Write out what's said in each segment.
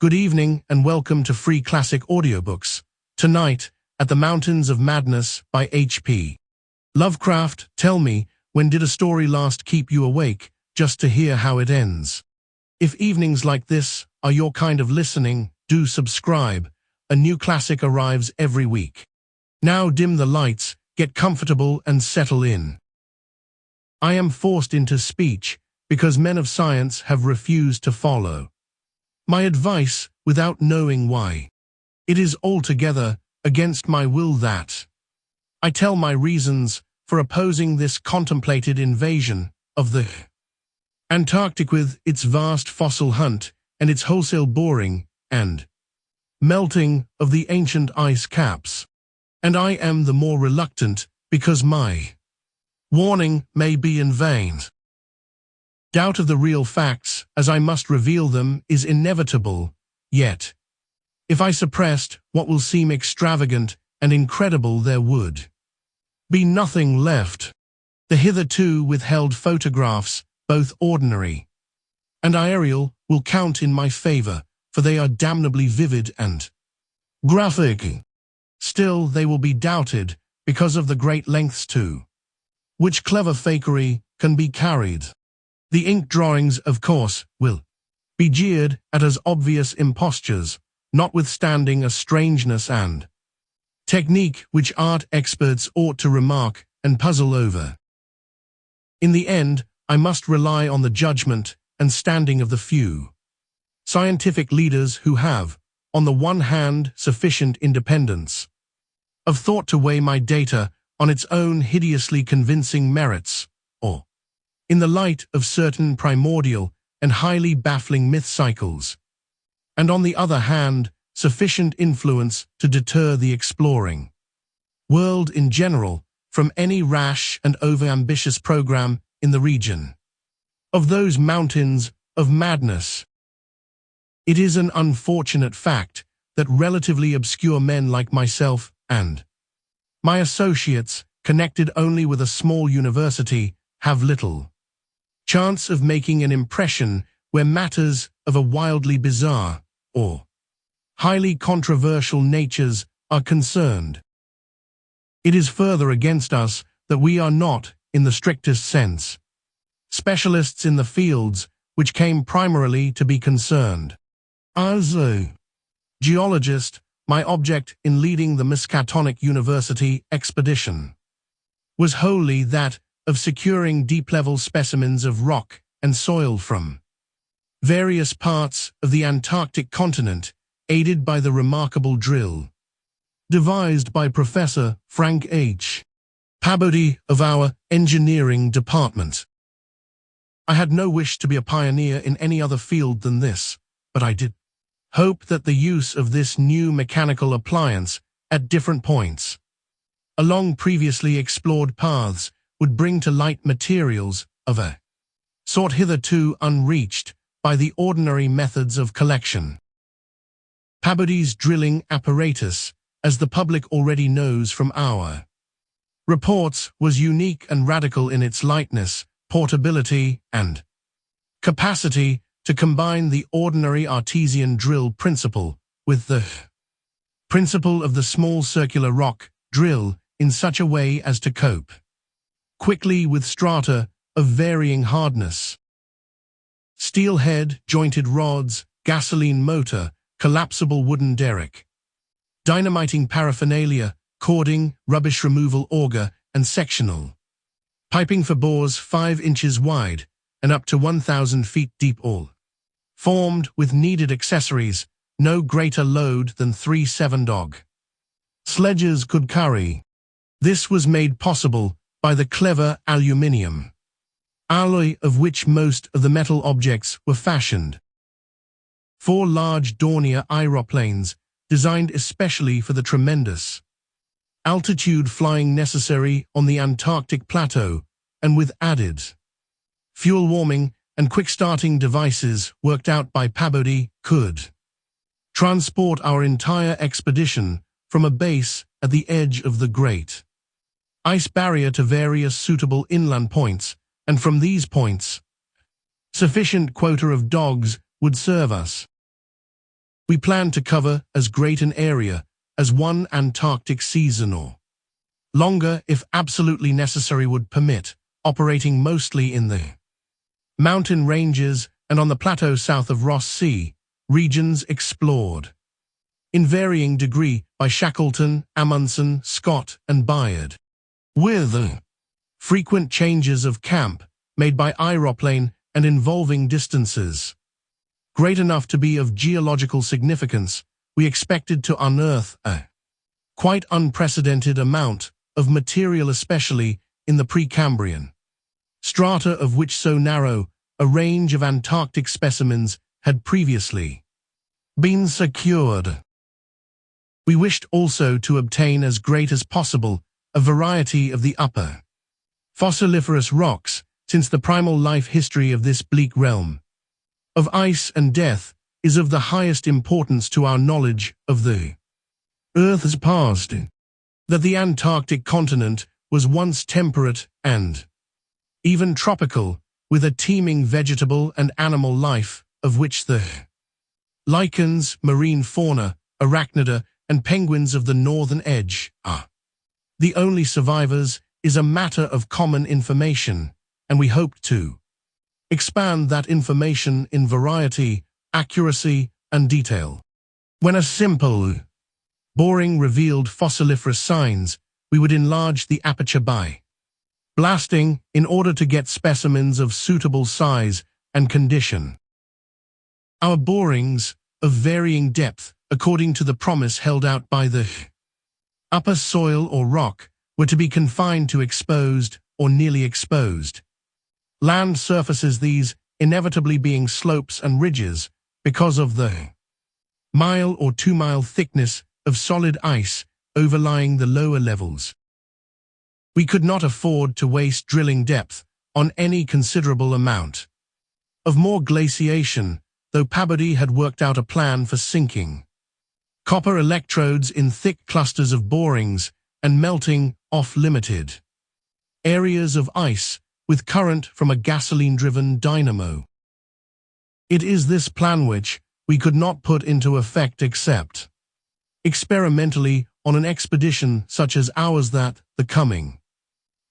Good evening and welcome to Free Classic Audiobooks. Tonight, At the Mountains of Madness by H.P. Lovecraft. Tell me, when did a story last keep you awake, just to hear how it ends? If evenings like this are your kind of listening, do subscribe. A new classic arrives every week. Now dim the lights, get comfortable and settle in. I am forced into speech because men of science have refused to follow my advice without knowing why. It is altogether against my will that I tell my reasons for opposing this contemplated invasion of the Antarctic with its vast fossil hunt and its wholesale boring and melting of the ancient ice caps. And I am the more reluctant because my warning may be in vain. Doubt of the real facts, as I must reveal them, is inevitable, yet, if I suppressed what will seem extravagant and incredible, there would be nothing left. The hitherto withheld photographs, both ordinary and aerial, will count in my favor, for they are damnably vivid and graphic. Still, they will be doubted because of the great lengths to which clever fakery can be carried. The ink drawings, of course, will be jeered at as obvious impostures, notwithstanding a strangeness and technique which art experts ought to remark and puzzle over. In the end, I must rely on the judgment and standing of the few scientific leaders who have, on the one hand, sufficient independence of thought to weigh my data on its own hideously convincing merits, or in the light of certain primordial and highly baffling myth cycles, and on the other hand, sufficient influence to deter the exploring world in general from any rash and overambitious program in the region of those mountains of madness. It is an unfortunate fact that relatively obscure men like myself and my associates, connected only with a small university, have little chance of making an impression where matters of a wildly bizarre or highly controversial natures are concerned. It is further against us that we are not, in the strictest sense, specialists in the fields which came primarily to be concerned. As a geologist, my object in leading the Miskatonic University expedition was wholly that of securing deep-level specimens of rock and soil from various parts of the Antarctic continent, aided by the remarkable drill devised by Professor Frank H. Pabodie of our engineering department. I had no wish to be a pioneer in any other field than this, but I did hope that the use of this new mechanical appliance at different points along previously explored paths would bring to light materials of a sort hitherto unreached by the ordinary methods of collection. Pabodie's drilling apparatus, as the public already knows from our reports, was unique and radical in its lightness, portability, and capacity to combine the ordinary artesian drill principle with the principle of the small circular rock drill in such a way as to cope quickly with strata of varying hardness. Steel head, jointed rods, gasoline motor, collapsible wooden derrick, dynamiting paraphernalia, cording, rubbish removal auger, and sectional piping for bores 5 inches wide and up to 1,000 feet deep, all formed with needed accessories no greater load than 3 7-dog sledges could carry. This was made possible by the clever aluminium alloy of which most of the metal objects were fashioned. 4 large Dornier aeroplanes, designed especially for the tremendous altitude flying necessary on the Antarctic plateau, and with added fuel warming and quick-starting devices worked out by Pabodie, could transport our entire expedition from a base at the edge of the Great Ice Barrier to various suitable inland points, and from these points, sufficient quota of dogs would serve us. We planned to cover as great an area as one Antarctic season or longer if absolutely necessary would permit, operating mostly in the mountain ranges and on the plateau south of Ross Sea, regions explored in varying degree by Shackleton, Amundsen, Scott, and Bayard, with frequent changes of camp made by aeroplane and involving distances great enough to be of geological significance. We expected to unearth a quite unprecedented amount of material, especially in the Precambrian strata, of which so narrow a range of Antarctic specimens had previously been secured. We wished also to obtain as great as possible a variety of the upper fossiliferous rocks, since the primal life history of this bleak realm of ice and death is of the highest importance to our knowledge of the Earth's past, that the Antarctic continent was once temperate and even tropical, with a teeming vegetable and animal life, of which the lichens, marine fauna, arachnida, and penguins of the northern edge are the only survivors, is a matter of common information, and we hope to expand that information in variety, accuracy, and detail. When a simple boring revealed fossiliferous signs, we would enlarge the aperture by blasting in order to get specimens of suitable size and condition. Our borings, of varying depth, according to the promise held out by the upper soil or rock, were to be confined to exposed or nearly exposed land surfaces, these inevitably being slopes and ridges because of the mile or 2 mile thickness of solid ice overlying the lower levels. We could not afford to waste drilling depth on any considerable amount of more glaciation, though Peabody had worked out a plan for sinking copper electrodes in thick clusters of borings and melting off limited areas of ice with current from a gasoline-driven dynamo. It is this plan which we could not put into effect except experimentally on an expedition such as ours that the coming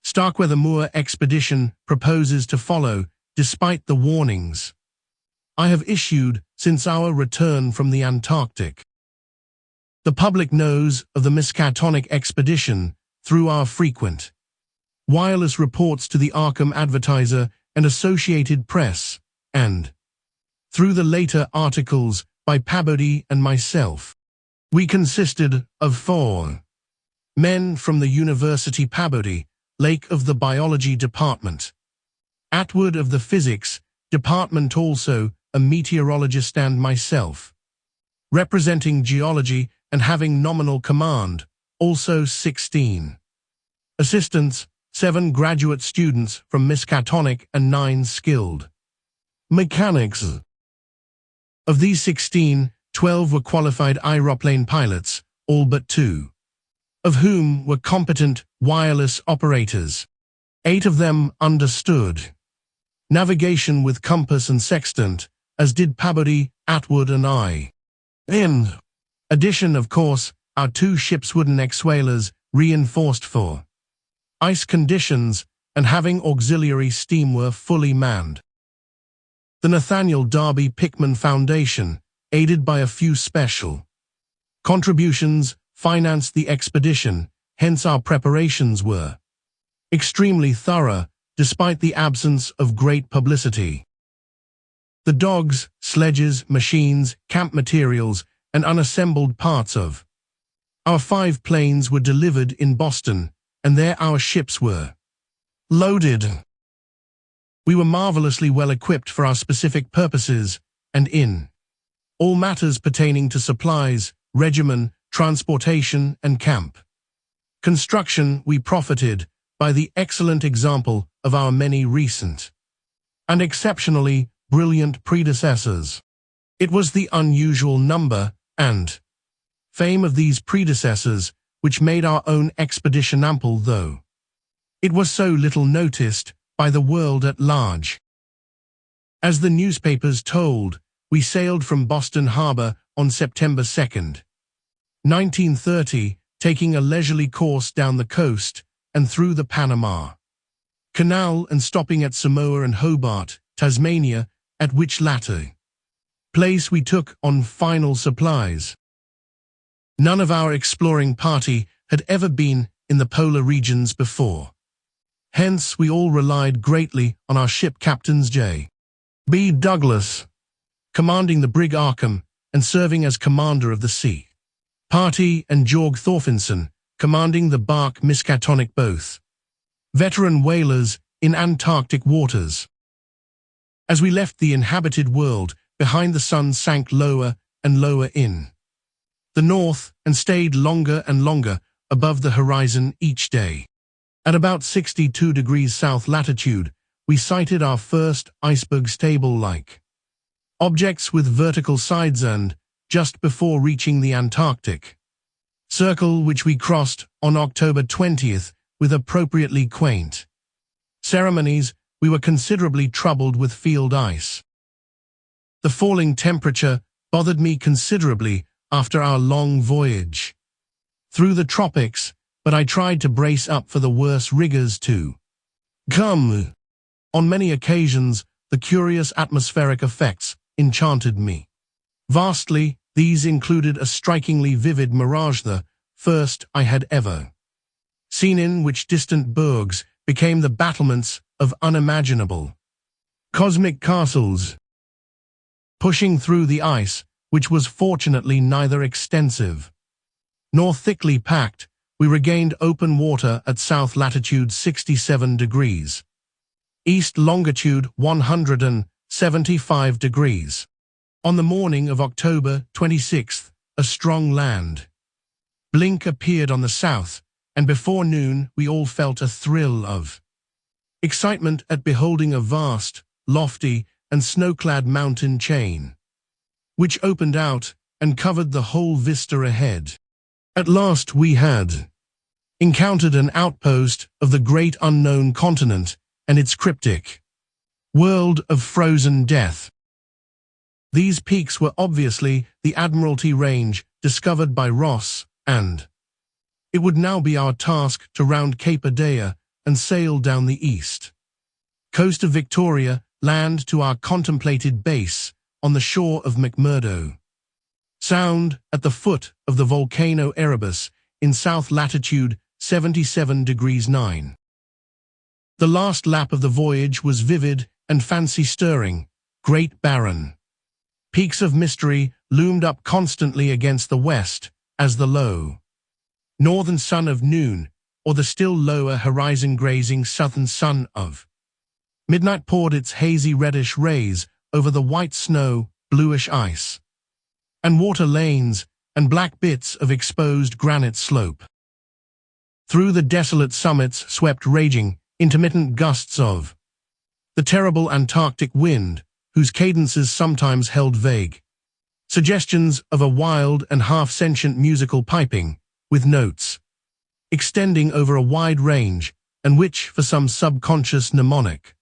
Starkweather-Moore expedition proposes to follow, despite the warnings I have issued since our return from the Antarctic. The public knows of the Miskatonic expedition through our frequent wireless reports to the Arkham Advertiser and Associated Press, and through the later articles by Peabody and myself. We consisted of 4 men from the University, Peabody, Lake of the Biology Department, Atwood of the Physics Department, also a meteorologist, and myself, representing geology and having nominal command, also 16 assistants, 7 graduate students from Miskatonic, and 9 skilled mechanics. Of these 16, 12 were qualified aeroplane pilots, all but 2 of whom were competent wireless operators. 8 of them understood navigation with compass and sextant, as did Peabody, Atwood, and I. In addition, of course, our 2 ships' wooden ex-whalers, reinforced for ice conditions and having auxiliary steam, were fully manned. The Nathaniel Darby Pickman Foundation, aided by a few special contributions, financed the expedition, hence our preparations were extremely thorough, despite the absence of great publicity. The dogs, sledges, machines, camp materials, and unassembled parts of our 5 planes were delivered in Boston, and there our ships were loaded. We were marvelously well equipped for our specific purposes, and in all matters pertaining to supplies, regimen, transportation, and camp construction, we profited by the excellent example of our many recent and exceptionally brilliant predecessors. It was the unusual number and fame of these predecessors which made our own expedition ample, though it was so little noticed by the world at large. As the newspapers told, we sailed from Boston Harbor on September 2nd, 1930, taking a leisurely course down the coast and through the Panama Canal and stopping at Samoa and Hobart, Tasmania, at which latter place we took on final supplies. None of our exploring party had ever been in the polar regions before. Hence, we all relied greatly on our ship captains J.B. Douglas, commanding the brig Arkham and serving as commander of the sea party, and Jorg Thorfinson, commanding the bark Miskatonic, both veteran whalers in Antarctic waters. As we left the inhabited world behind, the sun sank lower and lower in the north and stayed longer and longer above the horizon each day. At about 62 degrees south latitude, we sighted our first iceberg stable-like objects with vertical sides, and just before reaching the Antarctic Circle, which we crossed on October 20th with appropriately quaint ceremonies, we were considerably troubled with field ice. The falling temperature bothered me considerably after our long voyage through the tropics, but I tried to brace up for the worse rigors to come. On many occasions, the curious atmospheric effects enchanted me vastly. These included a strikingly vivid mirage, the first I had ever seen, in which distant bergs became the battlements of unimaginable cosmic castles. Pushing through the ice, which was fortunately neither extensive nor thickly packed, we regained open water at south latitude 67 degrees, east longitude 175 degrees. On the morning of October 26th, a strong land blink appeared on the south, and before noon we all felt a thrill of excitement at beholding a vast, lofty, and snow-clad mountain chain, which opened out and covered the whole vista ahead. At last we had encountered an outpost of the great unknown continent and its cryptic world of frozen death. These peaks were obviously the Admiralty Range discovered by Ross, and it would now be our task to round Cape Adaya and sail down the east coast of Victoria Land to our contemplated base on the shore of McMurdo Sound at the foot of the volcano Erebus in south latitude 77 degrees 9. The last lap of the voyage was vivid and fancy-stirring. Great barren peaks of mystery loomed up constantly against the west as the low northern sun of noon, or the still lower horizon grazing southern sun of midnight, poured its hazy reddish rays over the white snow, bluish ice, and water lanes, and black bits of exposed granite slope. Through the desolate summits swept raging, intermittent gusts of the terrible Antarctic wind, whose cadences sometimes held vague suggestions of a wild and half-sentient musical piping, with notes extending over a wide range, and which, for some subconscious mnemonic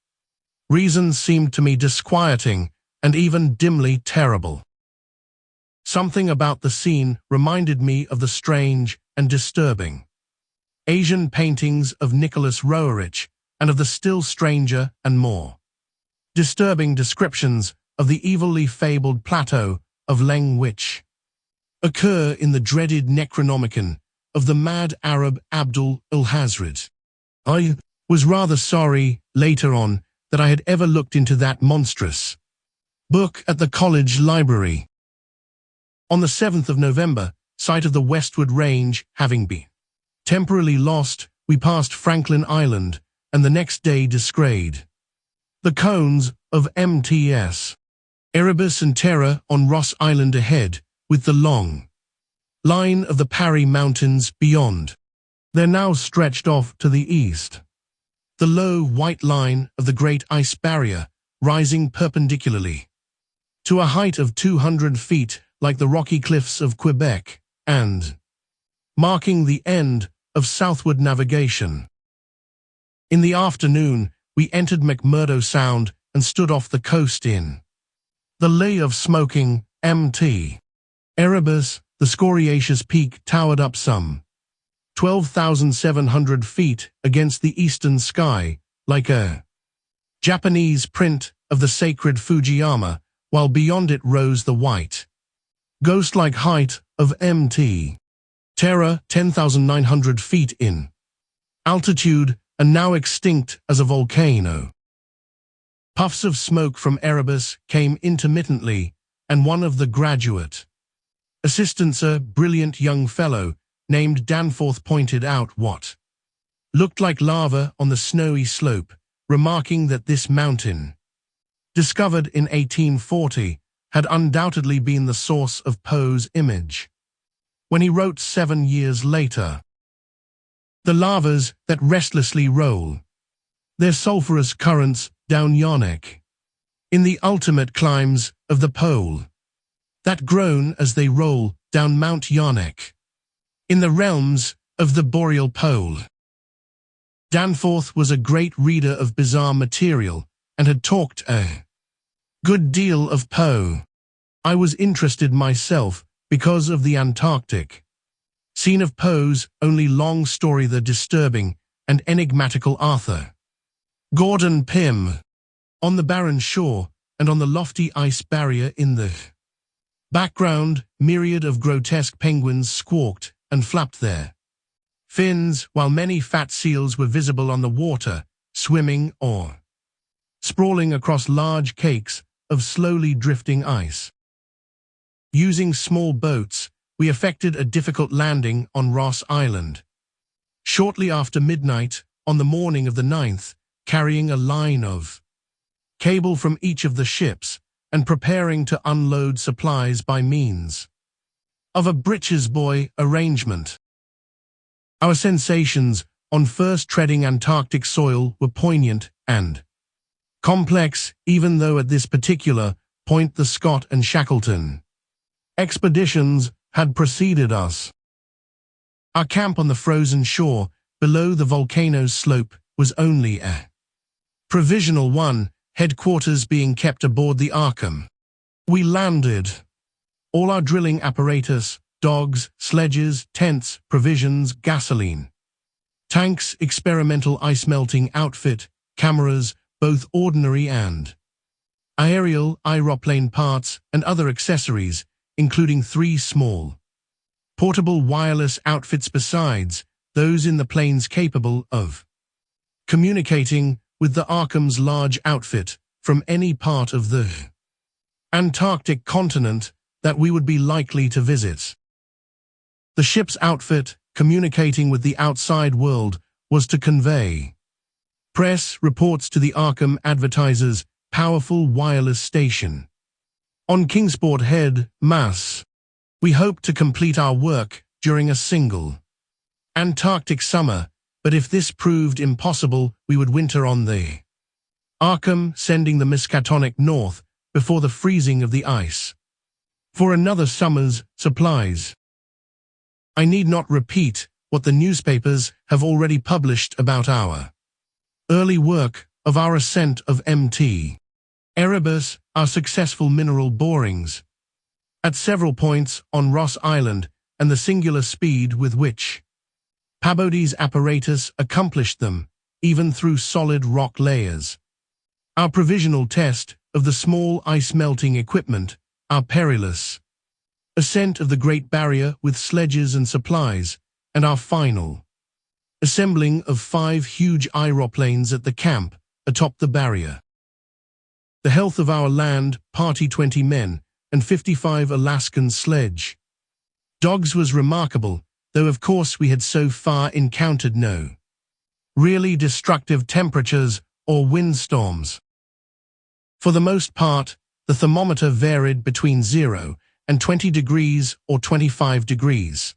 reason, seemed to me disquieting and even dimly terrible. Something about the scene reminded me of the strange and disturbing Asian paintings of Nicholas Roerich, and of the still stranger and more disturbing descriptions of the evilly fabled plateau of Leng, which occur in the dreaded Necronomicon of the mad Arab Abdul al-Hazred. I was rather sorry, later on, that I had ever looked into that monstrous book at the college library. On the 7th of November, sight of the westward range having been temporarily lost, we passed Franklin Island, and the next day descried the cones of MTS Erebus and Terror on Ross Island ahead, with the long line of the Parry Mountains beyond. There now stretched off to the east the low white line of the Great Ice Barrier, rising perpendicularly to a height of 200 feet like the rocky cliffs of Quebec, and marking the end of southward navigation. In the afternoon, we entered McMurdo Sound and stood off the coast in The Lay of Smoking, Mt. Erebus, the scoriaceous peak towered up some 12,700 feet against the eastern sky, like a Japanese print of the sacred Fujiyama, while beyond it rose the white, ghost-like height of Mt. Terra, 10,900 feet in altitude and now extinct as a volcano. Puffs of smoke from Erebus came intermittently, and one of the graduate assistants, a brilliant young fellow named Danforth, pointed out what looked like lava on the snowy slope, remarking that this mountain, discovered in 1840, had undoubtedly been the source of Poe's image. When he wrote 7 years later, "The lavas that restlessly roll their sulphurous currents down Yonec, in the ultimate climes of the pole, that groan as they roll down Mount Yonec, in the realms of the boreal pole." Danforth was a great reader of bizarre material and had talked a good deal of Poe. I was interested myself because of the Antarctic scene of Poe's only long story, the disturbing and enigmatical Arthur Gordon Pym. On the barren shore and on the lofty ice barrier in the background, myriad of grotesque penguins squawked and flapped their fins, while many fat seals were visible on the water, swimming or sprawling across large cakes of slowly drifting ice. Using small boats, we effected a difficult landing on Ross Island shortly after midnight on the morning of the 9th, carrying a line of cable from each of the ships and preparing to unload supplies by means of a breeches buoy arrangement. Our sensations on first treading Antarctic soil were poignant and complex, even though at this particular point the Scott and Shackleton expeditions had preceded us. Our camp on the frozen shore below the volcano's slope was only a provisional one, headquarters being kept aboard the Arkham. We landed all our drilling apparatus, dogs, sledges, tents, provisions, gasoline tanks, experimental ice-melting outfit, cameras, both ordinary and aerial, aeroplane parts, and other accessories, including 3 small portable wireless outfits besides those in the planes capable of communicating with the Arkham's large outfit from any part of the Antarctic continent that we would be likely to visit. The ship's outfit, communicating with the outside world, was to convey press reports to the Arkham Advertiser's powerful wireless station on Kingsport Head, Mass. We hoped to complete our work during a single Antarctic summer, but if this proved impossible, we would winter on the Arkham, sending the Miskatonic north before the freezing of the ice for another summer's supplies. I need not repeat what the newspapers have already published about our early work of our ascent of Mt. Erebus, our successful mineral borings at several points on Ross Island, and the singular speed with which Peabody's apparatus accomplished them, even through solid rock layers. Our provisional test of the small ice-melting equipment, our perilous ascent of the Great Barrier with sledges and supplies, and our final assembling of 5 huge aeroplanes at the camp atop the barrier. The health of our land party, 20 men and 55 Alaskan sledge dogs, was remarkable, though of course we had so far encountered no really destructive temperatures or windstorms. For the most part, the thermometer varied between 0 and 20 degrees or 25 degrees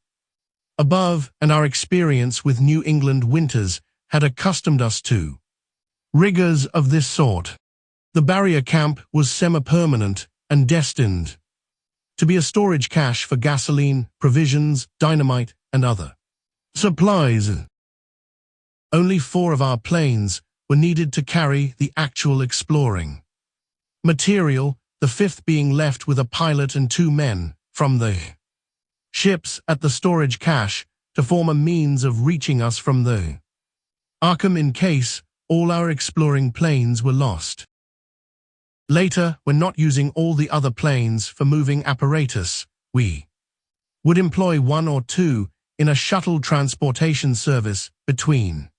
above, and our experience with New England winters had accustomed us to rigors of this sort. The barrier camp was semi-permanent and destined to be a storage cache for gasoline, provisions, dynamite, and other supplies. Only 4 of our planes were needed to carry the actual exploring material, the fifth being left with a pilot and 2 men from the ships at the storage cache to form a means of reaching us from the Arkham in case all our exploring planes were lost. Later, when not using all the other planes for moving apparatus, we would employ 1 or 2 in a shuttle transportation service between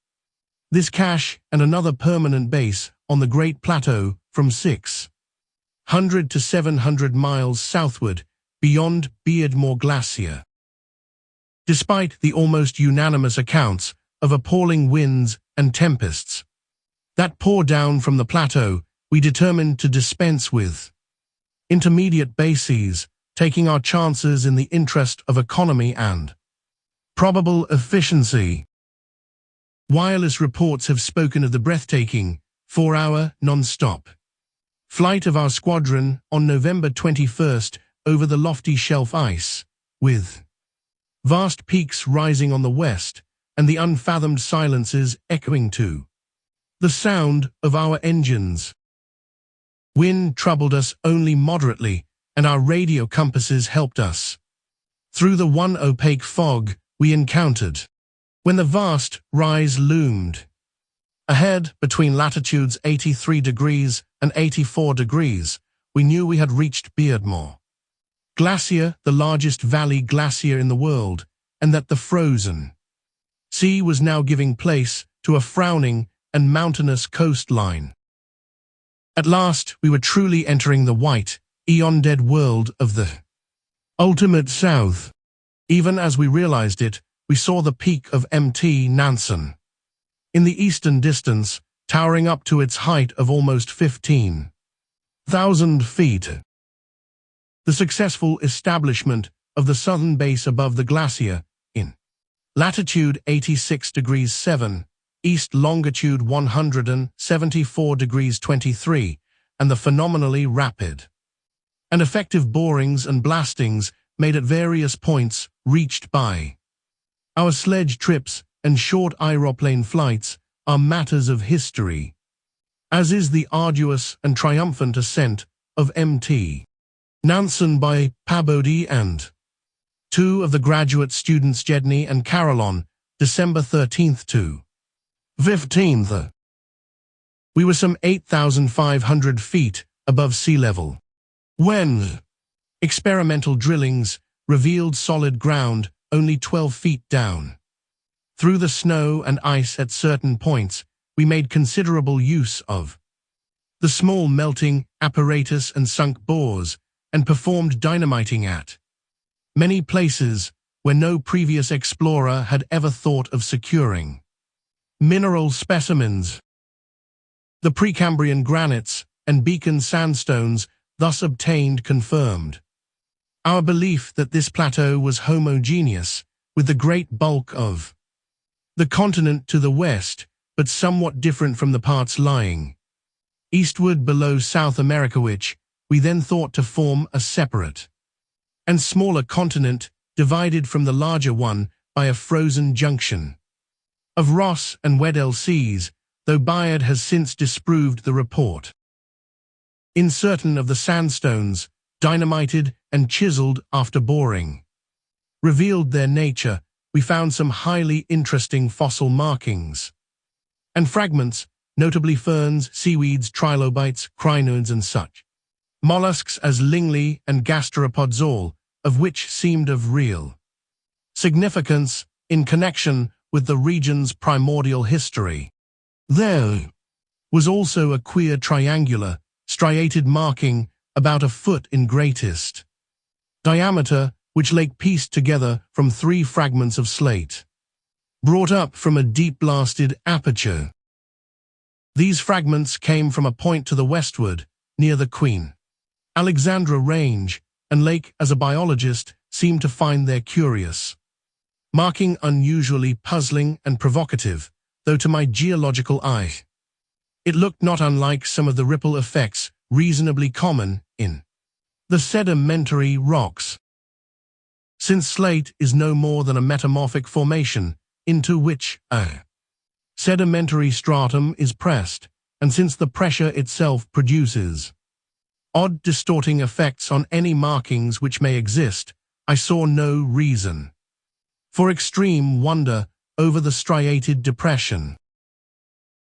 this cache and another permanent base on the Great Plateau from 600 to 700 miles southward beyond Beardmore Glacier. Despite the almost unanimous accounts of appalling winds and tempests that pour down from the plateau, we determined to dispense with intermediate bases, taking our chances in the interest of economy and probable efficiency. Wireless reports have spoken of the breathtaking 4-hour non-stop flight of our squadron on November 21st over the lofty shelf ice, with vast peaks rising on the west and the unfathomed silences echoing to the sound of our engines. Wind troubled us only moderately, and our radio compasses helped us through the one opaque fog we encountered. When the vast rise loomed ahead between latitudes 83 degrees and 84 degrees, we knew we had reached Beardmore Glacier, the largest valley glacier in the world, and that the frozen sea was now giving place to a frowning and mountainous coastline. At last, we were truly entering the white, eon-dead world of the ultimate south. Even as we realized it, we saw the peak of Mt. Nansen in the eastern distance, towering up to its height of almost 15,000 feet. The successful establishment of the southern base above the glacier, in latitude 86 degrees 7, east longitude 174 degrees 23, and the phenomenally rapid and effective borings and blastings made at various points reached by our sledge trips and short aeroplane flights are matters of history, as is the arduous and triumphant ascent of Mt. Nansen by Pabodie and 2 of the graduate students Jedney and Carolon, December 13th to 15th. We were some 8,500 feet above sea level when experimental drillings revealed solid ground only 12 feet down. Through the snow and ice at certain points, we made considerable use of the small melting apparatus and sunk bores, and performed dynamiting at many places where no previous explorer had ever thought of securing mineral specimens. The Precambrian granites and Beacon sandstones thus obtained confirmed our belief that this plateau was homogeneous with the great bulk of the continent to the west, but somewhat different from the parts lying eastward below South America, which we then thought to form a separate and smaller continent divided from the larger one by a frozen junction of Ross and Weddell seas, though Bayard has since disproved the report. In certain of the sandstones, dynamited and chiseled after boring revealed their nature, we found some highly interesting fossil markings and fragments, notably ferns, seaweeds, trilobites, crinoids and such mollusks as lingli and gasteropods, all of which seemed of real significance in connection with the region's primordial history. There was also a queer triangular, striated marking about a foot in greatest diameter, which Lake pieced together from 3 fragments of slate, brought up from a deep-blasted aperture. These fragments came from a point to the westward, near the Queen Alexandra Range, and Lake, as a biologist, seemed to find their curious marking unusually puzzling and provocative, though to my geological eye it looked not unlike some of the ripple effects reasonably common in the sedimentary rocks. Since slate is no more than a metamorphic formation into which a sedimentary stratum is pressed, and since the pressure itself produces odd distorting effects on any markings which may exist, I saw no reason for extreme wonder over the striated depression.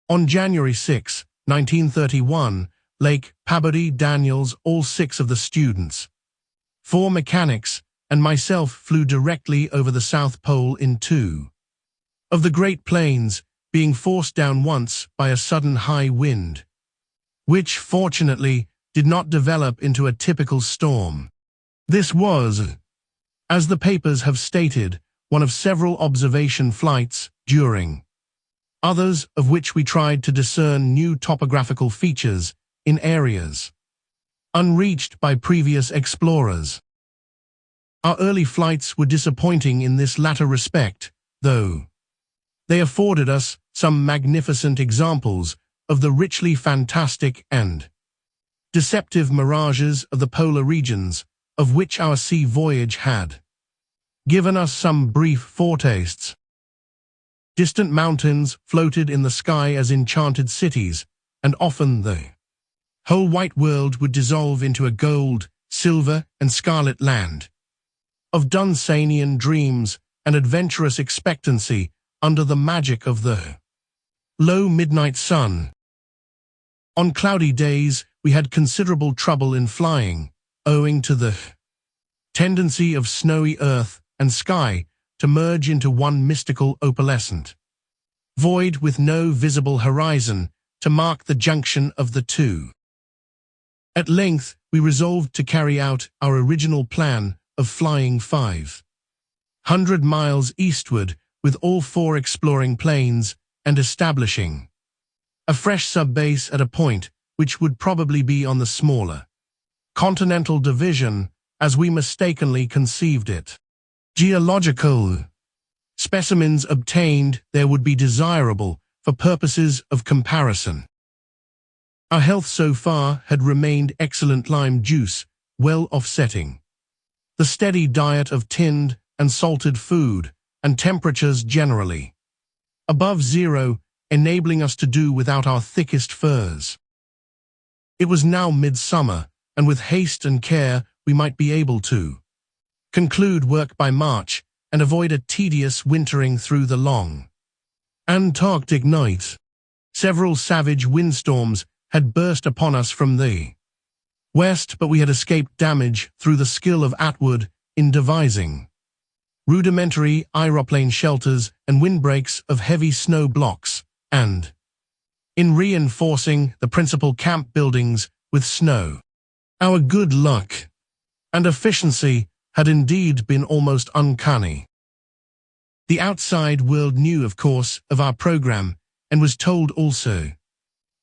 On January 6, 1931, Lake Pabodie Daniels, all 6 of the students, 4 mechanics, and myself flew directly over the South Pole in 2 of the Great Plains, being forced down once by a sudden high wind, which, fortunately, did not develop into a typical storm. This was, as the papers have stated, one of several observation flights during others of which we tried to discern new topographical features in areas unreached by previous explorers. Our early flights were disappointing in this latter respect, though they afforded us some magnificent examples of the richly fantastic and deceptive mirages of the polar regions, of which our sea voyage had given us some brief foretastes. Distant mountains floated in the sky as enchanted cities, and often the whole white world would dissolve into a gold, silver, and scarlet land of Dunsanian dreams and adventurous expectancy under the magic of the low midnight sun. On cloudy days, we had considerable trouble in flying, owing to the tendency of snowy earth and sky to merge into one mystical opalescent void with no visible horizon to mark the junction of the two. At length, we resolved to carry out our original plan of flying 500 miles eastward with all 4 exploring planes and establishing a fresh sub-base at a point which would probably be on the smaller continental division, as we mistakenly conceived it. Geological specimens obtained there would be desirable for purposes of comparison. Our health so far had remained excellent, lime juice well offsetting the steady diet of tinned and salted food, and temperatures generally above zero, enabling us to do without our thickest furs. It was now midsummer, and with haste and care we might be able to conclude work by March and avoid a tedious wintering through the long Antarctic night. Several savage windstorms had burst upon us from the west, but we had escaped damage through the skill of Atwood in devising rudimentary aeroplane shelters and windbreaks of heavy snow blocks, and in reinforcing the principal camp buildings with snow. Our good luck and efficiency had indeed been almost uncanny. The outside world knew, of course, of our program, and was told also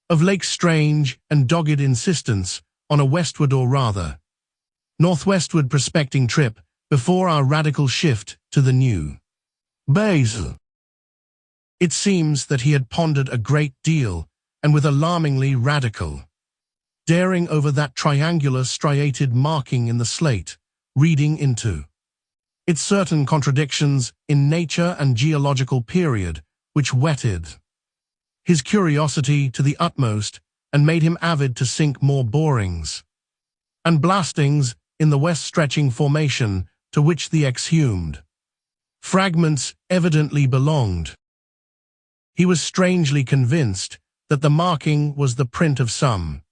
of Lake's strange and dogged insistence on a westward, or rather northwestward, prospecting trip before our radical shift to the new base. It seems that he had pondered a great deal, and with alarmingly radical daring, over that triangular striated marking in the slate, reading into it certain contradictions in nature and geological period, which whetted his curiosity to the utmost and made him avid to sink more borings and blastings in the west-stretching formation to which the exhumed fragments evidently belonged. He was strangely convinced that the marking was the print of some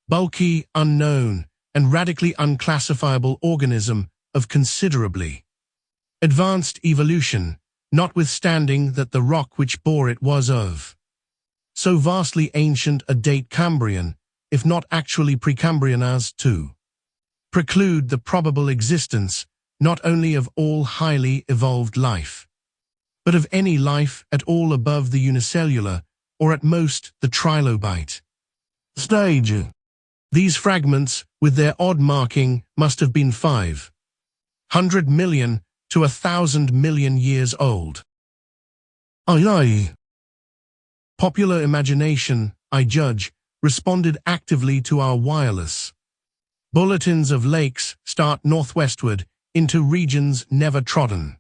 bulky, unknown, and radically unclassifiable organism of considerably advanced evolution, notwithstanding that the rock which bore it was of so vastly ancient a date, Cambrian, if not actually Precambrian, as to preclude the probable existence not only of all highly evolved life, but of any life at all above the unicellular, or at most the trilobite stage. These fragments, with their odd marking, must have been 500 million to 1,000 million years old. Aye. Popular imagination, I judge, responded actively to our wireless bulletins of lakes start northwestward into regions never trodden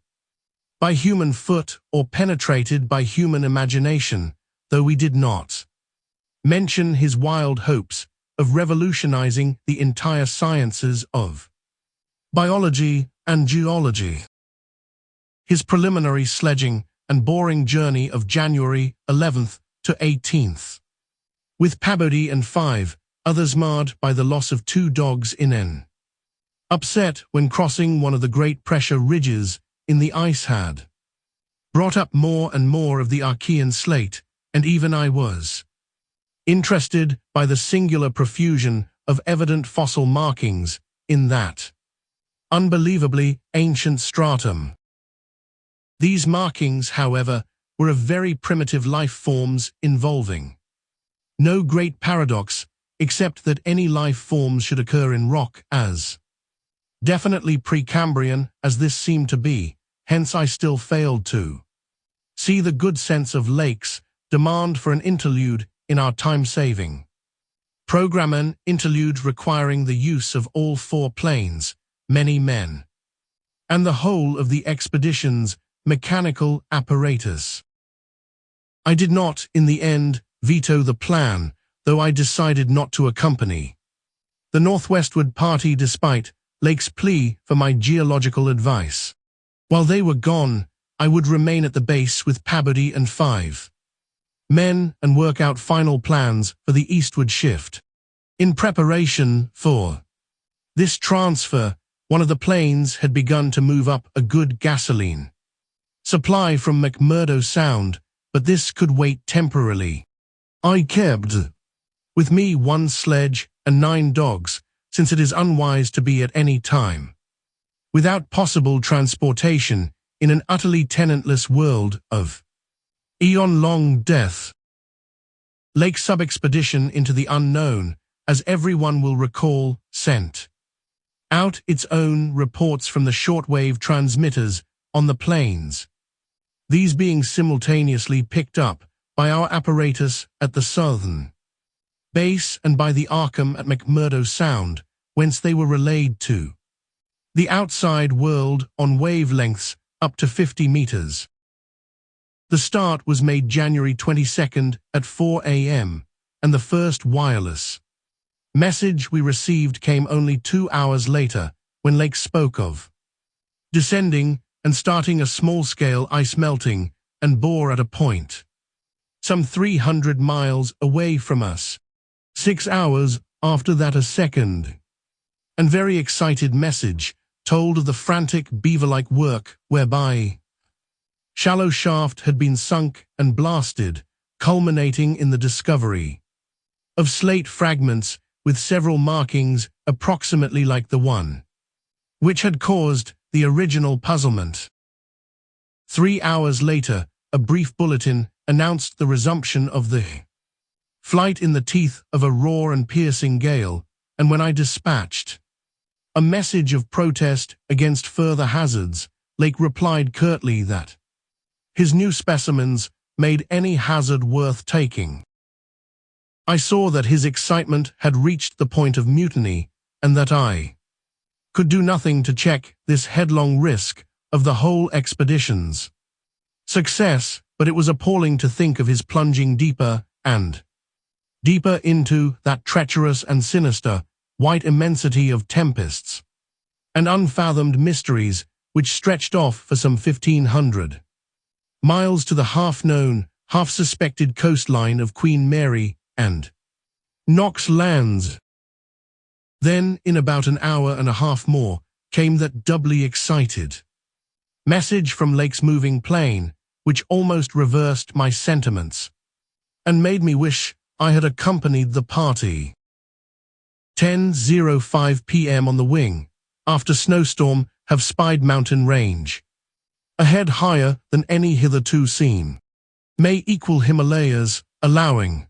by human foot or penetrated by human imagination, though we did not mention his wild hopes of revolutionizing the entire sciences of biology and geology. His preliminary sledging and boring journey of January 11th to 18th, with Peabody and 5 others marred by the loss of 2 dogs in an upset when crossing one of the great pressure ridges in the ice had brought up more and more of the Archean slate, and even I was interested by the singular profusion of evident fossil markings in that unbelievably ancient stratum. These markings, however, were of very primitive life forms involving no great paradox, except that any life forms should occur in rock as definitely Precambrian as this seemed to be, hence I still failed to see the good sense of Lake's demand for an interlude in our time-saving program, an interlude requiring the use of all 4 planes, many men, and the whole of the expedition's mechanical apparatus. I did not, in the end, veto the plan, though I decided not to accompany the northwestward party despite Lake's plea for my geological advice. While they were gone, I would remain at the base with Peabody and 5 men and work out final plans for the eastward shift. In preparation for this transfer, one of the planes had begun to move up a good gasoline supply from McMurdo Sound, but this could wait temporarily. I kept with me 1 sledge and 9 dogs, since it is unwise to be at any time without possible transportation in an utterly tenantless world of eon-long death. Lake's sub-expedition into the unknown, as everyone will recall, sent out its own reports from the shortwave transmitters on the plains, these being simultaneously picked up by our apparatus at the southern base and by the Arkham at McMurdo Sound, whence they were relayed to the outside world on wavelengths up to 50 meters. The start was made January 22nd at 4 a.m., and the first wireless message we received came only 2 hours later, when Lake spoke of descending and starting a small-scale ice melting and bore at a point some 300 miles away from us. 6 hours after that, a second and very excited message told of the frantic beaver-like work whereby shallow shaft had been sunk and blasted, culminating in the discovery of slate fragments with several markings approximately like the one which had caused the original puzzlement. 3 hours later, a brief bulletin announced the resumption of the flight in the teeth of a raw and piercing gale, and when I dispatched a message of protest against further hazards, Lake replied curtly that his new specimens made any hazard worth taking. I saw that his excitement had reached the point of mutiny, and that I could do nothing to check this headlong risk of the whole expedition's success, but it was appalling to think of his plunging deeper and deeper into that treacherous and sinister white immensity of tempests and unfathomed mysteries which stretched off for some 1,500 miles to the half-known, half-suspected coastline of Queen Mary and Knox Lands. Then, in about an hour and a half more, came that doubly excited message from Lake's moving plane, which almost reversed my sentiments and made me wish I had accompanied the party. 10:05 p.m. on the wing, after snowstorm, have spied mountain range ahead higher than any hitherto seen. May equal Himalayas, allowing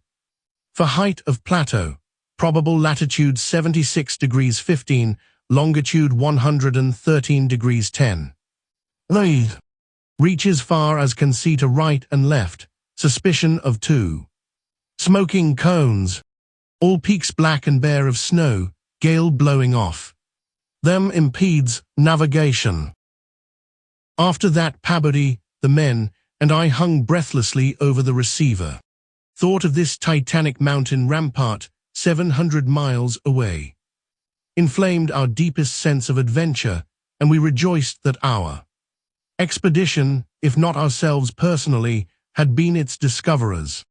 for height of plateau, probable latitude 76 degrees 15, longitude 113 degrees 10. Lead reaches far as can see to right and left, suspicion of 2 smoking cones, all peaks black and bare of snow, gale blowing off them impedes navigation. After that, Peabody, the men, and I hung breathlessly over the receiver. Thought of this titanic mountain rampart 700 miles away. Inflamed our deepest sense of adventure, and we rejoiced that our expedition, if not ourselves personally, had been its discoverers.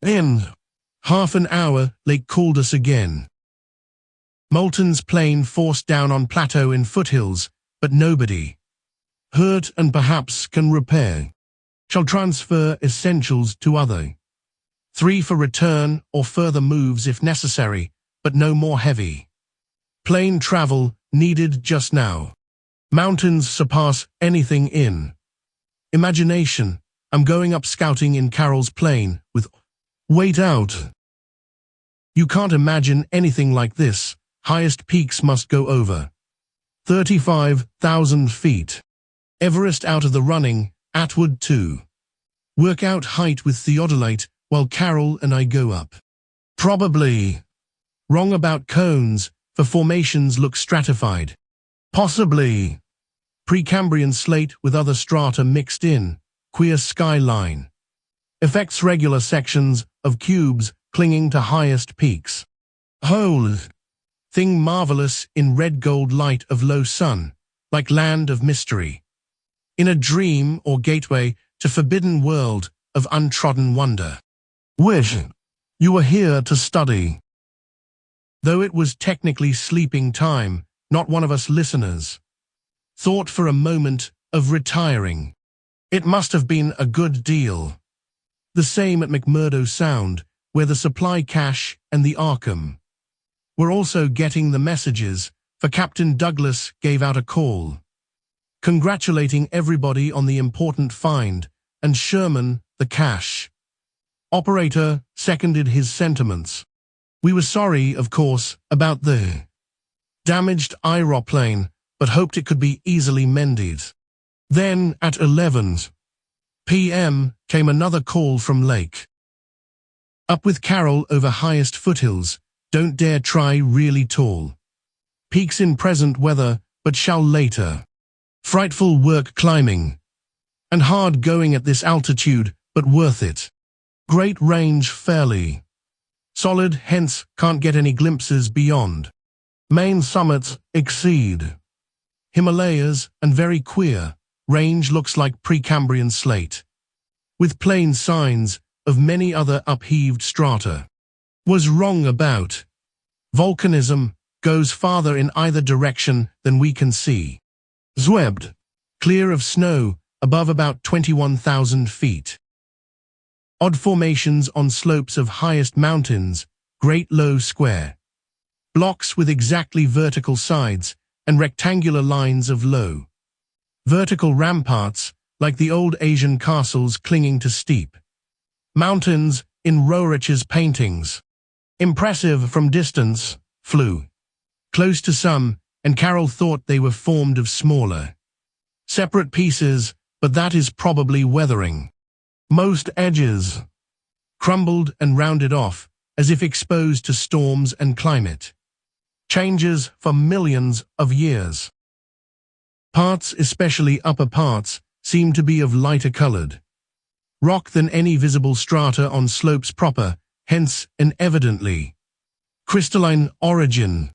In half an hour, Lake called us again. Moulton's plane forced down on plateau in foothills, but nobody hurt and perhaps can repair. Shall transfer essentials to other 3 for return or further moves if necessary, but no more heavy plane travel needed just now. Mountains surpass anything in imagination. I'm going up scouting in Carol's plane with wait out. You can't imagine anything like this. Highest peaks must go over 35,000 feet. Everest out of the running, Atwood too. Work out height with theodolite while Carol and I go up. Probably. Wrong about cones, for formations look stratified. Possibly. Precambrian slate with other strata mixed in, queer skyline. Affects regular sections of cubes clinging to highest peaks. Whole thing marvelous in red gold light of low sun, like land of mystery. In a dream or gateway to forbidden world of untrodden wonder. Wish you were here to study. Though it was technically sleeping time, not one of us listeners thought for a moment of retiring. It must have been a good deal. The same at McMurdo Sound, where the supply cache and the Arkham were also getting the messages, for Captain Douglas gave out a call, congratulating everybody on the important find, and Sherman, the cache operator, seconded his sentiments. We were sorry, of course, about the damaged aeroplane, but hoped it could be easily mended. Then, at 11 p.m., came another call from Lake. Up with Carol over highest foothills, don't dare try really tall peaks in present weather, but shall later. Frightful work climbing, and hard going at this altitude, but worth it. Great range fairly solid, hence can't get any glimpses beyond. Main summits exceed Himalayas, and very queer. Range looks like Precambrian slate, with plain signs of many other upheaved strata. Was wrong about volcanism, goes farther in either direction than we can see. Zwebbed, clear of snow, above about 21,000 feet. Odd formations on slopes of highest mountains, great low square blocks with exactly vertical sides and rectangular lines of low vertical ramparts, like the old Asian castles clinging to steep mountains in Roerich's paintings. Impressive from distance, flew close to some, and Carol thought they were formed of smaller, separate pieces, but that is probably weathering. Most edges crumbled and rounded off, as if exposed to storms and climate changes for millions of years. Parts, especially upper parts, seem to be of lighter colored rock than any visible strata on slopes proper, hence an evidently crystalline origin.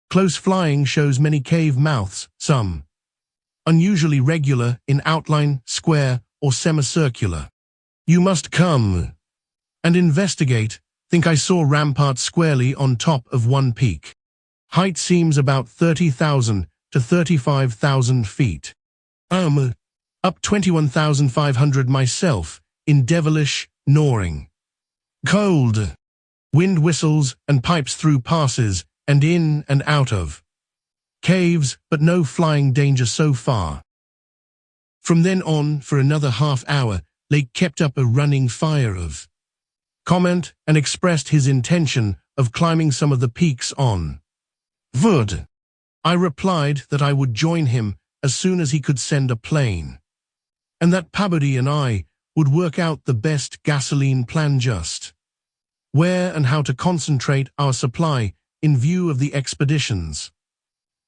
Close flying shows many cave mouths, some unusually regular in outline, square, or semicircular. You must come and investigate. Think I saw ramparts squarely on top of one peak. Height seems about 30,000 to 35,000 feet. Up 21,500 myself, in devilish gnawing cold. Wind whistles and pipes through passes and in and out of caves, but no flying danger so far. From then on, for another half hour, Lake kept up a running fire of comment and expressed his intention of climbing some of the peaks on Wood. I replied that I would join him as soon as he could send a plane, and that Pabudi and I would work out the best gasoline plan, just where and how to concentrate our supply in view of the expedition's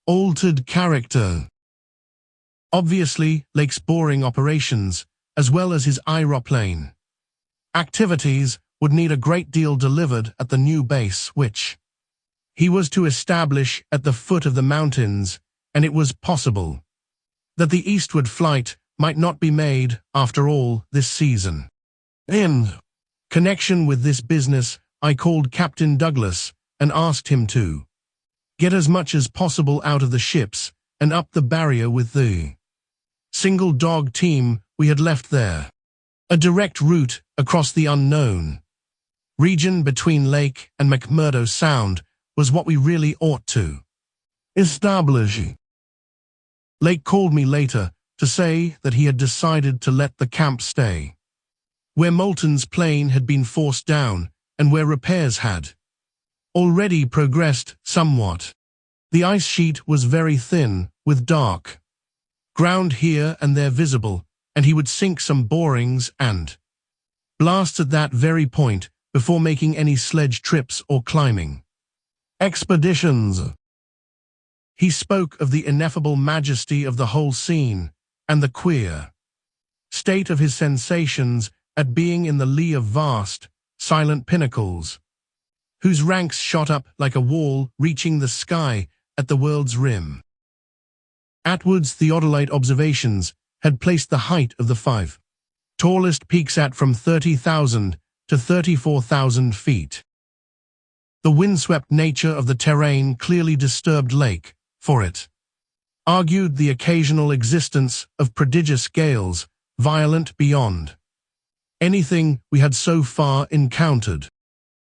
altered character. Obviously, Lake's boring operations, as well as his aeroplane activities, would need a great deal delivered at the new base which he was to establish at the foot of the mountains, and it was possible that the eastward flight might not be made, after all, this season. In connection with this business, I called Captain Douglas and asked him to get as much as possible out of the ships and up the barrier with the single dog team we had left there. A direct route across the unknown region between Lake and McMurdo Sound was what we really ought to establish. Lake called me later to say that he had decided to let the camp stay where Moulton's plane had been forced down and where repairs had already progressed somewhat. The ice sheet was very thin, with dark ground here and there visible, and he would sink some borings and blast at that very point before making any sledge trips or climbing expeditions. He spoke of the ineffable majesty of the whole scene and the queer state of his sensations at being in the lee of vast, silent pinnacles, whose ranks shot up like a wall reaching the sky at the world's rim. Atwood's theodolite observations had placed the height of the 5 tallest peaks at from 30,000 to 34,000 feet. The windswept nature of the terrain clearly disturbed Lake, for it argued the occasional existence of prodigious gales, violent beyond anything we had so far encountered.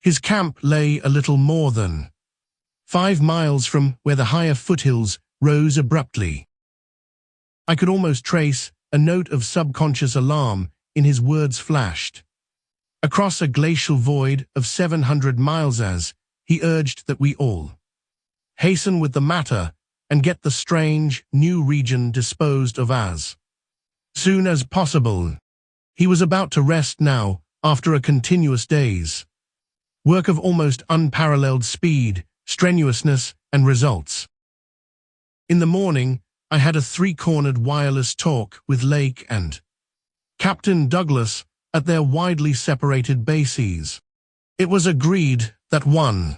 His camp lay a little more than 5 miles from where the higher foothills rose abruptly. I could almost trace a note of subconscious alarm in his words flashed across a glacial void of 700 miles as he urged that we all hasten with the matter and get the strange, new region disposed of as soon as possible. He was about to rest now, after a continuous day's work of almost unparalleled speed, strenuousness, and results. In the morning, I had a 3-cornered wireless talk with Lake and Captain Douglas at their widely separated bases. It was agreed that one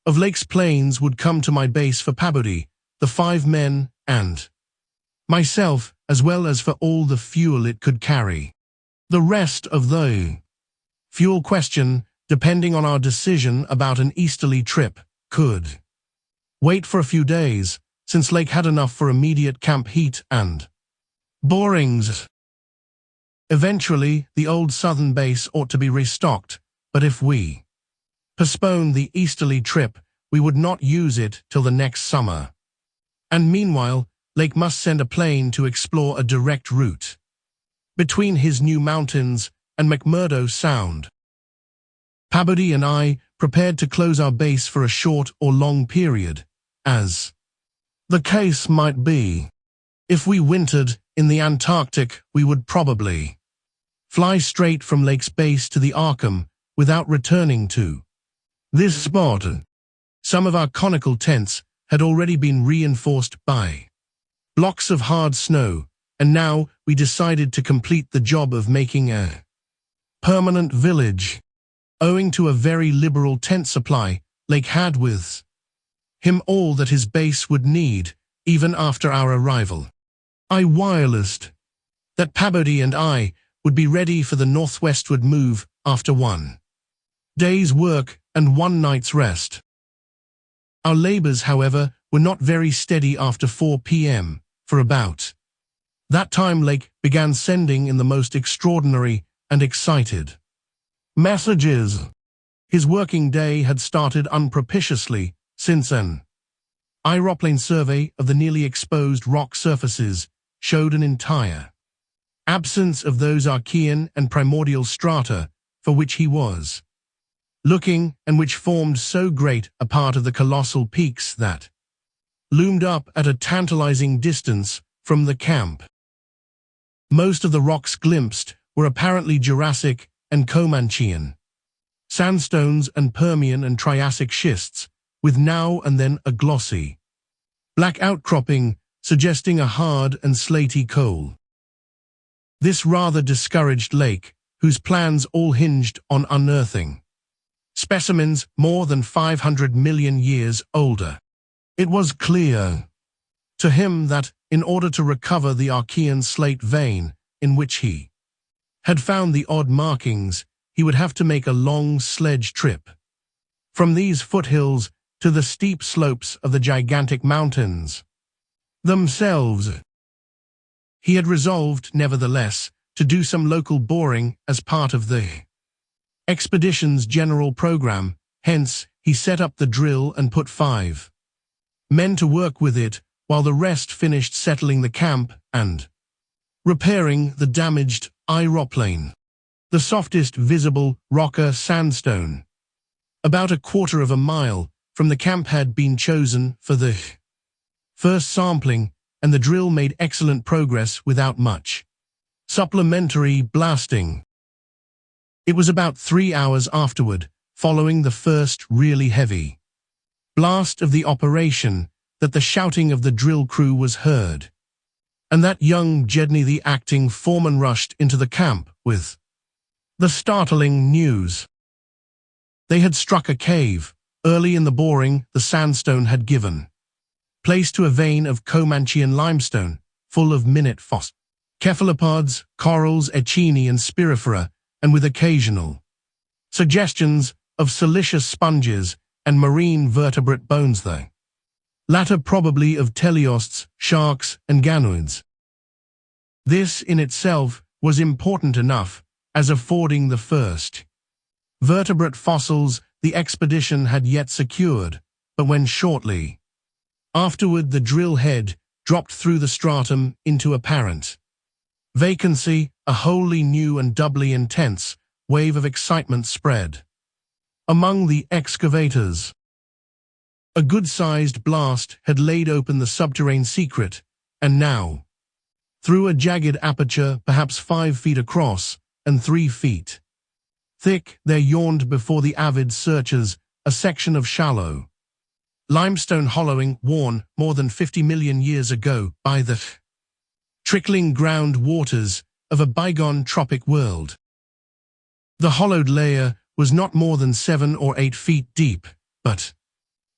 of Lake's planes would come to my base for Pabodie, the 5 men, and myself, as well as for all the fuel it could carry. The rest of the fuel question, depending on our decision about an easterly trip, could wait for a few days, since Lake had enough for immediate camp heat and borings. Eventually, the old southern base ought to be restocked, but if we postponed the easterly trip, we would not use it till the next summer. And meanwhile, Lake must send a plane to explore a direct route between his new mountains and McMurdo Sound. Pabodie and I prepared to close our base for a short or long period, as the case might be. If we wintered in the Antarctic, we would probably fly straight from Lake's base to the Arkham without returning to this spot. Some of our conical tents had already been reinforced by blocks of hard snow, and now we decided to complete the job of making a permanent village. Owing to a very liberal tent supply, Lake had with him all that his base would need, even after our arrival. I wirelessed that Pabodie and I would be ready for the northwestward move after 1 day's work and 1 night's rest. Our labors, however, were not very steady after 4 p.m., for about that time Lake began sending in the most extraordinary and excited messages. His working day had started unpropitiously, since an aeroplane survey of the nearly exposed rock surfaces showed an entire absence of those Archean and primordial strata for which he was looking, and which formed so great a part of the colossal peaks that loomed up at a tantalizing distance from the camp. Most of the rocks glimpsed were apparently Jurassic and Comanchean sandstones and Permian and Triassic schists, with now and then a glossy black outcropping suggesting a hard and slaty coal. This rather discouraged Lake, whose plans all hinged on unearthing specimens more than 500 million years older. It was clear to him that, in order to recover the Archean slate vein in which he had found the odd markings, he would have to make a long sledge trip from these foothills to the steep slopes of the gigantic mountains themselves. He had resolved, nevertheless, to do some local boring as part of the expedition's general program. Hence, he set up the drill and put 5 men to work with it, while the rest finished settling the camp and repairing the damaged aeroplane. The softest visible rocker sandstone, about 1/4 of a mile from the camp, had been chosen for the first sampling, and the drill made excellent progress without much supplementary blasting. It was about 3 hours afterward, following the first really heavy blast of the operation, that the shouting of the drill crew was heard, and that young Jedney, the acting foreman, rushed into the camp with the startling news. They had struck a cave. Early in the boring, the sandstone had given place to a vein of Comanchean limestone, full of minute fossils, cephalopods, corals, echini and spirifera, and with occasional suggestions of siliceous sponges and marine vertebrate bones, the latter probably of teleosts, sharks, and ganoids. This in itself was important enough, as affording the first vertebrate fossils the expedition had yet secured, but when shortly afterward the drill head dropped through the stratum into apparent vacancy, a wholly new and doubly intense wave of excitement spread among the excavators. A good-sized blast had laid open the subterranean secret, and now, through a jagged aperture perhaps 5 feet across and 3 feet thick, there yawned before the avid searchers a section of shallow limestone hollowing, worn more than 50 million years ago by the trickling ground waters of a bygone tropic world. The hollowed layer was not more than 7 or 8 feet deep, but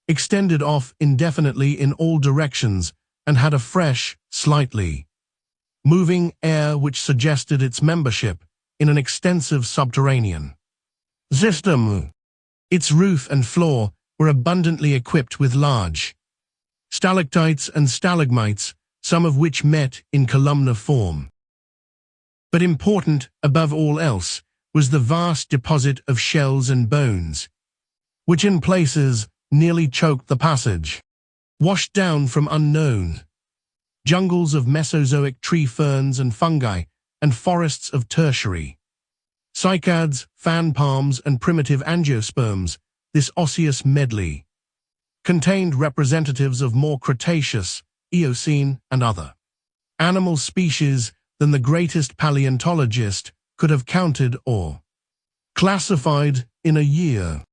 extended off indefinitely in all directions and had a fresh, slightly moving air which suggested its membership in an extensive subterranean system. Its roof and floor were abundantly equipped with large stalactites and stalagmites, some of which met in columnar form. But important, above all else, was the vast deposit of shells and bones, which in places nearly choked the passage. Washed down from unknown jungles of Mesozoic tree ferns and fungi, and forests of tertiary cycads, fan palms, and primitive angiosperms, this osseous medley contained representatives of more Cretaceous, Eocene, and other animal species than the greatest paleontologist could have counted or classified in a year.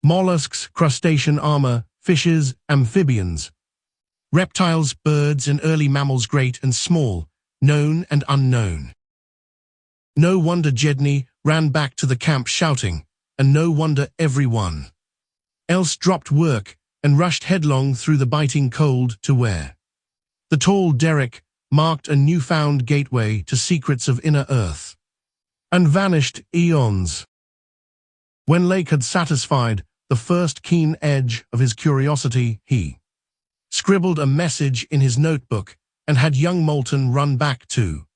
Mollusks, crustacean armor, fishes, amphibians, reptiles, birds, and early mammals, great and small, known and unknown. No wonder Jedney ran back to the camp shouting, and no wonder everyone else dropped work and rushed headlong through the biting cold to where the tall derrick marked a newfound gateway to secrets of inner earth and vanished eons. When Lake had satisfied the first keen edge of his curiosity, he scribbled a message in his notebook and had young Moulton run back to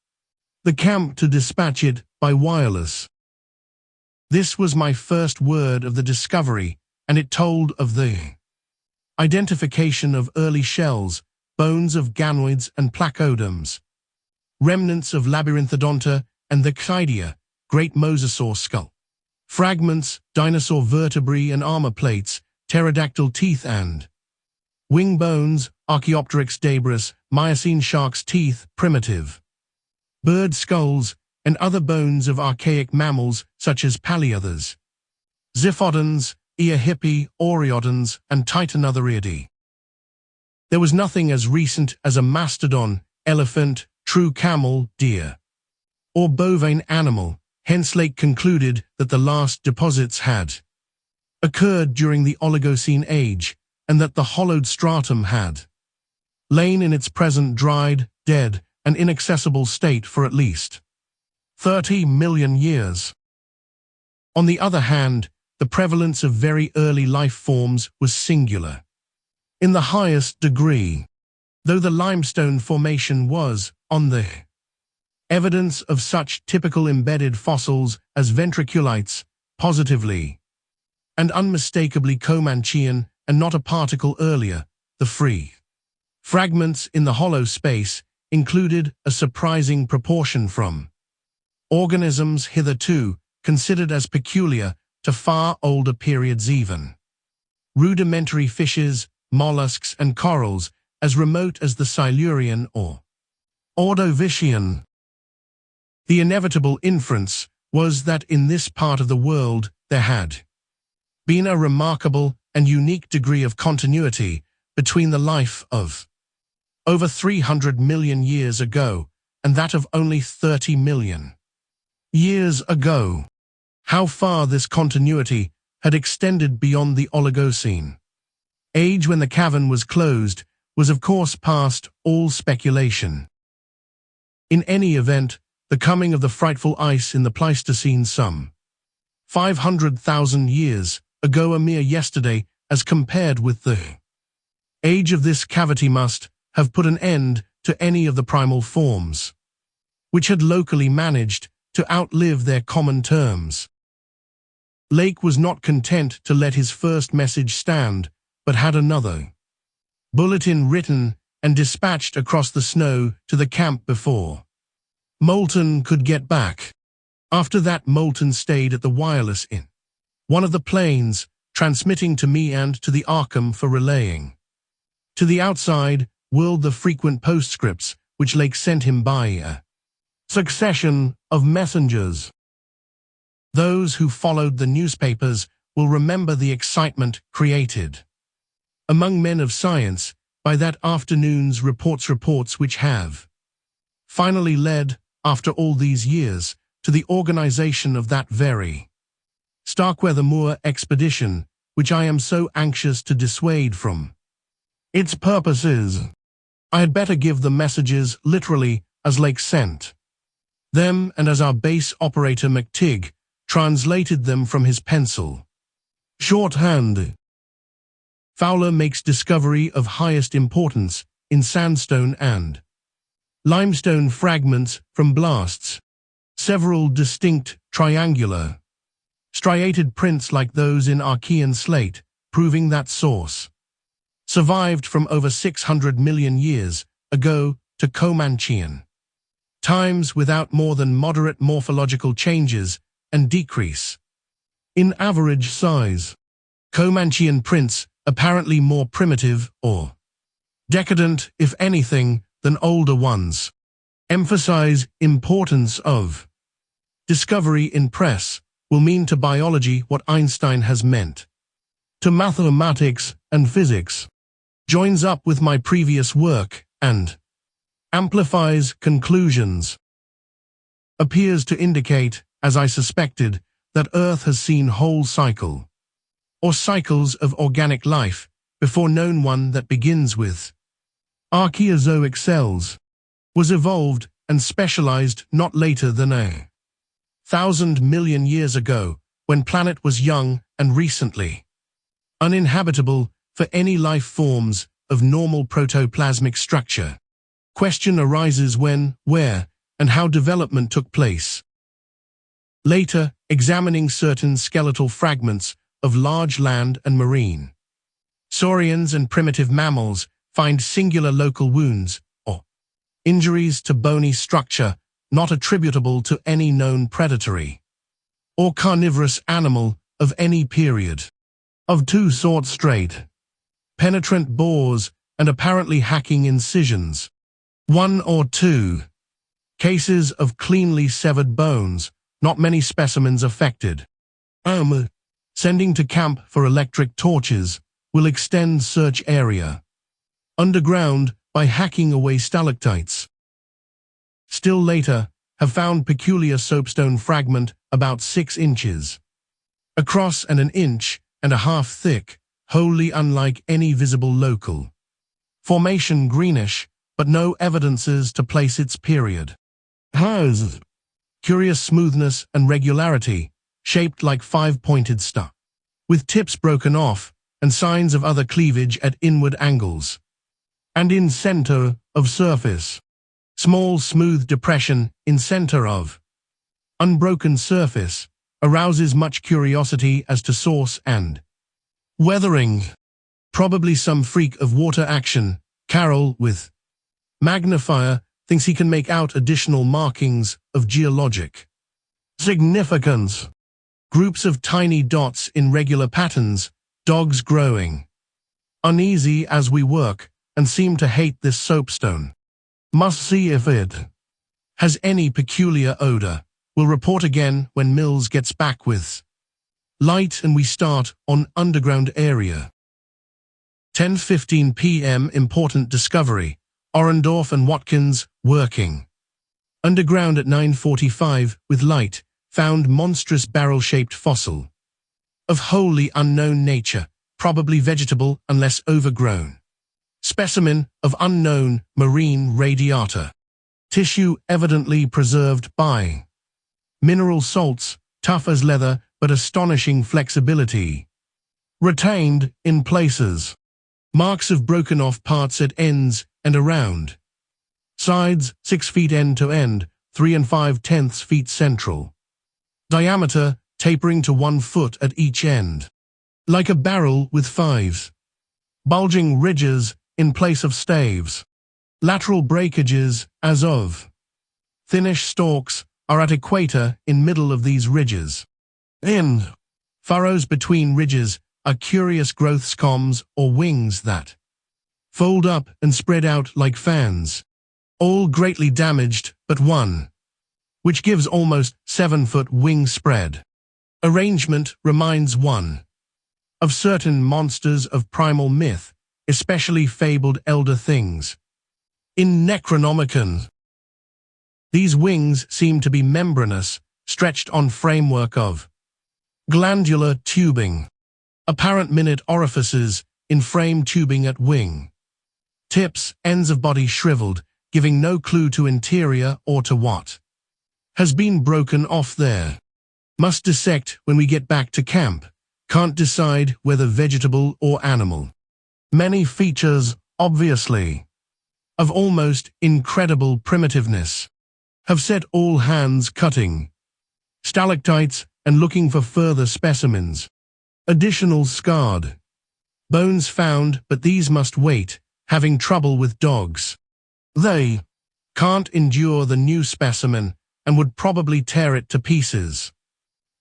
the camp to dispatch it by wireless. This was my first word of the discovery, and it told of the identification of early shells, bones of ganoids and placoderms, remnants of labyrinthodonta and the Cydea, great mosasaur skull, fragments, dinosaur vertebrae and armor plates, pterodactyl teeth and wing bones, Archaeopteryx debris, Miocene shark's teeth, primitive bird skulls, and other bones of archaic mammals such as paleothers, Ziphodons, Eohippii, Oreodons, and Titanotheriidae. There was nothing as recent as a mastodon, elephant, true camel, deer, or bovine animal, Hence Lake concluded that the last deposits had occurred during the Oligocene age, and that the hollowed stratum had lain in its present dried, dead, and inaccessible state for at least 30 million years. On the other hand, the prevalence of very early life forms was singular in the highest degree, though the limestone formation was, on the evidence of such typical embedded fossils as ventriculites, positively and unmistakably Comanchean and not a particle earlier. The free fragments in the hollow space included a surprising proportion from organisms hitherto considered as peculiar to far older periods, even rudimentary fishes, mollusks, and corals as remote as the Silurian or Ordovician. The inevitable inference was that in this part of the world there had been a remarkable and unique degree of continuity between the life of over 300 million years ago and that of only 30 million years ago. How far this continuity had extended beyond the Oligocene age when the cavern was closed was of course past all speculation. In any event, the coming of the frightful ice in the Pleistocene some 500,000 years ago, a mere yesterday as compared with the age of this cavity, must have put an end to any of the primal forms which had locally managed to outlive their common terms. Lake was not content to let his first message stand, but had another bulletin written and dispatched across the snow to the camp before Moulton could get back. After that, Moulton stayed at the wireless in one of the planes, transmitting to me and to the Arkham for relaying to the outside world the frequent postscripts which Lake sent him by a succession of messengers. Those who followed the newspapers will remember the excitement created among men of science by that afternoon's reports which have finally led, after all these years, to the organization of that very Starkweather Moor expedition, which I am so anxious to dissuade from its purposes. I had better give the messages literally as Lake sent them, and as our base operator McTigg translated them from his pencil shorthand. Fowler makes discovery of highest importance in sandstone and limestone fragments from blasts. Several distinct triangular striated prints like those in Archean slate, proving that source survived from over 600 million years ago to Comanchean times without more than moderate morphological changes and decrease in average size. Comanchean prints, apparently more primitive or decadent, if anything, than older ones, emphasize importance of discovery in press, will mean to biology what Einstein has meant to mathematics and physics, joins up with my previous work, and amplifies conclusions. Appears to indicate, as I suspected, that Earth has seen whole cycle, or cycles of organic life, before known one that begins with Archaeozoic cells, was evolved and specialized not later than 1,000 million years ago, when planet was young and recently uninhabitable for any life forms of normal protoplasmic structure. Question arises when, where, and how development took place. Later, examining certain skeletal fragments of large land and marine saurians and primitive mammals, find singular local wounds or injuries to bony structure not attributable to any known predatory or carnivorous animal of any period. Of two sorts: straight, penetrant bores and apparently hacking incisions. 1 or 2 cases of cleanly severed bones, not many specimens affected. Sending to camp for electric torches will extend search area underground by hacking away stalactites. Still later, have found peculiar soapstone fragment about 6 inches across and 1.5 inches thick, wholly unlike any visible local formation, greenish, but no evidences to place its period. Has curious smoothness and regularity, shaped like 5-pointed star, with tips broken off and signs of other cleavage at inward angles. And in center of surface, small smooth depression in center of unbroken surface arouses much curiosity as to source and weathering. Probably some freak of water action. Carroll, with magnifier, thinks he can make out additional markings of geologic significance. Groups of tiny dots in regular patterns, dogs growing uneasy as we work and seem to hate this soapstone. Must see if it has any peculiar odor. We'll report again when Mills gets back with light and we start on underground area. 10:15 p.m. Important discovery. Orendorff and Watkins working underground at 9:45 with light. Found monstrous barrel-shaped fossil of wholly unknown nature, probably vegetable unless overgrown. Specimen of unknown marine radiata. Tissue evidently preserved by mineral salts, tough as leather but astonishing flexibility. Retained in places. Marks of broken off parts at ends and around. Sides 6 feet end to end, 3 5/10 feet central. Diameter tapering to 1 foot at each end. Like a barrel with 5 bulging ridges in place of staves. Lateral breakages as of thinnish stalks are at equator in middle of these ridges. In furrows between ridges are curious growth scombs or wings that fold up and spread out like fans. All greatly damaged but one, which gives almost 7-foot wing spread. Arrangement reminds one of certain monsters of primal myth, especially fabled elder things. In Necronomicon, these wings seem to be membranous, stretched on framework of glandular tubing. Apparent minute orifices in frame tubing at wing tips, ends of body shriveled, giving no clue to interior or to what has been broken off there. Must dissect when we get back to camp. Can't decide whether vegetable or animal. Many features, obviously, of almost incredible primitiveness. Have set all hands cutting stalactites and looking for further specimens. Additional scarred bones found, but these must wait, having trouble with dogs. They can't endure the new specimen and would probably tear it to pieces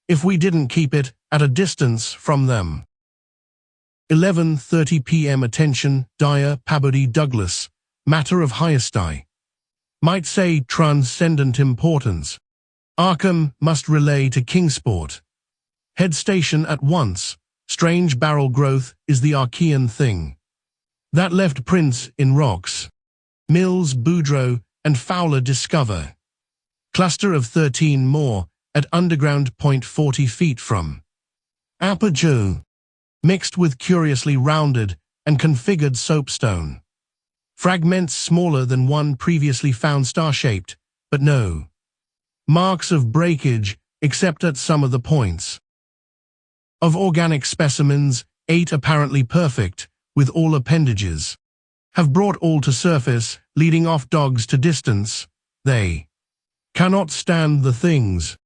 if we didn't keep it at a distance from them. 11:30 p.m. Attention, Dyer, Peabody, Douglas. Matter of highest might say transcendent importance. Arkham must relay to Kingsport. Head station at once. Strange barrel growth is the Archean thing that left prints in rocks. Mills, Boudreaux, and Fowler discover cluster of 13 more at underground point 40 feet from apogee, mixed with curiously rounded and configured soapstone. Fragments smaller than one previously found star-shaped, but no marks of breakage except at some of the points. Of organic specimens, 8 apparently perfect, with all appendages. Have brought all to surface, leading off dogs to distance. They cannot stand the things.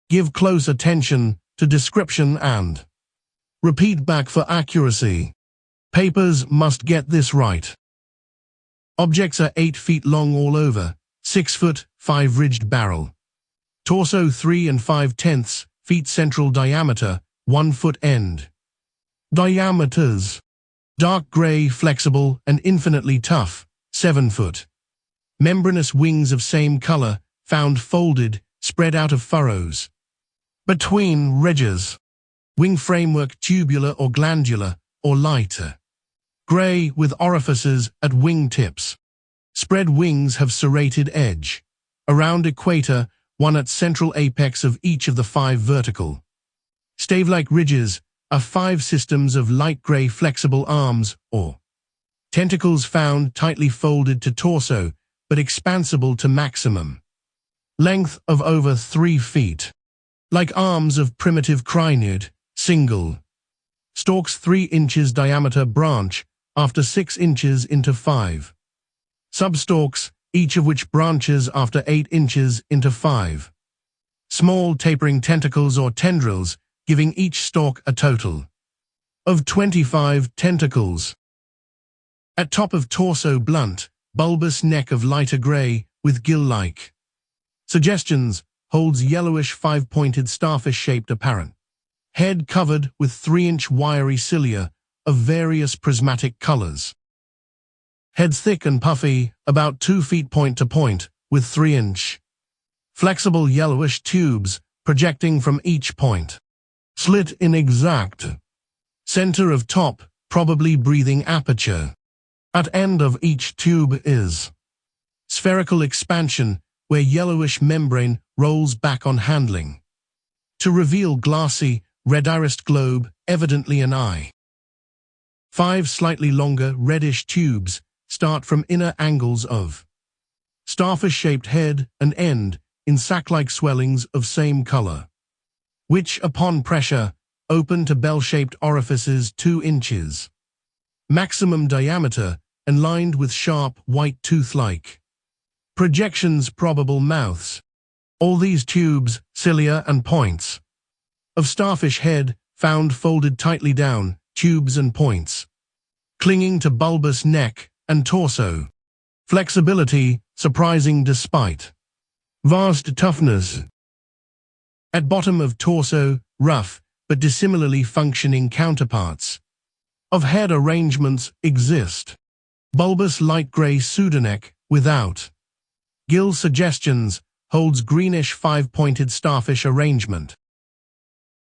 Give close attention to description and repeat back for accuracy. Papers must get this right. Objects are 8 feet long all over, 6 foot, 5 ridged barrel. Torso 3 5/10 feet central diameter, 1 foot end. Diameters. Dark gray, flexible, and infinitely tough, 7 foot. Membranous wings of same color, found folded, spread out of furrows between ridges. Wing framework tubular or glandular, or lighter gray with orifices at wing tips. Spread wings have serrated edge. Around equator, one at central apex of each of the 5 vertical. Stave-like ridges are 5 systems of light gray flexible arms, or tentacles found tightly folded to torso, but expansible to maximum length of over 3 feet. Like arms of primitive crynid, single. Stalks 3 inches diameter branch after 6 inches into 5. Substalks, each of which branches after 8 inches into 5. Small tapering tentacles or tendrils, giving each stalk a total of 25 tentacles. At top of torso blunt, bulbous neck of lighter gray with gill-like suggestions, holds yellowish 5-pointed starfish-shaped apparent. Head covered with 3-inch wiry cilia of various prismatic colors. Heads thick and puffy, about 2 feet point to point, with 3-inch flexible yellowish tubes projecting from each point. Slit in exact center of top, probably breathing aperture. At end of each tube is spherical expansion, where yellowish membrane rolls back on handling to reveal glassy, red irised globe, evidently an eye. 5 slightly longer, reddish tubes start from inner angles of starfish-shaped head and end in sac-like swellings of same color, which, upon pressure, open to bell-shaped orifices 2 inches. Maximum diameter and lined with sharp, white tooth-like projections, probable mouths. All these tubes, cilia and points of starfish head found folded tightly down, tubes and points clinging to bulbous neck and torso. Flexibility surprising despite vast toughness. At bottom of torso, rough but dissimilarly functioning counterparts of head arrangements exist. Bulbous light gray pseudoneck without gill suggestions, holds greenish 5-pointed starfish arrangement.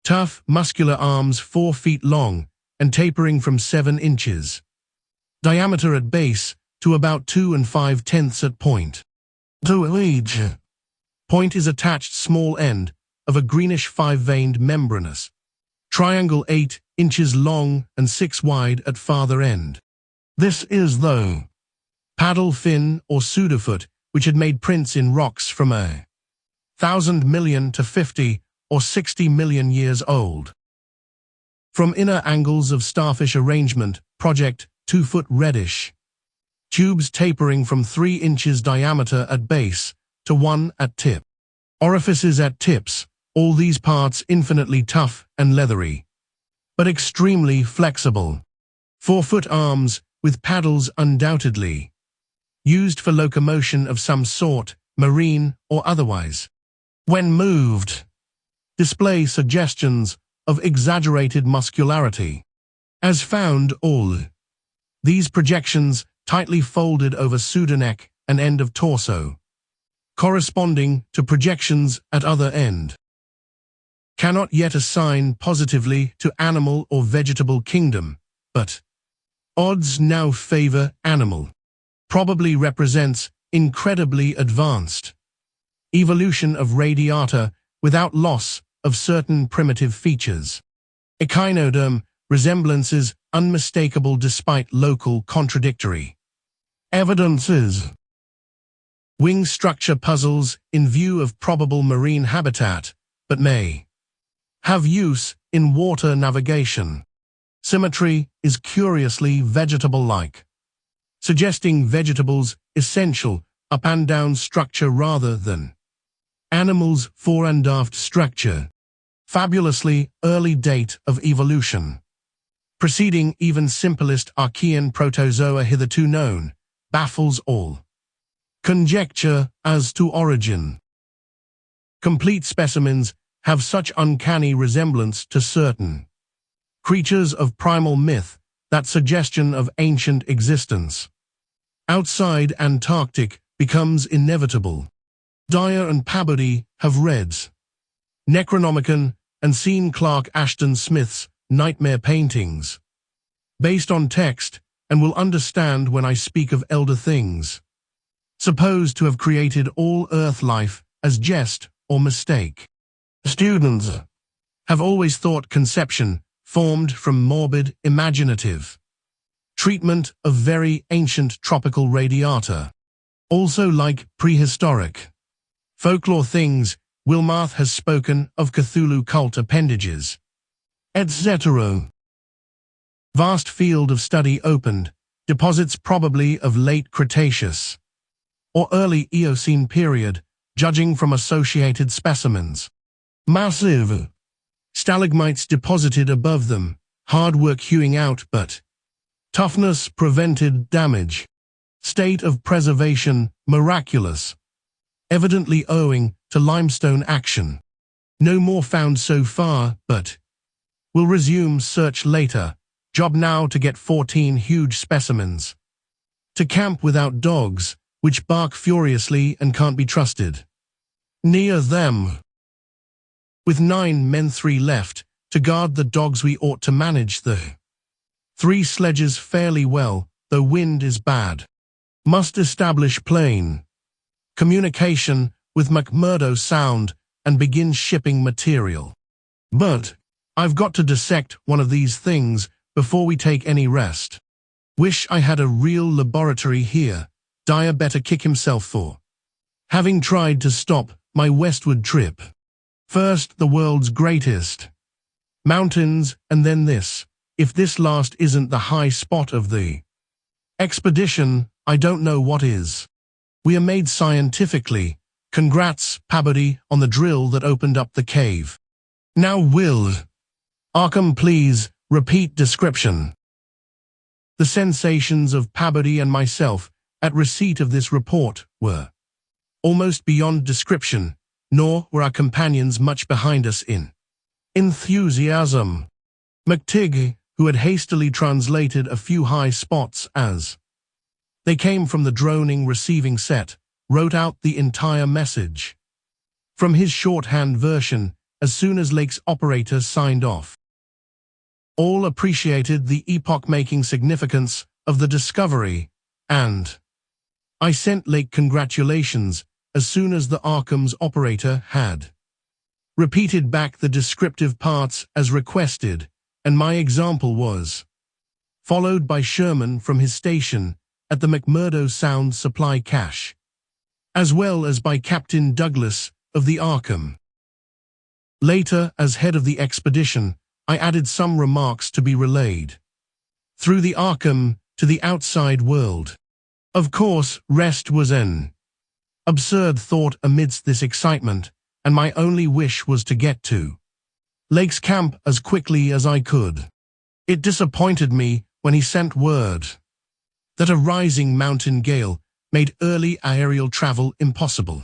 Tough, muscular arms 4 feet long and tapering from 7 inches. Diameter at base to about 2 5/10 at point. To each point is attached small end of a greenish 5-veined membranous triangle 8 inches long and 6 wide at farther end. This is the paddle fin or pseudofoot, which had made prints in rocks from 1,000 million to 50 or 60 million years old. From inner angles of starfish arrangement, project 2-foot reddish tubes tapering from 3 inches diameter at base to 1 at tip. Orifices at tips, all these parts infinitely tough and leathery, but extremely flexible. 4-foot arms with paddles, undoubtedly used for locomotion of some sort, marine or otherwise. When moved, display suggestions of exaggerated muscularity. As found, all these projections tightly folded over pseudoneck and end of torso, corresponding to projections at other end. Cannot yet assign positively to animal or vegetable kingdom, but odds now favor animal. Probably represents incredibly advanced evolution of radiata without loss of certain primitive features. Echinoderm resemblances unmistakable despite local contradictory evidences. Wing structure puzzles in view of probable marine habitat, but may have use in water navigation. Symmetry is curiously vegetable-like, suggesting vegetables' essential up and down structure rather than animals' fore and aft structure. Fabulously early date of evolution, preceding even simplest Archean protozoa hitherto known, baffles all conjecture as to origin. Complete specimens have such uncanny resemblance to certain creatures of primal myth that suggestion of ancient existence outside Antarctic becomes inevitable. Dyer and Peabody have read Necronomicon and seen Clark Ashton Smith's nightmare paintings based on text, and will understand when I speak of elder things supposed to have created all earth life as jest or mistake. Students have always thought conception formed from morbid, imaginative treatment of very ancient tropical radiata. Also like prehistoric folklore things, Wilmarth has spoken of Cthulhu cult appendages, etc. Vast field of study opened, deposits probably of late Cretaceous or early Eocene period, judging from associated specimens. Massive stalagmites deposited above them, hard work hewing out, but toughness prevented damage. State of preservation miraculous, evidently owing to limestone action. No more found so far, but we'll resume search later. Job now to get 14 huge specimens. To camp without dogs, which bark furiously and can't be trusted. Near them. With 9 men, 3 left, to guard the dogs we ought to manage the 3 sledges fairly well, though wind is bad. Must establish plain communication with McMurdo Sound and begin shipping material. But I've got to dissect one of these things before we take any rest. Wish I had a real laboratory here. Dyer better kick himself for having tried to stop my westward trip. First the world's greatest mountains, and then this. If this last isn't the high spot of the expedition, I don't know what is. We are made scientifically. Congrats, Pabody, on the drill that opened up the cave. Now Will Arkham, please repeat description. The sensations of Pabody and myself at receipt of this report were almost beyond description, nor were our companions much behind us in enthusiasm. McTigg, who had hastily translated a few high spots as they came from the droning receiving set, wrote out the entire message from his shorthand version as soon as Lake's operator signed off. All appreciated the epoch-making significance of the discovery, and I sent Lake congratulations as soon as the Arkham's operator had repeated back the descriptive parts as requested, and my example was followed by Sherman from his station at the McMurdo Sound supply cache, as well as by Captain Douglas of the Arkham. Later, as head of the expedition, I added some remarks to be relayed through the Arkham to the outside world. Of course, rest was an absurd thought amidst this excitement, and my only wish was to get to Lake's camp as quickly as I could. It disappointed me when he sent word that a rising mountain gale made early aerial travel impossible.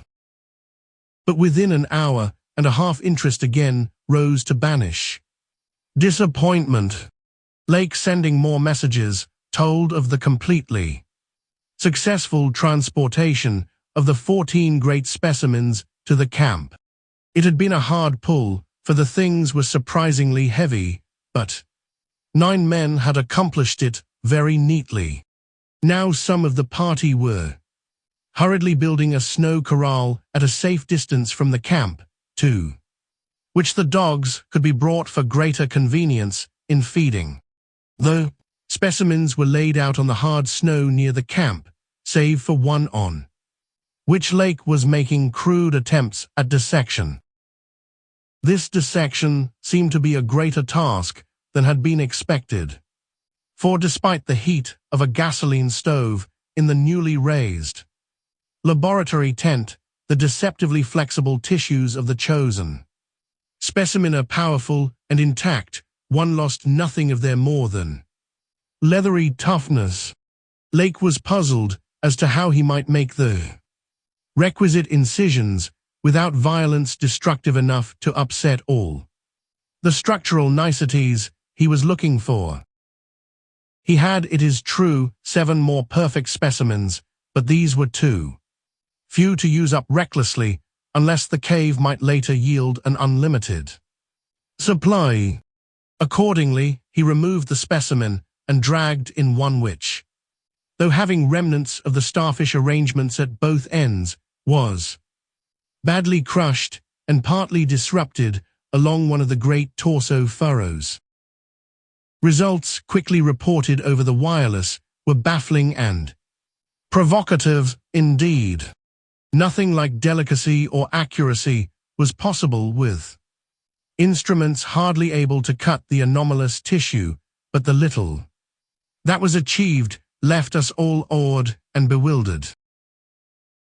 But within an hour and a half interest again rose to banish disappointment. Lake sending more messages told of the completely successful transportation of the 14 great specimens to the camp. It had been a hard pull, for the things were surprisingly heavy, but 9 men had accomplished it very neatly. Now some of the party were hurriedly building a snow corral at a safe distance from the camp, to which the dogs could be brought for greater convenience in feeding. The specimens were laid out on the hard snow near the camp, save for one on which Lake was making crude attempts at dissection. This dissection seemed to be a greater task than had been expected, for despite the heat of a gasoline stove in the newly raised laboratory tent, the deceptively flexible tissues of the chosen specimen are powerful and intact. One lost nothing of their more than leathery toughness. Lake was puzzled as to how he might make the requisite incisions without violence destructive enough to upset all the structural niceties he was looking for. He had, it is true, 7 more perfect specimens, but these were too few to use up recklessly, unless the cave might later yield an unlimited supply. Accordingly, he removed the specimen and dragged in one which, though having remnants of the starfish arrangements at both ends, was badly crushed, and partly disrupted along one of the great torso furrows. Results quickly reported over the wireless were baffling and provocative indeed. Nothing like delicacy or accuracy was possible with instruments hardly able to cut the anomalous tissue, but the little that was achieved left us all awed and bewildered.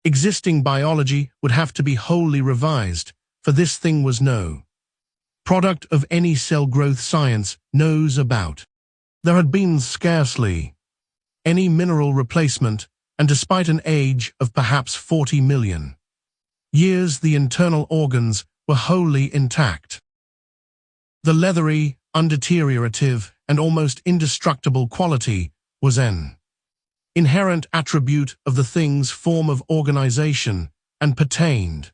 Existing biology would have to be wholly revised, for this thing was no product of any cell growth science knows about. There had been scarcely any mineral replacement, and despite an age of perhaps 40 million years, the internal organs were wholly intact. The leathery, undeteriorative, and almost indestructible quality was an inherent attribute of the thing's form of organization and pertained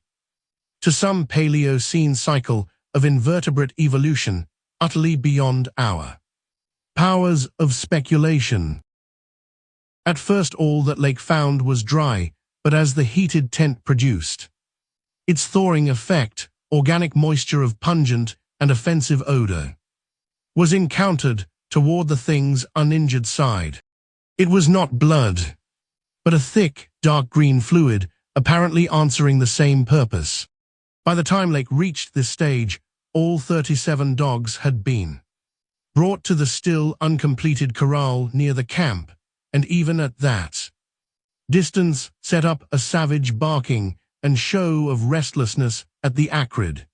to some Paleocene cycle of invertebrate evolution utterly beyond our powers of speculation. At first all that Lake found was dry, but as the heated tent produced its thawing effect, organic moisture of pungent and offensive odor was encountered toward the thing's uninjured side. It was not blood, but a thick, dark green fluid, apparently answering the same purpose. By the time Lake reached this stage, all 37 dogs had been brought to the still uncompleted corral near the camp, and even at that distance set up a savage barking and show of restlessness at the acrid,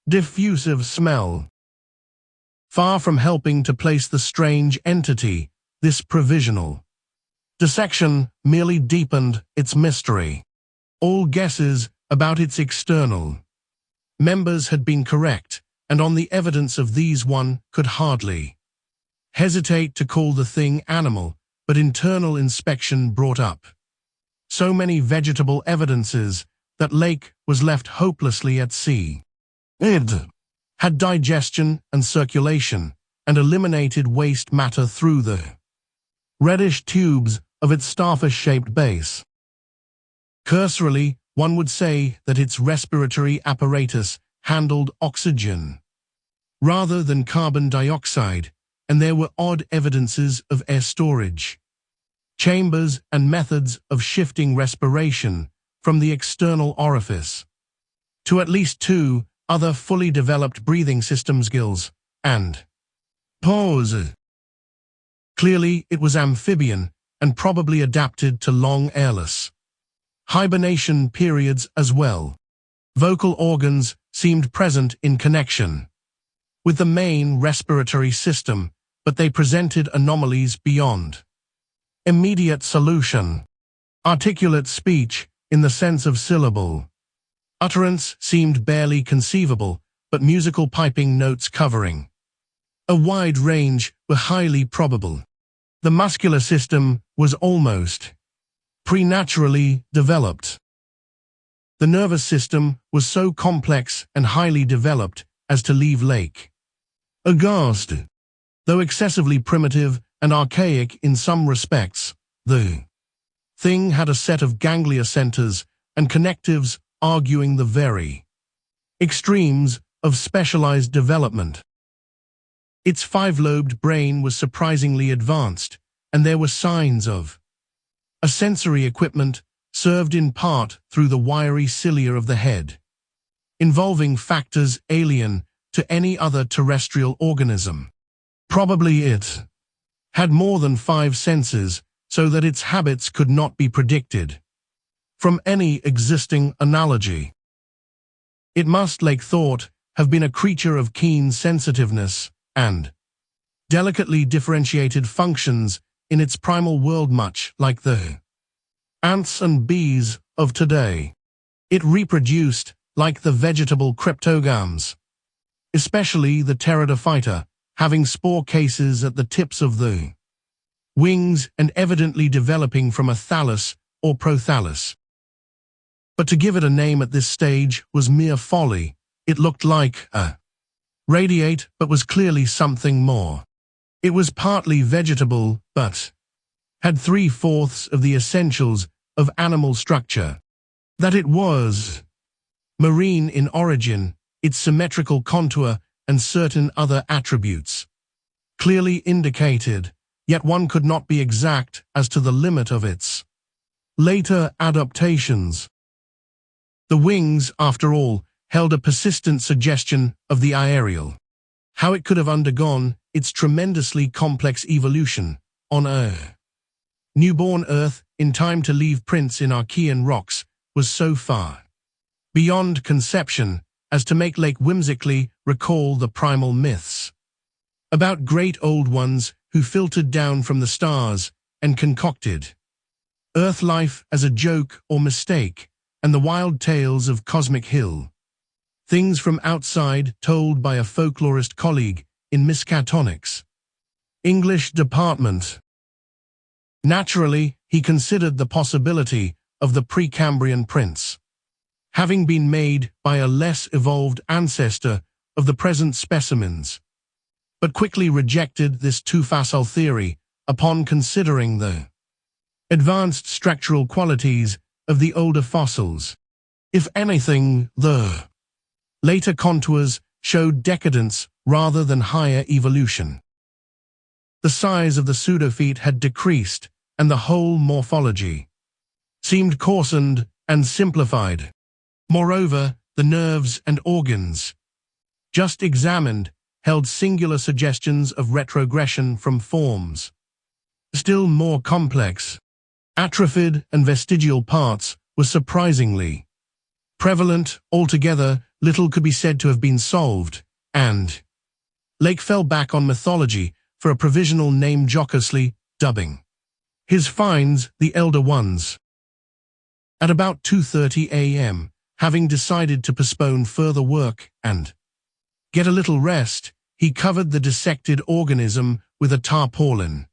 diffusive smell. Far from helping to place the strange entity, this provisional dissection merely deepened its mystery. All guesses about its external members had been correct, and on the evidence of these one could hardly hesitate to call the thing animal, but internal inspection brought up so many vegetable evidences that Lake was left hopelessly at sea. It had digestion and circulation, and eliminated waste matter through the reddish tubes of its starfish-shaped base. Cursorily, one would say that its respiratory apparatus handled oxygen rather than carbon dioxide, and there were odd evidences of air storage chambers and methods of shifting respiration from the external orifice to at least 2 other fully developed breathing systems, gills and pores. Clearly, it was amphibian and probably adapted to long airless hibernation periods as well. Vocal organs seemed present in connection with the main respiratory system, but they presented anomalies beyond immediate solution. Articulate speech, in the sense of syllable utterance, seemed barely conceivable, but musical piping notes covering a wide range were highly probable. The muscular system was almost preternaturally developed. The nervous system was so complex and highly developed as to leave Lake aghast. Though excessively primitive and archaic in some respects, the thing had a set of ganglia centers and connectives arguing the very extremes of specialized development. Its 5-lobed brain was surprisingly advanced, and there were signs of a sensory equipment served in part through the wiry cilia of the head, involving factors alien to any other terrestrial organism. Probably it had more than 5 senses, so that its habits could not be predicted from any existing analogy. It must, Lake thought, have been a creature of keen sensitiveness and delicately differentiated functions in its primal world, much like the ants and bees of today. It reproduced like the vegetable cryptogams, especially the pteridophyta, having spore cases at the tips of the wings and evidently developing from a thallus or prothallus. But to give it a name at this stage was mere folly. It looked like a radiate, but was clearly something more. It was partly vegetable, but had 3/4 of the essentials of animal structure. That it was Marine in origin, its symmetrical contour and certain other attributes clearly indicated, yet one could not be exact as to the limit of its later adaptations. The wings, after all, held a persistent suggestion of the aerial. How it could have undergone its tremendously complex evolution on Earth. Newborn Earth, in time to leave prints in Archean rocks, was so far beyond conception as to make Lake whimsically recall the primal myths about great old ones who filtered down from the stars and concocted Earth life as a joke or mistake, and the wild tales of Cosmic Hill. Things from outside told by a folklorist colleague in Miskatonics English department. Naturally, he considered the possibility of the Precambrian prints having been made by a less evolved ancestor of the present specimens, but quickly rejected this too facile theory upon considering the advanced structural qualities of the older fossils. If anything, the later contours showed decadence rather than higher evolution. The size of the pseudofeet had decreased, and the whole morphology seemed coarsened and simplified. Moreover, the nerves and organs, just examined, held singular suggestions of retrogression from forms still more complex. Atrophied and vestigial parts were surprisingly prevalent. Altogether, little could be said to have been solved, and Lake fell back on mythology for a provisional name, jocosely dubbing his finds the Elder Ones. At about 2:30 a.m., having decided to postpone further work and get a little rest, he covered the dissected organism with a tarpaulin,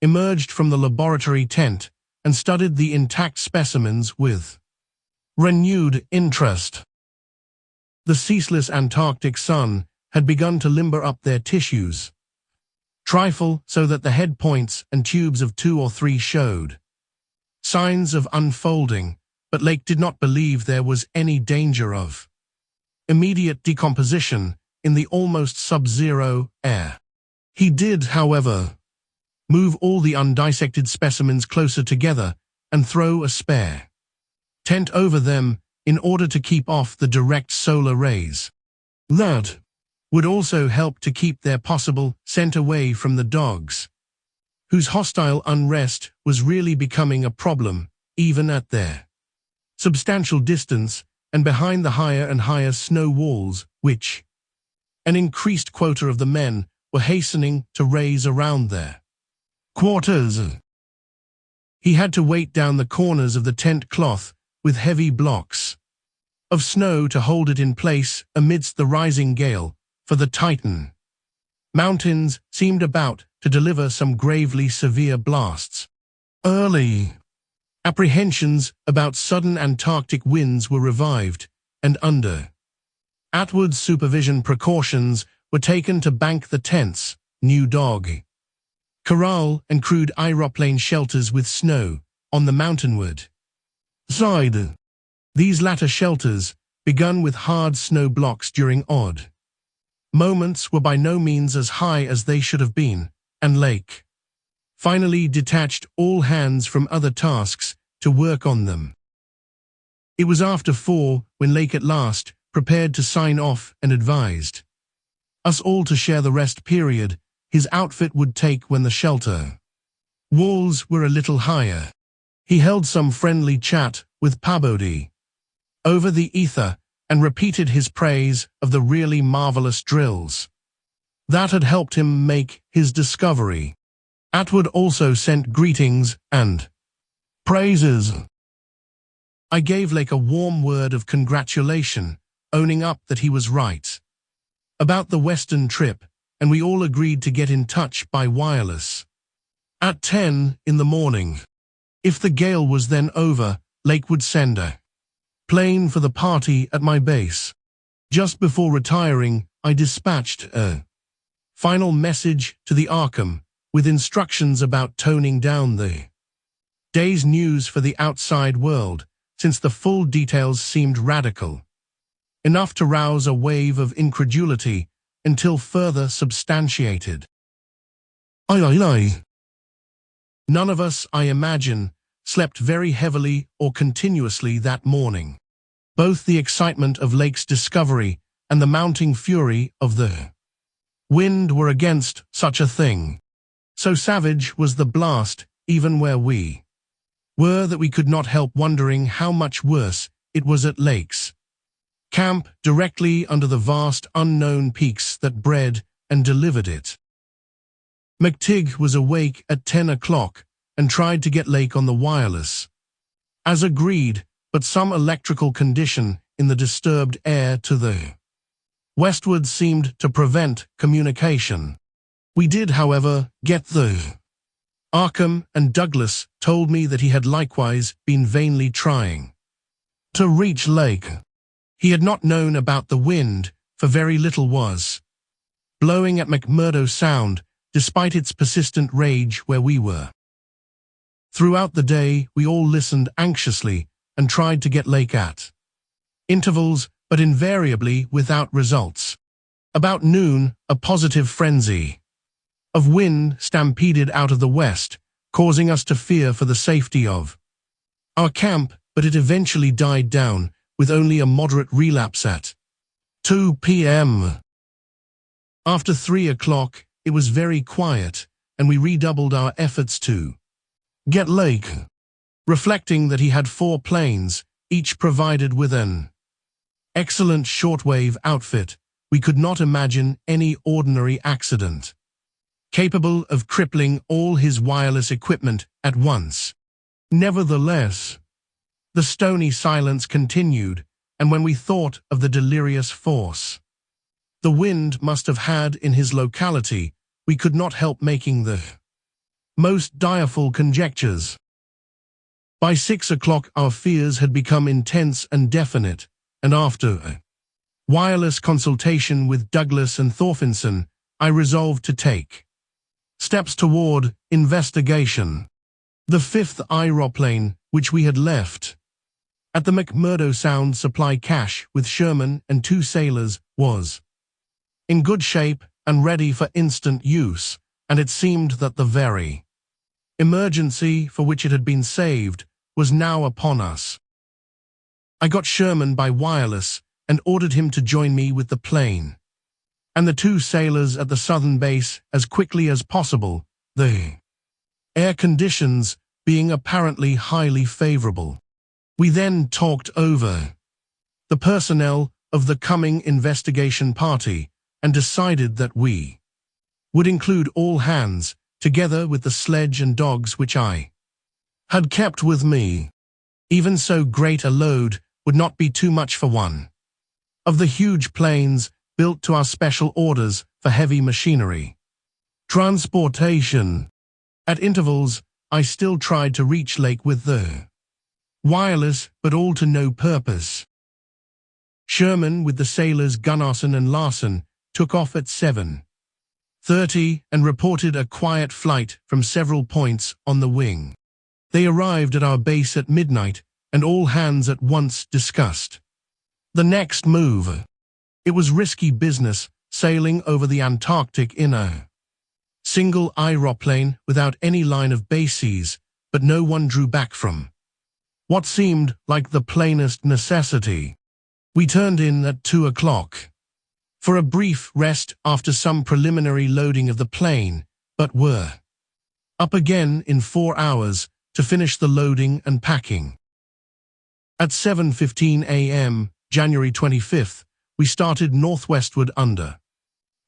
emerged from the laboratory tent, and studied the intact specimens with renewed interest. The ceaseless Antarctic sun had begun to limber up their tissues, trifle so that the head points and tubes of 2 or 3 showed signs of unfolding, but Lake did not believe there was any danger of immediate decomposition in the almost sub-zero air. He did, however, move all the undissected specimens closer together and throw a spare tent over them in order to keep off the direct solar rays. That would also help to keep their possible scent away from the dogs, whose hostile unrest was really becoming a problem even at their substantial distance and behind the higher and higher snow walls which an increased quota of the men were hastening to raise around their quarters. He had to weight down the corners of the tent cloth with heavy blocks of snow to hold it in place amidst the rising gale, for the Titan mountains seemed about to deliver some gravely severe blasts. Early apprehensions about sudden Antarctic winds were revived, and under Atwood's supervision precautions were taken to bank the tents, new dog corral and crude aeroplane shelters with snow on the mountainward side. These latter shelters, begun with hard snow blocks during odd moments, were by no means as high as they should have been, and Lake finally detached all hands from other tasks to work on them. It was after 4 when Lake at last prepared to sign off and advised us all to share the rest period his outfit would take when the shelter walls were a little higher. He held some friendly chat with Pabodie over the ether and repeated his praise of the really marvelous drills that had helped him make his discovery. Atwood also sent greetings and praises. I gave Lake a warm word of congratulation, owning up that he was right about the Western trip, and we all agreed to get in touch by wireless at 10 in the morning. If the gale was then over, Lake would send a plane for the party at my base. Just before retiring, I dispatched a final message to the Arkham with instructions about toning down the day's news for the outside world, since the full details seemed radical enough to rouse a wave of incredulity until further substantiated. Aye. None of us, I imagine, slept very heavily or continuously that morning. Both the excitement of Lake's discovery and the mounting fury of the wind were against such a thing. So savage was the blast, even where we were, that we could not help wondering how much worse it was at Lake's camp, directly under the vast unknown peaks that bred and delivered it. McTigg was awake at 10 o'clock and tried to get Lake on the wireless, as agreed, but some electrical condition in the disturbed air to the westward seemed to prevent communication. We did, however, get the Arkham, and Douglas told me that he had likewise been vainly trying to reach Lake. He had not known about the wind, for very little was blowing at McMurdo Sound, despite its persistent rage where we were. Throughout the day, we all listened anxiously and tried to get Lake at intervals, but invariably without results. About noon, a positive frenzy of wind stampeded out of the west, causing us to fear for the safety of our camp, but it eventually died down, with only a moderate relapse at 2 p.m. After 3 o'clock, it was very quiet, and we redoubled our efforts to get Lake, reflecting that he had 4 planes, each provided with an excellent shortwave outfit. We could not imagine any ordinary accident capable of crippling all his wireless equipment at once. Nevertheless, the stony silence continued, and when we thought of the delirious force the wind must have had in his locality, we could not help making the most direful conjectures. By 6 o'clock our fears had become intense and definite, and after a wireless consultation with Douglas and Thorfinson, I resolved to take steps toward investigation. The 5th aeroplane, which we had left at the McMurdo Sound supply cache with Sherman and 2 sailors, was in good shape and ready for instant use, and it seemed that the very emergency for which it had been saved was now upon us. I got Sherman by wireless and ordered him to join me with the plane and the 2 sailors at the southern base as quickly as possible, the air conditions being apparently highly favorable. We then talked over the personnel of the coming investigation party and decided that we would include all hands, together with the sledge and dogs which I had kept with me. Even so great a load would not be too much for one of the huge planes built to our special orders for heavy machinery transportation. At intervals, I still tried to reach Lake with the wireless, but all to no purpose. Sherman, with the sailors Gunnarsson and Larson, took off at 7:30 and reported a quiet flight from several points on the wing. They arrived at our base at midnight, and all hands at once discussed the next move. It was risky business, sailing over the Antarctic in a single aeroplane without any line of bases, but no one drew back from what seemed like the plainest necessity. We turned in at 2 o'clock for a brief rest after some preliminary loading of the plane, but were up again in 4 hours to finish the loading and packing. At 7:15 a.m., January 25th, we started northwestward under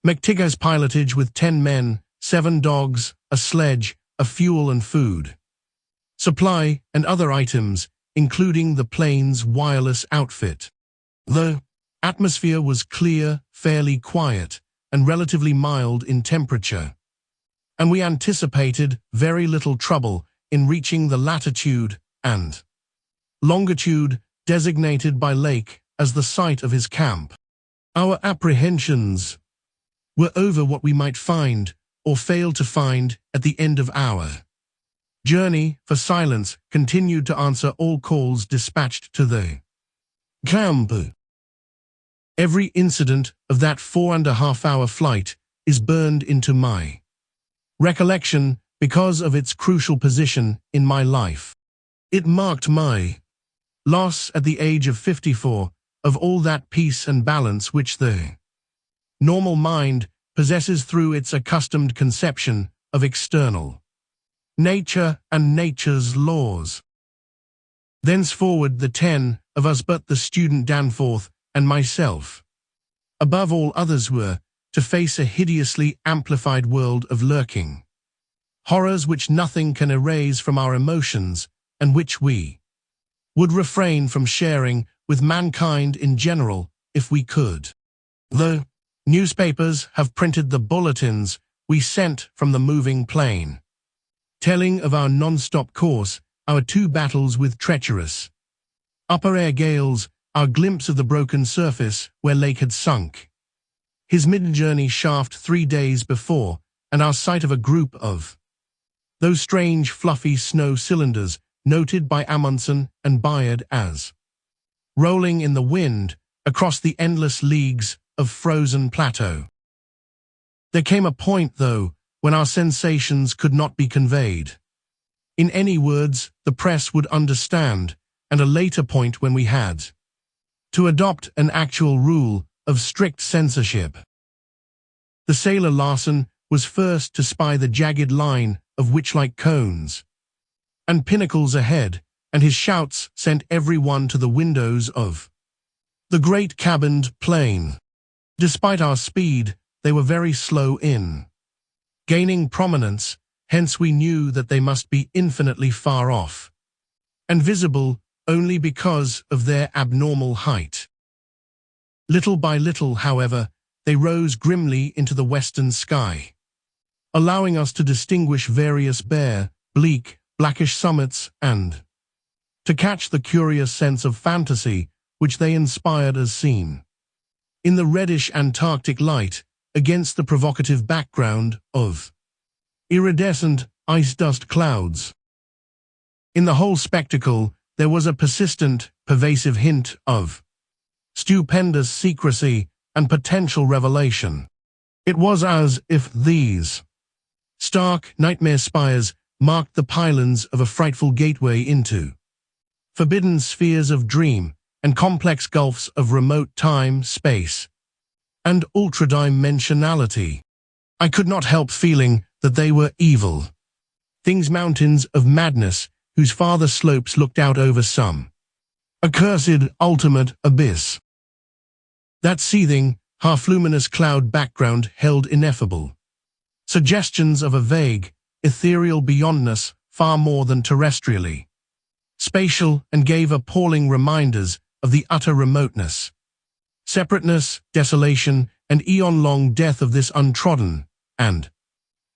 McTigger's pilotage with 10 men, 7 dogs, a sledge, a fuel and food supply, and other items, including the plane's wireless outfit. The atmosphere was clear, fairly quiet, and relatively mild in temperature, and we anticipated very little trouble in reaching the latitude and longitude designated by Lake as the site of his camp. Our apprehensions were over what we might find or fail to find at the end of our journey, for silence continued to answer all calls dispatched to the camp. Every incident of that 4.5-hour flight is burned into my recollection because of its crucial position in my life. It marked my loss at the age of 54 of all that peace and balance which the normal mind possesses through its accustomed conception of external nature and nature's laws. Thenceforward the 10 of us but the student Danforth and myself, above all others, were to face a hideously amplified world of lurking horrors which nothing can erase from our emotions and which we would refrain from sharing with mankind in general if we could. The newspapers have printed the bulletins we sent from the moving plane, telling of our non-stop course, our 2 battles with treacherous upper air gales, our glimpse of the broken surface where Lake had sunk his mid-journey shaft 3 days before, and our sight of a group of those strange fluffy snow cylinders noted by Amundsen and Bayard as rolling in the wind across the endless leagues of frozen plateau. There came a point, though, when our sensations could not be conveyed in any words the press would understand, and a later point when we had to adopt an actual rule of strict censorship. The sailor Larsen was first to spy the jagged line of witch-like cones and pinnacles ahead, and his shouts sent everyone to the windows of the great cabined plane. Despite our speed, they were very slow in gaining prominence, hence we knew that they must be infinitely far off and visible only because of their abnormal height. Little by little, however, they rose grimly into the western sky, allowing us to distinguish various bare, bleak, blackish summits and to catch the curious sense of fantasy which they inspired as seen in the reddish Antarctic light against the provocative background of iridescent ice dust clouds. In the whole spectacle there was a persistent, pervasive hint of stupendous secrecy and potential revelation. It was as if these stark nightmare spires marked the pylons of a frightful gateway into forbidden spheres of dream and complex gulfs of remote time, space, and ultradimensionality. I could not help feeling that they were evil things, mountains of madness whose farther slopes looked out over some accursed ultimate abyss. That seething, half-luminous cloud background held ineffable suggestions of a vague, ethereal beyondness far more than terrestrially spatial, and gave appalling reminders of the utter remoteness, separateness, desolation, and eon-long death of this untrodden and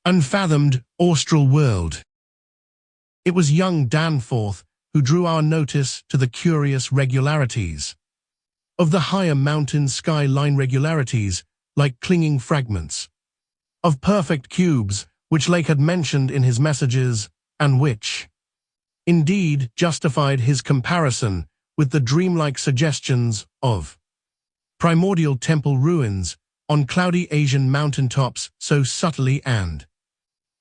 unfathomed austral world. It was young Danforth who drew our notice to the curious regularities of the higher mountain sky-line, regularities like clinging fragments of perfect cubes which Lake had mentioned in his messages, and which indeed justified his comparison with the dreamlike suggestions of primordial temple ruins on cloudy Asian mountaintops so subtly and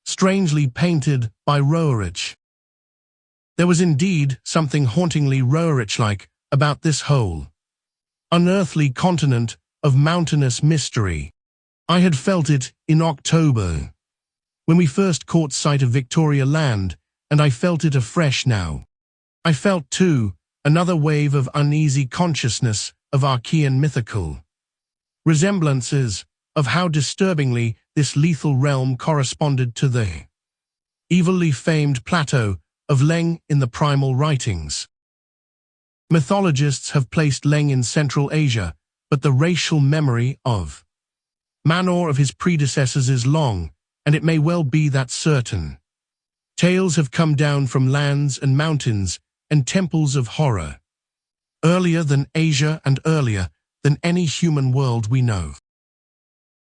strangely painted by Roerich. There was indeed something hauntingly Roerich-like about this whole unearthly continent of mountainous mystery. I had felt it in October, when we first caught sight of Victoria Land, and I felt it afresh now. I felt, too, another wave of uneasy consciousness of Archean mythical resemblances, of how disturbingly this lethal realm corresponded to the evilly famed plateau of Leng in the primal writings. Mythologists have placed Leng in Central Asia, but the racial memory of Manor of his predecessors is long, and it may well be that certain tales have come down from lands and mountains and temples of horror, earlier than Asia and earlier than any human world we know.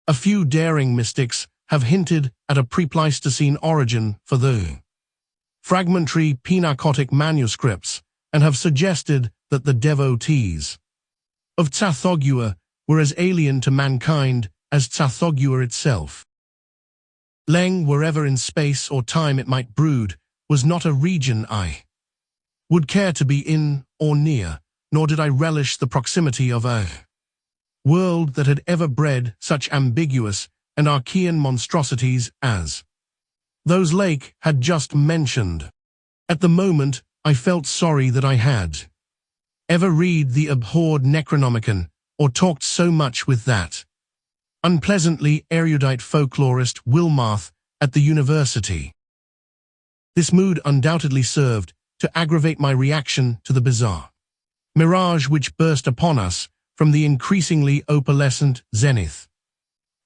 A few daring mystics have hinted at a pre-Pleistocene origin for the fragmentary Pinakotic manuscripts, and have suggested that the devotees of Tsathoggua were as alien to mankind as Tsathoggua itself. Leng, wherever in space or time it might brood, was not a region I would care to be in or near, nor did I relish the proximity of a world that had ever bred such ambiguous and archaean monstrosities as those Lake had just mentioned. At the moment, I felt sorry that I had ever read the abhorred Necronomicon or talked so much with that unpleasantly erudite folklorist Wilmarth at the university. This mood undoubtedly served to aggravate my reaction to the bizarre mirage which burst upon us from the increasingly opalescent zenith.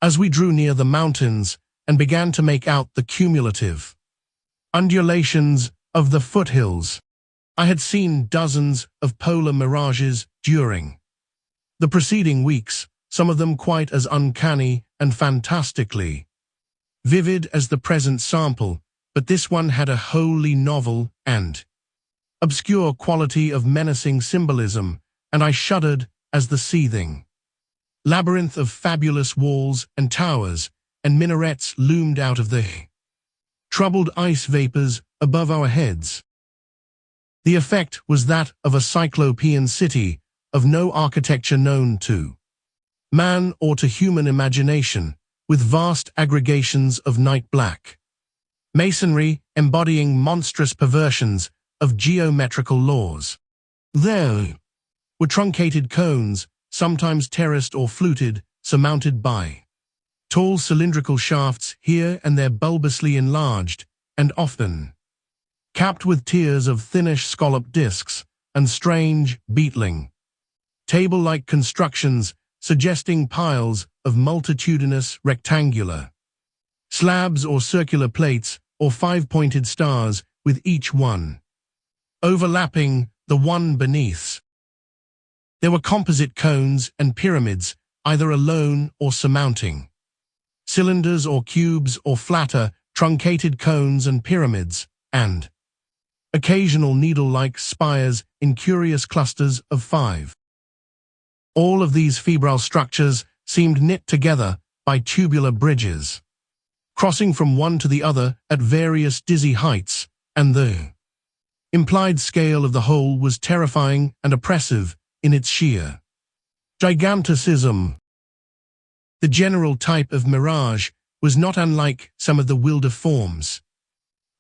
As we drew near the mountains and began to make out the cumulative undulations of the foothills, I had seen dozens of polar mirages during the preceding weeks, some of them quite as uncanny and fantastically vivid as the present sample, but this one had a wholly novel and obscure quality of menacing symbolism, and I shuddered as the seething labyrinth of fabulous walls and towers and minarets loomed out of the troubled ice vapors above our heads. The effect was that of a cyclopean city of no architecture known to man or to human imagination, with vast aggregations of night-black masonry embodying monstrous perversions of geometrical laws. There were truncated cones, sometimes terraced or fluted, surmounted by tall cylindrical shafts here and there bulbously enlarged, and often capped with tiers of thinnish scalloped discs and strange, beetling, table-like constructions suggesting piles of multitudinous rectangular slabs or circular plates or five-pointed stars, with each one overlapping the one beneath. There were composite cones and pyramids, either alone or surmounting cylinders or cubes, or flatter, truncated cones and pyramids, and occasional needle-like spires in curious clusters of 5. All of these febrile structures seemed knit together by tubular bridges, crossing from one to the other at various dizzy heights, and the implied scale of the whole was terrifying and oppressive in its sheer giganticism. The general type of mirage was not unlike some of the wilder forms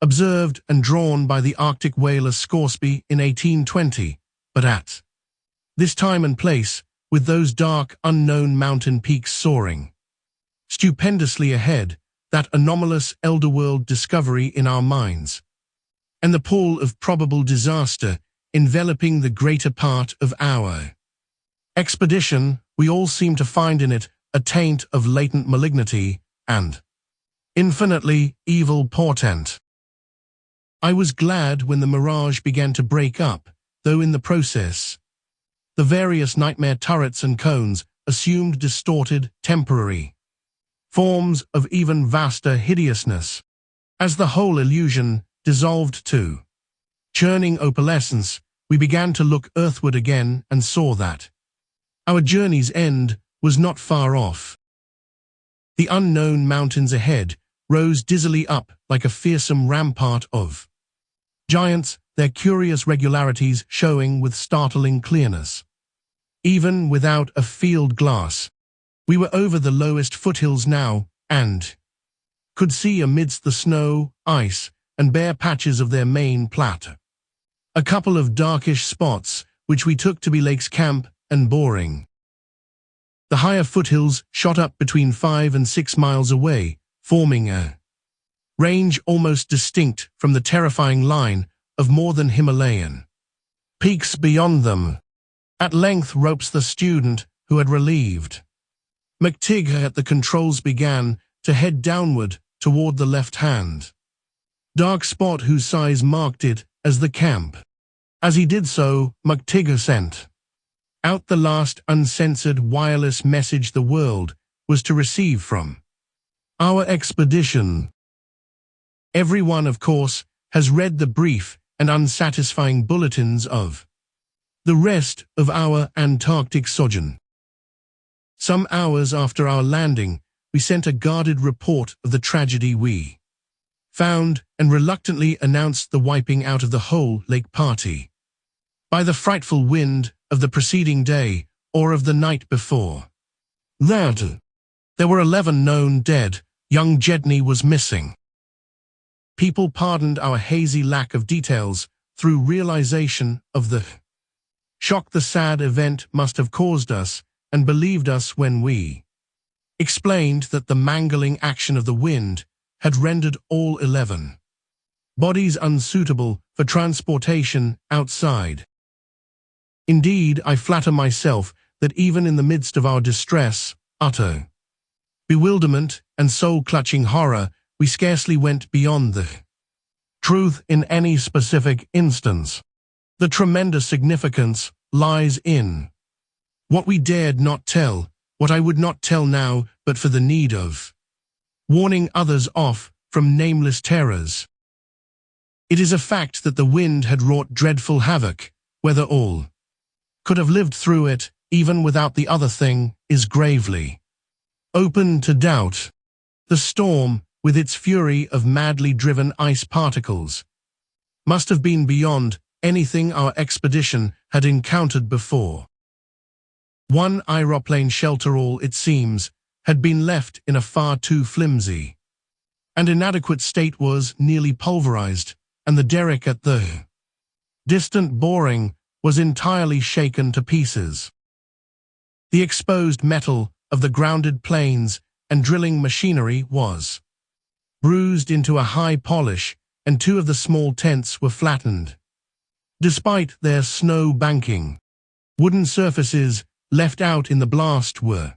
observed and drawn by the Arctic whaler Scoresby in 1820, but at this time and place, with those dark, unknown mountain peaks soaring stupendously ahead, that anomalous elderworld discovery in our minds, and the pall of probable disaster enveloping the greater part of our expedition, we all seemed to find in it a taint of latent malignity and infinitely evil portent. I was glad when the mirage began to break up, though in the process the various nightmare turrets and cones assumed distorted, temporary forms of even vaster hideousness. As the whole illusion dissolved to churning opalescence, we began to look earthward again and saw that our journey's end was not far off. The unknown mountains ahead rose dizzily up like a fearsome rampart of giants, their curious regularities showing with startling clearness. Even without a field glass, we were over the lowest foothills now, and could see amidst the snow, ice, and bare patches of their main plateau a couple of darkish spots which we took to be Lakes Camp and Boring. The higher foothills shot up between 5 and 6 miles away, forming a range almost distinct from the terrifying line of more than Himalayan peaks beyond them. At length ropes the student who had relieved McTigg at the controls began to head downward toward the left-hand dark spot whose size marked it as the camp. As he did so, McTigg sent out the last uncensored wireless message the world was to receive from our expedition. Everyone, of course, has read the brief and unsatisfying bulletins of the rest of our Antarctic sojourn. Some hours after our landing, we sent a guarded report of the tragedy we found and reluctantly announced the wiping out of the whole lake party. By the frightful wind of the preceding day or of the night before that, there were 11 known dead. Young Jedney was missing. People pardoned our hazy lack of details through realization of the shock the sad event must have caused us, and believed us when we explained that the mangling action of the wind had rendered all 11 bodies unsuitable for transportation outside. Indeed, I flatter myself that even in the midst of our distress, utter bewilderment, and soul-clutching horror, we scarcely went beyond the truth in any specific instance. The tremendous significance lies in what we dared not tell, what I would not tell now but for the need of warning others off from nameless terrors. It is a fact that the wind had wrought dreadful havoc. Whether all could have lived through it, even without the other thing, is gravely open to doubt. The storm, with its fury of madly driven ice particles, must have been beyond anything our expedition had encountered before. One aeroplane shelter, all it seems, had been left in a far too flimsy and inadequate state, was nearly pulverized, and the derrick at the distant boring was entirely shaken to pieces. The exposed metal of the grounded planes and drilling machinery was bruised into a high polish, and 2 of the small tents were flattened. Despite their snow banking, wooden surfaces left out in the blast were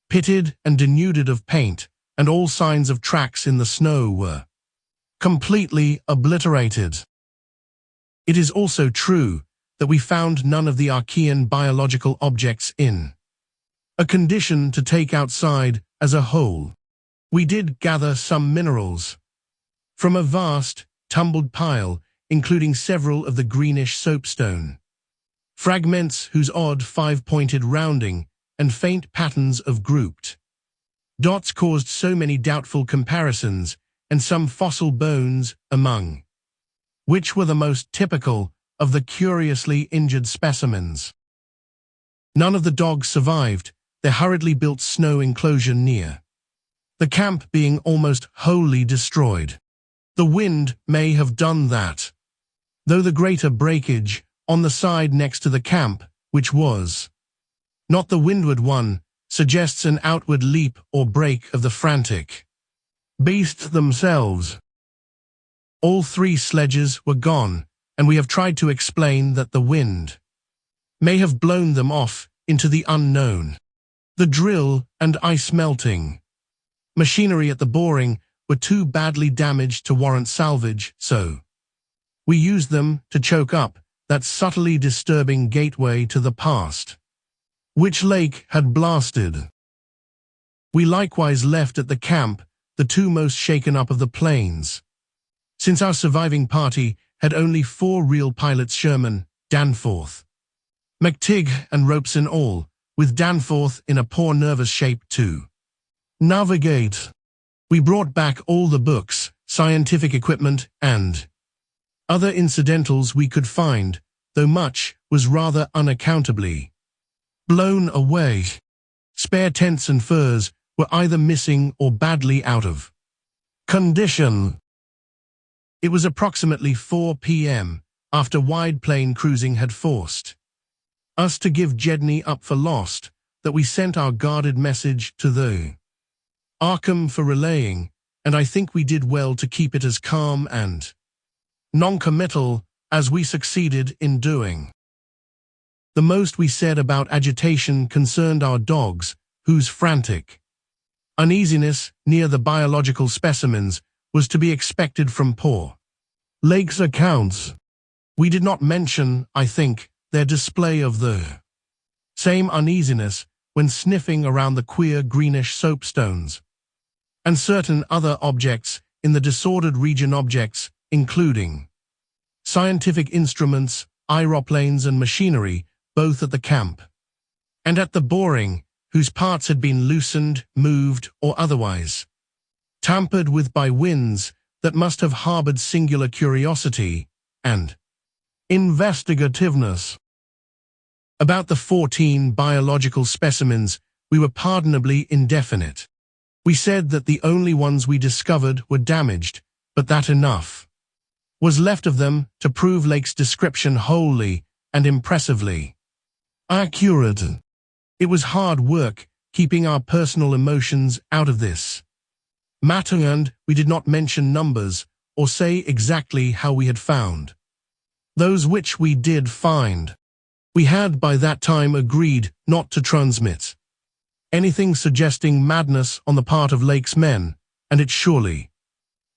pitted and denuded of paint, and all signs of tracks in the snow were completely obliterated. It is also true that we found none of the Archean biological objects in a condition to take outside as a whole. We did gather some minerals from a vast, tumbled pile, including several of the greenish soapstone fragments whose odd 5-pointed rounding and faint patterns of grouped dots caused so many doubtful comparisons, and some fossil bones, among which were the most typical of the curiously injured specimens. None of the dogs survived their hurriedly built snow enclosure near the camp being almost wholly destroyed. The wind may have done that, though the greater breakage on the side next to the camp, which was not the windward one, suggests an outward leap or break of the frantic beasts themselves. All 3 sledges were gone, and we have tried to explain that the wind may have blown them off into the unknown. The drill and ice melting machinery at the boring were too badly damaged to warrant salvage, so we used them to choke up that subtly disturbing gateway to the past, which Lake had blasted. We likewise left at the camp the 2 most shaken up of the planes. Since our surviving party had only 4 real pilots, Sherman, Danforth, McTigg, and ropes in all, with Danforth in a poor nervous shape to navigate. We brought back all the books, scientific equipment, and other incidentals we could find, though much was rather unaccountably blown away. Spare tents and furs were either missing or badly out of condition. It was approximately 4 p.m., after wide-plane cruising had forced us to give Jedney up for lost, that we sent our guarded message to the Arkham for relaying, and I think we did well to keep it as calm and non-committal as we succeeded in doing. The most we said about agitation concerned our dogs, whose frantic uneasiness near the biological specimens was to be expected from poor Lake's accounts. We did not mention, I think, their display of the same uneasiness when sniffing around the queer greenish soapstones and certain other objects in the disordered region, objects including scientific instruments, aeroplanes, and machinery, both at the camp and at the boring, whose parts had been loosened, moved, or otherwise tampered with by winds that must have harbored singular curiosity and investigativeness. About the 14 biological specimens, we were pardonably indefinite. We said that the only ones we discovered were damaged, but that enough was left of them to prove Lake's description wholly and impressively accurate. It was hard work keeping our personal emotions out of this matter, and we did not mention numbers or say exactly how we had found those which we did find. We had by that time agreed not to transmit anything suggesting madness on the part of Lake's men, and it surely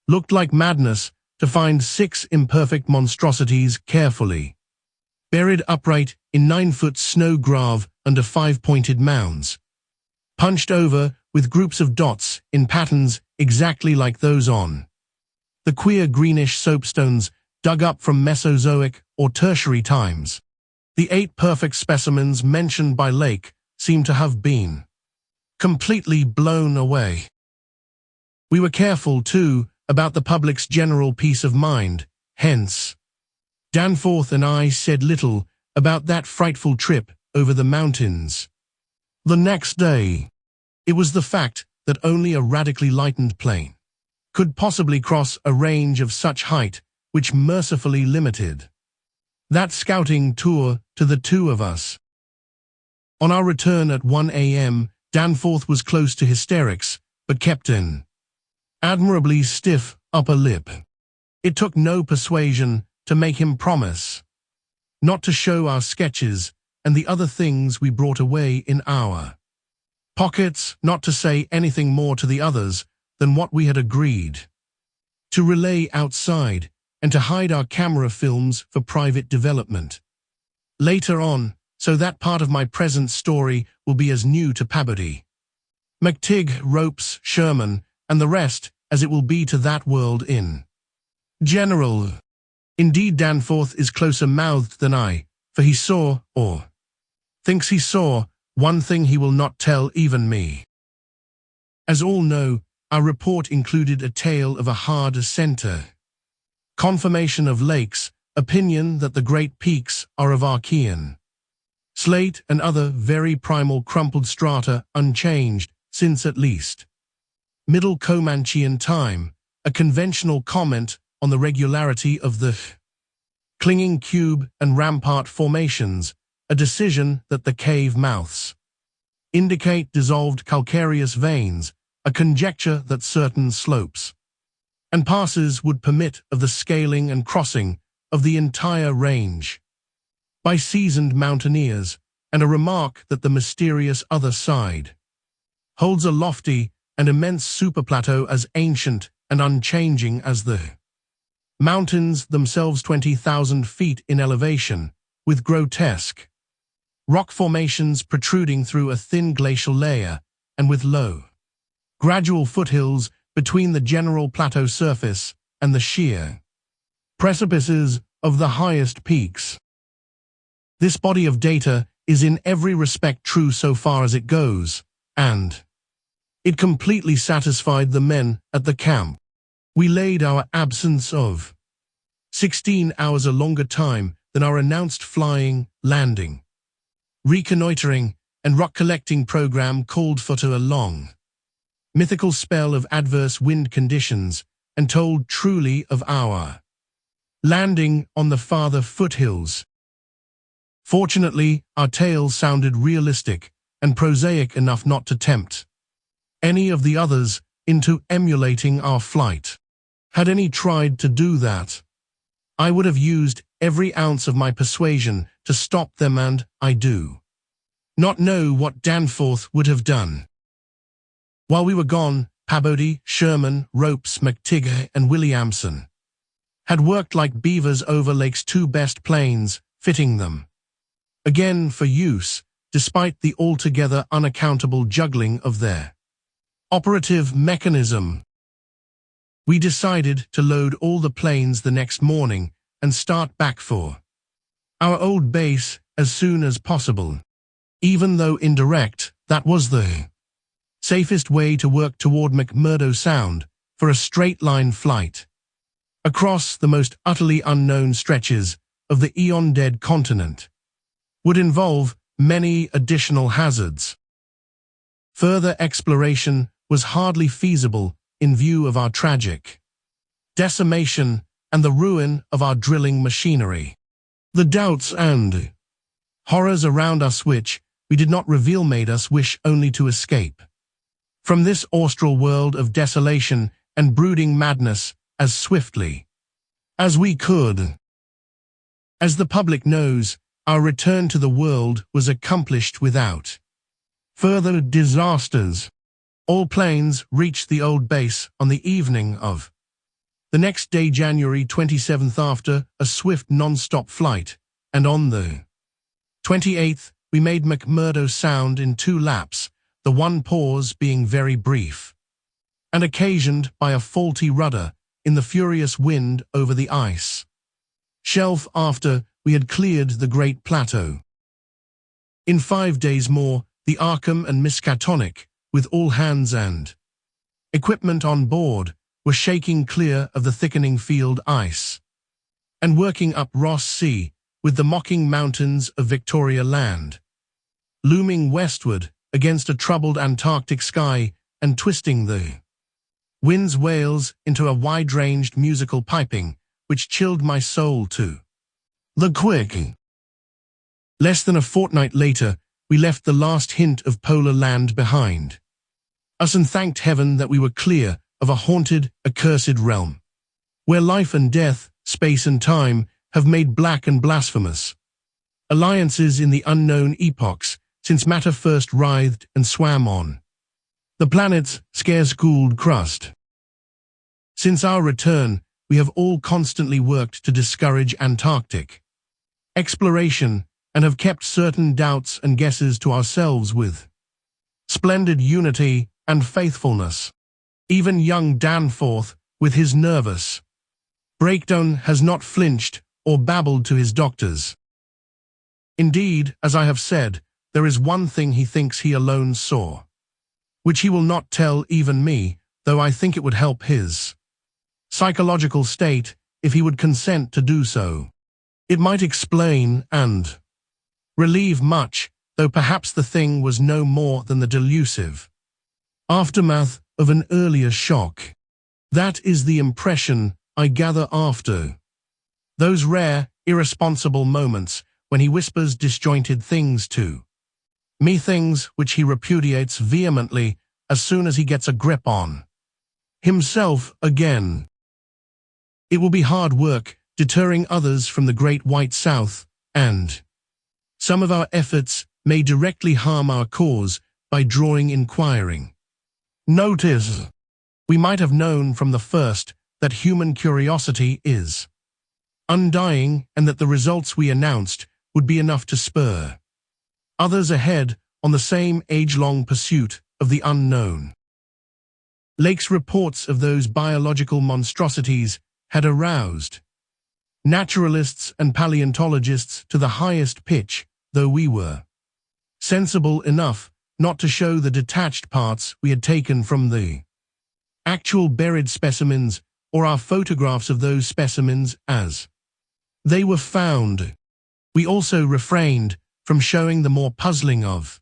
looked like madness to find 6 imperfect monstrosities carefully buried upright in 9-foot snow grave under 5-pointed mounds, punched over with groups of dots in patterns exactly like those on the queer greenish soapstones dug up from Mesozoic or Tertiary times. The 8 perfect specimens mentioned by Lake seemed to have been completely blown away. We were careful, too, about the public's general peace of mind, hence Danforth and I said little about that frightful trip over the mountains. The next day, it was the fact that only a radically lightened plane could possibly cross a range of such height which mercifully limited that scouting tour to the 2 of us. On our return at 1 a.m., Danforth was close to hysterics, but kept an admirably stiff upper lip. It took no persuasion to make him promise not to show our sketches and the other things we brought away in our pockets, not to say anything more to the others than what we had agreed to relay outside, and to hide our camera films for private development later on, so that part of my present story will be as new to Peabody, McTighe, Ropes, Sherman, and the rest as it will be to that world in general. Indeed, Danforth is closer-mouthed than I, for he saw, or thinks he saw, one thing he will not tell even me. As all know, our report included a tale of a hard ascenter, confirmation of Lake's opinion that the great peaks are of Archean slate and other very primal crumpled strata unchanged since at least Middle Comanchean time, a conventional comment on the regularity of the clinging cube and rampart formations, a decision that the cave mouths indicate dissolved calcareous veins, a conjecture that certain slopes and passes would permit of the scaling and crossing of the entire range by seasoned mountaineers, and a remark that the mysterious other side holds a lofty and immense superplateau as ancient and unchanging as the mountains themselves, 20,000 feet in elevation, with grotesque rock formations protruding through a thin glacial layer, and with low, gradual foothills between the general plateau surface and the sheer precipices of the highest peaks. This body of data is in every respect true so far as it goes, and it completely satisfied the men at the camp. We laid our absence of 16 hours a longer time than our announced flying, landing, reconnoitering, and rock-collecting program called for to a long, mythical spell of adverse wind conditions, and told truly of our landing on the farther foothills. Fortunately, our tale sounded realistic and prosaic enough not to tempt any of the others into emulating our flight. Had any tried to do that, I would have used every ounce of my persuasion to stop them, and I do not know what Danforth would have done. While we were gone, Peabody, Sherman, Ropes, McTighe, and Williamson had worked like beavers over Lake's 2 best planes, fitting them again for use, despite the altogether unaccountable juggling of their operative mechanism. We decided to load all the planes the next morning and start back for our old base as soon as possible. Even though indirect, That was the safest way to work toward McMurdo Sound for a straight-line flight across the most utterly unknown stretches of the eon-dead continent would involve many additional hazards. Further exploration was hardly feasible in view of our tragic decimation and the ruin of our drilling machinery. The doubts and horrors around us which we did not reveal made us wish only to escape from this austral world of desolation and brooding madness as swiftly as we could. As the public knows, our return to the world was accomplished without further disasters. All planes reached the old base on the evening of the next day, January 27th, after a swift non-stop flight, and on the 28th we made McMurdo Sound in 2 laps, the one pause being very brief and occasioned by a faulty rudder in the furious wind over the ice shelf after we had cleared the Great Plateau. In 5 days more, the Arkham and Miskatonic, with all hands and equipment on board, were shaking clear of the thickening field ice and working up Ross Sea with the mocking mountains of Victoria Land looming westward against a troubled Antarctic sky and twisting the wind's wails into a wide-ranged musical piping which chilled my soul to the quick. Less than a fortnight later, we left the last hint of polar land behind us and thanked heaven that we were clear of a haunted, accursed realm, where life and death, space and time, have made black and blasphemous alliances in the unknown epochs since matter first writhed and swam on the planet's scarce-cooled crust. Since our return, we have all constantly worked to discourage Antarctic exploration and have kept certain doubts and guesses to ourselves with splendid unity and faithfulness. Even young Danforth, with his nervous breakdown, has not flinched or babbled to his doctors. Indeed, as I have said, there is one thing he thinks he alone saw, which he will not tell even me, though I think it would help his psychological state if he would consent to do so. It might explain and relieve much, though perhaps the thing was no more than the delusive aftermath of an earlier shock. That is the impression I gather after those rare, irresponsible moments when he whispers disjointed things to me, things which he repudiates vehemently as soon as he gets a grip on himself again. It will be hard work deterring others from the Great White South, and some of our efforts may directly harm our cause by drawing inquiring notice. We might have known from the first that human curiosity is undying and that the results we announced would be enough to spur others ahead on the same age-long pursuit of the unknown. Lake's reports of those biological monstrosities had aroused naturalists and paleontologists to the highest pitch, though we were sensible enough not to show the detached parts we had taken from the actual buried specimens or our photographs of those specimens as they were found. We also refrained from showing the more puzzling of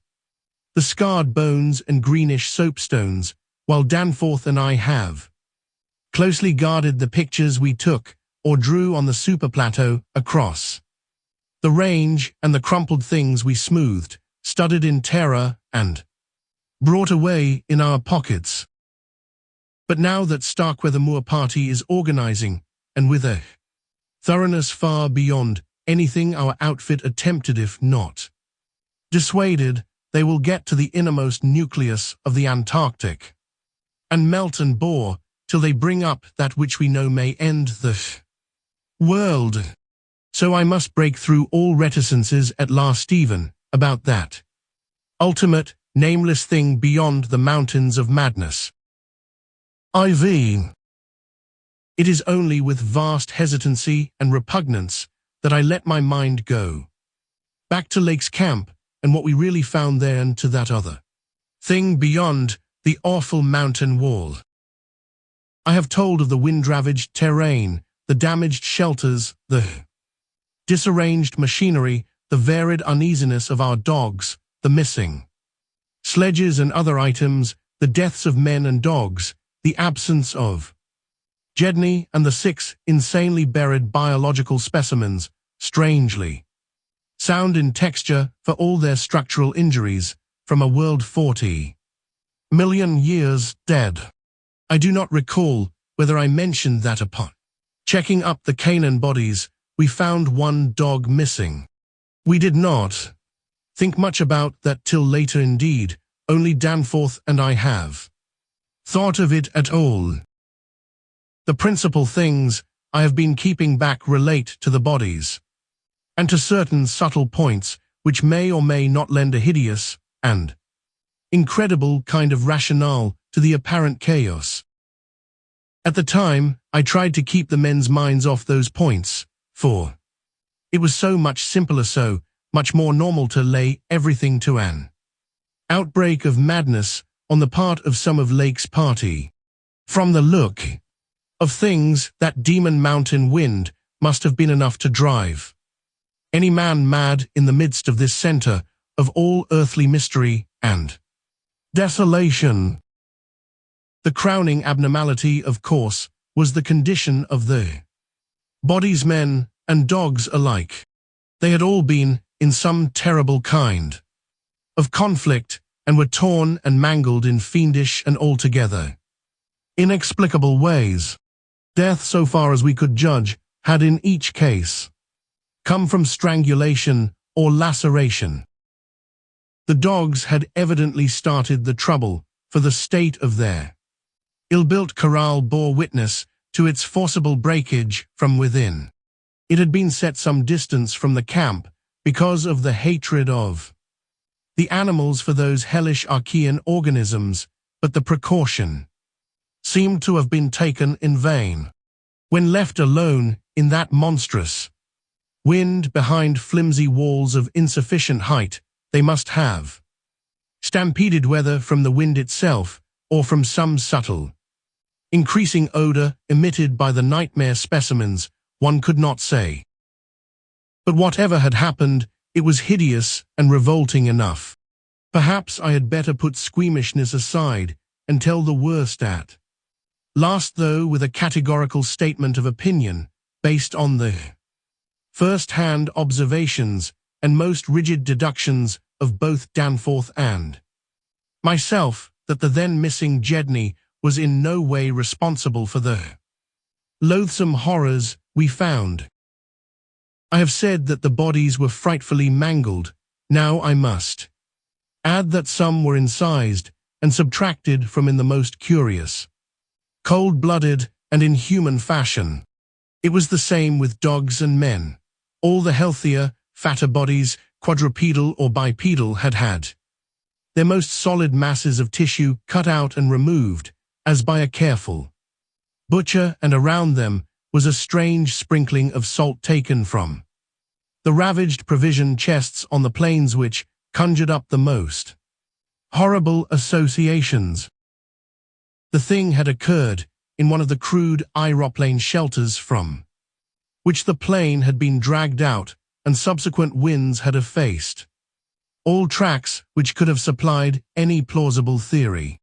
the scarred bones and greenish soapstones, while Danforth and I have closely guarded the pictures we took or drew on the superplateau across the range and the crumpled things we smoothed, studied in terror, and brought away in our pockets. But now that Starkweather Moor Party is organizing, and with a thoroughness far beyond anything our outfit attempted, if not dissuaded, they will get to the innermost nucleus of the Antarctic and melt and bore till they bring up that which we know may end the world. So I must break through all reticences at last, even about that ultimate, nameless thing beyond the mountains of madness. IV. It is only with vast hesitancy and repugnance that I let my mind go back to Lake's camp and what we really found there, and to that other thing beyond the awful mountain wall. I have told of the wind-ravaged terrain, the damaged shelters, the disarranged machinery, the varied uneasiness of our dogs, the missing sledges and other items, the deaths of men and dogs, the absence of Jedni and the 6 insanely buried biological specimens, strangely sound in texture for all their structural injuries, from a world 40 million years dead. I do not recall whether I mentioned that upon checking up the Canaan bodies, we found one dog missing. We did not think much about that till later indeed, only Danforth and I have thought of it at all. The principal things I have been keeping back relate to the bodies, and to certain subtle points which may or may not lend a hideous and incredible kind of rationale to the apparent chaos. At the time, I tried to keep the men's minds off those points, for it was so much simpler, so much more normal to lay everything to an outbreak of madness on the part of some of Lake's party. From the look of things, that demon mountain wind must have been enough to drive any man mad in the midst of this center of all earthly mystery and desolation. The crowning abnormality, of course, was the condition of the bodies, men and dogs alike. They had all been in some terrible kind of conflict and were torn and mangled in fiendish and altogether inexplicable ways. Death, so far as we could judge, had in each case come from strangulation or laceration. The dogs had evidently started the trouble, for the state of their ill-built corral bore witness to its forcible breakage from within. It had been set some distance from the camp because of the hatred of the animals for those hellish archaean organisms, but the precaution seemed to have been taken in vain. When left alone in that monstrous wind behind flimsy walls of insufficient height, they must have stampeded, whether from the wind itself or from some subtle increasing odor emitted by the nightmare specimens, one could not say. But whatever had happened, it was hideous and revolting enough. Perhaps I had better put squeamishness aside and tell the worst at last, though with a categorical statement of opinion based on the first-hand observations and most rigid deductions of both Danforth and myself, that the then missing Jedni was in no way responsible for the loathsome horrors we found. I have said that the bodies were frightfully mangled. Now I must add that some were incised and subtracted from in the most curious, cold-blooded and inhuman fashion. It was the same with dogs and men. All the healthier, fatter bodies, quadrupedal or bipedal, had had their most solid masses of tissue cut out and removed as by a careful butcher, and around them was a strange sprinkling of salt taken from the ravaged provision chests on the plains, which conjured up the most horrible associations. The thing had occurred in one of the crude aeroplane shelters from which the plane had been dragged out, and subsequent winds had effaced all tracks which could have supplied any plausible theory.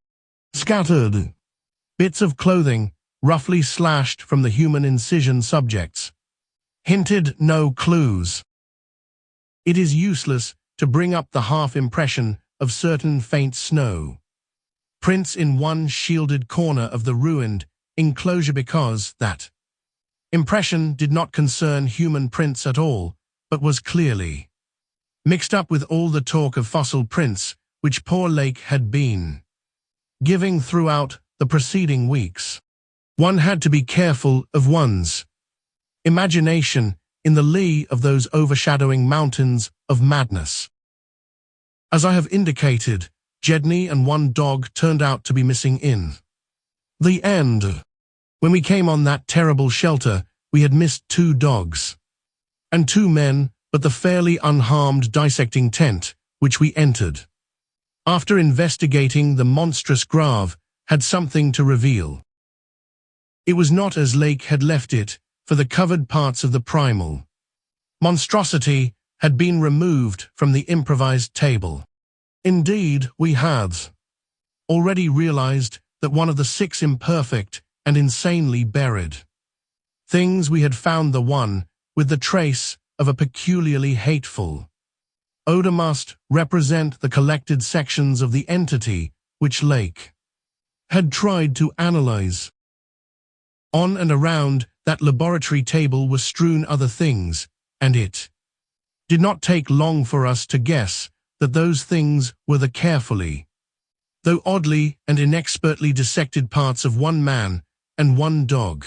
Scattered bits of clothing, roughly slashed from the human incision subjects, hinted no clues. It is useless to bring up the half-impression of certain faint snow prints in one shielded corner of the ruined enclosure, because that impression did not concern human prints at all, but was clearly mixed up with all the talk of fossil prints which poor Lake had been giving throughout the preceding weeks. One had to be careful of one's imagination in the lee of those overshadowing mountains of madness. As I have indicated, Jedni and one dog turned out to be missing in the end. When we came on that terrible shelter, we had missed 2 dogs and 2 men, but the fairly unharmed dissecting tent which we entered after investigating the monstrous grave, had something to reveal. It was not as Lake had left it, for the covered parts of the primal monstrosity had been removed from the improvised table. Indeed, we had already realized that one of the 6 imperfect and insanely buried things we had found, the one with the trace of a peculiarly hateful odor, must represent the collected sections of the entity which Lake had tried to analyze. On and around that laboratory table were strewn other things, and it did not take long for us to guess that those things were the carefully, though oddly and inexpertly dissected parts of one man and one dog.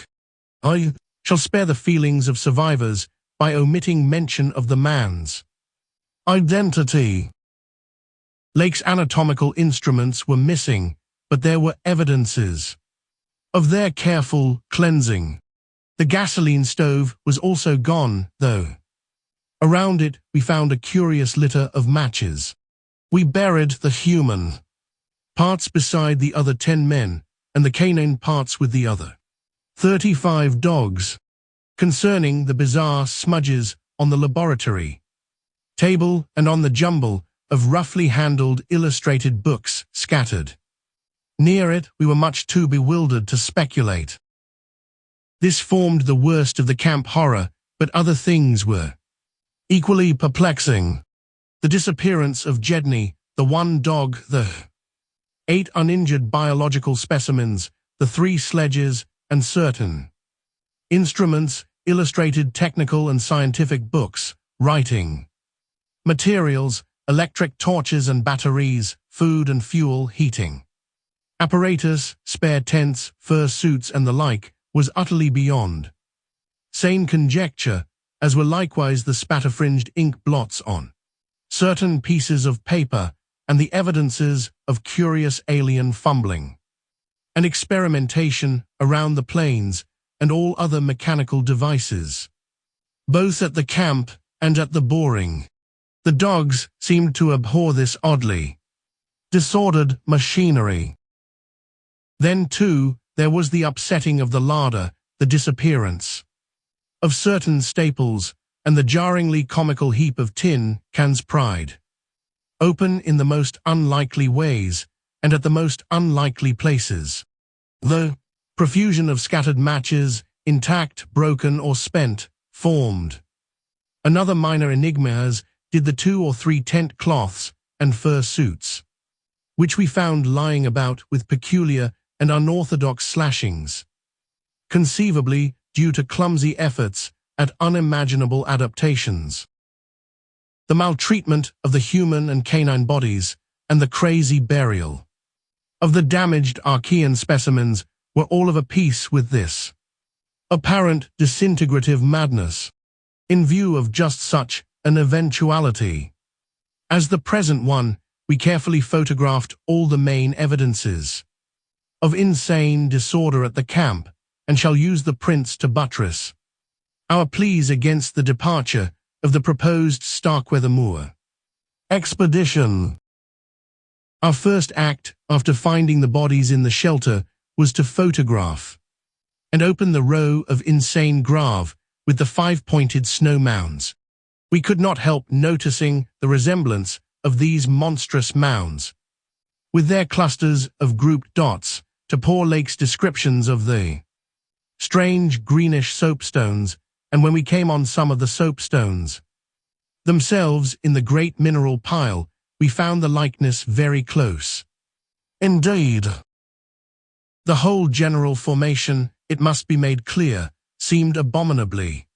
I shall spare the feelings of survivors by omitting mention of the man's identity. Lake's anatomical instruments were missing, but there were evidences of their careful cleansing. The gasoline stove was also gone, though. Around it we found a curious litter of matches. We buried the human parts beside the other 10 men, and the canine parts with the other 35 dogs. Concerning the bizarre smudges on the laboratory table and on the jumble of roughly handled illustrated books scattered near it, we were much too bewildered to speculate. This formed the worst of the camp horror, but other things were equally perplexing. The disappearance of Jedney, the one dog, the 8 uninjured biological specimens, the 3 sledges, and certain instruments, illustrated technical and scientific books, writing materials, electric torches and batteries, food and fuel heating apparatus, spare tents, fur suits and the like, was utterly beyond sane conjecture, as were likewise the spatter-fringed ink blots on certain pieces of paper and the evidences of curious alien fumbling and experimentation around the planes and all other mechanical devices, both at the camp and at the boring. The dogs seemed to abhor this oddly disordered machinery. Then, too, there was the upsetting of the larder, the disappearance of certain staples, and the jarringly comical heap of tin cans pried open in the most unlikely ways and at the most unlikely places. The profusion of scattered matches, intact, broken, or spent, formed another minor enigma, as did the 2 or 3 tent cloths and fur suits, which we found lying about with peculiar and unorthodox slashings, conceivably due to clumsy efforts at unimaginable adaptations. The maltreatment of the human and canine bodies and the crazy burial of the damaged Archean specimens were all of a piece with this apparent disintegrative madness, in view of just such an eventuality as the present one. We carefully photographed all the main evidences of insane disorder at the camp, and shall use the prints to buttress our pleas against the departure of the proposed Starkweather Moor expedition. Our first act, after finding the bodies in the shelter, was to photograph and open the row of insane grave with the 5-pointed snow mounds. We could not help noticing the resemblance of these monstrous mounds, with their clusters of grouped dots, to poor Lake's descriptions of the strange greenish soapstones, and when we came on some of the soapstones themselves in the great mineral pile, we found the likeness very close. Indeed, the whole general formation, it must be made clear, seemed abominably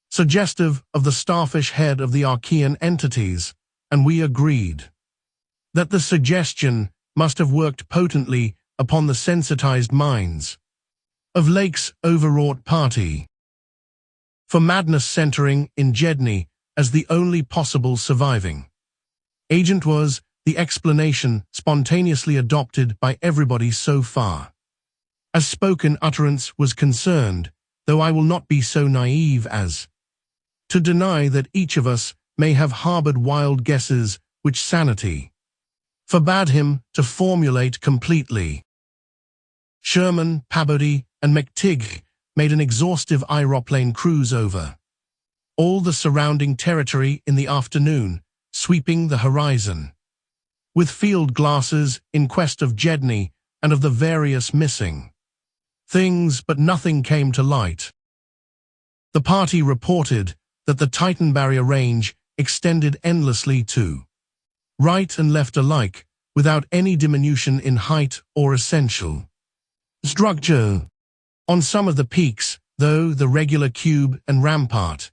suggestive of the starfish head of the Archean entities, and we agreed that the suggestion must have worked potently upon the sensitized minds of Lake's overwrought party. For madness centering in Jedney as the only possible surviving agent was the explanation spontaneously adopted by everybody so far as spoken utterance was concerned, though I will not be so naive as to deny that each of us may have harbored wild guesses which sanity forbade him to formulate completely. Sherman, Peabody, and McTighe made an exhaustive aeroplane cruise over all the surrounding territory in the afternoon, sweeping the horizon with field glasses in quest of Jedney and of the various missing things, but nothing came to light. The party reported that the Titan Barrier Range extended endlessly to right and left alike, without any diminution in height or essential structure. On some of the peaks, though, the regular cube and rampart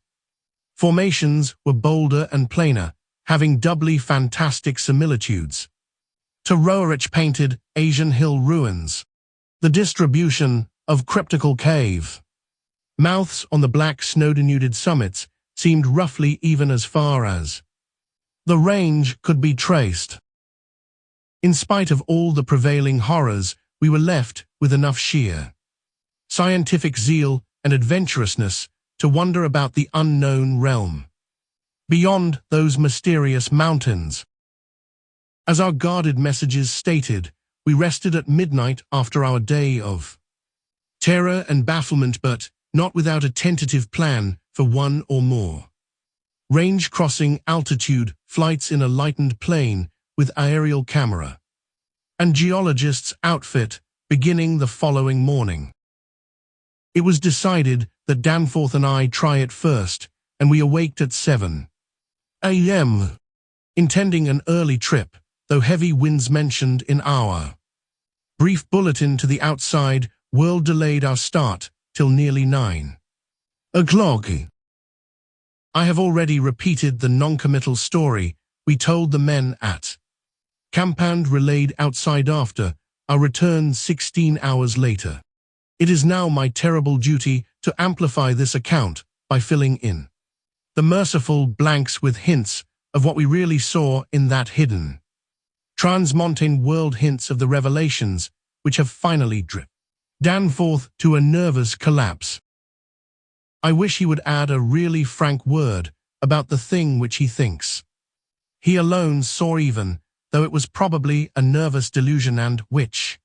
formations were bolder and plainer, having doubly fantastic similitudes to Roerich-painted Asian hill ruins. The distribution of cryptical cave mouths on the black snow-denuded summits seemed roughly even as far as the range could be traced. In spite of all the prevailing horrors, we were left with enough sheer scientific zeal and adventurousness to wonder about the unknown realm beyond those mysterious mountains. As our guarded messages stated, we rested at midnight after our day of terror and bafflement, but not without a tentative plan for one or more range-crossing altitude flights in a lightened plane with aerial camera and geologist's outfit beginning the following morning. It was decided that Danforth and I try it first, and we awaked at 7 a.m., intending an early trip, though heavy winds mentioned in our brief bulletin to the outside world delayed our start till nearly 9 o'clock. I have already repeated the non-committal story we told the men at camp and relayed outside after our return 16 hours later. It is now my terrible duty to amplify this account by filling in the merciful blanks with hints of what we really saw in that hidden transmontane world, hints of the revelations which have finally driven Danforth to a nervous collapse. I wish he would add a really frank word about the thing which he thinks he alone saw, even though it was probably a nervous delusion and which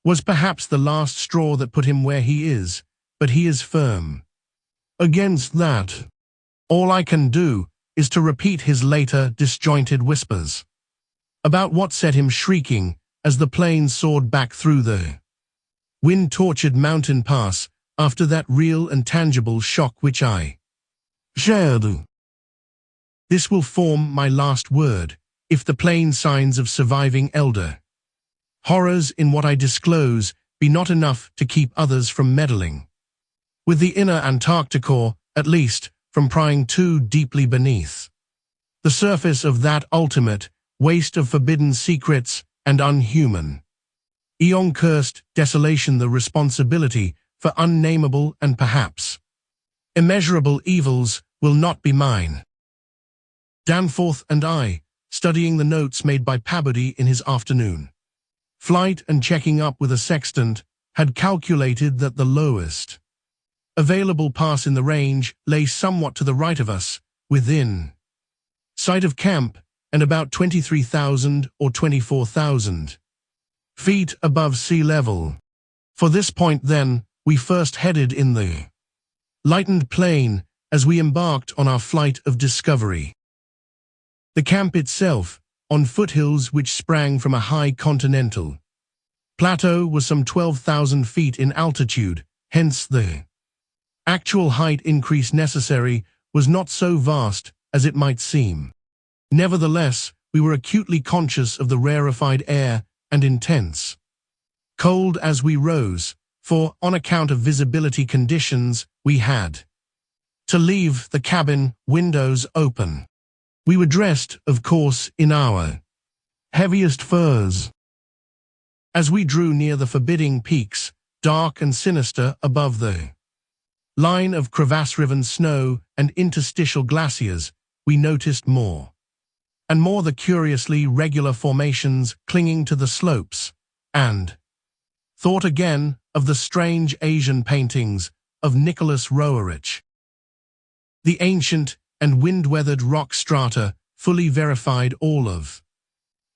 was perhaps the last straw that put him where he is, but he is firm against that. All I can do is to repeat his later disjointed whispers about what set him shrieking as the plane soared back through the wind-tortured mountain pass after that real and tangible shock which I shared. This will form my last word, if the plain signs of surviving elder horrors in what I disclose be not enough to keep others from meddling with the inner Antarctic, or, at least, from prying too deeply beneath the surface of that ultimate waste of forbidden secrets and unhuman, eon-cursed desolation. The responsibility for unnameable and perhaps immeasurable evils will not be mine. Danforth and I, studying the notes made by Peabody in his afternoon flight and checking up with a sextant, had calculated that the lowest available pass in the range lay somewhat to the right of us, within sight of camp, and about 23,000 or 24,000 feet above sea level. For this point, then, we first headed in the lightened plane as we embarked on our flight of discovery. The camp itself, on foothills which sprang from a high continental plateau, was some 12,000 feet in altitude, hence the actual height increase necessary was not so vast as it might seem. Nevertheless, we were acutely conscious of the rarefied air and intense cold as we rose, for, on account of visibility conditions, we had to leave the cabin windows open. We were dressed, of course, in our heaviest furs. As we drew near the forbidding peaks, dark and sinister above the line of crevasse-riven snow and interstitial glaciers, we noticed more and more the curiously regular formations clinging to the slopes, and thought again of the strange Asian paintings of Nicholas Roerich. The ancient and wind-weathered rock strata fully verified all of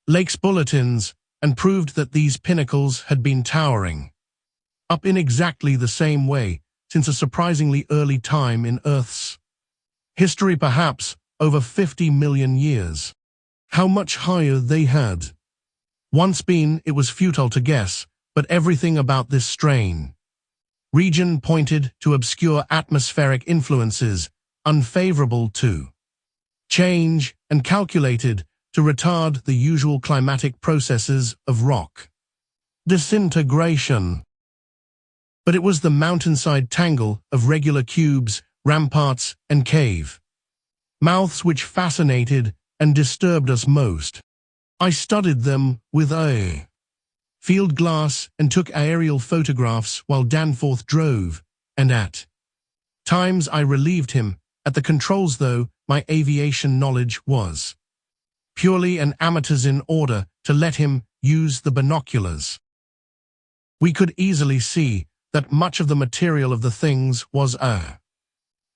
lakes bulletins, and proved that these pinnacles had been towering up in exactly the same way since a surprisingly early time in Earth's history, perhaps over 50 million years. How much higher they had once been, it was futile to guess, but everything about this strange region pointed to obscure atmospheric influences, unfavorable to change and calculated to retard the usual climatic processes of rock disintegration. But it was the mountainside tangle of regular cubes, ramparts, and cave mouths which fascinated and disturbed us most. I studied them with a field glass and took aerial photographs while Danforth drove, and at times I relieved him at the controls, though my aviation knowledge was purely an amateur's, in order to let him use the binoculars. We could easily see that much of the material of the things was a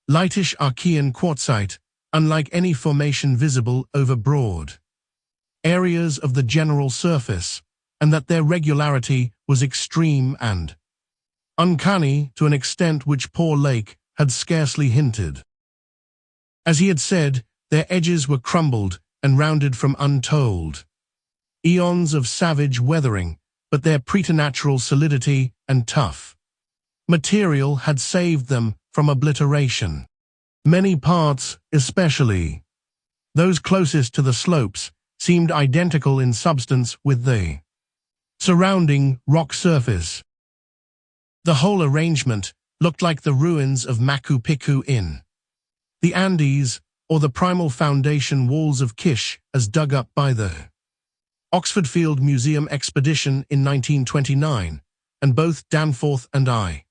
lightish Archean quartzite, unlike any formation visible over broad areas of the general surface, and that their regularity was extreme and uncanny to an extent which poor Lake had scarcely hinted. As he had said, their edges were crumbled and rounded from untold eons of savage weathering, but their preternatural solidity and tough material had saved them from obliteration. Many parts, especially those closest to the slopes, seemed identical in substance with the surrounding rock surface. The whole arrangement looked like the ruins of Machu Picchu in the Andes, or the primal foundation walls of Kish as dug up by the Oxford Field Museum expedition in 1929, and both Danforth and I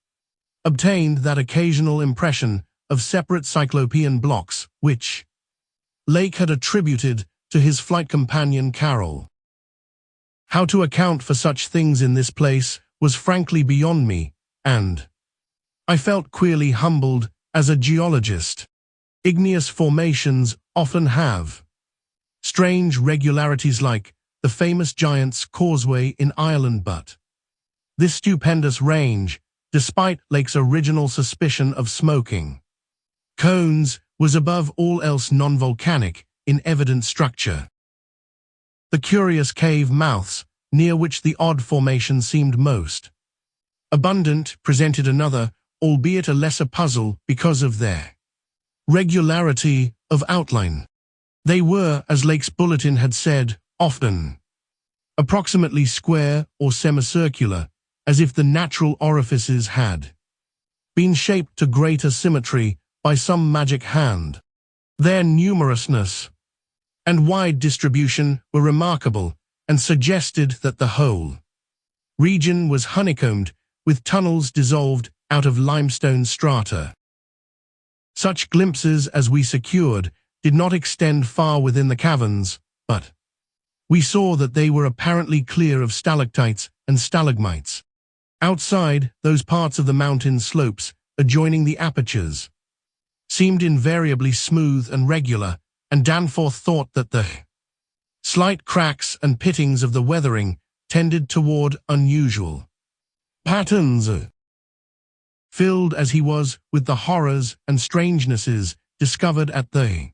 obtained that occasional impression of separate cyclopean blocks, which Lake had attributed to his flight companion Carol. How to account for such things in this place was frankly beyond me, and I felt queerly humbled as a geologist. Igneous formations often have strange regularities, like the famous Giant's Causeway in Ireland, but this stupendous range, despite Lake's original suspicion of smoking cones, was above all else non-volcanic in evident structure. The curious cave mouths, near which the odd formation seemed most abundant, presented another, albeit a lesser puzzle because of their regularity of outline. They were, as Lake's bulletin had said, often approximately square or semicircular, as if the natural orifices had been shaped to greater symmetry by some magic hand. Their numerousness and wide distribution were remarkable, and suggested that the whole region was honeycombed with tunnels dissolved out of limestone strata. Such glimpses as we secured did not extend far within the caverns, but we saw that they were apparently clear of stalactites and stalagmites. Outside, those parts of the mountain slopes adjoining the apertures seemed invariably smooth and regular, and Danforth thought that the slight cracks and pittings of the weathering tended toward unusual patterns. Filled as he was with the horrors and strangenesses discovered at the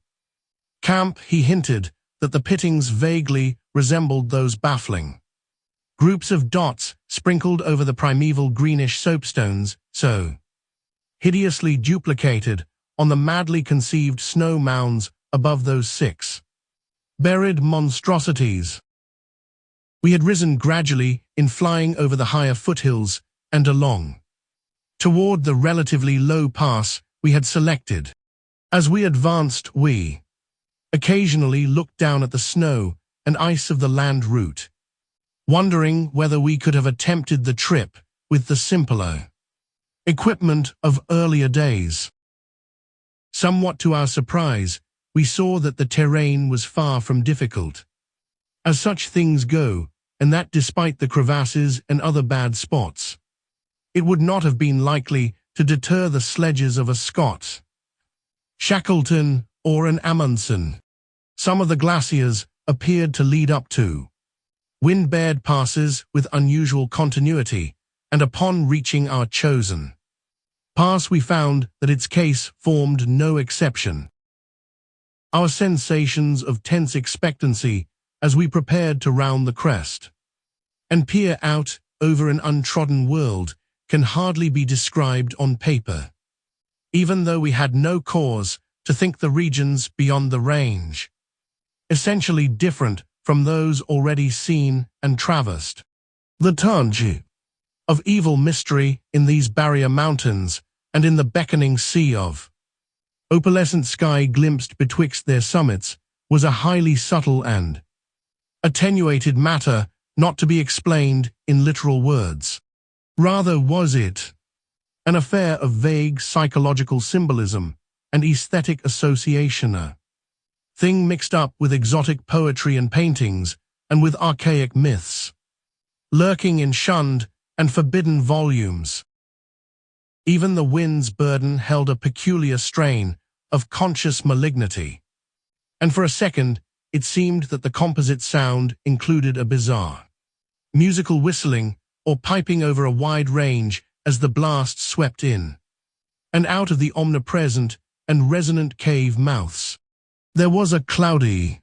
camp, he hinted that the pittings vaguely resembled those baffling groups of dots sprinkled over the primeval greenish soapstones, so hideously duplicated on the madly conceived snow mounds above those 6 buried monstrosities. We had risen gradually in flying over the higher foothills and along toward the relatively low pass we had selected. As we advanced, we occasionally looked down at the snow and ice of the land route, wondering whether we could have attempted the trip with the simpler equipment of earlier days. Somewhat to our surprise, we saw that the terrain was far from difficult, as such things go, and that despite the crevasses and other bad spots, it would not have been likely to deter the sledges of a Scott, Shackleton, or an Amundsen. Some of the glaciers appeared to lead up to Wind-bared passes with unusual continuity, and upon reaching our chosen pass we found that its case formed no exception. Our sensations of tense expectancy as we prepared to round the crest and peer out over an untrodden world can hardly be described on paper, even though we had no cause to think the regions beyond the range essentially different from those already seen and traversed. The touch of evil mystery in these barrier mountains and in the beckoning sea of opalescent sky glimpsed betwixt their summits was a highly subtle and attenuated matter not to be explained in literal words. Rather was it an affair of vague psychological symbolism and aesthetic association, a thing mixed up with exotic poetry and paintings and with archaic myths, lurking in shunned and forbidden volumes. Even the wind's burden held a peculiar strain of conscious malignity, and for a second it seemed that the composite sound included a bizarre musical whistling or piping over a wide range as the blast swept in and out of the omnipresent and resonant cave mouths. There was a cloudy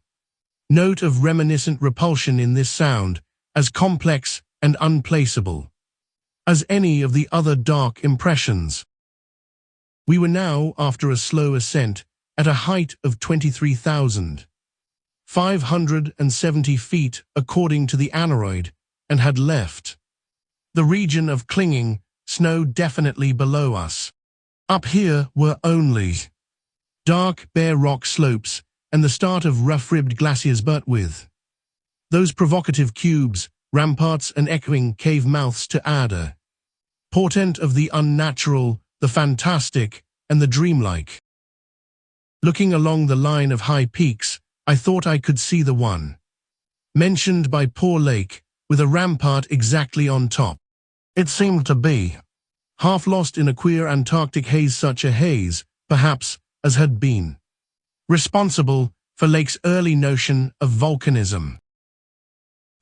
note of reminiscent repulsion in this sound, as complex and unplaceable as any of the other dark impressions. We were now, after a slow ascent, at a height of 23,570 feet according to the aneroid, and had left the region of clinging snow definitely below us. Up here were only dark, bare rock slopes and the start of rough-ribbed glaciers, but with those provocative cubes, ramparts and echoing cave mouths to add a portent of the unnatural, the fantastic, and the dreamlike. Looking along the line of high peaks, I thought I could see the one mentioned by Poor Lake, with a rampart exactly on top. It seemed to be half lost in a queer Antarctic haze, such a haze, perhaps, as had been responsible for Lake's early notion of volcanism.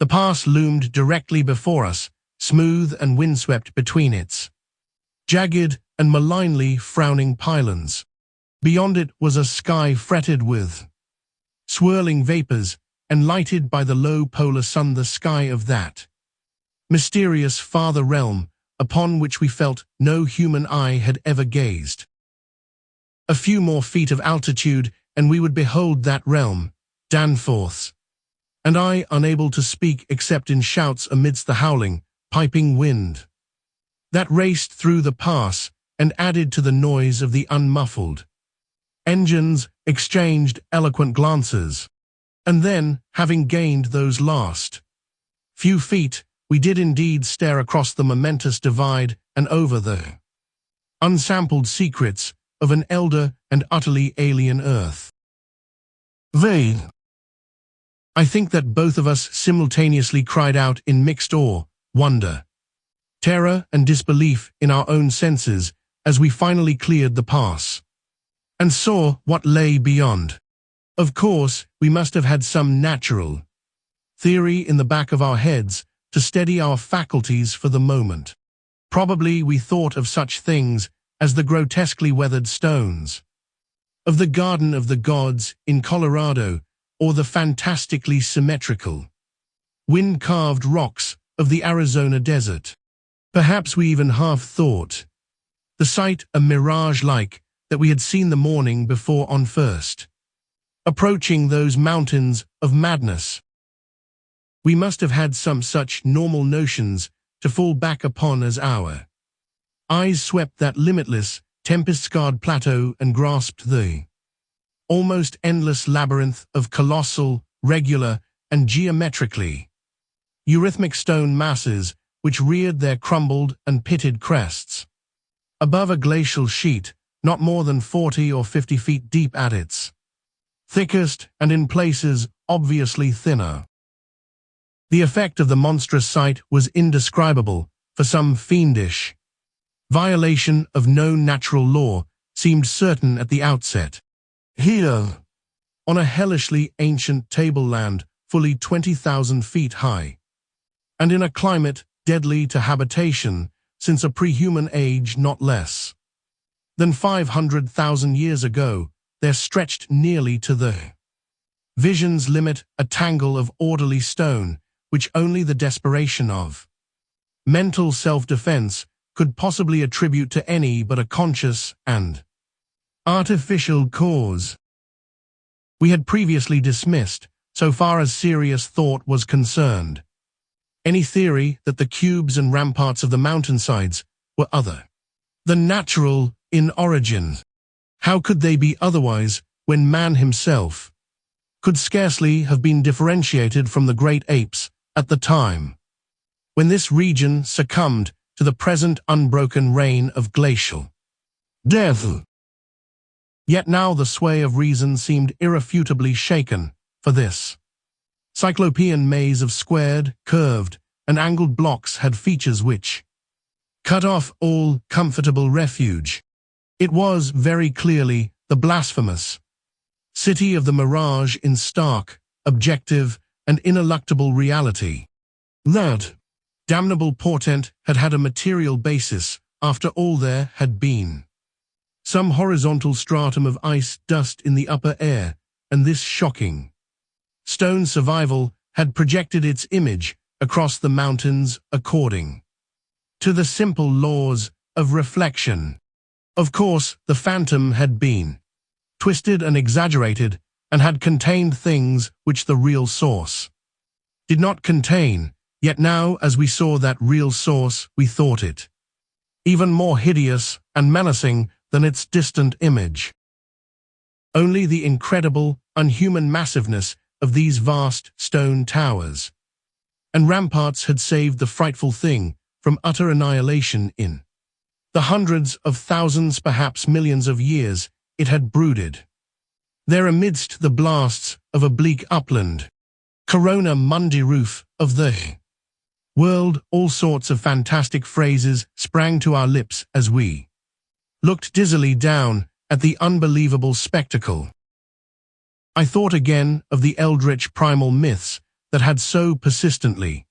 The pass loomed directly before us, smooth and windswept between its jagged and malignly frowning pylons. Beyond it was a sky fretted with swirling vapors and lighted by the low polar sun, the sky of that mysterious farther realm upon which we felt no human eye had ever gazed. A few more feet of altitude and we would behold that realm, Danforth's, and I unable to speak except in shouts amidst the howling, piping wind that raced through the pass and added to the noise of the unmuffled engines, exchanged eloquent glances. And then, having gained those last few feet, we did indeed stare across the momentous divide and over the unsampled secrets of an elder and utterly alien earth. I think that both of us simultaneously cried out in mixed awe, wonder, terror, and disbelief in our own senses as we finally cleared the pass and saw what lay beyond. Of course, we must have had some natural theory in the back of our heads to steady our faculties for the moment. Probably we thought of such things as the grotesquely weathered stones of the Garden of the Gods in Colorado, or the fantastically symmetrical, wind-carved rocks of the Arizona desert. Perhaps we even half thought the sight a mirage-like that we had seen the morning before on first approaching those mountains of madness. We must have had some such normal notions to fall back upon as our eyes swept that limitless, tempest-scarred plateau and grasped the almost endless labyrinth of colossal, regular, and geometrically eurythmic stone masses which reared their crumbled and pitted crests above a glacial sheet not more than 40 or 50 feet deep at its thickest and in places obviously thinner. The effect of the monstrous sight was indescribable, for some fiendish violation of known natural law seemed certain at the outset. Here, on a hellishly ancient tableland fully 20,000 feet high, and in a climate deadly to habitation since a pre-human age not less than 500,000 years ago, they're stretched nearly to the vision's limit, a tangle of orderly stone, which only the desperation of mental self-defense could possibly attribute to any but a conscious and artificial cause. We had previously dismissed, so far as serious thought was concerned, any theory that the cubes and ramparts of the mountainsides were other than natural in origin. How could they be otherwise when man himself could scarcely have been differentiated from the great apes at the time when this region succumbed to the present unbroken reign of glacial death? Yet now the sway of reason seemed irrefutably shaken, for this cyclopean maze of squared, curved, and angled blocks had features which cut off all comfortable refuge. It was, very clearly, the blasphemous city of the mirage in stark, objective, and ineluctable reality. That damnable portent had had a material basis after all. There had been some horizontal stratum of ice dust in the upper air, and this shocking stone survival had projected its image across the mountains according to the simple laws of reflection. Of course, the phantom had been twisted and exaggerated and had contained things which the real source did not contain, yet now as we saw that real source we thought it even more hideous and menacing than its distant image. Only the incredible, unhuman massiveness of these vast stone towers and ramparts had saved the frightful thing from utter annihilation in the hundreds of thousands, perhaps millions of years it had brooded there amidst the blasts of a bleak upland. Corona mundi roof of the world. All sorts of fantastic phrases sprang to our lips as we looked dizzily down at the unbelievable spectacle. I thought again of the eldritch primal myths that had so persistently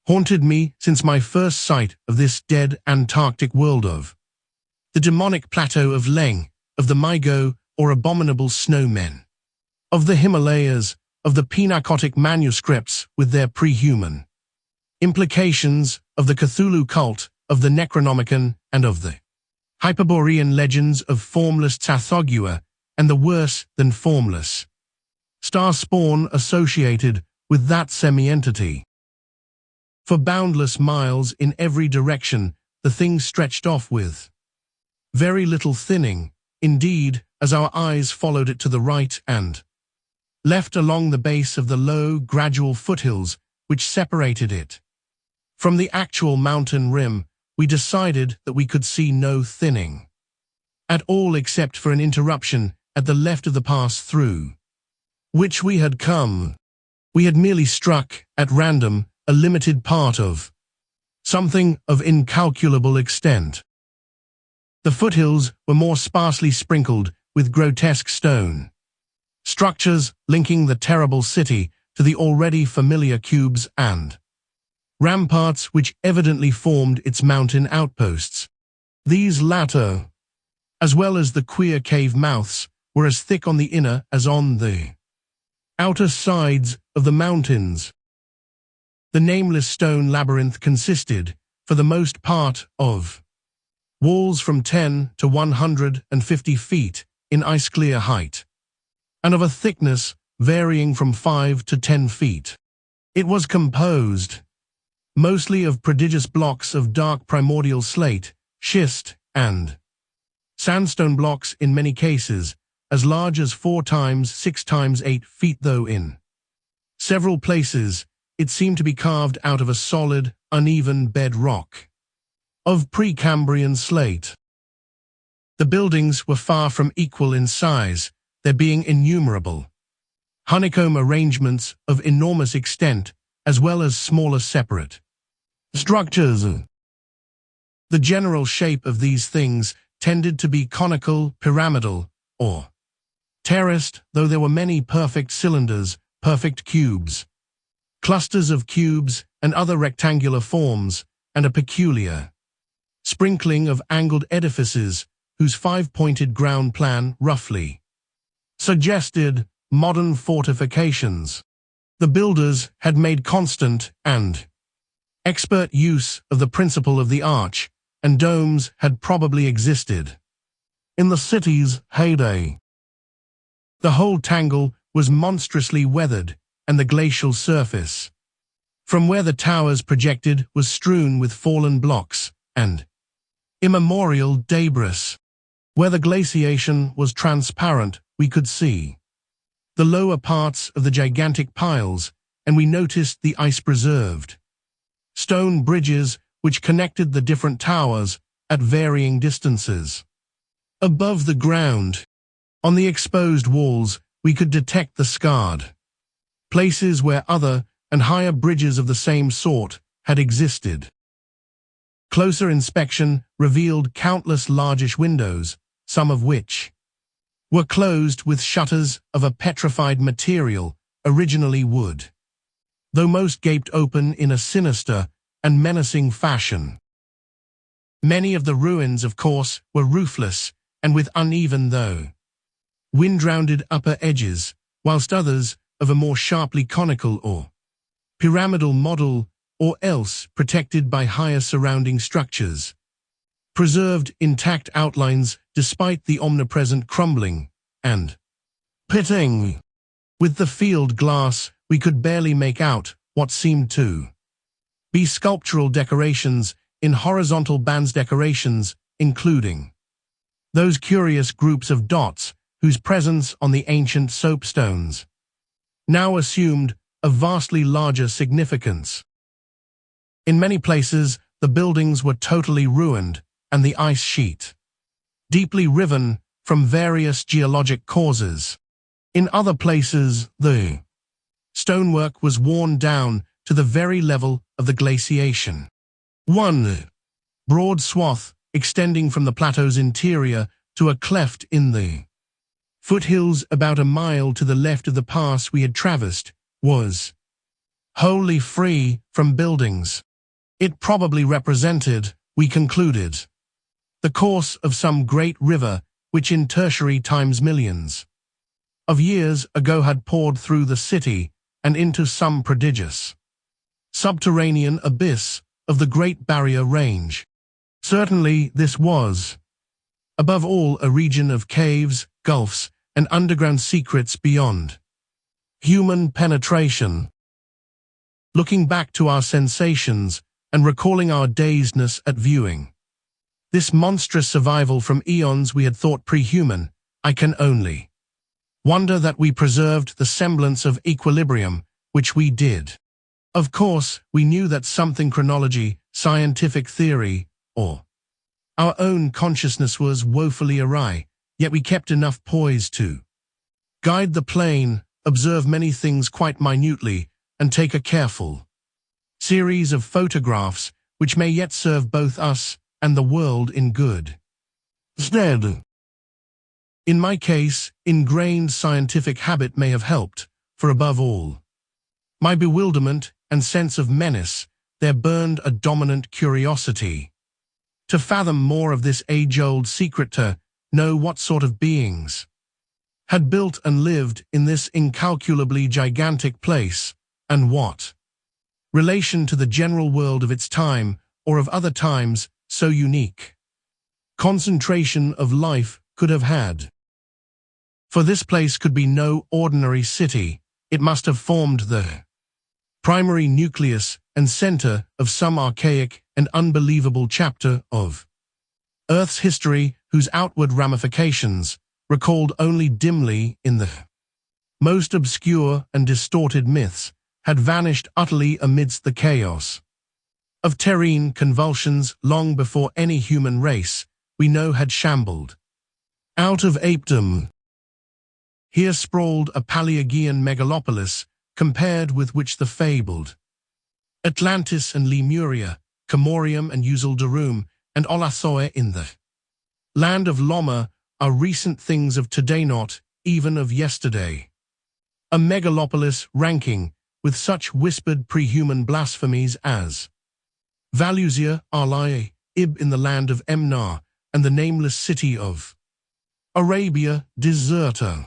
haunted me since my first sight of this dead Antarctic world, of the demonic plateau of Leng, of the Migo or abominable snowmen, of the Himalayas, of the Pinacotic manuscripts with their pre-human implications, of the Cthulhu cult, of the Necronomicon, and of the Hyperborean legends of formless Tsathoggua and the worse than formless star spawn associated with that semi-entity. For boundless miles in every direction the thing stretched off with very little thinning, indeed, as our eyes followed it to the right and left along the base of the low, gradual foothills which separated it from the actual mountain rim. We decided that we could see no thinning at all except for an interruption at the left of the pass through which we had come. We had merely struck, at random, a limited part of something of incalculable extent. The foothills were more sparsely sprinkled with grotesque stone structures linking the terrible city to the already familiar cubes and ramparts which evidently formed its mountain outposts. These latter, as well as the queer cave mouths, were as thick on the inner as on the outer sides of the mountains. The nameless stone labyrinth consisted, for the most part, of walls from 10 to 150 feet in ice-clear height, and of a thickness varying from 5 to 10 feet. It was composed mostly of prodigious blocks of dark primordial slate, schist, and sandstone blocks, in many cases as large as 4 times 6 times 8 feet, though in several places it seemed to be carved out of a solid, uneven bedrock of Precambrian slate. The buildings were far from equal in size, there being innumerable honeycomb arrangements of enormous extent, as well as smaller separate structures. The general shape of these things tended to be conical, pyramidal, or terraced, though there were many perfect cylinders, perfect cubes, clusters of cubes and other rectangular forms, and a peculiar sprinkling of angled edifices whose five-pointed ground plan roughly suggested modern fortifications. The builders had made constant and expert use of the principle of the arch, and domes had probably existed in the city's heyday. The whole tangle was monstrously weathered, and the glacial surface, from where the towers projected, was strewn with fallen blocks and immemorial debris. Where the glaciation was transparent, we could see the lower parts of the gigantic piles, and we noticed the ice-preserved stone bridges which connected the different towers at varying distances. Above the ground, on the exposed walls, we could detect the scarred places where other and higher bridges of the same sort had existed. Closer inspection revealed countless largish windows, some of which were closed with shutters of a petrified material, originally wood, though most gaped open in a sinister and menacing fashion. Many of the ruins, of course, were roofless and with uneven though wind-rounded upper edges, whilst others of a more sharply conical or pyramidal model, or else protected by higher surrounding structures, preserved intact outlines despite the omnipresent crumbling and pitting. With the field glass, we could barely make out what seemed to be sculptural decorations in horizontal bands, decorations including those curious groups of dots whose presence on the ancient soapstones now assumed a vastly larger significance. In many places, the buildings were totally ruined, and the ice sheet deeply riven from various geologic causes. In other places, the stonework was worn down to the very level of the glaciation. One broad swath, extending from the plateau's interior to a cleft in the foothills about a mile to the left of the pass we had traversed, was wholly free from buildings. It probably represented, we concluded, the course of some great river which in tertiary times millions of years ago had poured through the city and into some prodigious subterranean abyss of the Great Barrier Range. Certainly this was, above all, a region of caves, gulfs, and underground secrets beyond human penetration. Looking back to our sensations and recalling our dazedness at viewing this monstrous survival from eons we had thought pre-human, I can only wonder that we preserved the semblance of equilibrium, which we did. Of course, we knew that something chronology, scientific theory, or our own consciousness was woefully awry, yet we kept enough poise to guide the plane, observe many things quite minutely, and take a careful series of photographs which may yet serve both us and the world in good stead. In my case, ingrained scientific habit may have helped, for above all my bewilderment and sense of menace, there burned a dominant curiosity to fathom more of this age-old secret, to know what sort of beings had built and lived in this incalculably gigantic place, and what relation to the general world of its time, or of other times, so unique concentration of life could have had. For this place could be no ordinary city. It must have formed the primary nucleus and center of some archaic and unbelievable chapter of Earth's history, whose outward ramifications, recalled only dimly in the most obscure and distorted myths, had vanished utterly amidst the chaos of terrene convulsions long before any human race we know had shambled out of apedom. Here sprawled a Paleogean megalopolis, compared with which the fabled Atlantis and Lemuria, Camorium and Usildurum, and Olathoe in the land of Loma are recent things of today, not even of yesterday. A megalopolis ranking with such whispered pre-human blasphemies as Valusia Arlae, Ib in the land of Emnar, and the nameless city of Arabia, deserter.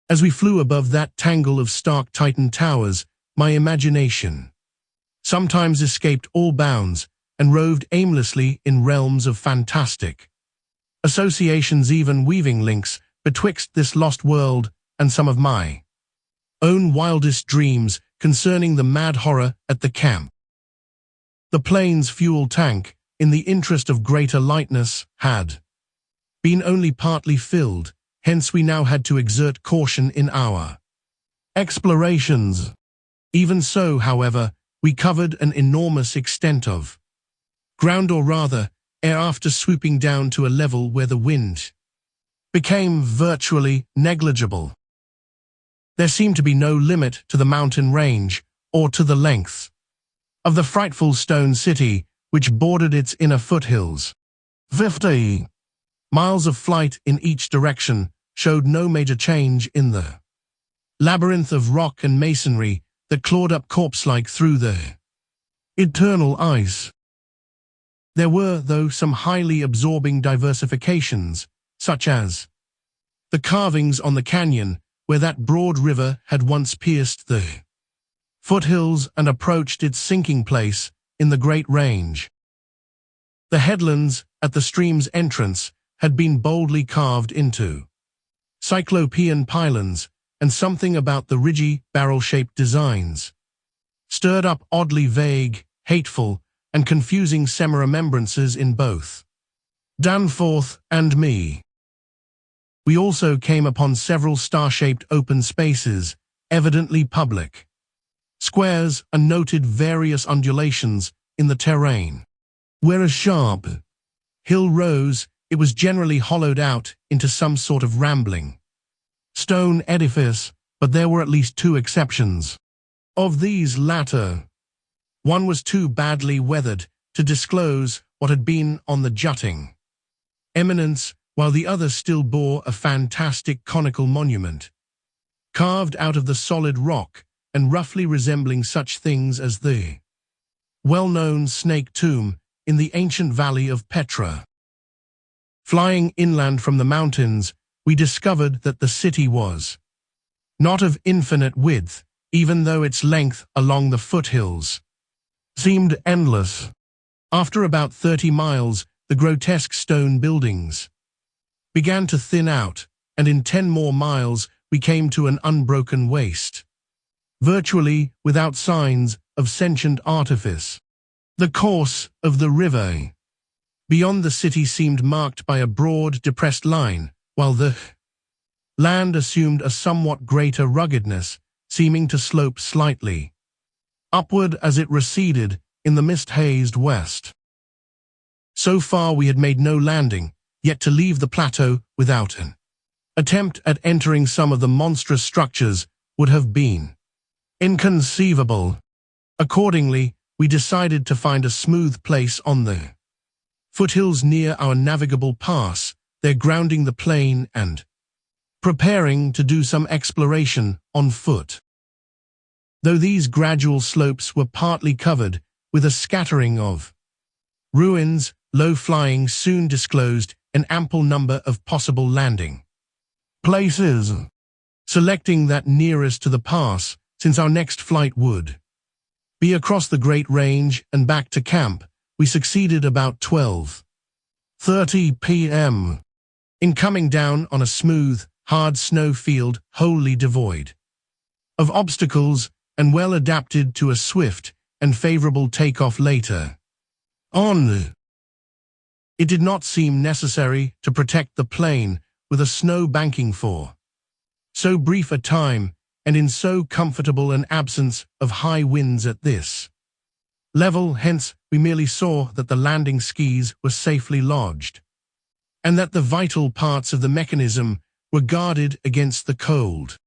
As we flew above that tangle of stark Titan towers, my imagination sometimes escaped all bounds and roved aimlessly in realms of fantastic associations, even weaving links betwixt this lost world and some of my own wildest dreams concerning the mad horror at the camp. The plane's fuel tank, in the interest of greater lightness, had been only partly filled, hence we now had to exert caution in our explorations. Even so, however, we covered an enormous extent of ground, or rather, air, after swooping down to a level where the wind became virtually negligible. There seemed to be no limit to the mountain range or to the length of the frightful stone city which bordered its inner foothills. 50 miles of flight in each direction showed no major change in the labyrinth of rock and masonry that clawed up corpse-like through the eternal ice. There were, though, some highly absorbing diversifications, such as the carvings on the canyon where that broad river had once pierced the foothills and approached its sinking place in the Great Range. The headlands at the stream's entrance had been boldly carved into cyclopean pylons, and something about the ridgy, barrel-shaped designs stirred up oddly vague, hateful, and confusing semi-remembrances in both Danforth and me. We also came upon several star-shaped open spaces, evidently public squares, and noted various undulations in the terrain. Where a sharp hill rose, it was generally hollowed out into some sort of rambling stone edifice, but there were at least two exceptions. Of these latter, one was too badly weathered to disclose what had been on the jutting eminence, while the other still bore a fantastic conical monument, carved out of the solid rock and roughly resembling such things as the well-known snake tomb in the ancient valley of Petra. Flying inland from the mountains, we discovered that the city was not of infinite width, even though its length along the foothills seemed endless. After about 30 miles, the grotesque stone buildings began to thin out, and in 10 more miles we came to an unbroken waste, virtually without signs of sentient artifice. The course of the river beyond the city seemed marked by a broad, depressed line, while the land assumed a somewhat greater ruggedness, seeming to slope slightly upward as it receded in the mist-hazed west. So far we had made no landing, yet to leave the plateau without an attempt at entering some of the monstrous structures would have been inconceivable. Accordingly, we decided to find a smooth place on the foothills near our navigable pass, there grounding the plane and preparing to do some exploration on foot. Though these gradual slopes were partly covered with a scattering of ruins, low flying soon disclosed an ample number of possible landing places. Selecting that nearest to the pass, since our next flight would be across the Great Range and back to camp, we succeeded about 12:30 p.m. in coming down on a smooth, hard snow field wholly devoid of obstacles and well adapted to a swift and favorable takeoff later on. It did not seem necessary to protect the plane with a snow banking for so brief a time and in so comfortable an absence of high winds at this level. Hence, we merely saw that the landing skis were safely lodged and that the vital parts of the mechanism were guarded against the cold.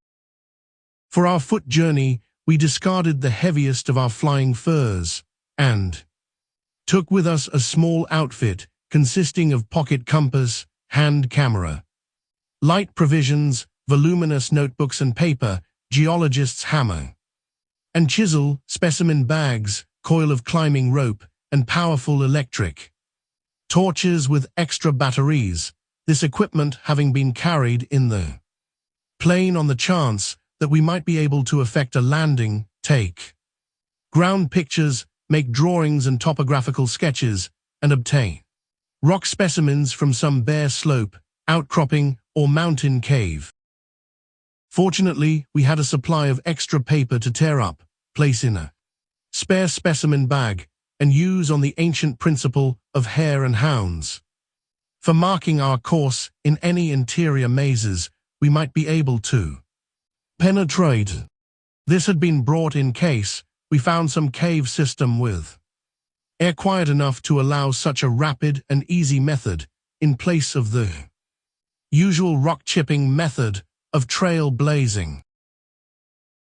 For our foot journey, we discarded the heaviest of our flying furs and took with us a small outfit consisting of pocket compass, hand camera, light provisions, voluminous notebooks and paper, geologist's hammer, and chisel, specimen bags, coil of climbing rope, and powerful electric torches with extra batteries, this equipment having been carried in the plane on the chance that we might be able to effect a landing, take ground pictures, make drawings and topographical sketches, and obtain rock specimens from some bare slope, outcropping, or mountain cave. Fortunately, we had a supply of extra paper to tear up, place in a spare specimen bag, and use on the ancient principle of hare and hounds. For marking our course in any interior mazes we might be able to penetrate. This had been brought in case we found some cave system with air quiet enough to allow such a rapid and easy method in place of the usual rock chipping method of trail blazing.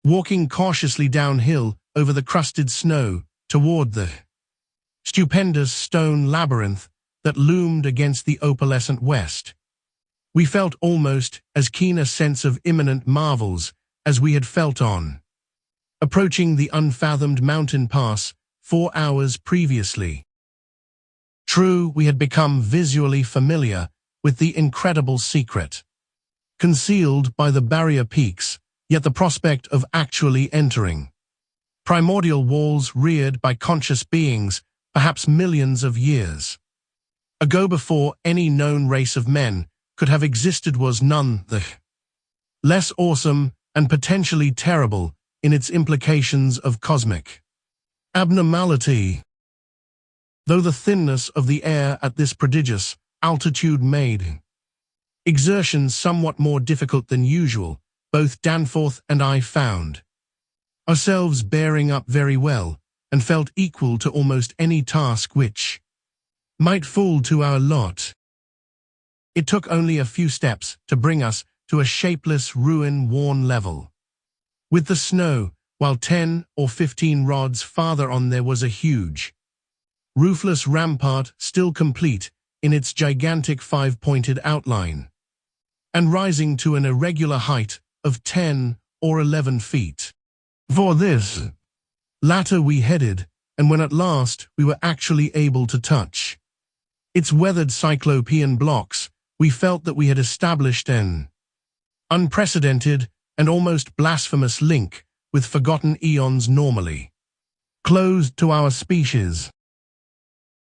Walking cautiously downhill over the crusted snow toward the stupendous stone labyrinth that loomed against the opalescent west, we felt almost as keen a sense of imminent marvels as we had felt on approaching the unfathomed mountain pass 4 hours previously. True, we had become visually familiar with the incredible secret concealed by the barrier peaks, yet the prospect of actually entering primordial walls reared by conscious beings perhaps millions of years ago before any known race of men could have existed was none the less awesome and potentially terrible in its implications of cosmic abnormality. Though the thinness of the air at this prodigious altitude made exertions somewhat more difficult than usual, both Danforth and I found ourselves bearing up very well and felt equal to almost any task which might fall to our lot. It took only a few steps to bring us to a shapeless, ruin-worn level. With the snow, while 10 or 15 rods farther on there was a huge, roofless rampart still complete in its gigantic five-pointed outline, and rising to an irregular height of 10 or 11 feet. For this latter we headed, and when at last we were actually able to touch its weathered cyclopean blocks, we felt that we had established an unprecedented and almost blasphemous link with forgotten eons normally closed to our species.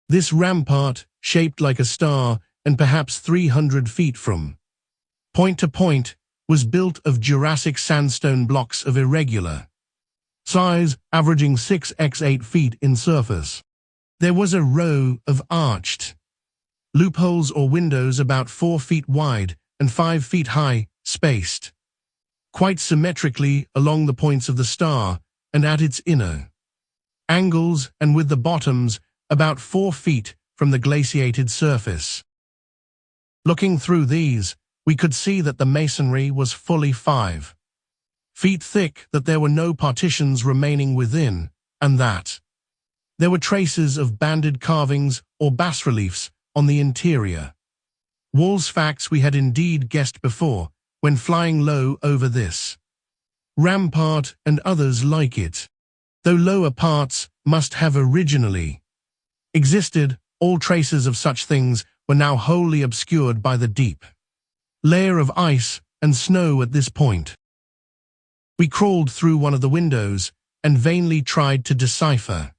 This rampart, shaped like a star and perhaps 300 feet from point to point, was built of Jurassic sandstone blocks of irregular size, averaging 6x8 feet in surface. There was a row of arched loopholes or windows about 4 feet wide and 5 feet high, spaced quite symmetrically along the points of the star and at its inner angles, and with the bottoms about 4 feet from the glaciated surface. Looking through these, we could see that the masonry was fully 5 feet thick, that there were no partitions remaining within, and that there were traces of banded carvings or bas-reliefs on the interior walls, facts we had indeed guessed before when flying low over this rampart and others like it. Though lower parts must have originally existed, all traces of such things were now wholly obscured by the deep layer of ice and snow at this point. We crawled through one of the windows and vainly tried to decipher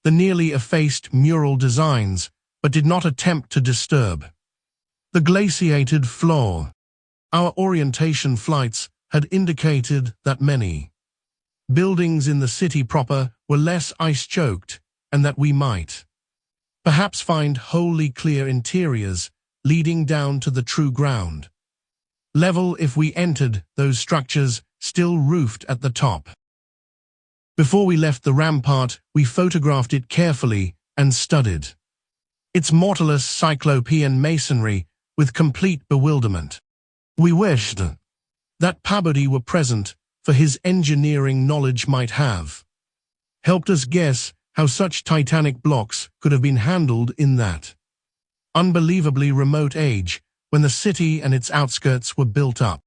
the nearly effaced mural designs, but did not attempt to disturb the glaciated floor. Our orientation flights had indicated that many buildings in the city proper were less ice-choked, and that we might perhaps find wholly clear interiors leading down to the true ground level if we entered those structures still roofed at the top. Before we left the rampart, we photographed it carefully and studied its mortaless cyclopean masonry with complete bewilderment. We wished that Pabodie were present, for his engineering knowledge might have helped us guess how such titanic blocks could have been handled in that unbelievably remote age when the city and its outskirts were built up.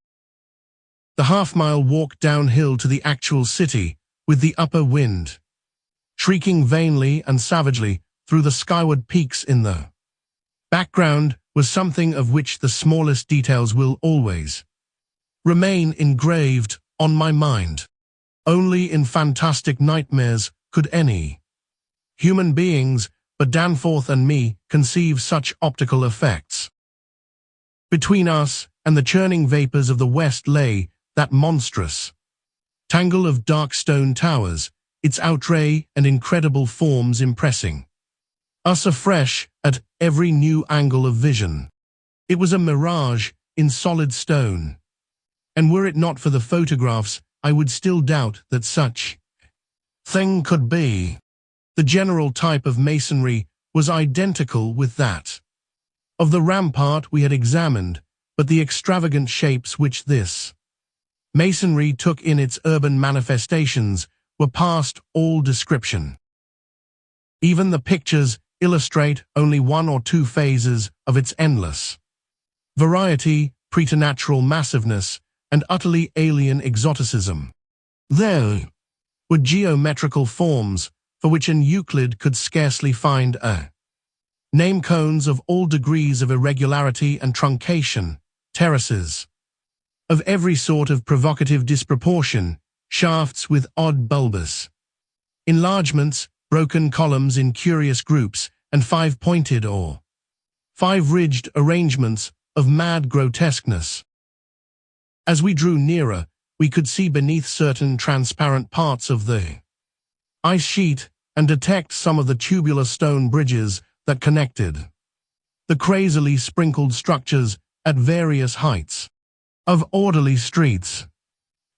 The half-mile walk downhill to the actual city with the upper wind, shrieking vainly and savagely through the skyward peaks in the background, was something of which the smallest details will always remain engraved on my mind. Only in fantastic nightmares could any human beings but Danforth and me conceive such optical effects. Between us and the churning vapors of the west lay that monstrous tangle of dark stone towers, its outre and incredible forms impressing us afresh at every new angle of vision. It was a mirage in solid stone, and were it not for the photographs, I would still doubt that such thing could be. The general type of masonry was identical with that of the rampart we had examined, but the extravagant shapes which this masonry took in its urban manifestations were past all description. Even the pictures illustrate only one or two phases of its endless variety, preternatural massiveness, and utterly alien exoticism. There were geometrical forms for which an Euclid could scarcely find a name, cones of all degrees of irregularity and truncation, terraces of every sort of provocative disproportion, shafts with odd bulbous enlargements, broken columns in curious groups, and five-pointed or five-ridged arrangements of mad grotesqueness. As we drew nearer, we could see beneath certain transparent parts of the ice sheet and detect some of the tubular stone bridges that connected the crazily sprinkled structures at various heights of orderly streets.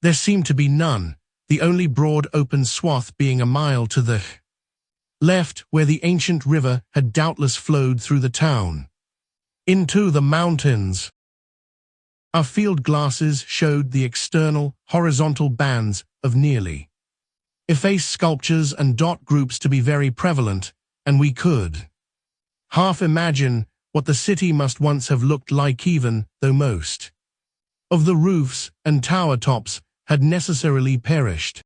There seemed to be none, the only broad open swath being a mile to the left, where the ancient river had doubtless flowed through the town into the mountains. Our field glasses showed the external, horizontal bands of nearly effaced sculptures and dot groups to be very prevalent, and we could half imagine what the city must once have looked like, even though most of the roofs and tower tops had necessarily perished.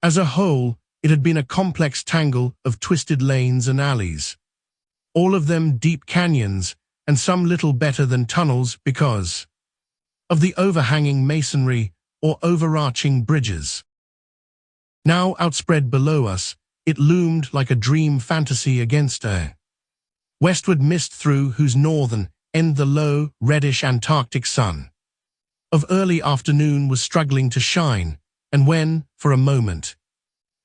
As a whole, it had been a complex tangle of twisted lanes and alleys, all of them deep canyons, and some little better than tunnels because of the overhanging masonry or overarching bridges. Now outspread below us, it loomed like a dream fantasy against a westward mist through whose northern end the low, reddish Antarctic sun of early afternoon was struggling to shine, and when, for a moment,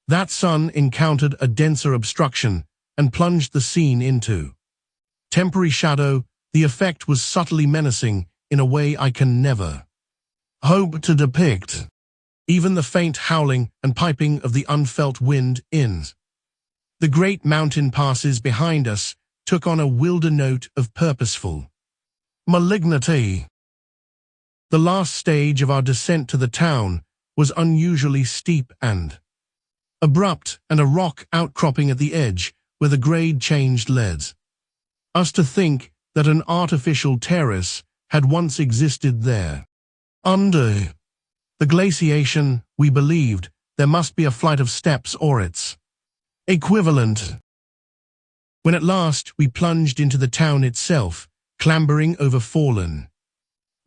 that sun encountered a denser obstruction and plunged the scene into temporary shadow, the effect was subtly menacing in a way I can never hope to depict. Even the faint howling and piping of the unfelt wind in the great mountain passes behind us took on a wilder note of purposeful malignity. The last stage of our descent to the town was unusually steep and abrupt, and a rock outcropping at the edge where the grade changed led us to think that an artificial terrace had once existed there. Under the glaciation, we believed there must be a flight of steps or its equivalent. When at last we plunged into the town itself, clambering over fallen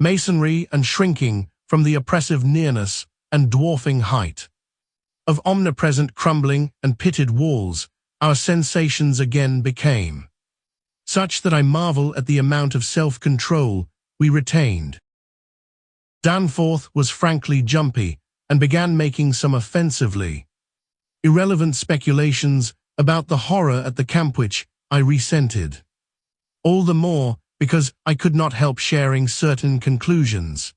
masonry and shrinking from the oppressive nearness and dwarfing height of omnipresent crumbling and pitted walls, our sensations again became such that I marvel at the amount of self-control we retained. Danforth was frankly jumpy and began making some offensively irrelevant speculations about the horror at the camp, which I resented all the more because I could not help sharing certain conclusions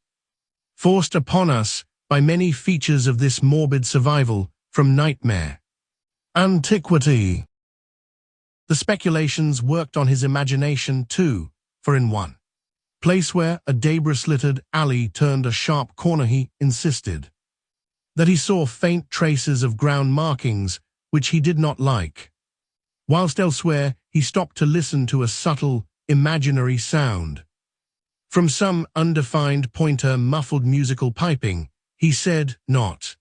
forced upon us by many features of this morbid survival from nightmare antiquity. The speculations worked on his imagination too, for in one place where a debris-littered alley turned a sharp corner, he insisted that he saw faint traces of ground markings which he did not like, whilst elsewhere he stopped to listen to a subtle, imaginary sound. From some undefined pointer muffled musical piping, he said, not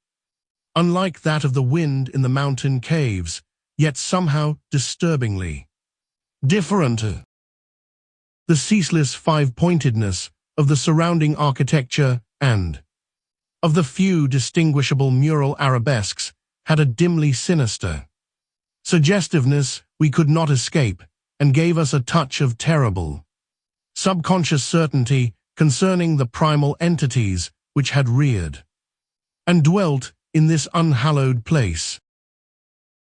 unlike that of the wind in the mountain caves, yet somehow disturbingly different. The ceaseless five-pointedness of the surrounding architecture and of the few distinguishable mural arabesques had a dimly sinister suggestiveness we could not escape, and gave us a touch of terrible subconscious certainty concerning the primal entities which had reared and dwelt in this unhallowed place.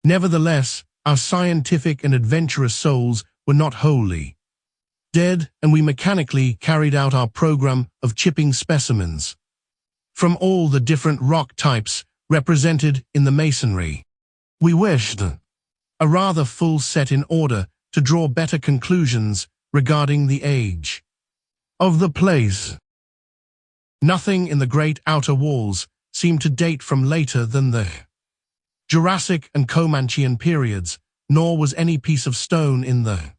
Nevertheless, our scientific and adventurous souls were not wholly dead, and we mechanically carried out our program of chipping specimens from all the different rock types represented in the masonry. We wished a rather full set in order to draw better conclusions regarding the age of the place. Nothing in the great outer walls seemed to date from later than the Jurassic and Comanchean periods, nor was any piece of stone in the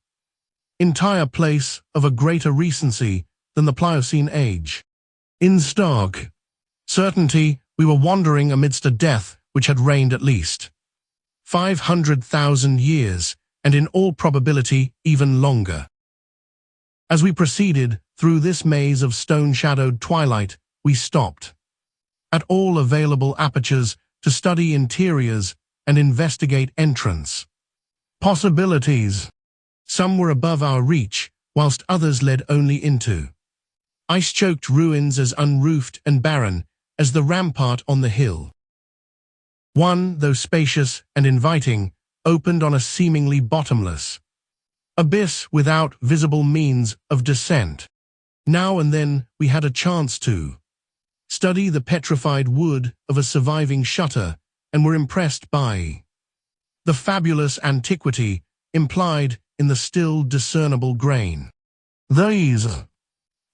entire place of a greater recency than the Pliocene age. In stark certainty, we were wandering amidst a death which had reigned at least 500,000 years, and in all probability even longer. As we proceeded through this maze of stone-shadowed twilight, we stopped at all available apertures to study interiors and investigate entrance possibilities. Some were above our reach, whilst others led only into ice-choked ruins as unroofed and barren as the rampart on the hill. One, though spacious and inviting, opened on a seemingly bottomless abyss without visible means of descent. Now and then we had a chance to study the petrified wood of a surviving shutter, and were impressed by the fabulous antiquity implied in the still discernible grain. These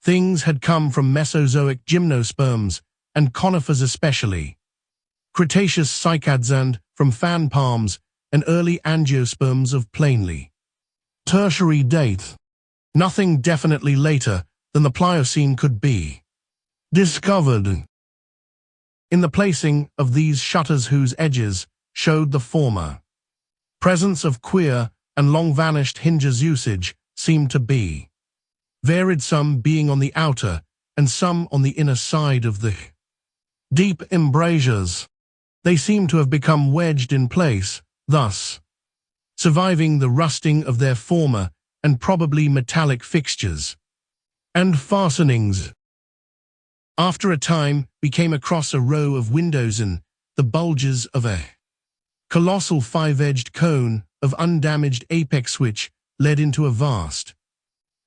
things had come from Mesozoic gymnosperms and conifers especially, Cretaceous cycads, and from fan palms and early angiosperms of plainly tertiary date. Nothing definitely later than the Pliocene could be discovered. In the placing of these shutters, whose edges showed the former presence of queer and long-vanished hinges, usage seemed to be varied, some being on the outer and some on the inner side of the deep embrasures. They seemed to have become wedged in place, thus surviving the rusting of their former and probably metallic fixtures and fastenings. After a time, we came across a row of windows in the bulges of a colossal five-edged cone of undamaged apex which led into a vast,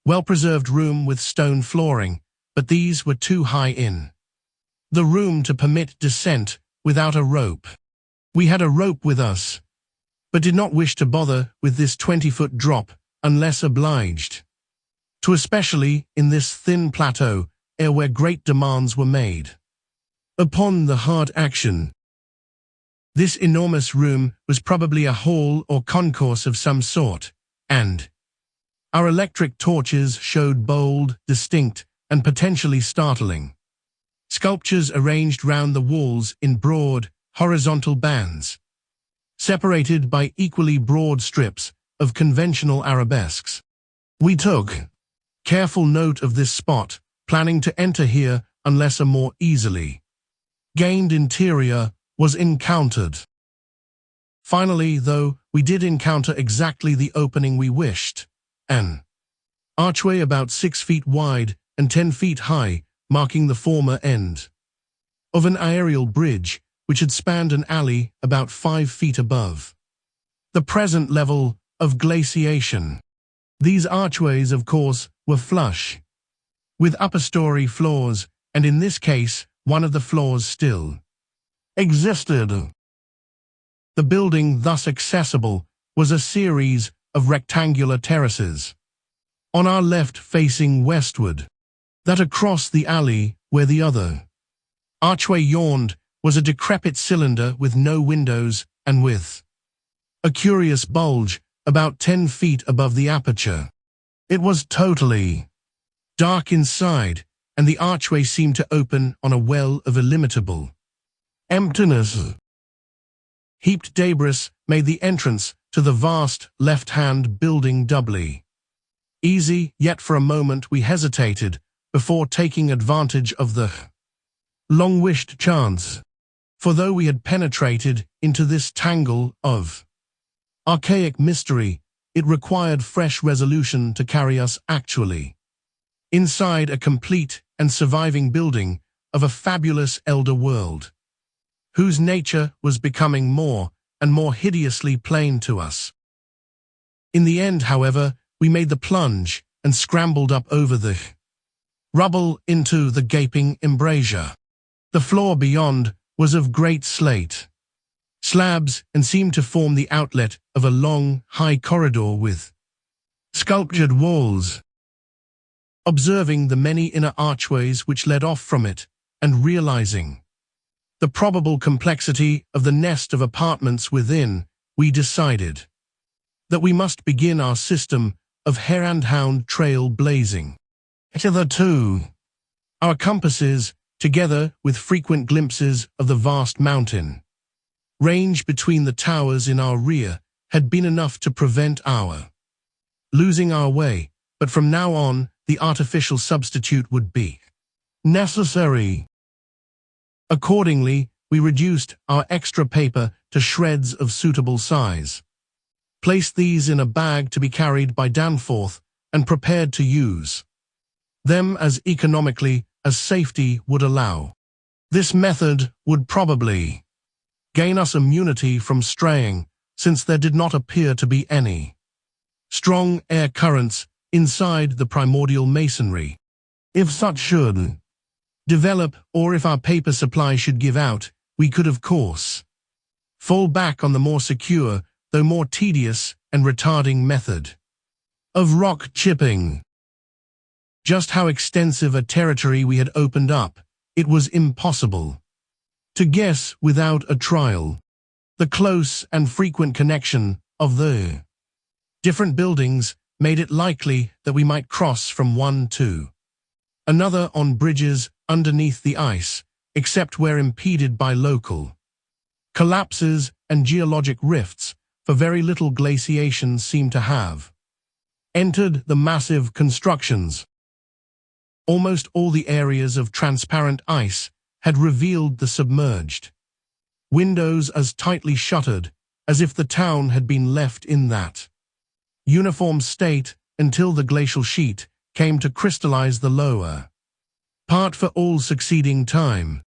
well-preserved room with stone flooring, but these were too high in the room to permit descent without a rope. We had a rope with us, but did not wish to bother with this 20-foot drop unless obliged to, especially in this thin plateau air where great demands were made upon the hard action. This enormous room was probably a hall or concourse of some sort, and our electric torches showed bold, distinct, and potentially startling sculptures arranged round the walls in broad, horizontal bands, separated by equally broad strips of conventional arabesques. We took careful note of this spot, planning to enter here unless a more easily gained interior was encountered. Finally, though, we did encounter exactly the opening we wished, an archway about 6 feet wide and 10 feet high, marking the former end of an aerial bridge which had spanned an alley about 5 feet above the present level of glaciation. These archways, of course, were flush with upper-story floors, and in this case, one of the floors still existed. The building thus accessible was a series of rectangular terraces, on our left facing westward. That across the alley, where the other archway yawned, was a decrepit cylinder with no windows and with a curious bulge about 10 feet above the aperture. It was totally dark inside, and the archway seemed to open on a well of illimitable emptiness. Heaped debris made the entrance to the vast left-hand building doubly easy, yet for a moment we hesitated before taking advantage of the long-wished chance. For though we had penetrated into this tangle of archaic mystery, it required fresh resolution to carry us actually inside a complete and surviving building of a fabulous elder world, whose nature was becoming more and more hideously plain to us. In the end, however, we made the plunge and scrambled up over the rubble into the gaping embrasure. The floor beyond was of great slate slabs and seemed to form the outlet of a long, high corridor with sculptured walls. Observing the many inner archways which led off from it, and realizing the probable complexity of the nest of apartments within, we decided that we must begin our system of hare and hound trail blazing. Hitherto, our compasses, together with frequent glimpses of the vast mountain range between the towers in our rear, had been enough to prevent our losing our way, but from now on, the artificial substitute would be necessary. Accordingly, we reduced our extra paper to shreds of suitable size, placed these in a bag to be carried by Danforth, and prepared to use them as economically as safety would allow. This method would probably gain us immunity from straying, since there did not appear to be any strong air currents inside the primordial masonry. If such should develop, or if our paper supply should give out, we could of course fall back on the more secure, though more tedious and retarding method of rock chipping. Just how extensive a territory we had opened up, it was impossible to guess without a trial. The close and frequent connection of the different buildings made it likely that we might cross from one to another on bridges underneath the ice, except where impeded by local collapses and geologic rifts, for very little glaciation seemed to have entered the massive constructions. Almost all the areas of transparent ice had revealed the submerged windows as tightly shuttered as if the town had been left in that uniform state until the glacial sheet came to crystallize the lower part for all succeeding time.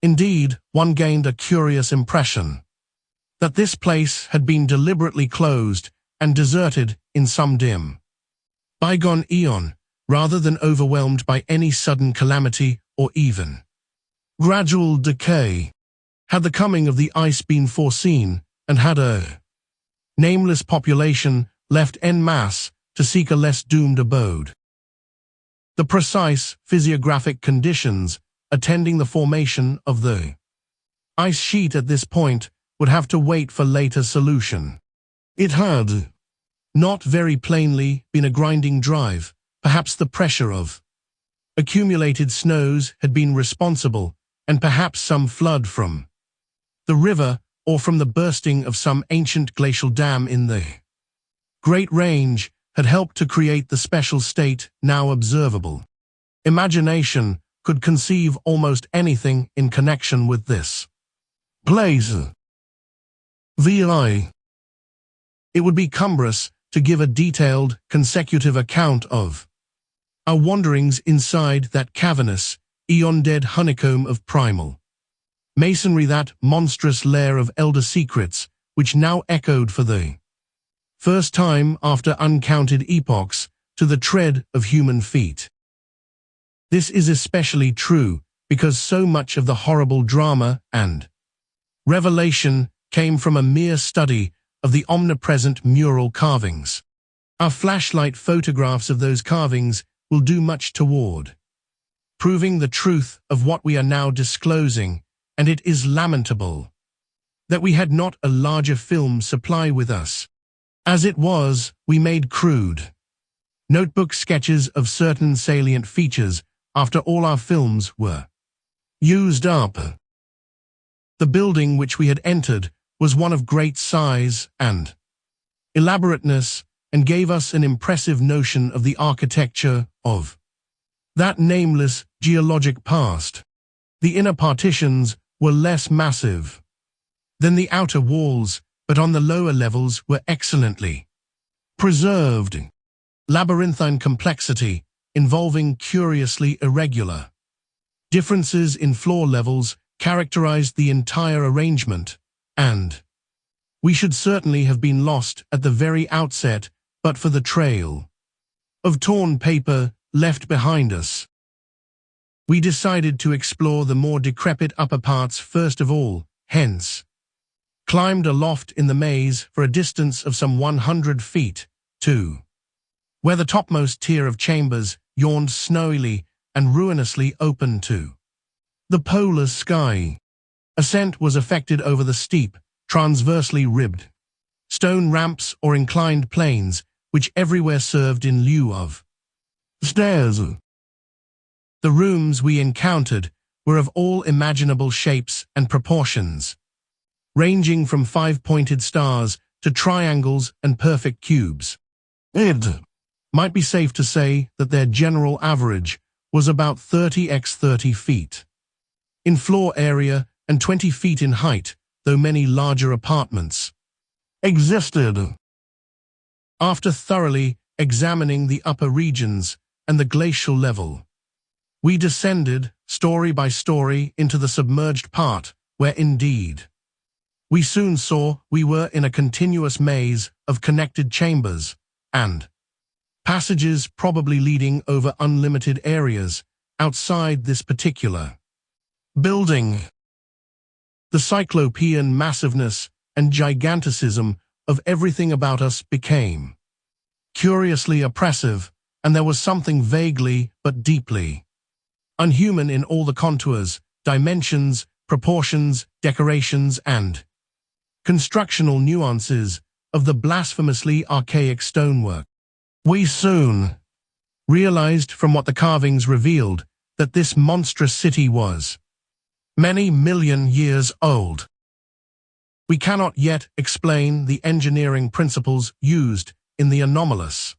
Indeed, one gained a curious impression that this place had been deliberately closed and deserted in some dim bygone eon, rather than overwhelmed by any sudden calamity or even gradual decay. Had the coming of the ice been foreseen, and had a nameless population left en masse to seek a less doomed abode? The precise physiographic conditions attending the formation of the ice sheet at this point would have to wait for later solution. It had not very plainly been a grinding drive. Perhaps the pressure of accumulated snows had been responsible, and perhaps some flood from the river or from the bursting of some ancient glacial dam in the Great Range had helped to create the special state now observable. Imagination could conceive almost anything in connection with this place. It would be cumbrous to give a detailed, consecutive account of our wanderings inside that cavernous, eon-dead honeycomb of primal masonry, that monstrous lair of elder secrets which now echoed for the first time after uncounted epochs to the tread of human feet. This is especially true because so much of the horrible drama and revelation came from a mere study of the omnipresent mural carvings. Our flashlight photographs of those carvings will do much toward proving the truth of what we are now disclosing, and it is lamentable that we had not a larger film supply with us. As it was, we made crude notebook sketches of certain salient features after all our films were used up. The building which we had entered was one of great size and elaborateness, and gave us an impressive notion of the architecture of that nameless geologic past. The inner partitions were less massive than the outer walls, but on the lower levels were excellently preserved. Labyrinthine complexity, involving curiously irregular differences in floor levels, characterized the entire arrangement, and we should certainly have been lost at the very outset but for the trail of torn paper left behind us. We decided to explore the more decrepit upper parts first of all, hence climbed aloft in the maze for a distance of some 100 feet, to where the topmost tier of chambers yawned snowily and ruinously open to the polar sky. Ascent was effected over the steep, transversely ribbed stone ramps or inclined planes, which everywhere served in lieu of stairs. The rooms we encountered were of all imaginable shapes and proportions, ranging from five-pointed stars to triangles and perfect cubes. It might be safe to say that their general average was about 30 × 30 feet in floor area and 20 feet in height, though many larger apartments existed. After thoroughly examining the upper regions and the glacial level, we descended, story by story, into the submerged part, where indeed we soon saw we were in a continuous maze of connected chambers and passages probably leading over unlimited areas outside this particular building. The cyclopean massiveness and giganticism of everything about us became curiously oppressive, and there was something vaguely but deeply unhuman in all the contours, dimensions, proportions, decorations, and constructional nuances of the blasphemously archaic stonework. We soon realized from what the carvings revealed that this monstrous city was many million years old. We cannot yet explain the engineering principles used in the anomalous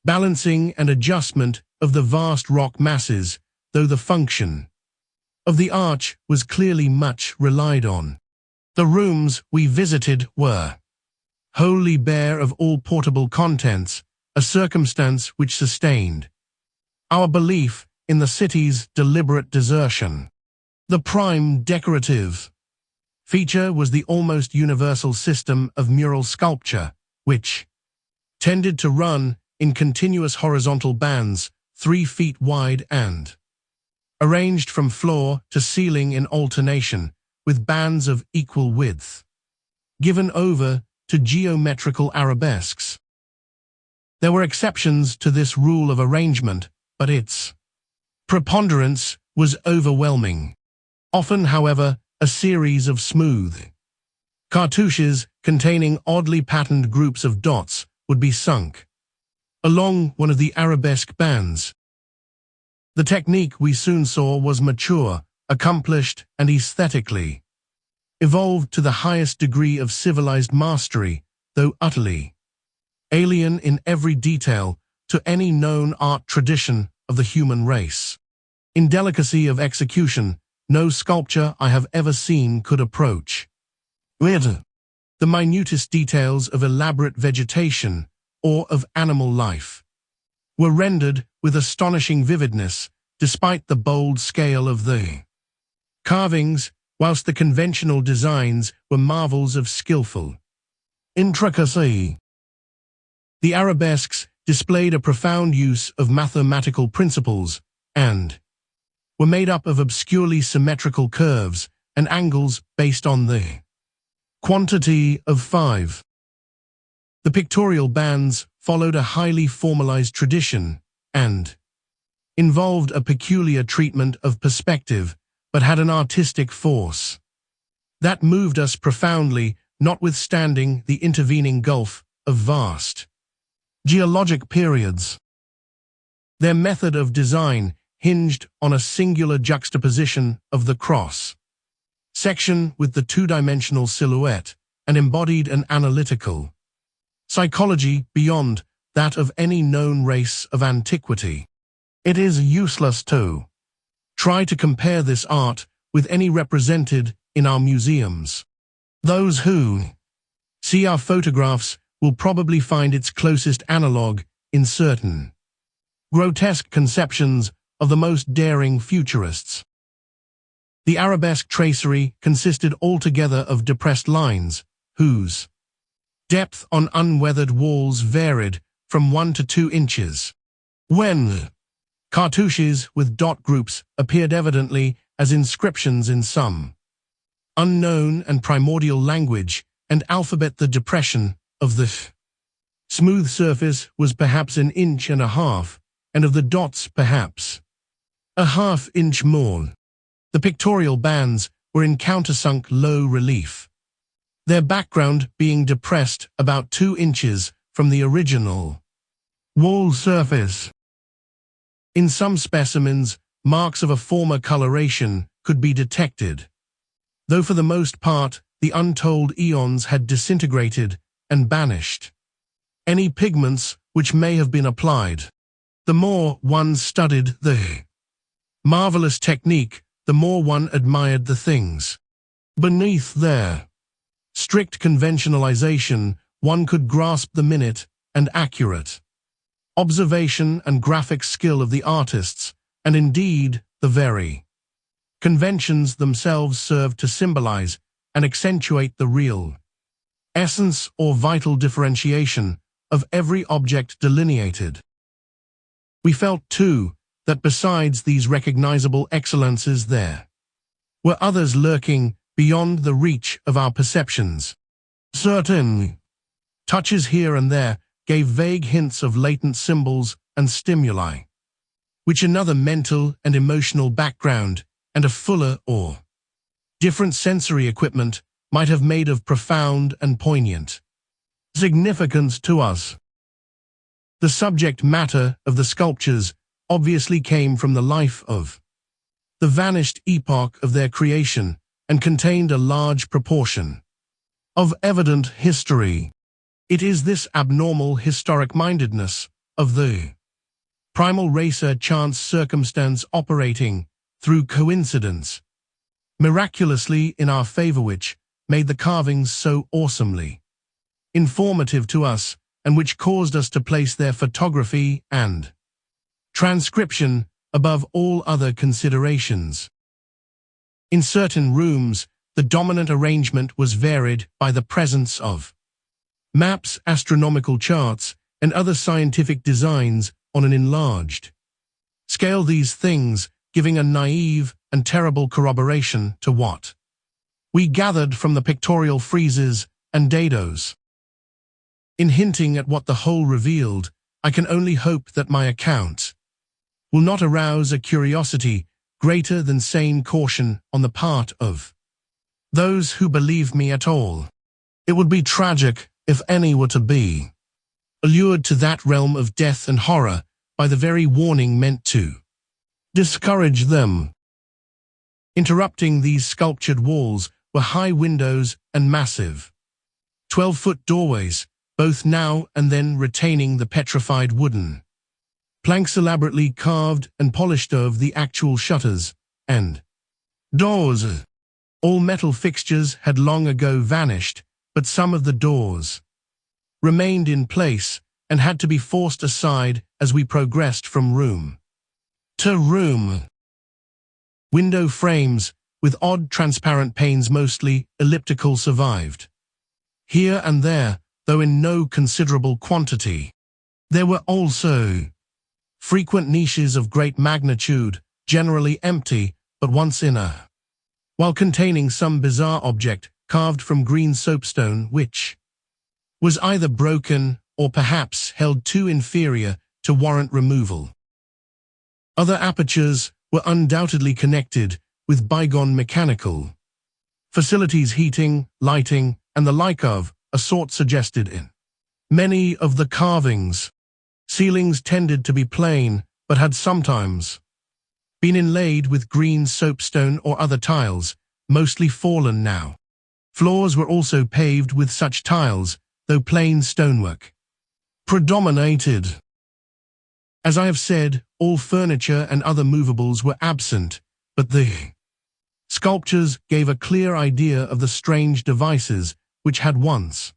balancing and adjustment of the vast rock masses, though the function of the arch was clearly much relied on. The rooms we visited were wholly bare of all portable contents, a circumstance which sustained our belief in the city's deliberate desertion. The prime decorative feature was the almost universal system of mural sculpture, which tended to run in continuous horizontal bands 3 feet wide and arranged from floor to ceiling in alternation, with bands of equal width given over to geometrical arabesques. There were exceptions to this rule of arrangement, but its preponderance was overwhelming. Often, however, a series of smooth cartouches containing oddly patterned groups of dots would be sunk along one of the arabesque bands. The technique we soon saw was mature, accomplished, and aesthetically evolved to the highest degree of civilized mastery, though utterly alien in every detail to any known art tradition of the human race. In delicacy of execution, no sculpture I have ever seen could approach it. The minutest details of elaborate vegetation or of animal life were rendered with astonishing vividness, despite the bold scale of the carvings, whilst the conventional designs were marvels of skillful intricacy. The arabesques displayed a profound use of mathematical principles and were made up of obscurely symmetrical curves and angles based on the quantity of 5. The pictorial bands followed a highly formalized tradition and involved a peculiar treatment of perspective, but had an artistic force that moved us profoundly, notwithstanding the intervening gulf of vast geologic periods. Their method of design hinged on a singular juxtaposition of the cross section with the two-dimensional silhouette, and embodied an analytical psychology beyond that of any known race of antiquity. It is useless to try to compare this art with any represented in our museums. Those who see our photographs will probably find its closest analogue in certain grotesque conceptions of the most daring futurists. The arabesque tracery consisted altogether of depressed lines, whose depth on unweathered walls varied from 1 to 2 inches. When cartouches with dot groups appeared evidently as inscriptions in some unknown and primordial language and alphabet, the depression of the smooth surface was perhaps 1.5 inches, and of the dots perhaps 1/2 inch more. The pictorial bands were in countersunk low relief, their background being depressed about 2 inches from the original wall surface. In some specimens, marks of a former coloration could be detected, though for the most part the untold eons had disintegrated and banished any pigments which may have been applied. The more one studied the marvelous technique, the more one admired the things beneath their strict conventionalization. One could grasp the minute and accurate observation and graphic skill of the artists, and indeed the very conventions themselves served to symbolize and accentuate the real essence or vital differentiation of every object delineated. We felt, too, that besides these recognizable excellences there were others lurking beyond the reach of our perceptions. Certain touches here and there gave vague hints of latent symbols and stimuli, which another mental and emotional background and a fuller or different sensory equipment might have made of profound and poignant significance to us. The subject matter of the sculptures obviously came from the life of the vanished epoch of their creation and contained a large proportion of evident history. It is this abnormal historic-mindedness of the primal racer, chance circumstance operating through coincidence miraculously in our favor, which made the carvings so awesomely informative to us, and which caused us to place their photography and transcription above all other considerations. In certain rooms, the dominant arrangement was varied by the presence of maps, astronomical charts, and other scientific designs on an enlarged scale, these things giving a naive and terrible corroboration to what we gathered from the pictorial friezes and dados. In hinting at what the whole revealed, I can only hope that my account will not arouse a curiosity greater than sane caution on the part of those who believe me at all. It would be tragic if any were to be allured to that realm of death and horror by the very warning meant to discourage them. Interrupting these sculptured walls were high windows and massive 12-foot doorways, both now and then retaining the petrified wooden planks elaborately carved and polished of the actual shutters and doors. All metal fixtures had long ago vanished, but some of the doors remained in place and had to be forced aside as we progressed from room to room. Window frames with odd transparent panes, mostly elliptical, survived here and there, though in no considerable quantity. There were also frequent niches of great magnitude, generally empty, but once in a while containing some bizarre object carved from green soapstone, which was either broken or perhaps held too inferior to warrant removal. Other apertures were undoubtedly connected with bygone mechanical facilities, heating, lighting, and the like of a sort suggested in many of the carvings. Ceilings tended to be plain, but had sometimes been inlaid with green soapstone or other tiles, mostly fallen now. Floors were also paved with such tiles, though plain stonework predominated. As I have said, all furniture and other movables were absent, but the sculptures gave a clear idea of the strange devices which had once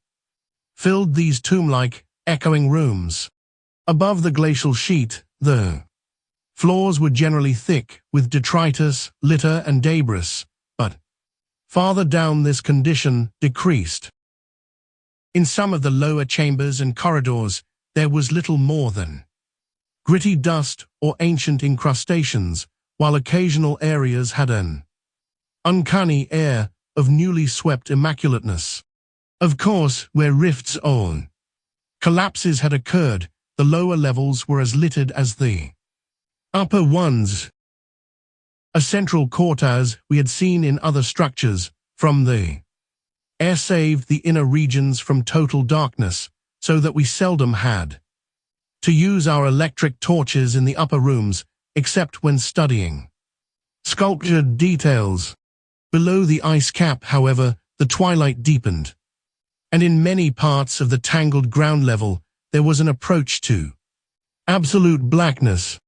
filled these tomb-like, echoing rooms. Above the glacial sheet, the floors were generally thick with detritus, litter and debris, but farther down this condition decreased. In some of the lower chambers and corridors, there was little more than gritty dust or ancient incrustations, while occasional areas had an uncanny air of newly swept immaculateness. Of course, where rifts or collapses had occurred, the lower levels were as littered as the upper ones. A central court as we had seen in other structures, from the air saved the inner regions from total darkness, so that we seldom had to use our electric torches in the upper rooms, except when studying sculptured details. Below the ice cap, however, the twilight deepened, and in many parts of the tangled ground level there was an approach to absolute blackness.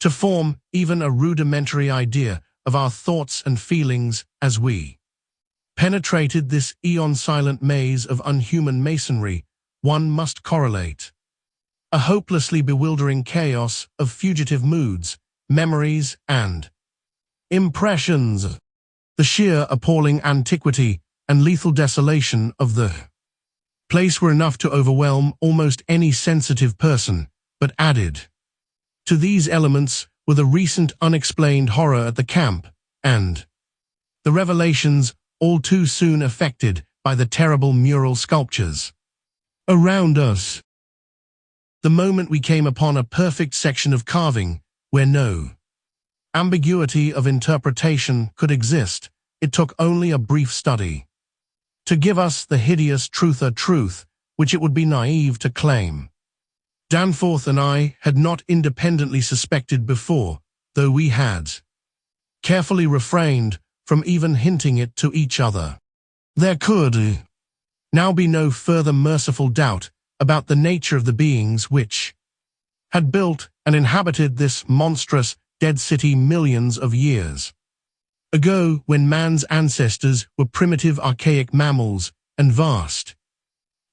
To form even a rudimentary idea of our thoughts and feelings as we penetrated this eon-silent maze of unhuman masonry, one must correlate a hopelessly bewildering chaos of fugitive moods, memories, and impressions. The sheer appalling antiquity and lethal desolation of the place were enough to overwhelm almost any sensitive person, but added to these elements were the recent unexplained horror at the camp, and the revelations all too soon effected by the terrible mural sculptures around us. The moment we came upon a perfect section of carving, where no ambiguity of interpretation could exist, it took only a brief study to give us the hideous truth which it would be naive to claim. Danforth and I had not independently suspected before, though we had carefully refrained from even hinting it to each other. There could now be no further merciful doubt about the nature of the beings which had built and inhabited this monstrous dead city millions of years ago, when man's ancestors were primitive archaic mammals and vast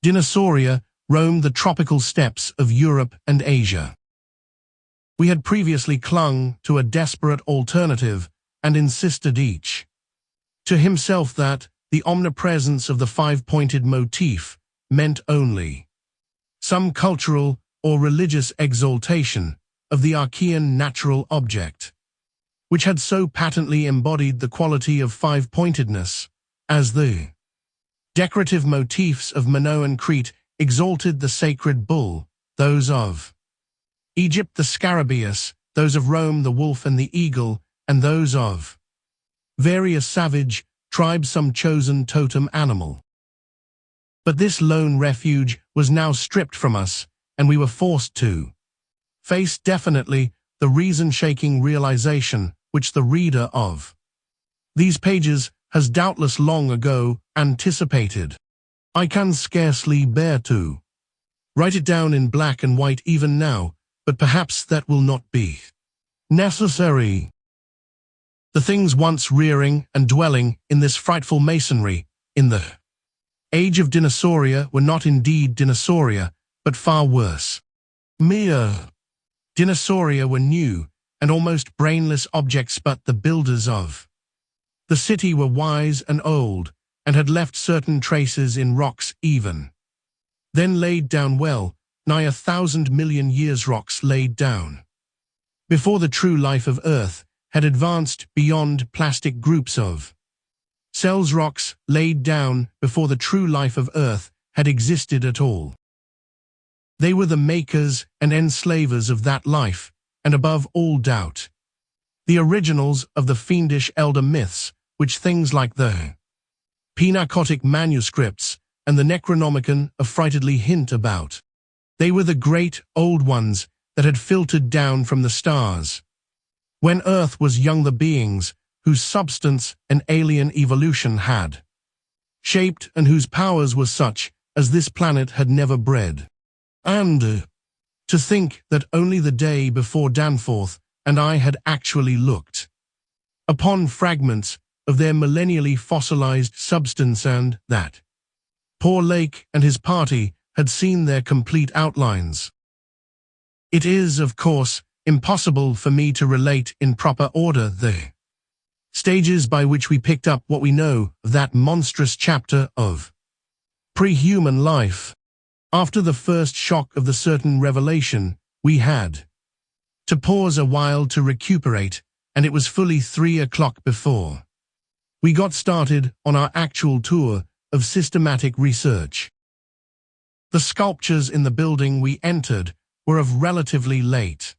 dinosauria roamed the tropical steppes of Europe and Asia. We had previously clung to a desperate alternative and insisted each to himself that the omnipresence of the five-pointed motif meant only some cultural or religious exaltation of the archaean natural object, which had so patently embodied the quality of five-pointedness, as the decorative motifs of Minoan Crete exalted the sacred bull, those of Egypt the scarabaeus, those of Rome the wolf and the eagle, and those of various savage tribes some chosen totem animal. But this lone refuge was now stripped from us, and we were forced to face definitely the reason-shaking realization which the reader of these pages has doubtless long ago anticipated. I can scarcely bear to write it down in black and white even now, but perhaps that will not be necessary. The things once rearing and dwelling in this frightful masonry, in the age of dinosauria, were not indeed dinosauria, but far worse. Mere dinosauria were new and almost brainless objects, but the builders of the city were wise and old, and had left certain traces in rocks even then laid down well, nigh 1,000 million years rocks laid down before the true life of Earth had advanced beyond plastic groups of cells, rocks laid down before the true life of Earth had existed at all. They were the makers and enslavers of that life, and above all doubt, the originals of the fiendish elder myths which things like the Pinacotic manuscripts and the Necronomicon affrightedly hint about. They were the great old ones that had filtered down from the stars when Earth was young, the beings whose substance and alien evolution had shaped and whose powers were such as this planet had never bred. And to think that only the day before Danforth and I had actually looked upon fragments of their millennially fossilized substance, and that poor Lake and his party had seen their complete outlines. It is, of course, impossible for me to relate in proper order the stages by which we picked up what we know of that monstrous chapter of pre-human life. After the first shock of the certain revelation, we had to pause a while to recuperate, and it was fully 3 o'clock before we got started on our actual tour of systematic research. The sculptures in the building we entered were of relatively late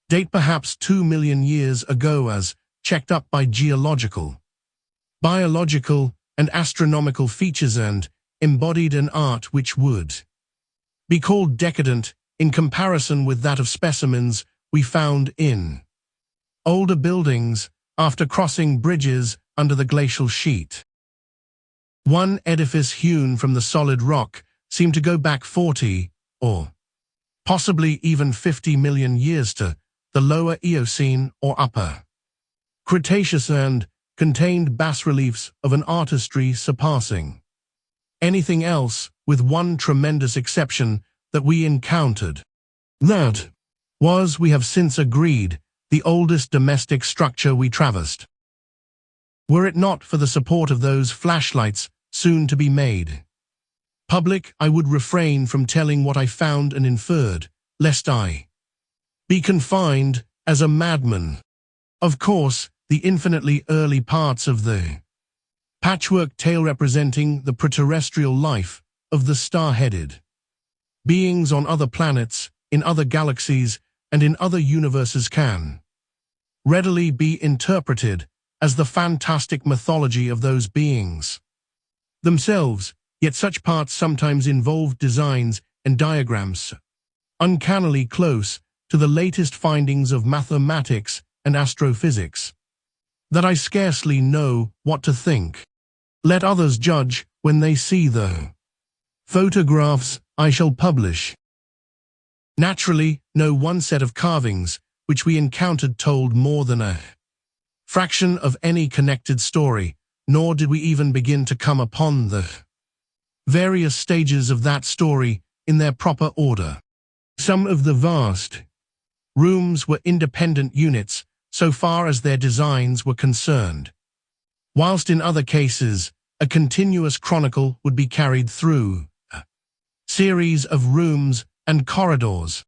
date, perhaps 2 million years ago, as checked up by geological, biological, and astronomical features, and embodied an art which would be called decadent in comparison with that of specimens we found in older buildings after crossing bridges under the glacial sheet. One edifice hewn from the solid rock seemed to go back 40 or possibly even 50 million years to the lower Eocene or upper Cretaceous, and contained bas-reliefs of an artistry surpassing anything else, with one tremendous exception that we encountered. That was, we have since agreed, the oldest domestic structure we traversed. Were it not for the support of those flashlights soon to be made public, I would refrain from telling what I found and inferred, lest I be confined as a madman. Of course, the infinitely early parts of the patchwork tale representing the preterrestrial life of the star-headed beings on other planets, in other galaxies, and in other universes can readily be interpreted as the fantastic mythology of those beings themselves, yet such parts sometimes involved designs and diagrams uncannily close to the latest findings of mathematics and astrophysics that I scarcely know what to think. Let others judge when they see the photographs I shall publish. Naturally, no one set of carvings which we encountered told more than a fraction of any connected story, nor did we even begin to come upon the various stages of that story in their proper order. Some of the vast rooms were independent units so far as their designs were concerned, whilst in other cases a continuous chronicle would be carried through a series of rooms and corridors.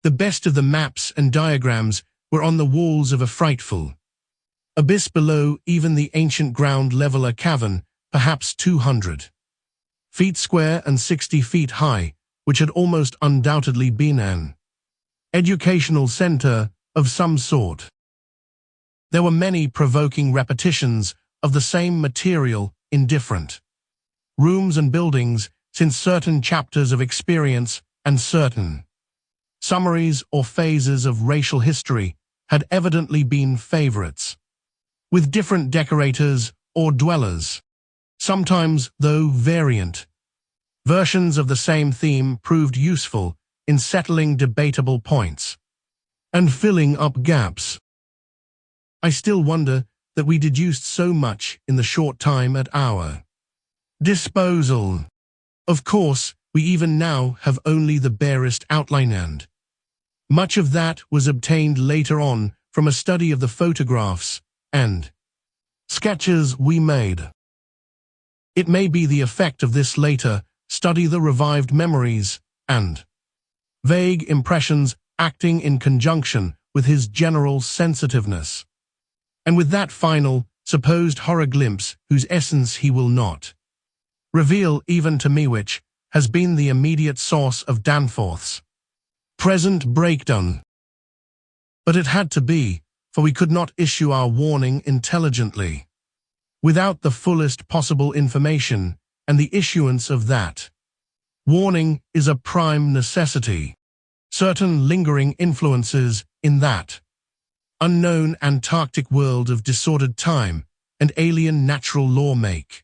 The best of the maps and diagrams were on the walls of a frightful abyss below even the ancient ground leveler cavern, perhaps 200 feet square and 60 feet high, which had almost undoubtedly been an educational center of some sort. There were many provoking repetitions of the same material in different rooms and buildings, since certain chapters of experience and certain summaries or phases of racial history had evidently been favorites with different decorators or dwellers. Sometimes, though variant versions of the same theme proved useful in settling debatable points and filling up gaps. I still wonder that we deduced so much in the short time at our disposal. Of course, we even now have only the barest outline, and much of that was obtained later on from a study of the photographs and sketches we made. It may be the effect of this later study, the revived memories and vague impressions acting in conjunction with his general sensitiveness, and with that final, supposed horror glimpse whose essence he will not reveal even to me, which has been the immediate source of Danforth's present breakdown. But it had to be, for we could not issue our warning intelligently without the fullest possible information, and the issuance of that warning is a prime necessity. Certain lingering influences in that unknown Antarctic world of disordered time and alien natural law make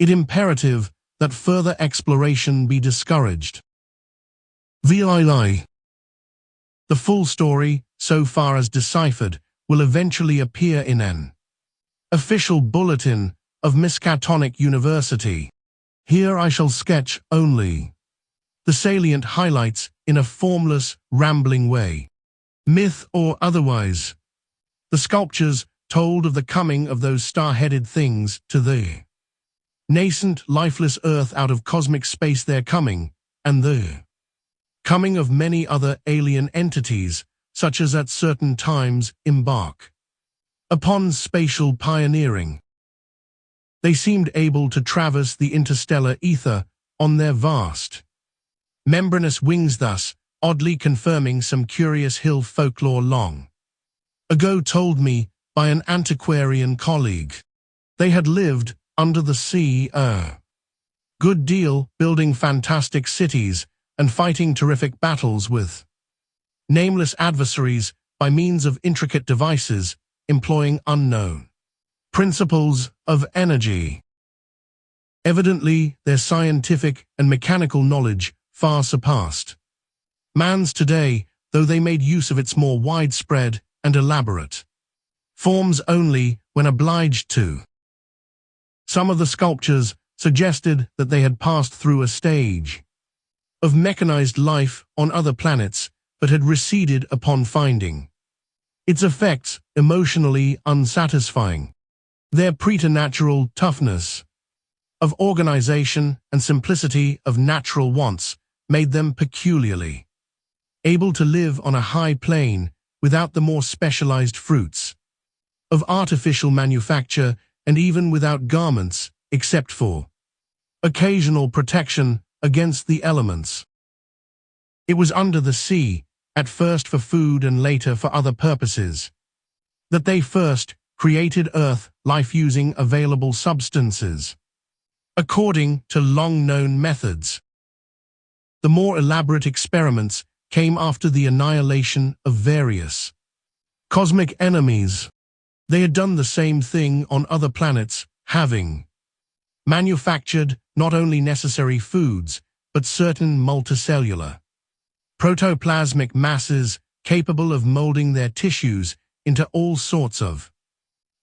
it imperative that further exploration be discouraged. VII. The full story, so far as deciphered, will eventually appear in an official bulletin of Miskatonic University. Here I shall sketch only the salient highlights in a formless, rambling way. Myth or otherwise, the sculptures told of the coming of those star-headed things to the nascent, lifeless Earth out of cosmic space, their coming, and the coming of many other alien entities, such as at certain times embark upon spatial pioneering. They seemed able to traverse the interstellar ether on their vast, membranous wings, thus oddly confirming some curious hill folklore long ago told me by an antiquarian colleague. They had lived under the sea a good deal, building fantastic cities and fighting terrific battles with nameless adversaries by means of intricate devices, employing unknown principles of energy. Evidently, their scientific and mechanical knowledge far surpassed man's today, though they made use of its more widespread and elaborate forms only when obliged to. Some of the sculptures suggested that they had passed through a stage of mechanized life on other planets, but had receded upon finding its effects emotionally unsatisfying. Their preternatural toughness of organization and simplicity of natural wants made them peculiarly able to live on a high plane without the more specialized fruits of artificial manufacture, and even without garments except for occasional protection against the elements. It was under the sea, at first for food and later for other purposes, that they first created Earth life using available substances, according to long-known methods. The more elaborate experiments came after the annihilation of various cosmic enemies. They had done the same thing on other planets, having manufactured not only necessary foods, but certain multicellular protoplasmic masses capable of molding their tissues into all sorts of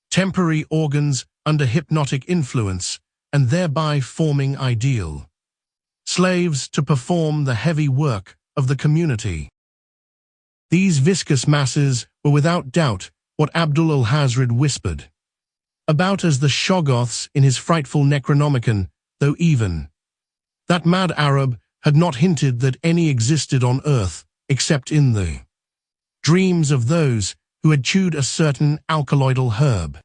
temporary organs under hypnotic influence, and thereby forming ideal slaves to perform the heavy work of the community. These viscous masses were without doubt what Abdul-Hazred whispered about as the Shoggoths in his frightful Necronomicon, though even that mad Arab had not hinted that any existed on Earth except in the dreams of those who had chewed a certain alkaloidal herb.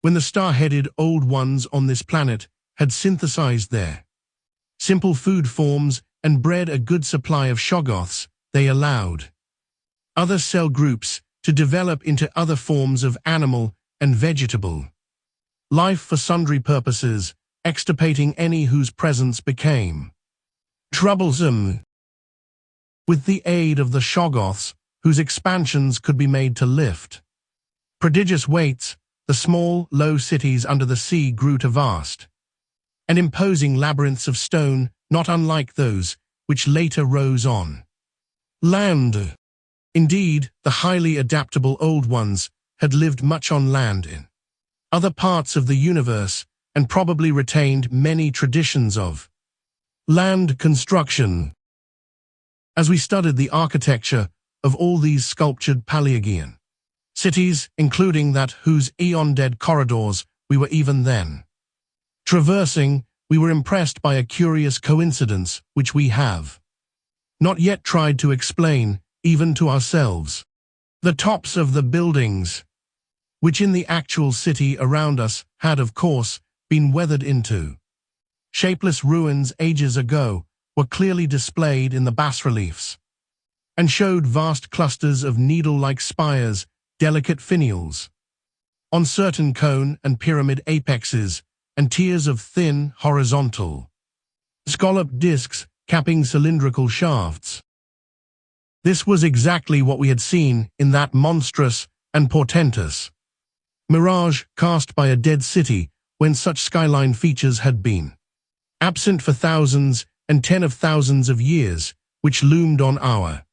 When the star-headed old ones on this planet had synthesized their simple food forms and bred a good supply of Shoggoths, they allowed other cell groups to develop into other forms of animal and vegetable life for sundry purposes, extirpating any whose presence became troublesome. With the aid of the Shoggoths, whose expansions could be made to lift prodigious weights, the small, low cities under the sea grew to vast and imposing labyrinths of stone, not unlike those which later rose on land. Indeed, the highly adaptable old ones had lived much on land in other parts of the universe and probably retained many traditions of land construction. As we studied the architecture of all these sculptured Paleogean cities, including that whose eon-dead corridors we were even then traversing, we were impressed by a curious coincidence which we have not yet tried to explain, even to ourselves. The tops of the buildings, which in the actual city around us had of course been weathered into shapeless ruins ages ago, were clearly displayed in the bas-reliefs, and showed vast clusters of needle-like spires, delicate finials on certain cone and pyramid apexes, and tiers of thin, horizontal, scalloped discs capping cylindrical shafts. This was exactly what we had seen in that monstrous and portentous mirage cast by a dead city when such skyline features had been absent for thousands and tens of thousands of years, which loomed on our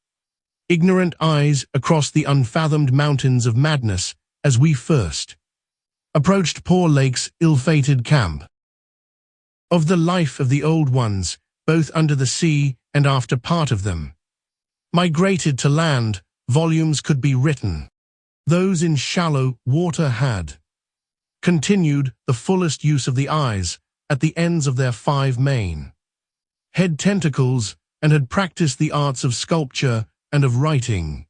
ignorant eyes across the unfathomed mountains of madness as we first approached poor Lake's ill-fated camp. Of the life of the old ones, both under the sea and after part of them migrated to land, volumes could be written. Those in shallow water had continued the fullest use of the eyes at the ends of their 5 main head tentacles and had practiced the arts of sculpture and of writing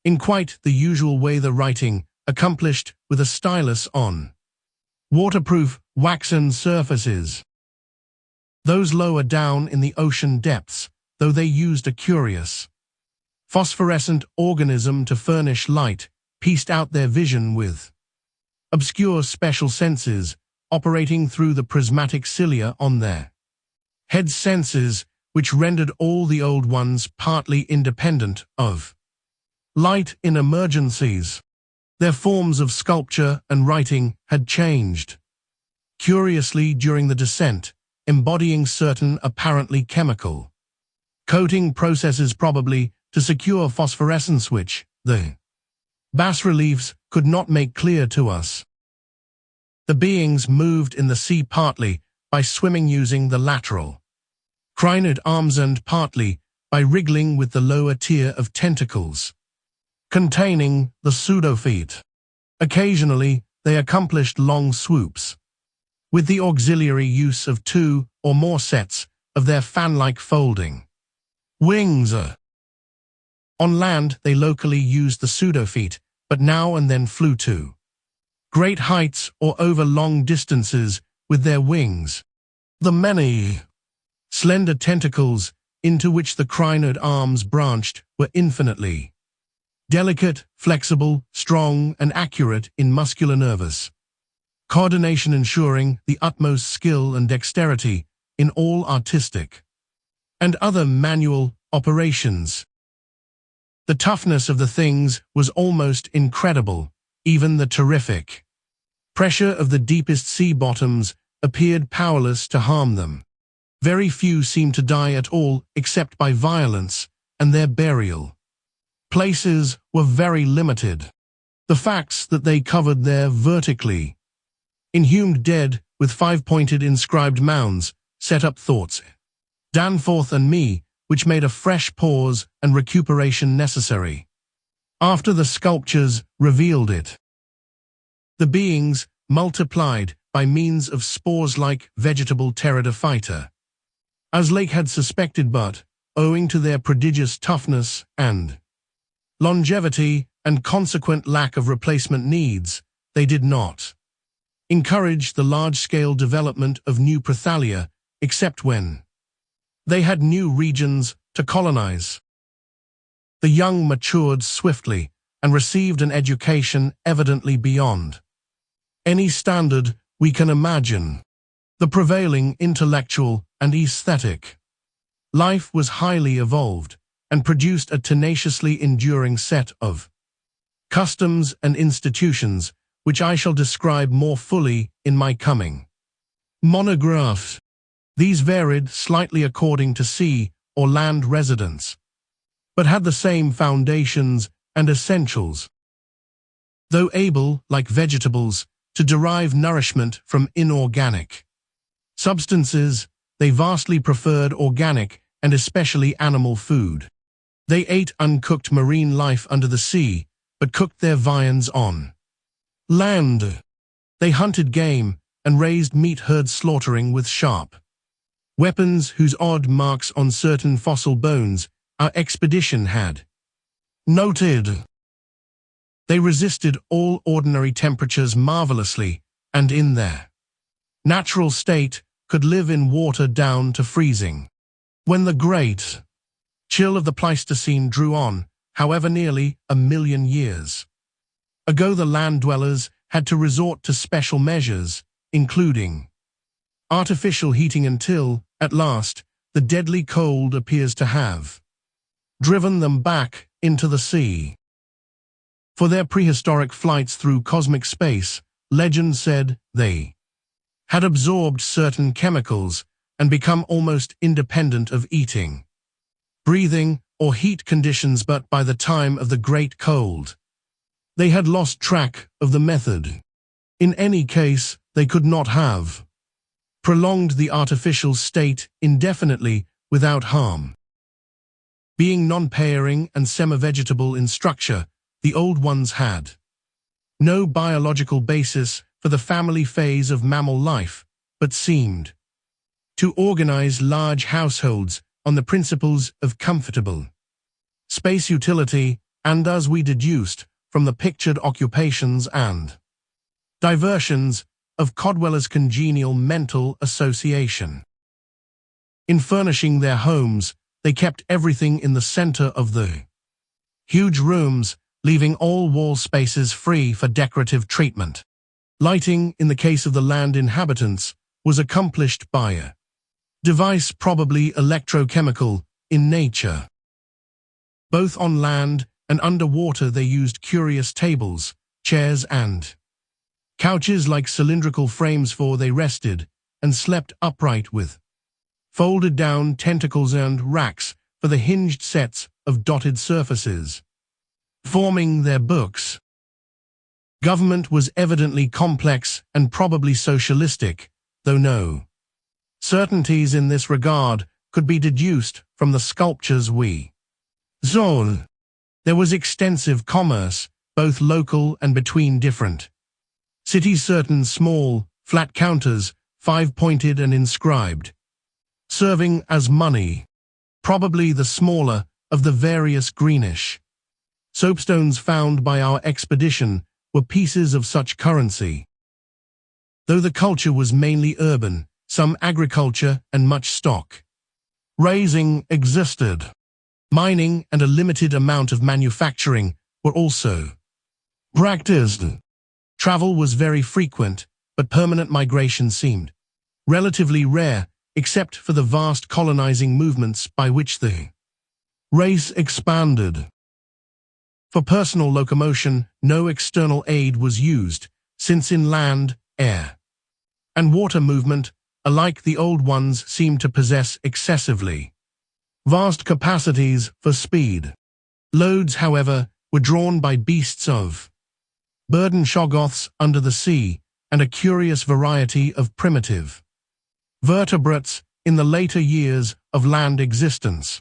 in quite the usual way, the writing accomplished with a stylus on waterproof waxen surfaces. Those lower down in the ocean depths, though they used a curious phosphorescent organism to furnish light, pieced out their vision with obscure special senses operating through the prismatic cilia on their head senses, which rendered all the old ones partly independent of light in emergencies. Their forms of sculpture and writing had changed curiously during the descent, embodying certain apparently chemical coating processes, probably to secure phosphorescence, which the bas-reliefs could not make clear to us. The beings moved in the sea partly by swimming using the lateral crinoid arms and partly by wriggling with the lower tier of tentacles containing the pseudofeet. Occasionally, they accomplished long swoops with the auxiliary use of 2 or more sets of their fan-like folding wings. On land, they locally used the pseudofeet, but now and then flew to great heights or over long distances with their wings. The many slender tentacles into which the crinoid arms branched were infinitely delicate, flexible, strong, and accurate in muscular nervous coordination, ensuring the utmost skill and dexterity in all artistic and other manual operations. The toughness of the things was almost incredible. Even the terrific pressure of the deepest sea bottoms appeared powerless to harm them. Very few seemed to die at all except by violence, and their burial places were very limited. The facts that they covered their vertically inhumed dead with 5-pointed inscribed mounds set up thoughts Danforth and me, which made a fresh pause and recuperation necessary after the sculptures revealed it. The beings multiplied by means of spores-like vegetable pteridophyta, as Lake had suspected, but, owing to their prodigious toughness and longevity and consequent lack of replacement needs, they did not encourage the large-scale development of new prothalia, except when they had new regions to colonize. The young matured swiftly and received an education evidently beyond any standard we can imagine. The prevailing intellectual and aesthetic life was highly evolved and produced a tenaciously enduring set of customs and institutions, which I shall describe more fully in my coming monograph. These varied slightly according to sea or land residence, but had the same foundations and essentials. Though able, like vegetables, to derive nourishment from inorganic substances, they vastly preferred organic and especially animal food. They ate uncooked marine life under the sea, but cooked their viands on land. They hunted game and raised meat, herd slaughtering with sharp weapons whose odd marks on certain fossil bones our expedition had noted. They resisted all ordinary temperatures marvelously, and in their natural state could live in water down to freezing. When the great chill of the Pleistocene drew on, however, nearly 1,000,000 years ago, the land dwellers had to resort to special measures, including artificial heating, until, at last, the deadly cold appears to have driven them back into the sea. For their prehistoric flights through cosmic space, legend said they had absorbed certain chemicals and become almost independent of eating, breathing, or heat conditions, but by the time of the Great Cold, they had lost track of the method. In any case, they could not have prolonged the artificial state indefinitely without harm. Being non-pairing and semi-vegetable in structure, the Old Ones had no biological basis for the family phase of mammal life, but seemed to organize large households on the principles of comfortable space utility, and as we deduced from the pictured occupations and diversions of Codweller's congenial mental association. In furnishing their homes, they kept everything in the center of the huge rooms, leaving all wall spaces free for decorative treatment. Lighting, in the case of the land inhabitants, was accomplished by a device probably electrochemical in nature. Both on land and underwater they used curious tables, chairs and couches like cylindrical frames, for they rested and slept upright with folded down tentacles and racks for the hinged sets of dotted surfaces, forming their books. Government was evidently complex and probably socialistic, though no certainties in this regard could be deduced from the sculptures we saw. There was extensive commerce, both local and between different cities. Certain small, flat counters, 5-pointed and inscribed, serving as money, probably the smaller of the various greenish soapstones found by our expedition were pieces of such currency. Though the culture was mainly urban, some agriculture and much stock raising existed. Mining and a limited amount of manufacturing were also practiced. Travel was very frequent, but permanent migration seemed relatively rare, except for the vast colonizing movements by which the race expanded. For personal locomotion, no external aid was used, since in land, air, and water movement, alike the Old Ones seemed to possess excessively vast capacities for speed. Loads, however, were drawn by beasts of burden, shoggoths under the sea, and a curious variety of primitive vertebrates in the later years of land existence.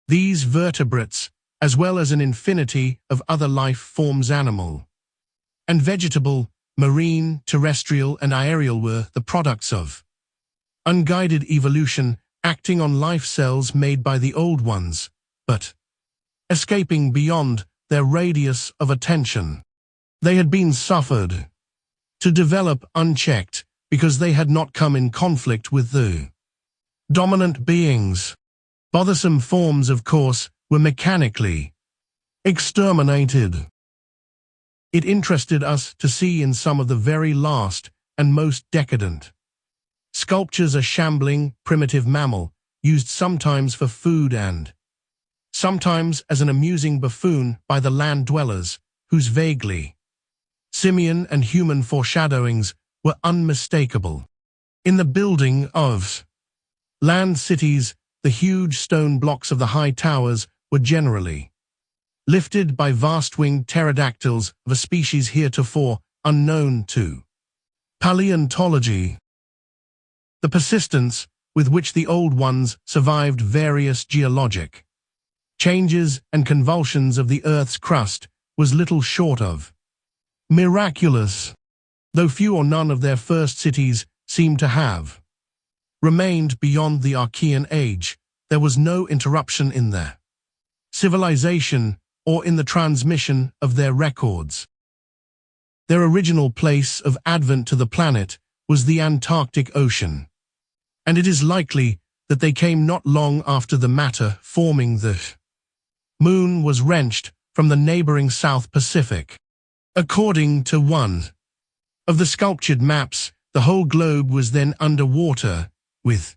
These vertebrates, as well as an infinity of other life forms, animal and vegetable, marine, terrestrial, and aerial, were the products of unguided evolution, acting on life cells made by the Old Ones, but escaping beyond their radius of attention. They had been suffered to develop unchecked because they had not come in conflict with the dominant beings. Bothersome forms, of course, were mechanically exterminated. It interested us to see in some of the very last and most decadent sculptures a shambling, primitive mammal, used sometimes for food and sometimes as an amusing buffoon by the land dwellers, whose vaguely simian and human foreshadowings were unmistakable. In the building of land cities, the huge stone blocks of the high towers were generally lifted by vast-winged pterodactyls of a species heretofore unknown to paleontology. The persistence with which the Old Ones survived various geologic changes and convulsions of the Earth's crust was little short of miraculous, though few or none of their first cities seem to have remained beyond the Archean age. There was no interruption in their civilization or in the transmission of their records. Their original place of advent to the planet was the Antarctic Ocean, and it is likely that they came not long after the matter forming the Moon was wrenched from the neighboring South Pacific. According to one of the sculptured maps, the whole globe was then underwater, with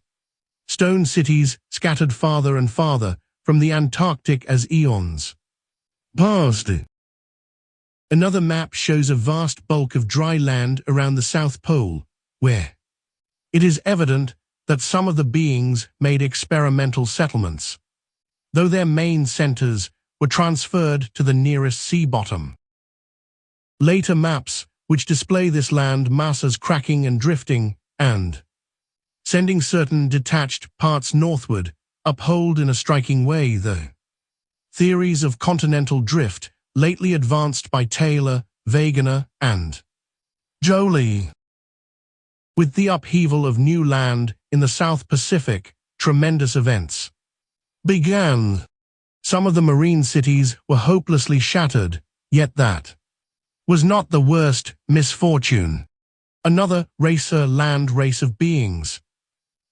stone cities scattered farther and farther from the Antarctic as eons passed. Another map shows a vast bulk of dry land around the South Pole, where it is evident that some of the beings made experimental settlements, though their main centers were transferred to the nearest sea bottom. Later maps, which display this land mass as cracking and drifting, and sending certain detached parts northward, uphold in a striking way the theories of continental drift lately advanced by Taylor, Wegener, and Joly. With the upheaval of new land in the South Pacific, tremendous events began. Some of the marine cities were hopelessly shattered, yet that was not the worst misfortune. Another land race of beings,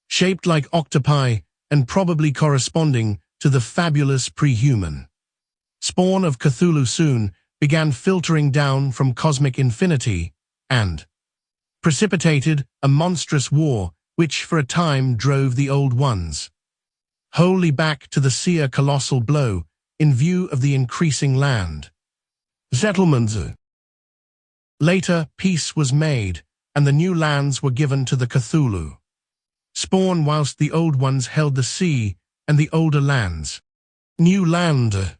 shaped like octopi and probably corresponding to the fabulous pre-human spawn of Cthulhu, soon began filtering down from cosmic infinity and precipitated a monstrous war which for a time drove the Old Ones wholly back to the sea, a colossal blow in view of the increasing land settlements. Later, peace was made, and the new lands were given to the Cthulhu spawn, whilst the Old Ones held the sea and the older lands. New land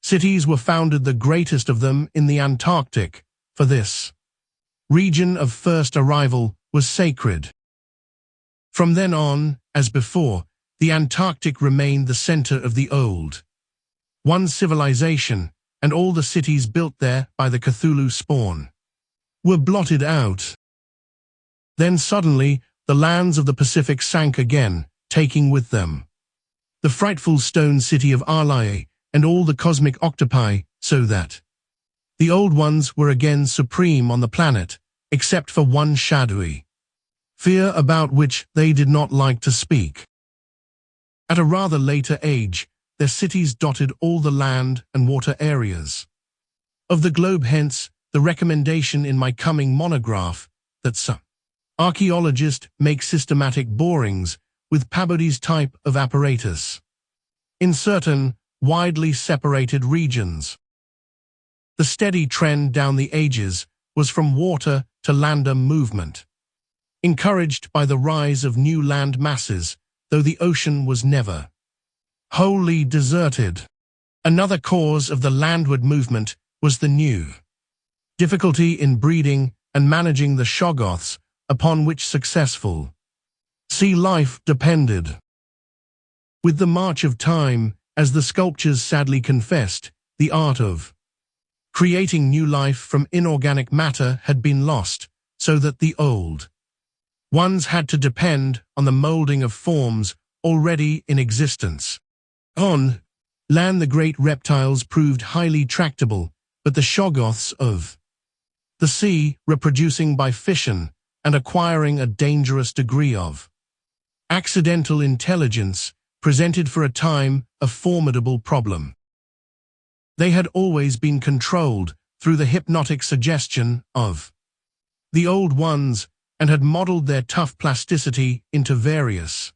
cities were founded, the greatest of them in the Antarctic, for this region of first arrival was sacred. From then on, as before, the Antarctic remained the center of the Old One's civilization, and all the cities built there by the Cthulhu spawn were blotted out. Then suddenly, the lands of the Pacific sank again, taking with them the frightful stone city of Arlaye and all the cosmic octopi, so that the Old Ones were again supreme on the planet, except for one shadowy fear about which they did not like to speak. At a rather later age, their cities dotted all the land and water areas of the globe, hence the recommendation in my coming monograph that some archaeologists make systematic borings with Peabody's type of apparatus in certain widely separated regions. The steady trend down the ages was from water to lander movement, encouraged by the rise of new land masses, though the ocean was never wholly deserted. Another cause of the landward movement was the new difficulty in breeding and managing the shoggoths, upon which successful sea life depended. With the march of time, as the sculptors sadly confessed, the art of creating new life from inorganic matter had been lost, so that the Old Ones had to depend on the molding of forms already in existence. On land, the great reptiles proved highly tractable, but the shoggoths of the sea, reproducing by fission and acquiring a dangerous degree of accidental intelligence, presented for a time a formidable problem. They had always been controlled through the hypnotic suggestion of the Old Ones, and had modeled their tough plasticity into various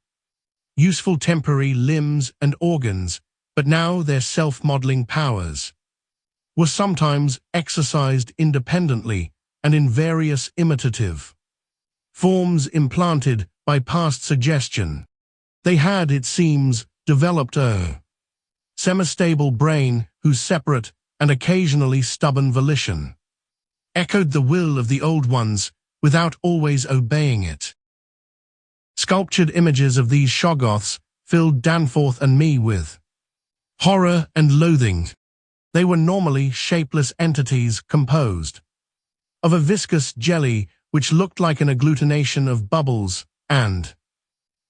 useful temporary limbs and organs, but now their self-modeling powers were sometimes exercised independently and in various imitative forms implanted by past suggestion. They had, it seems, developed a semi-stable brain whose separate and occasionally stubborn volition echoed the will of the Old Ones without always obeying it. Sculptured images of these shoggoths filled Danforth and me with horror and loathing. They were normally shapeless entities composed of a viscous jelly which looked like an agglutination of bubbles, and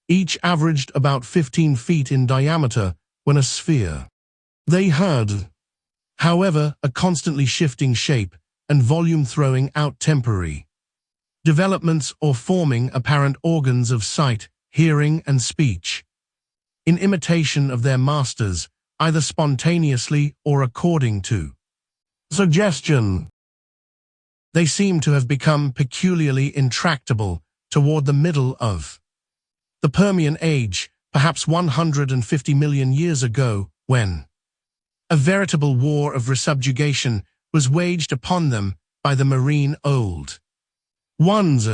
each averaged about 15 feet in diameter when a sphere. They had, however, a constantly shifting shape and volume, throwing out temporary developments or forming apparent organs of sight, hearing, and speech, in imitation of their masters, either spontaneously or according to suggestion. They seem to have become peculiarly intractable toward the middle of the Permian Age, perhaps 150 million years ago, when a veritable war of resubjugation was waged upon them by the marine Old Ones.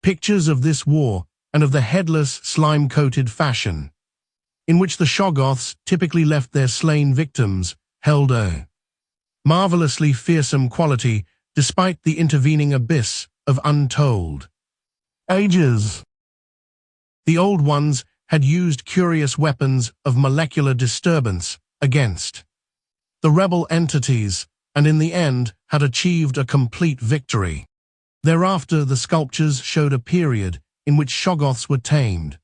Pictures of this war and of the headless, slime-coated fashion, in which the Shoggoths typically left their slain victims, held a marvelously fearsome quality despite the intervening abyss of untold ages. The Old Ones had used curious weapons of molecular disturbance against the rebel entities, and in the end had achieved a complete victory. Thereafter, the sculptures showed a period in which Shoggoths were tamed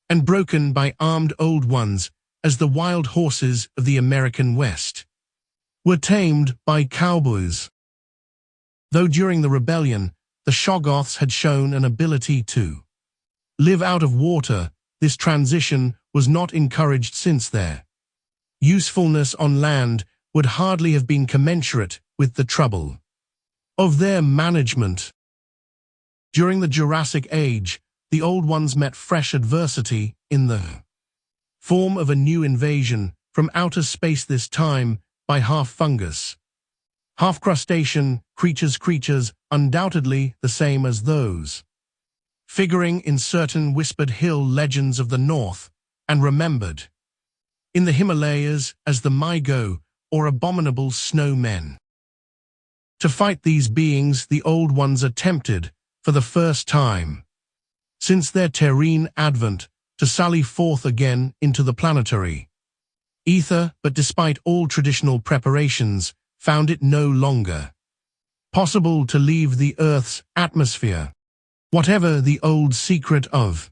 and broken by armed Old Ones, as the wild horses of the American West were tamed by cowboys. Though during the rebellion, the Shoggoths had shown an ability to live out of water, this transition was not encouraged, since their usefulness on land would hardly have been commensurate with the trouble of their management. During the Jurassic Age, the Old Ones met fresh adversity in the form of a new invasion from outer space, this time by half-fungus, half-crustacean creatures undoubtedly the same as those figuring in certain whispered hill legends of the North, and remembered in the Himalayas as the Mygo, or abominable snowmen. To fight these beings, the Old Ones attempted, for the first time since their terrene advent, to sally forth again into the planetary ether, but despite all traditional preparations, found it no longer possible to leave the Earth's atmosphere. Whatever the old secret of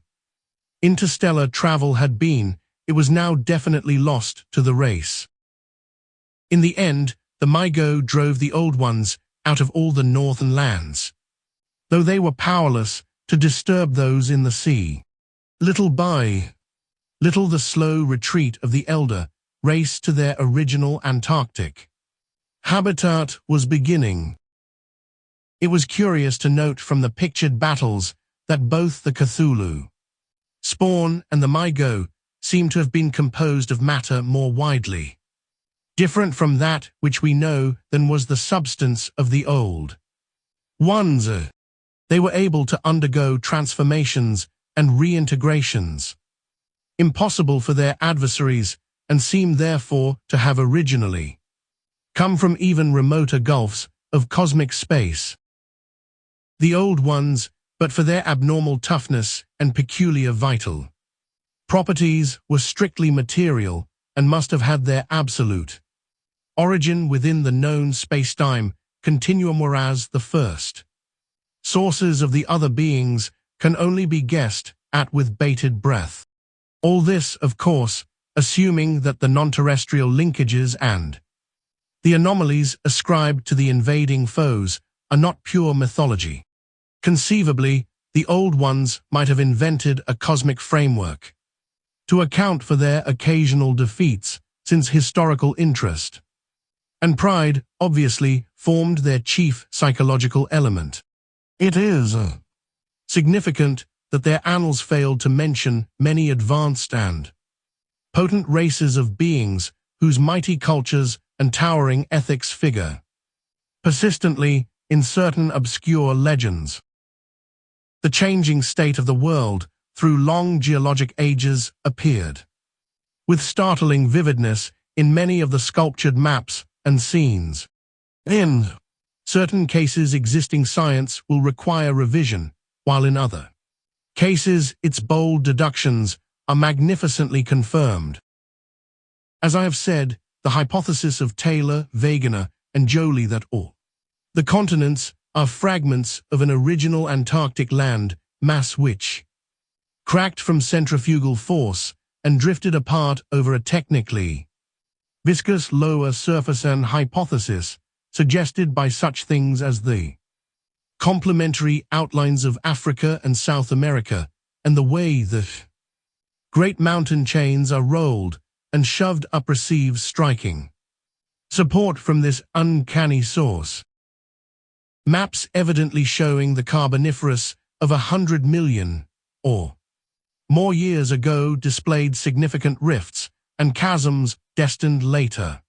interstellar travel had been, it was now definitely lost to the race. In the end, the Mygo drove the Old Ones out of all the northern lands, though they were powerless to disturb those in the sea. Little by little, the slow retreat of the elder race to their original Antarctic habitat was beginning. It was curious to note from the pictured battles that both the Cthulhu spawn and the Mygo seem to have been composed of matter more widely different from that which we know than was the substance of the Old Ones. They were able to undergo transformations and reintegrations impossible for their adversaries, and seem therefore to have originally come from even remoter gulfs of cosmic space. The Old Ones, but for their abnormal toughness and peculiar vital properties, were strictly material and must have had their absolute origin within the known space-time continuum, whereas the first sources of the other beings can only be guessed at with bated breath. All this, of course, assuming that the non-terrestrial linkages and the anomalies ascribed to the invading foes are not pure mythology. Conceivably, the Old Ones might have invented a cosmic framework to account for their occasional defeats, since historical interest and pride obviously formed their chief psychological element. It is significant that their annals failed to mention many advanced and potent races of beings whose mighty cultures and towering ethics figure persistently in certain obscure legends. The changing state of the world through long geologic ages appeared with startling vividness in many of the sculptured maps and scenes. In certain cases, existing science will require revision, while in other cases its bold deductions are magnificently confirmed. As I have said, the hypothesis of Taylor, Wegener, and Joly that all the continents are fragments of an original Antarctic land mass which cracked from centrifugal force and drifted apart over a technically viscous lower surface, and hypothesis suggested by such things as the complementary outlines of Africa and South America, and the way that great mountain chains are rolled and shoved up, receives striking support from this uncanny source. Maps evidently showing the Carboniferous of 100 million or more years ago displayed significant rifts and chasms destined later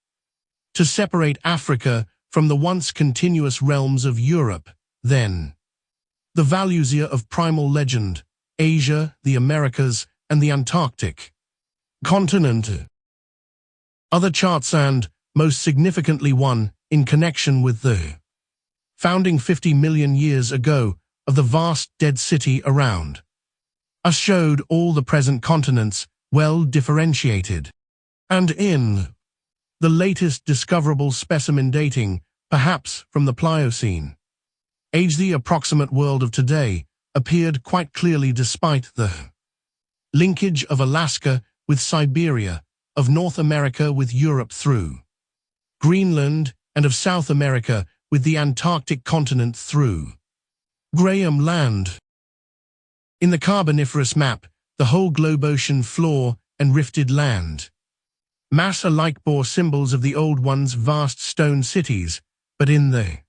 to separate Africa from the once continuous realms of Europe. Then, The Valusia of primal legend, Asia, the Americas, and the Antarctic continent. Other charts and, most significantly one, in connection with the founding 50 million years ago of the vast dead city around us showed all the present continents well differentiated. And in the latest discoverable specimen dating, perhaps from the Pliocene age, the approximate world of today appeared quite clearly despite the linkage of Alaska with Siberia, of North America with Europe through Greenland, and of South America with the Antarctic continent through Graham Land. In the Carboniferous map, the whole globe ocean floor and rifted land mass alike bore symbols of the old one's vast stone cities, but in the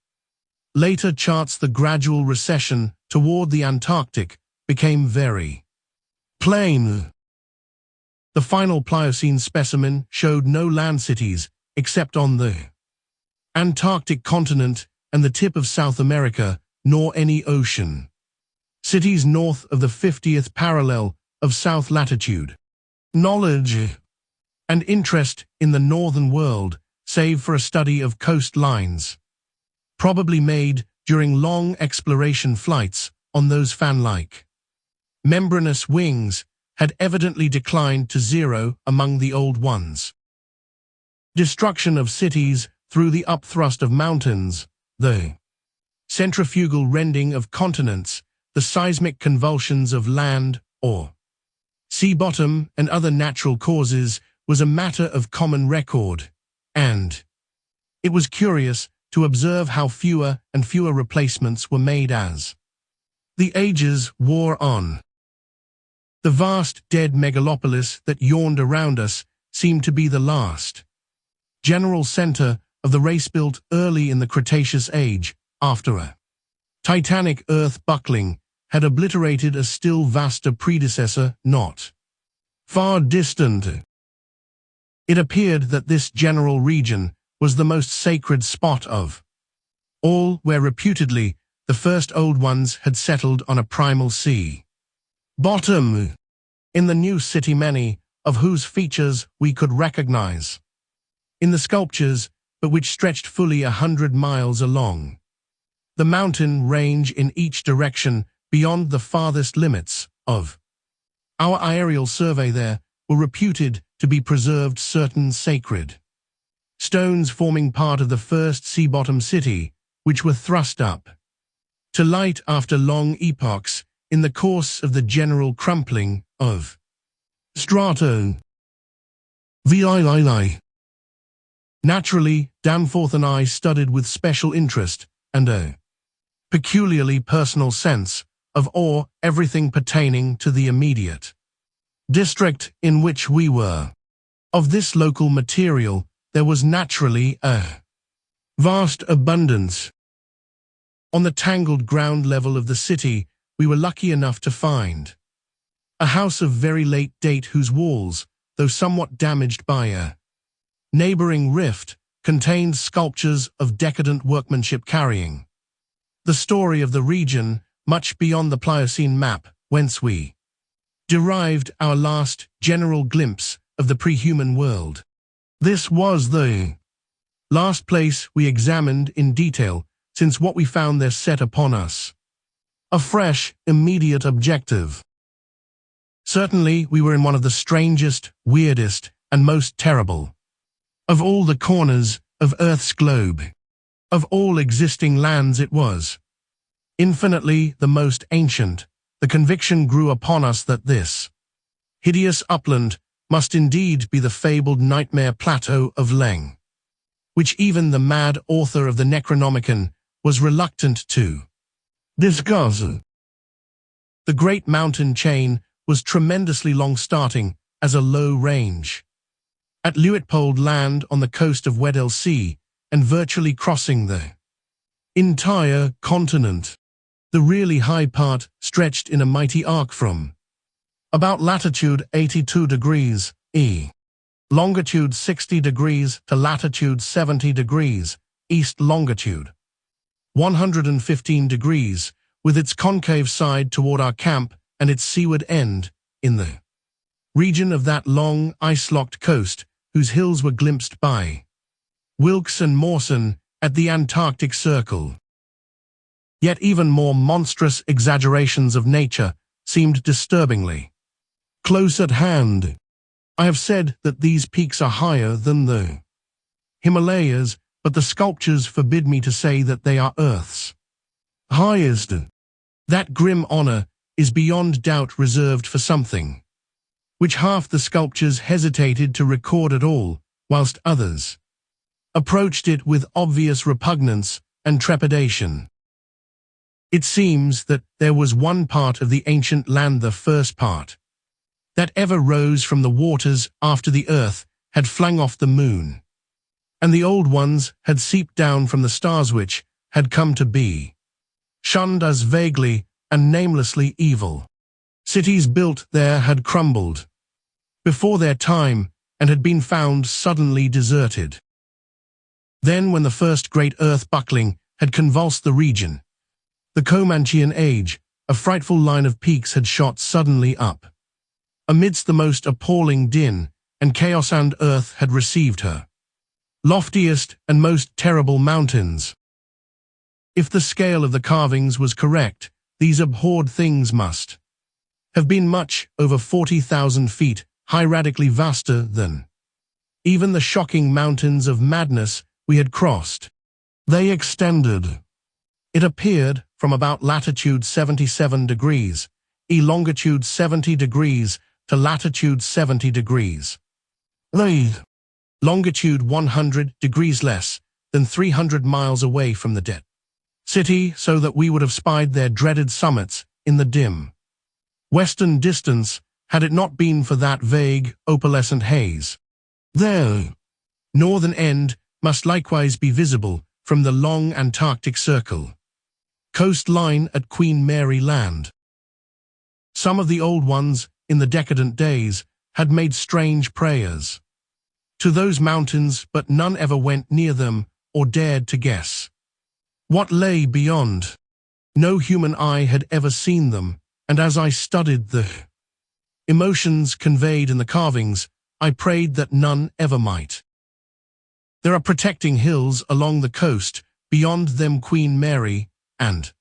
later charts the gradual recession toward the Antarctic became very plain. The final Pliocene specimen showed no land cities except on the Antarctic continent and the tip of South America, nor any ocean cities north of the 50th parallel of south latitude. Knowledge and interest in the northern world, save for a study of coastlines, probably made during long exploration flights on those fan-like membranous wings, had evidently declined to zero among the old ones. Destruction of cities through the upthrust of mountains, the centrifugal rending of continents, the seismic convulsions of land or sea bottom and other natural causes was a matter of common record, and it was curious to observe how fewer and fewer replacements were made as the ages wore on. The vast dead megalopolis that yawned around us seemed to be the last general center of the race built early in the Cretaceous age, after a titanic earth buckling had obliterated a still vaster predecessor not far distant. It appeared that this general region was the most sacred spot of all, where reputedly the first old ones had settled on a primal sea bottom in the new city, many of whose features we could recognize in the sculptures, but which stretched fully 100 miles along the mountain range in each direction beyond the farthest limits of our aerial survey. There were reputed to be preserved certain sacred stones forming part of the first sea-bottom city, which were thrust up to light after long epochs in the course of the general crumpling of strato. Naturally, Danforth and I studied with special interest and a peculiarly personal sense of awe everything pertaining to the immediate district in which we were. Of this local material, there was naturally a vast abundance. On the tangled ground level of the city, we were lucky enough to find a house of very late date whose walls, though somewhat damaged by a neighboring rift, contained sculptures of decadent workmanship carrying the story of the region much beyond the Pliocene map, whence we derived our last general glimpse of the pre-human world. This was the last place we examined in detail, since what we found there set upon us a fresh, immediate objective. Certainly, we were in one of the strangest, weirdest, and most terrible of all the corners of Earth's globe. Of all existing lands, it was infinitely the most ancient. The conviction grew upon us that this hideous upland must indeed be the fabled nightmare plateau of Leng, which even the mad author of the Necronomicon was reluctant to discuss. The great mountain chain was tremendously long, starting as a low range at Luitpold Land on the coast of Weddell Sea and virtually crossing the entire continent. The really high part stretched in a mighty arc from about latitude 82 degrees E, longitude 60 degrees to latitude 70 degrees, east longitude 115 degrees, with its concave side toward our camp and its seaward end, in the region of that long, ice-locked coast whose hills were glimpsed by Wilkes and Mawson at the Antarctic Circle. Yet even more monstrous exaggerations of nature seemed disturbingly close at hand. I have said that these peaks are higher than the Himalayas, but the sculptures forbid me to say that they are Earth's highest. That grim honor is beyond doubt reserved for something which half the sculptures hesitated to record at all, whilst others approached it with obvious repugnance and trepidation. It seems that there was one part of the ancient land, the first part, that ever rose from the waters after the earth had flung off the moon, and the old ones had seeped down from the stars which had come to be, shunned as vaguely and namelessly evil. Cities built there had crumbled before their time and had been found suddenly deserted. Then, when the first great earth buckling had convulsed the region, the Comanchean age, a frightful line of peaks had shot suddenly up amidst the most appalling din and chaos, and earth had received her loftiest and most terrible mountains. If the scale of the carvings was correct, these abhorred things must have been much over 40,000 feet high, radically vaster than even the shocking mountains of madness we had crossed. They extended, it appeared, from about latitude 77 degrees, longitude 70 degrees, to latitude 70 degrees. Longitude 100 degrees less than 300 miles away from the dead city, so that we would have spied their dreaded summits in the dim western distance had it not been for that vague, opalescent haze. Their northern end must likewise be visible from the long Antarctic Circle coastline at Queen Mary Land. Some of the old ones, in the decadent days, had made strange prayers to those mountains, but none ever went near them or dared to guess what lay beyond. No human eye had ever seen them, and as I studied the emotions conveyed in the carvings, I prayed that none ever might. There are protecting hills along the coast, beyond them Queen Mary and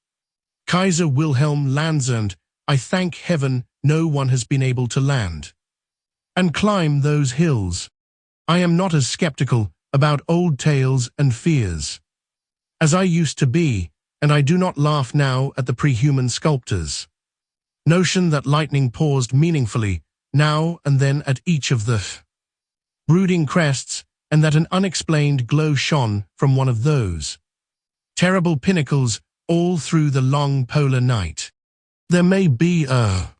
Kaiser Wilhelm lands, and I thank heaven no one has been able to land and climb those hills. I am not as skeptical about old tales and fears as I used to be, and I do not laugh now at the pre-human sculptors' notion that lightning paused meaningfully now and then at each of the brooding crests, and that an unexplained glow shone from one of those terrible pinnacles all through the long polar night. There may be a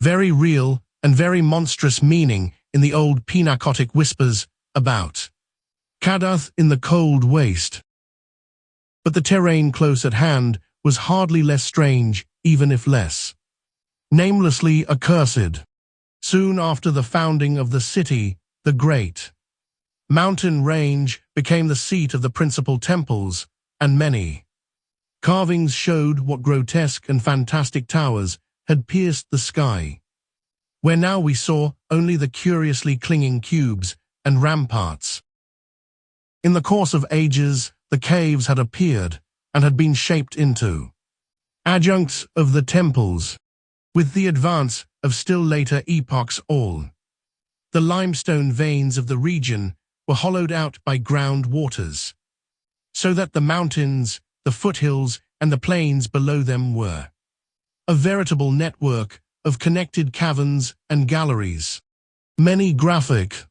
very real and very monstrous meaning in the old Pinacotic whispers about Kadath in the cold waste. But the terrain close at hand was hardly less strange, even if less namelessly accursed. Soon after the founding of the city, the great mountain range became the seat of the principal temples, and many carvings showed what grotesque and fantastic towers had pierced the sky, where now we saw only the curiously clinging cubes and ramparts. In the course of ages, the caves had appeared and had been shaped into adjuncts of the temples. With the advance of still later epochs, all the limestone veins of the region were hollowed out by ground waters, so that the mountains, the foothills, and the plains below them were a veritable network of connected caverns and galleries. Many graphic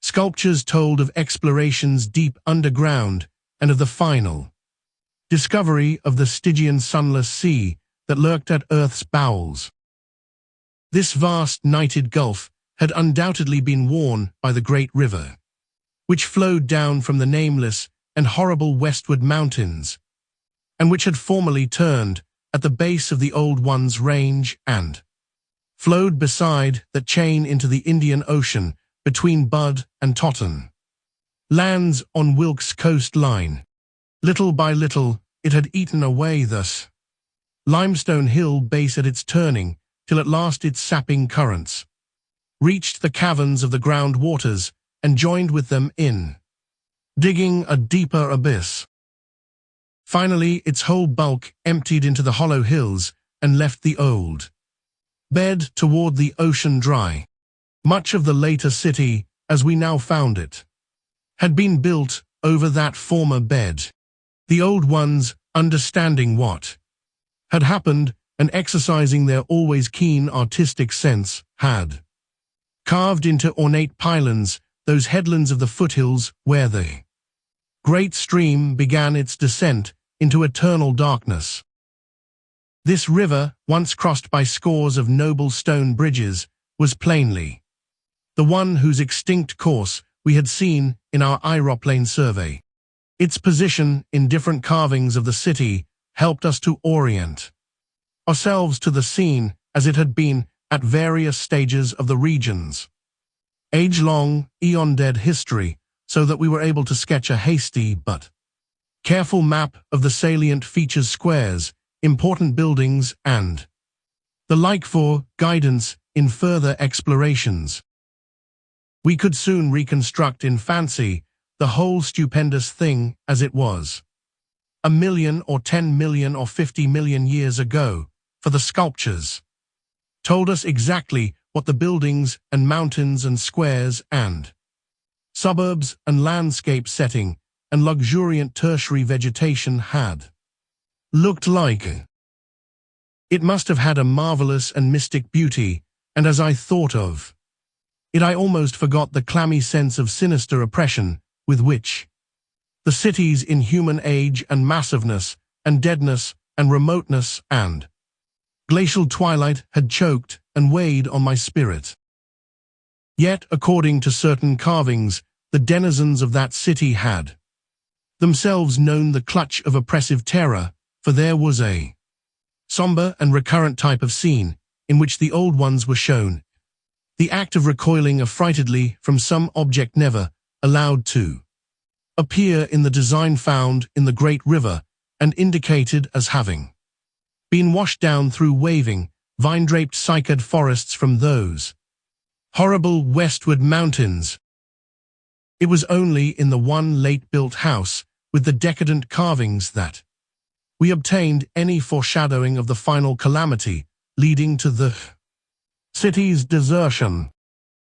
sculptures told of explorations deep underground and of the final discovery of the Stygian sunless sea that lurked at Earth's bowels. This vast nighted gulf had undoubtedly been worn by the great river, which flowed down from the nameless and horrible westward mountains, and which had formerly turned at the base of the Old One's range and flowed beside that chain into the Indian Ocean between Bud and Totten lands on Wilkes coastline. Little by little, it had eaten away thus limestone hill base at its turning, till at last its sapping currents reached the caverns of the ground waters and joined with them in digging a deeper abyss. Finally, its whole bulk emptied into the hollow hills and left the old bed toward the ocean dry. Much of the later city, as we now found it, had been built over that former bed. The old ones, understanding what had happened and exercising their always keen artistic sense, had carved into ornate pylons those headlands of the foothills where the great stream began its descent into eternal darkness. This river, once crossed by scores of noble stone bridges, was plainly the one whose extinct course we had seen in our aeroplane survey. Its position in different carvings of the city helped us to orient ourselves to the scene as it had been at various stages of the region's age-long, eon-dead history, so that we were able to sketch a hasty but careful map of the salient features, squares, important buildings, and the like for guidance in further explorations. We could soon reconstruct in fancy the whole stupendous thing as it was 1 million or 10 million or 50 million years ago, for the sculptures told us exactly what the buildings and mountains and squares and suburbs and landscape setting and luxuriant tertiary vegetation had looked like. It must have had a marvelous and mystic beauty, and as I thought of it, I almost forgot the clammy sense of sinister oppression with which the city's inhuman age and massiveness and deadness and remoteness and glacial twilight had choked and weighed on my spirit. Yet, according to certain carvings, the denizens of that city had themselves known the clutch of oppressive terror, for there was a somber and recurrent type of scene in which the old ones were shown the act of recoiling affrightedly from some object never allowed to appear in the design found in the great river and indicated as having been washed down through waving, vine-draped cycad forests from those horrible westward mountains. It was only in the one late-built house with the decadent carvings that we obtained any foreshadowing of the final calamity leading to the city's desertion.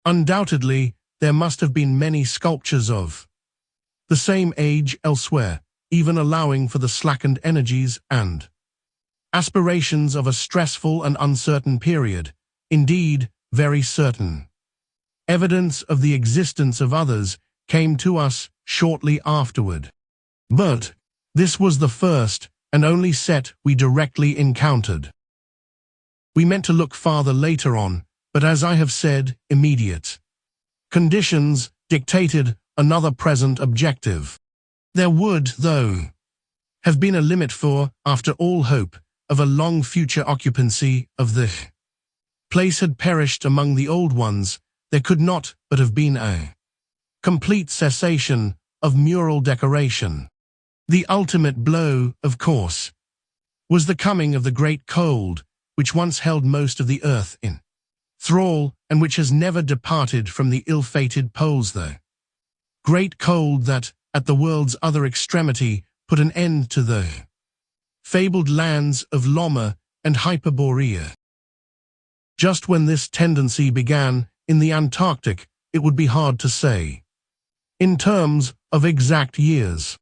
Undoubtedly, there must have been many sculptures of the same age elsewhere, even allowing for the slackened energies and aspirations of a stressful and uncertain period, indeed, very certain. Evidence of the existence of others came to us shortly afterward. But this was the first and only set we directly encountered. We meant to look farther later on, but as I have said, immediate conditions dictated another present objective. There would, though, have been a limit for, after all hope of a long future occupancy of the place had perished among the old ones, there could not but have been a complete cessation of mural decoration. The ultimate blow, of course, was the coming of the great cold, which once held most of the earth in thrall and which has never departed from the ill-fated poles. The great cold that, at the world's other extremity, put an end to the fabled lands of Loma and Hyperborea. Just when this tendency began in the Antarctic, it would be hard to say in terms of exact years.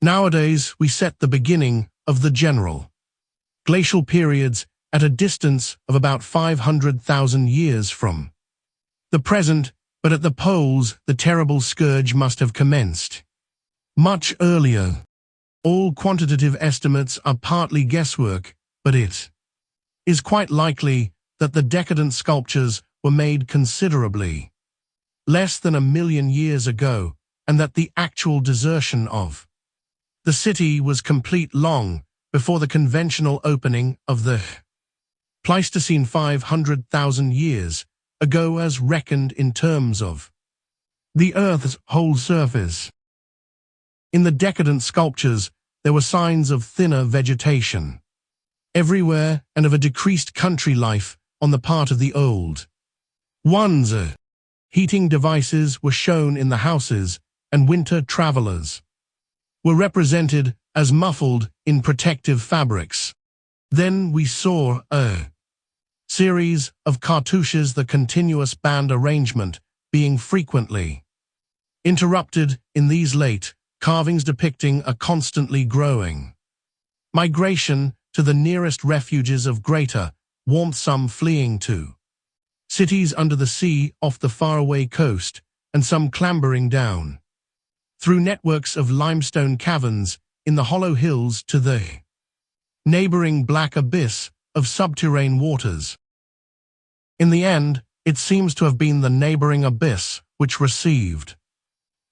Nowadays, we set the beginning of the general glacial periods at a distance of about 500,000 years from the present, but at the poles the terrible scourge must have commenced much earlier. All quantitative estimates are partly guesswork, but it is quite likely that the decadent sculptures were made considerably less than 1 million years ago, and that the actual desertion of the city was complete long before the conventional opening of the Pleistocene 500,000 years ago as reckoned in terms of the Earth's whole surface. In the decadent sculptures, there were signs of thinner vegetation. everywhere and of a decreased country life on the part of the old ones. Heating devices were shown in the houses, and winter travelers were represented as muffled in protective fabrics. Then we saw a series of cartouches, the continuous band arrangement being frequently interrupted in these late carvings depicting a constantly growing migration to the nearest refuges of greater warmth, some fleeing to cities under the sea off the faraway coast, and some clambering down through networks of limestone caverns in the hollow hills to the neighboring black abyss of subterranean waters. In the end, it seems to have been the neighboring abyss which received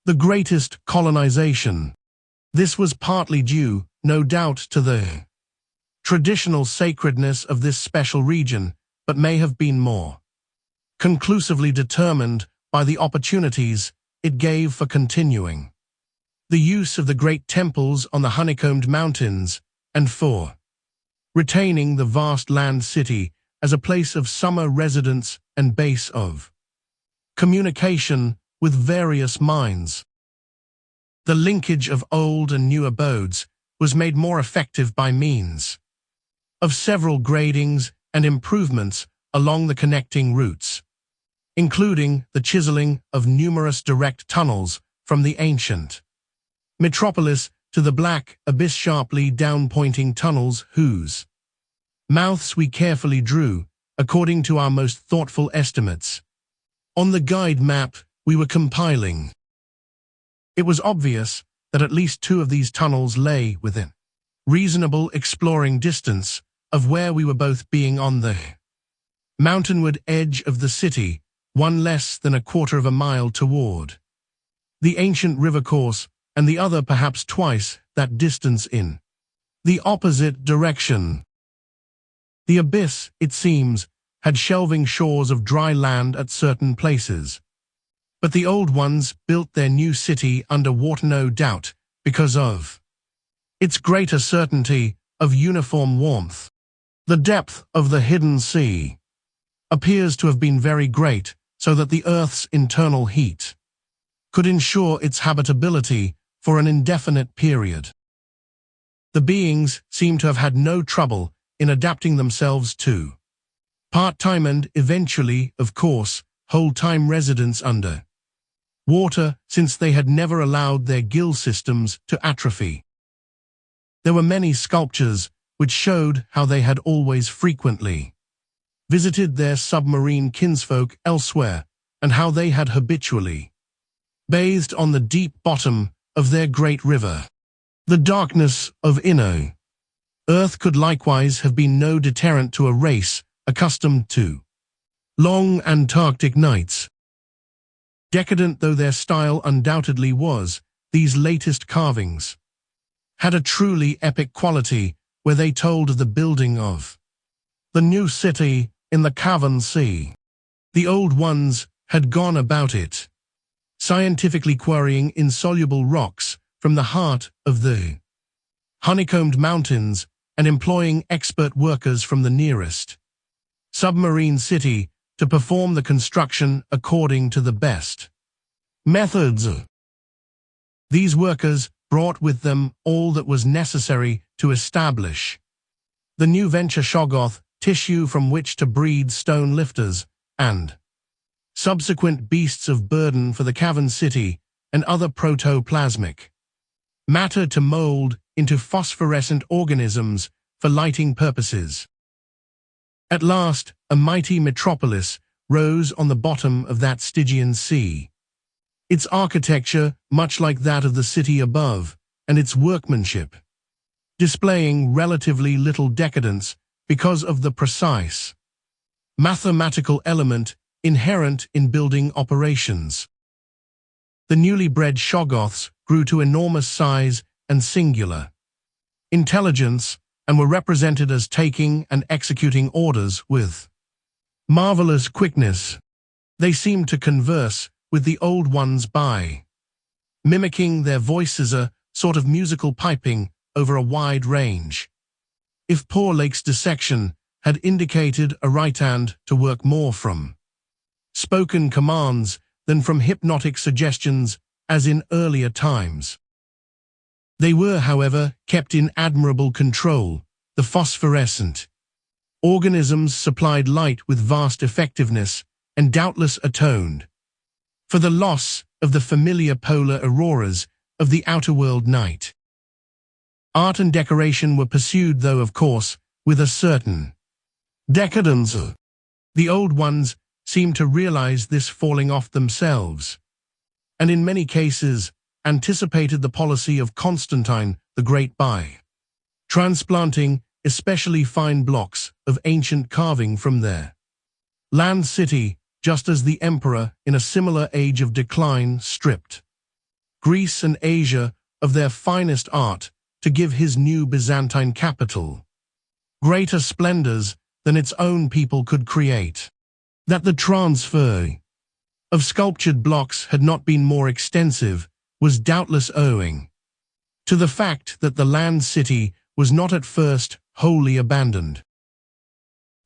the greatest colonization. This was partly due, no doubt, to the traditional sacredness of this special region, but may have been more conclusively determined by the opportunities it gave for continuing the use of the great temples on the honeycombed mountains, and for retaining the vast land city as a place of summer residence and base of communication with various minds. The linkage of old and new abodes was made more effective by means of several gradings and improvements along the connecting routes, including the chiseling of numerous direct tunnels from the ancient metropolis to the black abyss, sharply down-pointing tunnels whose mouths we carefully drew, according to our most thoughtful estimates, on the guide map we were compiling. It was obvious that at least two of these tunnels lay within reasonable exploring distance of where we were both, being on the mountainward edge of the city, one less than a quarter of a mile toward the ancient river course, and the other perhaps twice that distance in the opposite direction. The abyss, it seems, had shelving shores of dry land at certain places, but the old ones built their new city under water, no doubt, because of its greater certainty of uniform warmth. The depth of the hidden sea appears to have been very great, so that the Earth's internal heat could ensure its habitability for an indefinite period. The beings seem to have had no trouble in adapting themselves to part-time and eventually, of course, whole-time residence under water, since they had never allowed their gill systems to atrophy. There were many sculptures which showed how they had always frequently visited their submarine kinsfolk elsewhere, and how they had habitually bathed on the deep bottom of their great river. The darkness of inner Earth could likewise have been no deterrent to a race accustomed to long Antarctic nights. Decadent though their style undoubtedly was, these latest carvings had a truly epic quality, where they told of the building of the new city in the cavern sea. The old ones had gone about it, scientifically quarrying insoluble rocks from the heart of the honeycombed mountains and employing expert workers from the nearest submarine city to perform the construction according to the best methods. These workers brought with them all that was necessary to establish the new venture: shoggoth, tissue from which to breed stone lifters, and subsequent beasts of burden for the cavern city, and other protoplasmic matter to mold into phosphorescent organisms for lighting purposes. At last, a mighty metropolis rose on the bottom of that Stygian sea, its architecture much like that of the city above, and its workmanship displaying relatively little decadence because of the precise mathematical element inherent in building operations. The newly bred shoggoths grew to enormous size and singular intelligence, and were represented as taking and executing orders with marvelous quickness. They seemed to converse with the old ones by mimicking their voices, a sort of musical piping over a wide range if poor Lake's dissection had indicated a right hand to work more from spoken commands than from hypnotic suggestions as in earlier times. They were, however, kept in admirable control. The phosphorescent organisms supplied light with vast effectiveness and doubtless atoned for the loss of the familiar polar auroras of the outer world night. Art and decoration were pursued, though, of course, with a certain decadence. The old ones seemed to realize this falling off themselves, and in many cases anticipated the policy of Constantine the Great by transplanting especially fine blocks of ancient carving from their land city, just as the emperor, in a similar age of decline, stripped Greece and Asia of their finest art to give his new Byzantine capital greater splendors than its own people could create. That the transfer of sculptured blocks had not been more extensive was doubtless owing to the fact that the land city was not at first wholly abandoned.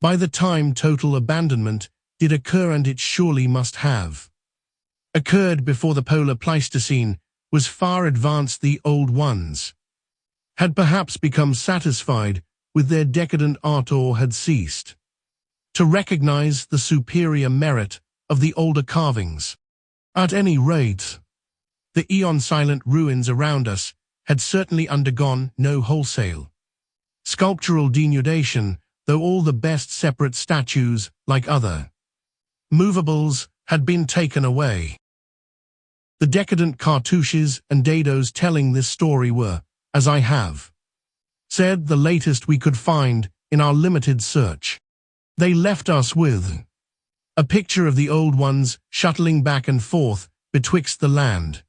By the time total abandonment did occur, and it surely must have occurred before the polar Pleistocene was far advanced, the old ones had perhaps become satisfied with their decadent art, or had ceased to recognize the superior merit of the older carvings. At any rate, the eon-silent ruins around us had certainly undergone no wholesale sculptural denudation, though all the best separate statues, like other movables, had been taken away. The decadent cartouches and dados telling this story were, as I have said, the latest we could find in our limited search. They left us with a picture of the old ones shuttling back and forth betwixt the land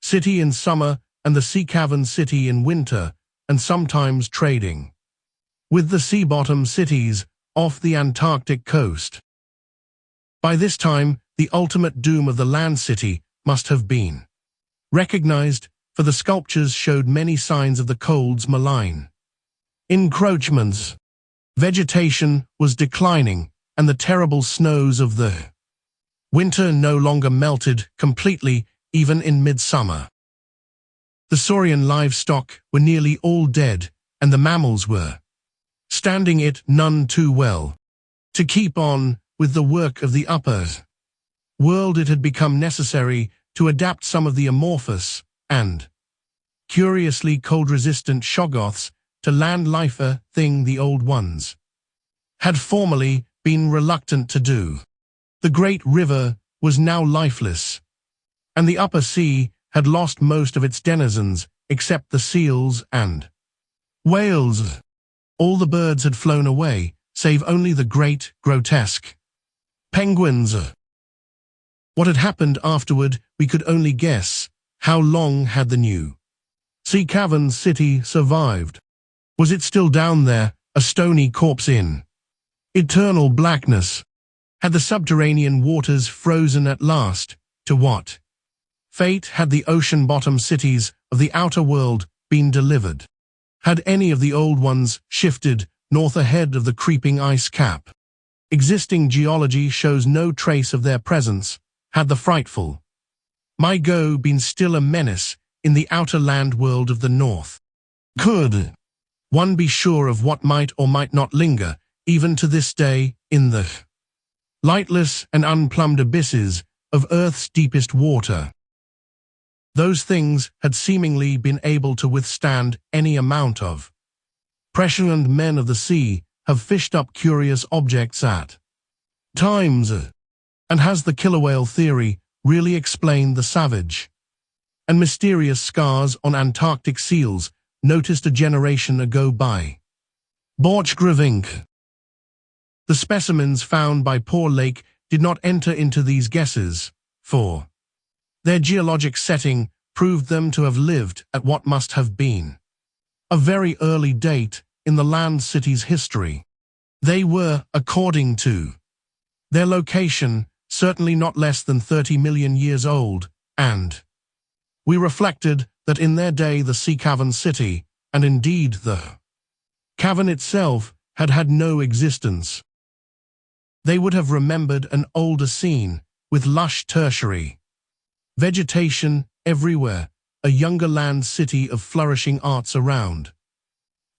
city in summer and the sea cavern city in winter, and sometimes trading with the sea-bottom cities off the Antarctic coast. By this time, the ultimate doom of the land city must have been recognized, for the sculptures showed many signs of the cold's malign encroachments. Vegetation was declining, and the terrible snows of the winter no longer melted completely, even in midsummer. The saurian livestock were nearly all dead, and the mammals were standing it none too well. To keep on with the work of the upper world, it had become necessary to adapt some of the amorphous and curiously cold-resistant shoggoths to land life, a thing the old ones had formerly been reluctant to do. The great river was now lifeless, and the upper sea had lost most of its denizens except the seals and whales. All the birds had flown away, save only the great, grotesque penguins. What had happened afterward we could only guess. How long had the new sea cavern city survived? Was it still down there, a stony corpse in eternal blackness? Had the subterranean waters frozen at last? To what fate had the ocean-bottom cities of the outer world been delivered? Had any of the old ones shifted north ahead of the creeping ice cap? Existing geology shows no trace of their presence. Had the frightful Mygo been still a menace in the outer land world of the north? Could one be sure of what might or might not linger, even to this day, in the lightless and unplumbed abysses of Earth's deepest water? Those things had seemingly been able to withstand any amount of pressure, and men of the sea have fished up curious objects at times. And has the killer whale theory really explained the savage and mysterious scars on Antarctic seals noticed a generation ago by Borchgrevink? The specimens found by poor Lake did not enter into these guesses, for their geologic setting proved them to have lived at what must have been a very early date in the land city's history. They were, according to their location, certainly not less than 30 million years old, and we reflected that in their day the sea cavern city, and indeed the cavern itself had had no existence. They would have remembered an older scene, with lush tertiary vegetation everywhere, a younger land city of flourishing arts around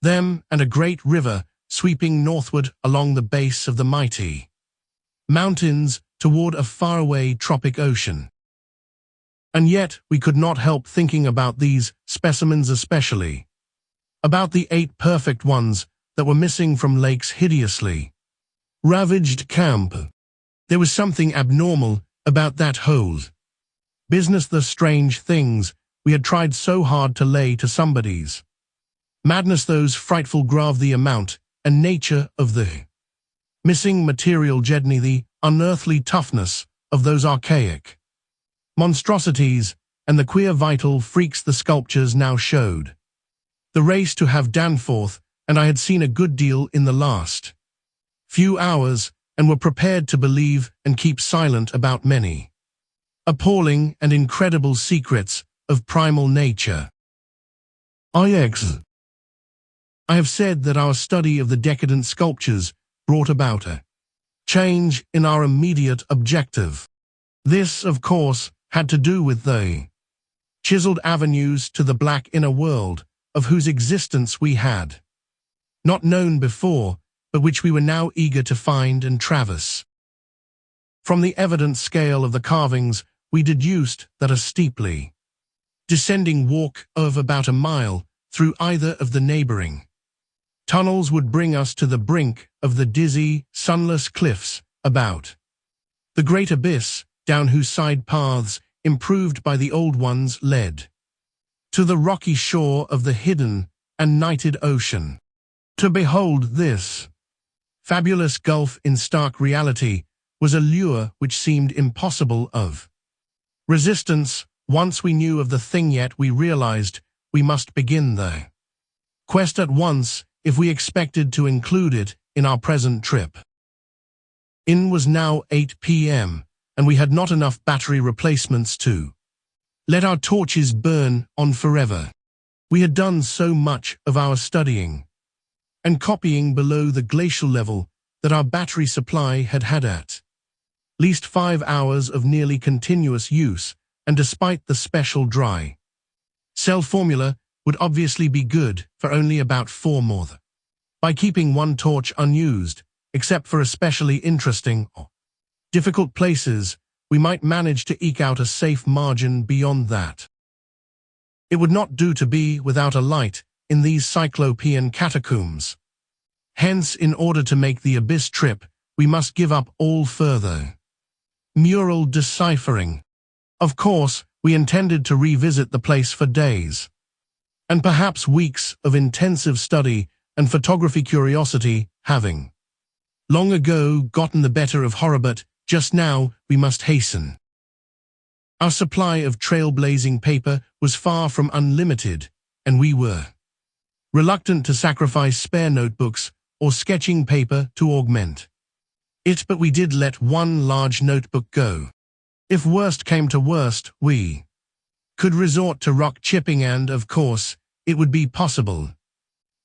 them, and a great river sweeping northward along the base of the mighty mountains toward a faraway tropic ocean. And yet we could not help thinking about these specimens, especially about the 8 perfect ones that were missing from Lake's hideously ravaged camp. There was something abnormal about that whole business, the strange things we had tried so hard to lay to somebody's madness, those frightful grave, the amount and nature of the missing material, Jedney, the unearthly toughness of those archaic monstrosities, and the queer vital freaks the sculptures now showed. The race to have Danforth and I had seen a good deal in the last few hours, and were prepared to believe and keep silent about many appalling and incredible secrets of primal nature. I have said that our study of the decadent sculptures brought about a change in our immediate objective. This, of course, had to do with the chiseled avenues to the black inner world, of whose existence we had not known before, but which we were now eager to find and traverse. From the evident scale of the carvings, we deduced that a steeply descending walk of about a mile through either of the neighboring tunnels would bring us to the brink of the dizzy, sunless cliffs about the great abyss, down whose side paths, improved by the old ones, led to the rocky shore of the hidden and nighted ocean. To behold this fabulous gulf in stark reality was a lure which seemed impossible of resistance. Once we knew of the thing, yet we realized we must begin the quest at once if we expected to include it in our present trip. It was now 8 p.m., and we had not enough battery replacements to let our torches burn on forever. We had done so much of our studying and copying below the glacial level that our battery supply had had at least 5 hours of nearly continuous use, and despite the special dry cell formula, would obviously be good for only about 4 more. By keeping one torch unused, except for especially interesting or difficult places, we might manage to eke out a safe margin beyond that. It would not do to be without a light in these cyclopean catacombs. Hence, in order to make the abyss trip, we must give up all further mural deciphering. Of course, we intended to revisit the place for days, and perhaps weeks of intensive study and photography, curiosity having long ago gotten the better of horror, but just now we must hasten. Our supply of trailblazing paper was far from unlimited, and we were reluctant to sacrifice spare notebooks or sketching paper to augment it, but we did let one large notebook go. If worst came to worst, we could resort to rock chipping, and, of course, it would be possible,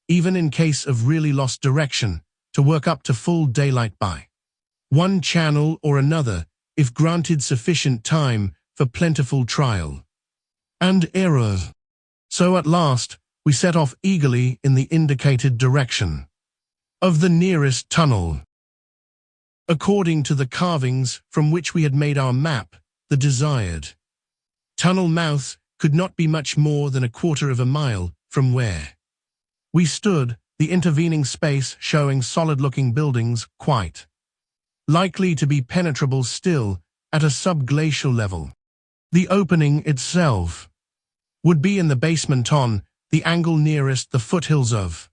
even in case of really lost direction, to work up to full daylight by one channel or another, if granted sufficient time for plentiful trial and error. So at last, we set off eagerly in the indicated direction of the nearest tunnel. According to the carvings from which we had made our map, the desired tunnel mouth could not be much more than 1/4 of a mile from where we stood, the intervening space showing solid-looking buildings quite likely to be penetrable still at a subglacial level. The opening itself would be in the basement, on the angle nearest the foothills of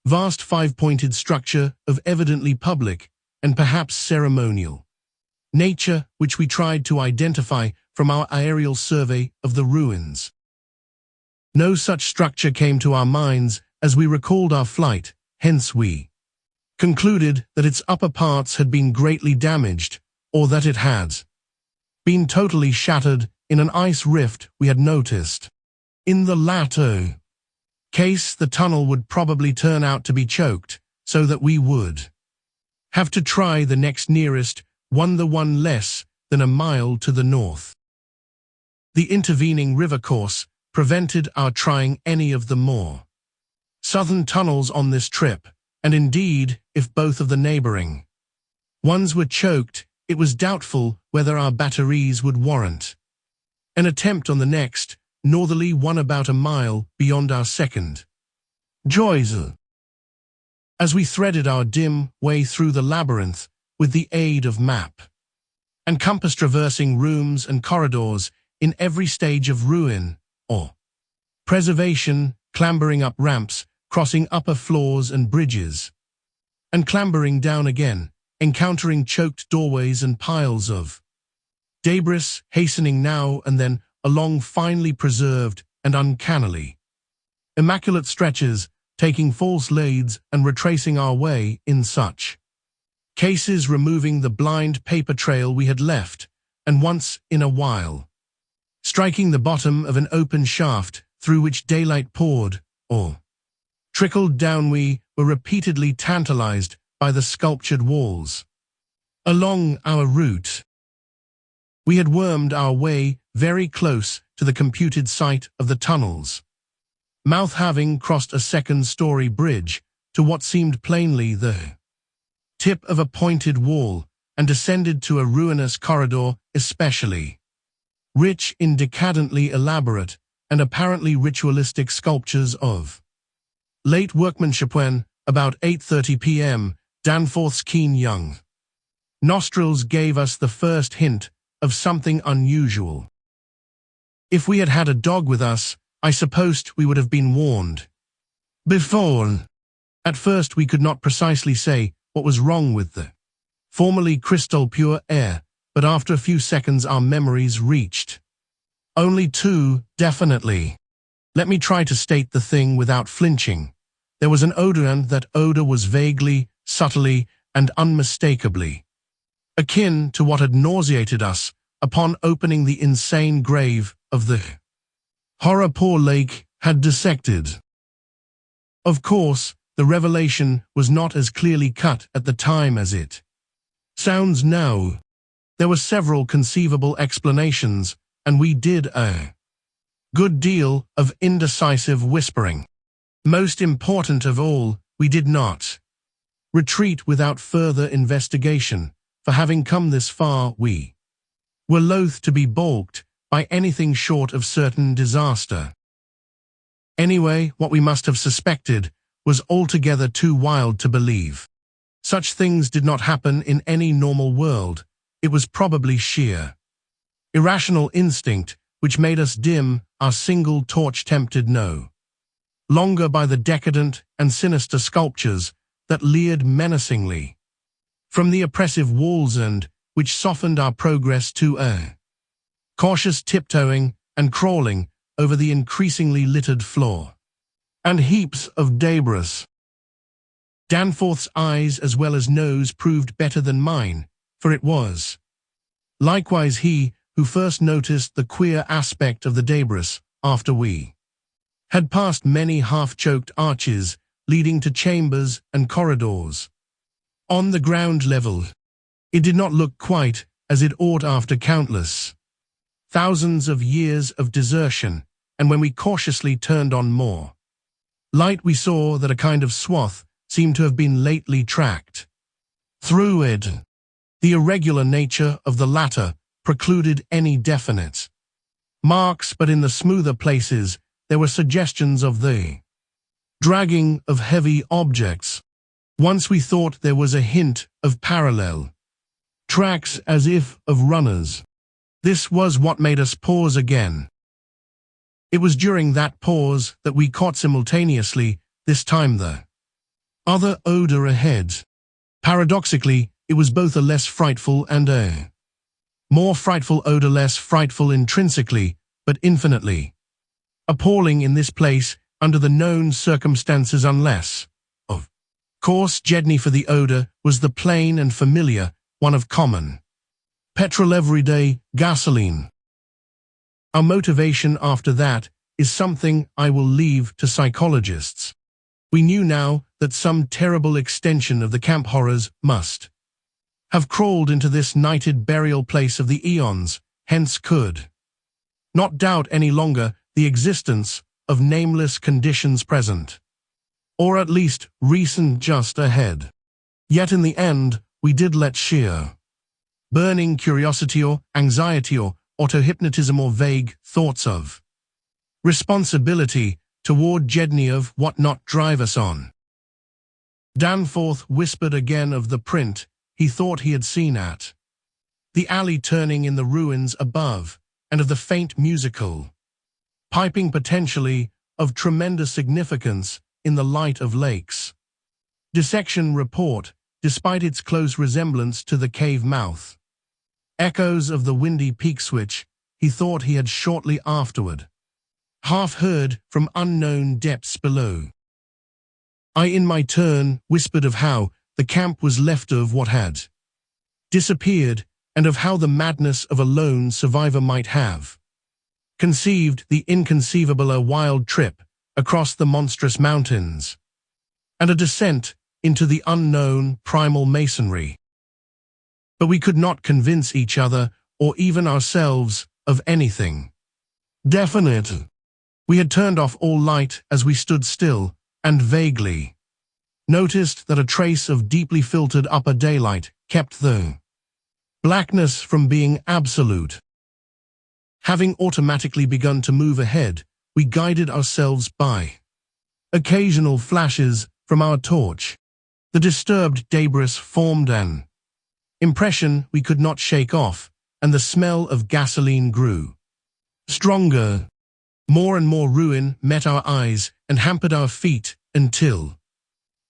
vast 5-pointed structure of evidently public and perhaps ceremonial nature, which we tried to identify from our aerial survey of the ruins. No such structure came to our minds as we recalled our flight, hence we concluded that its upper parts had been greatly damaged, or that it had been totally shattered in an ice rift we had noticed in the latter. case the tunnel would probably turn out to be choked, so that we would have to try the next nearest one, the one less than a mile to the north. The intervening river course prevented our trying any of the more southern tunnels on this trip, and indeed, if both of the neighboring ones were choked, it was doubtful whether our batteries would warrant an attempt on the next northerly one about a mile beyond our second choice. As we threaded our dim way through the labyrinth with the aid of map and compass, traversing rooms and corridors in every stage of ruin or preservation, clambering up ramps, crossing upper floors and bridges, and clambering down again, encountering choked doorways and piles of debris, hastening now and then along finely preserved and uncannily immaculate stretches, taking false leads and retracing our way in such cases, removing the blind paper trail we had left, and once in a while striking the bottom of an open shaft through which daylight poured or trickled down. We were repeatedly tantalized by the sculptured walls along our route. We had wormed our way very close to the computed site of the tunnel's mouth, having crossed a second-story bridge to what seemed plainly the tip of a pointed wall, and descended to a ruinous corridor especially rich in decadently elaborate and apparently ritualistic sculptures of late workmanship. When, about 8:30 p.m., Danforth's keen young nostrils gave us the first hint of something unusual. If we had had a dog with us, I supposed we would have been warned before. At first we could not precisely say what was wrong with the formerly crystal pure air, but after a few seconds our memories reached only two definitely. Let me try to state the thing without flinching. There was an odor, and that odor was vaguely, subtly, and unmistakably akin to what had nauseated us upon opening the insane grave of the horror poor Lake had dissected. Of course, the revelation was not as clearly cut at the time as it sounds now. There were several conceivable explanations, and we did a good deal of indecisive whispering. Most important of all, we did not retreat without further investigation, for having come this far we were loath to be balked by anything short of certain disaster. Anyway, what we must have suspected was altogether too wild to believe. Such things did not happen in any normal world. It was probably sheer irrational instinct which made us dim our single torch, tempted no longer by the decadent and sinister sculptures that leered menacingly from the oppressive walls, and which softened our progress to a cautious tiptoeing and crawling over the increasingly littered floor and heaps of debris. Danforth's eyes as well as nose proved better than mine, for it was likewise he who first noticed the queer aspect of the debris after we had passed many half-choked arches leading to chambers and corridors on the ground level. It did not look quite as it ought after countless thousands of years of desertion, and when we cautiously turned on more light we saw that a kind of swath seemed to have been lately tracked through it. The irregular nature of the latter precluded any definite marks, but in the smoother places there were suggestions of the dragging of heavy objects. Once we thought there was a hint of parallel tracks, as if of runners. This was what made us pause again. It was during that pause that we caught simultaneously, this time the other odor ahead. Paradoxically, it was both a less frightful and a more frightful odor, less frightful intrinsically, but infinitely appalling in this place under the known circumstances, unless, of course, Jedney, for the odor was the plain and familiar one of common petrol, everyday gasoline. Our motivation after that is something I will leave to psychologists. We knew now that some terrible extension of the camp horrors must have crawled into this nighted burial place of the eons, hence could not doubt any longer the existence of nameless conditions present, or at least recent just ahead. Yet in the end, we did let sheer burning curiosity or anxiety or auto-hypnotism or vague thoughts of responsibility toward Jedni of what not drive us on. Danforth whispered again of the print he thought he had seen at the alley turning in the ruins above, and of the faint musical piping potentially of tremendous significance in the light of Lake's dissection report, despite its close resemblance to the cave mouth. Echoes of the windy peak switch he thought he had shortly afterward half heard from unknown depths below. I in my turn whispered of how the camp was left of what had disappeared, and of how the madness of a lone survivor might have conceived the inconceivable a wild trip across the monstrous mountains, and a descent into the unknown primal masonry. But we could not convince each other, or even ourselves, of anything definite. We had turned off all light as we stood still, and vaguely noticed that a trace of deeply filtered upper daylight kept the blackness from being absolute. Having automatically begun to move ahead, we guided ourselves by occasional flashes from our torch. The disturbed debris formed an impression we could not shake off, and the smell of gasoline grew stronger. More and more ruin met our eyes and hampered our feet until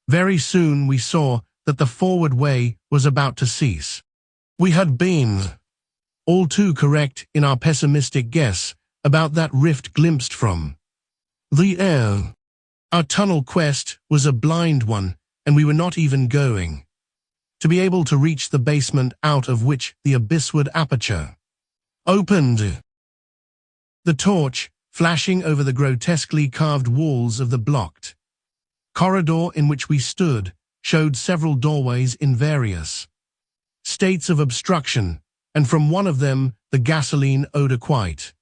very soon we saw that the forward way was about to cease. We had been all too correct in our pessimistic guess about that rift glimpsed from the air. Our tunnel quest was a blind one, and we were not even going to be able to reach the basement out of which the abyssward aperture opened. The torch, flashing over the grotesquely carved walls of the blocked corridor in which we stood, showed several doorways in various states of obstruction, and from one of them the gasoline odor quite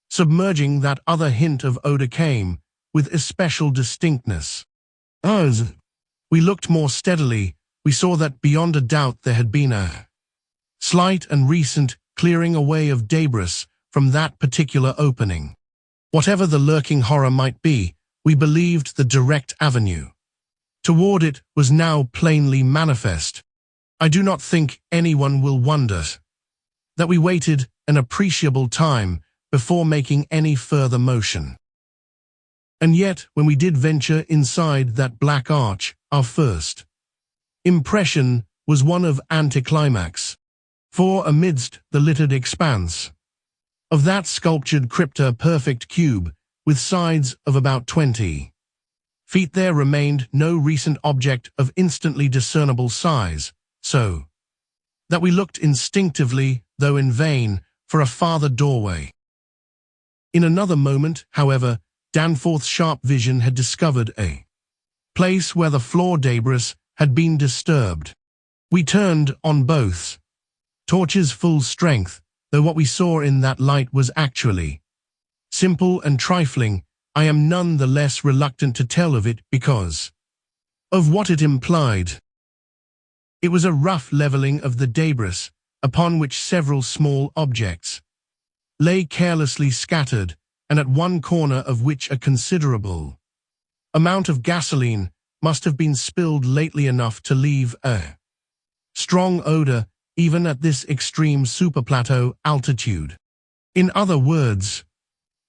submerging that other hint of odor came with especial distinctness. As we looked more steadily, we saw that beyond a doubt there had been a slight and recent clearing away of debris from that particular opening. Whatever the lurking horror might be, we believed the direct avenue toward it was now plainly manifest. I do not think anyone will wonder that we waited an appreciable time before making any further motion. And yet, when we did venture inside that black arch, our first impression was one of anticlimax. For amidst the littered expanse of that sculptured crypto-perfect cube, with sides of about 20 feet, there remained no recent object of instantly discernible size, so that we looked instinctively, though in vain, for a farther doorway. In another moment, however, Danforth's sharp vision had discovered a place where the floor debris had been disturbed. We turned on both torches full strength, though what we saw in that light was actually simple and trifling. I am none the less reluctant to tell of it because of what it implied. It was a rough leveling of the debris, upon which several small objects lay carelessly scattered, and at one corner of which a considerable amount of gasoline must have been spilled lately enough to leave a strong odor even at this extreme superplateau altitude. In other words,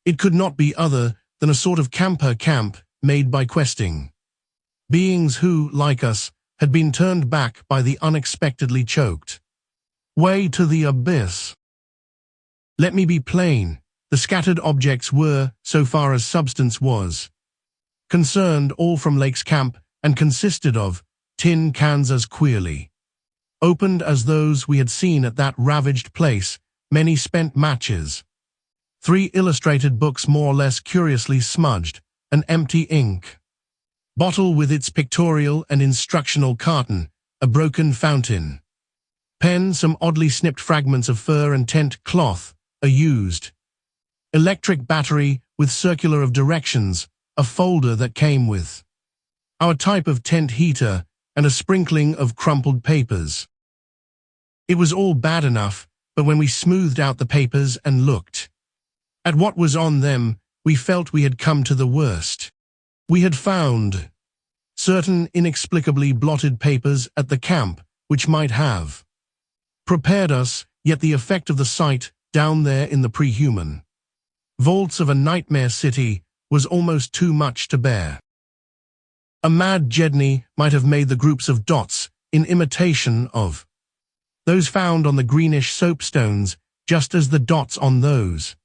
it could not be other than a sort of camper camp made by questing beings who, like us, had been turned back by the unexpectedly choked way to the abyss. Let me be plain, the scattered objects were, so far as substance was concerned, all from Lake's camp, and consisted of tin cans as queerly opened as those we had seen at that ravaged place, many spent matches, 3 illustrated books more or less curiously smudged, an empty ink bottle with its pictorial and instructional carton, a broken fountain pen, some oddly snipped fragments of fur and tent cloth, a used electric battery with circular of directions, a folder that came with our type of tent heater, and a sprinkling of crumpled papers. It was all bad enough, but when we smoothed out the papers and looked at what was on them, we felt we had come to the worst. We had found certain inexplicably blotted papers at the camp, which might have prepared us, yet the effect of the sight down there in the pre-human vaults of a nightmare city was almost too much to bear. A mad Jedney might have made the groups of dots in imitation of those found on the greenish soapstones, just as the dots on those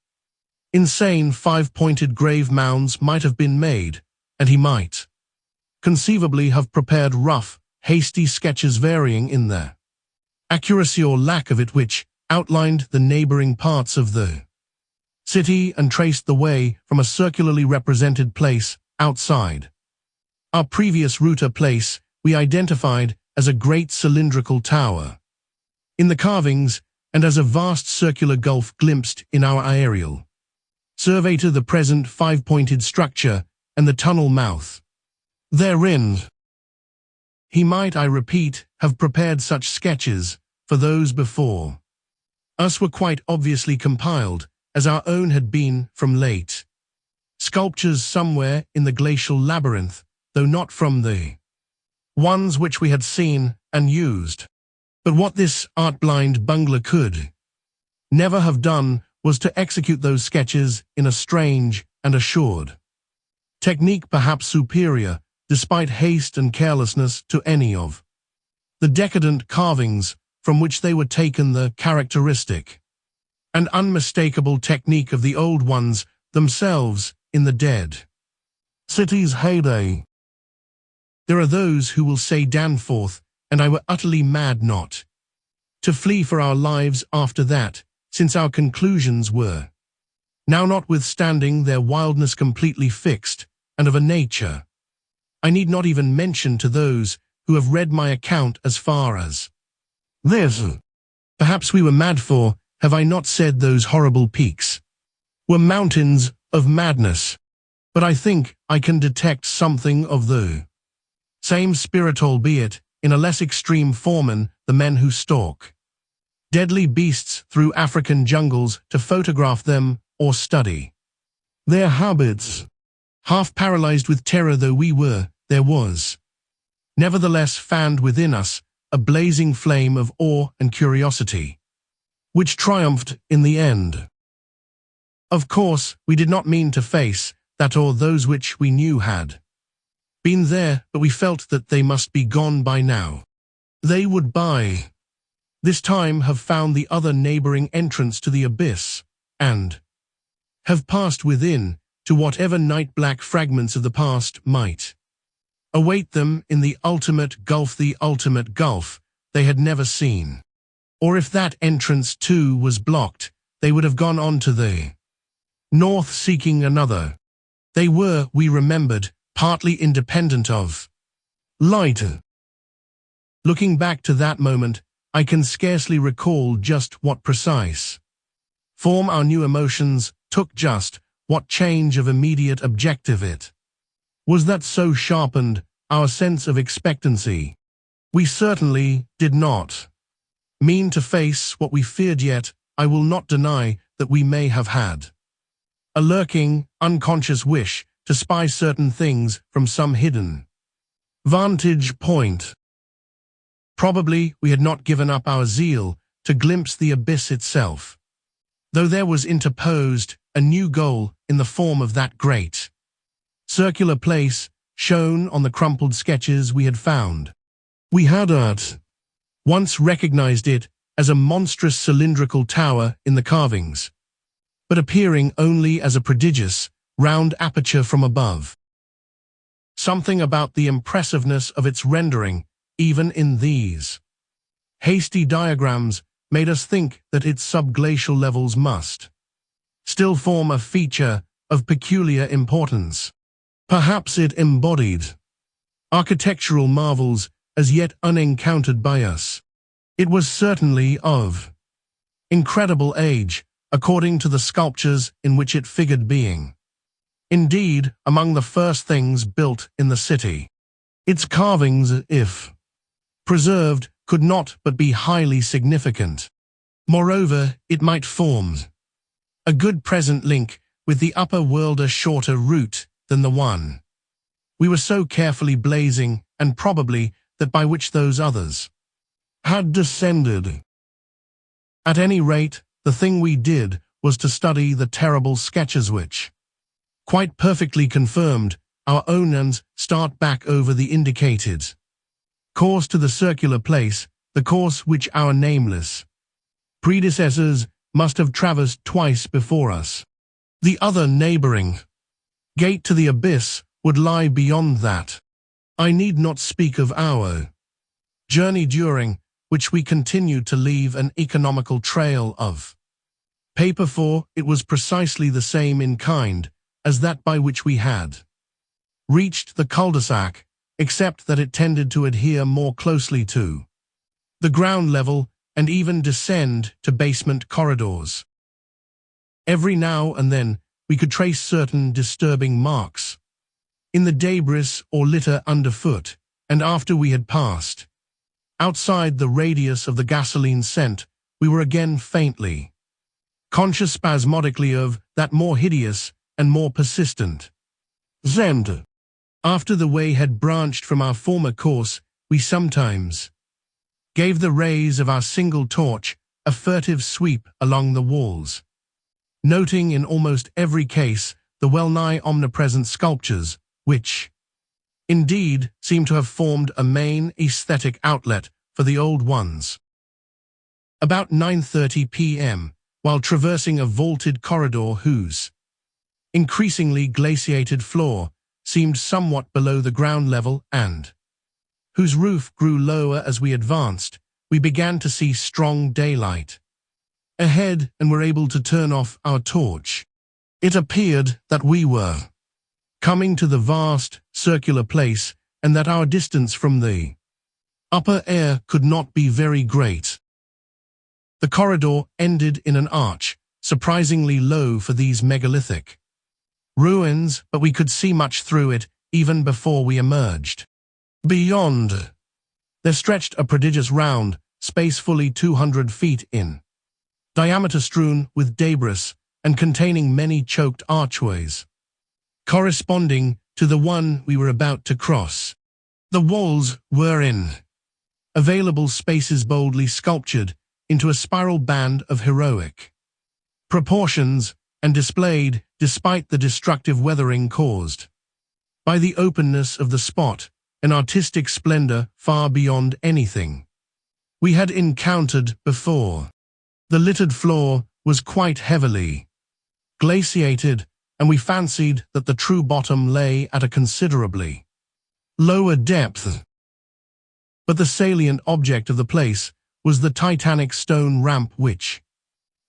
insane 5-pointed grave mounds might have been made, and he might conceivably have prepared rough, hasty sketches varying in their accuracy or lack of it, which outlined the neighboring parts of the city and traced the way from a circularly represented place outside our previous router place we identified as a great cylindrical tower in the carvings, and as a vast circular gulf glimpsed in our aerial survey to the present 5-pointed structure and the tunnel mouth therein. He might, I repeat, have prepared such sketches, for those before us were quite obviously compiled, as our own had been, from late sculptures somewhere in the glacial labyrinth, though not from the ones which we had seen and used. But what this art-blind bungler could never have done was to execute those sketches in a strange and assured technique, perhaps superior, despite haste and carelessness, to any of the decadent carvings from which they were taken, the characteristic and unmistakable technique of the old ones themselves in the dead city's heyday. There are those who will say Danforth and I were utterly mad not to flee for our lives after that, since our conclusions were now, notwithstanding their wildness, completely fixed, and of a nature I need not even mention to those who have read my account as far as this. Perhaps we were mad, for, have I not said those horrible peaks were mountains of madness? But I think I can detect something of the same spirit, albeit in a less extreme form, in the men who stalk deadly beasts through African jungles to photograph them or study their habits. Half paralyzed with terror though we were, there was nevertheless fanned within us a blazing flame of awe and curiosity, which triumphed in the end. Of course, we did not mean to face that or those which we knew had been there, but we felt that they must be gone by now. They would by this time have found the other neighboring entrance to the abyss, and have passed within to whatever night-black fragments of the past might await them in the ultimate gulf they had never seen. Or if that entrance too was blocked, they would have gone on to the north seeking another. They were, we remembered, partly independent of light. Looking back to that moment, I can scarcely recall just what precise form our new emotions took, just what change of immediate objective it was that so sharpened our sense of expectancy. We certainly did not mean to face what we feared, yet I will not deny that we may have had a lurking, unconscious wish to spy certain things from some hidden vantage point. Probably we had not given up our zeal to glimpse the abyss itself, though there was interposed a new goal in the form of that great circular place shown on the crumpled sketches we had found. We had at once recognized it as a monstrous cylindrical tower in the carvings, but appearing only as a prodigious, round aperture from above. Something about the impressiveness of its rendering, even in these hasty diagrams, made us think that its subglacial levels must still form a feature of peculiar importance. Perhaps it embodied architectural marvels as yet unencountered by us. It was certainly of incredible age, according to the sculptures in which it figured being. Indeed, among the first things built in the city. Its carvings, if preserved, could not but be highly significant. Moreover, it might form a good present link with the upper world, a shorter route than the one we were so carefully blazing, and probably that by which those others had descended. At any rate, the thing we did was to study the terrible sketches which quite perfectly confirmed our own and start back over the indicated course to the circular place, the course which our nameless predecessors must have traversed twice before us. The other neighboring gate to the abyss would lie beyond that. I need not speak of our journey, during which we continued to leave an economical trail of paper, for it was precisely the same in kind as that by which we had reached the cul-de-sac, except that it tended to adhere more closely to the ground level and even descend to basement corridors. Every now and then we could trace certain disturbing marks in the debris or litter underfoot, and after we had passed outside the radius of the gasoline scent, we were again faintly conscious spasmodically of that more hideous and more persistent scent. After the way had branched from our former course, we sometimes gave the rays of our single torch a furtive sweep along the walls, noting in almost every case the well-nigh omnipresent sculptures, which, indeed, seemed to have formed a main aesthetic outlet for the old ones. About 9:30 p.m., while traversing a vaulted corridor whose increasingly glaciated floor seemed somewhat below the ground level and whose roof grew lower as we advanced, we began to see strong daylight ahead and were able to turn off our torch. It appeared that we were coming to the vast circular place and that our distance from the upper air could not be very great. The corridor ended in an arch, surprisingly low for these megalithic ruins, but we could see much through it even before we emerged. Beyond, there stretched a prodigious round space fully 200 feet in diameter, strewn with debris and containing many choked archways, corresponding to the one we were about to cross. The walls were in available spaces boldly sculptured into a spiral band of heroic proportions and displayed, despite the destructive weathering caused by the openness of the spot, an artistic splendor far beyond anything we had encountered before. The littered floor was quite heavily glaciated, and we fancied that the true bottom lay at a considerably lower depth. But the salient object of the place was the titanic stone ramp which,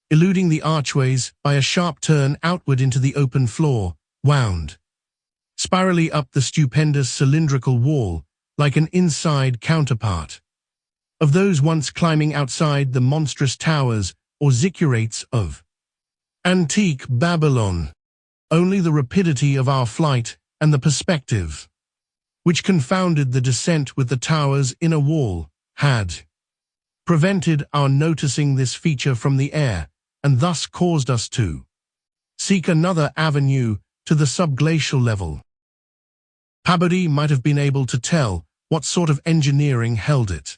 eluding the archways by a sharp turn outward into the open floor, wound spirally up the stupendous cylindrical wall like an inside counterpart of those once climbing outside the monstrous towers or ziggurats of antique Babylon. Only the rapidity of our flight and the perspective, which confounded the descent with the tower's inner wall, had prevented our noticing this feature from the air, and thus caused us to seek another avenue to the subglacial level. Pabodie might have been able to tell what sort of engineering held it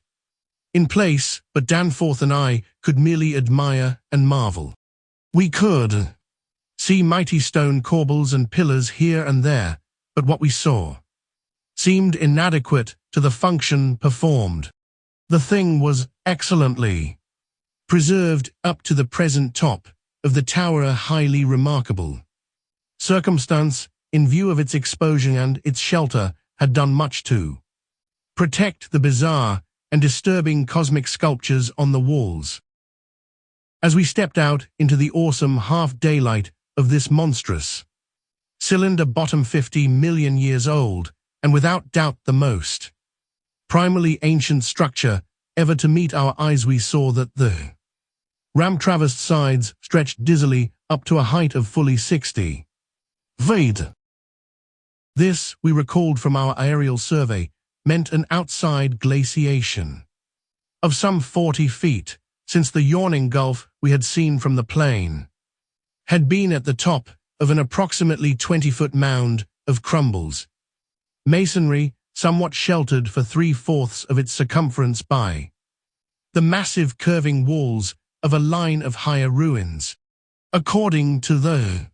in place, but Danforth and I could merely admire and marvel. We could see mighty stone corbels and pillars here and there, but what we saw seemed inadequate to the function performed. The thing was excellently preserved up to the present top of the tower, a highly remarkable circumstance in view of its exposure, and its shelter had done much to protect the bizarre and disturbing cosmic sculptures on the walls. As we stepped out into the awesome half-daylight of this monstrous cylinder bottom 50 million years old, and without doubt the most primally ancient structure ever to meet our eyes, we saw that the ramp-traversed sides stretched dizzily up to a height of fully 60 feet. This, we recalled from our aerial survey, meant an outside glaciation of some 40 feet, since the yawning gulf we had seen from the plane had been at the top of an approximately 20-foot mound of crumbles masonry, somewhat sheltered for 3/4 of its circumference by the massive curving walls of a line of higher ruins. According to the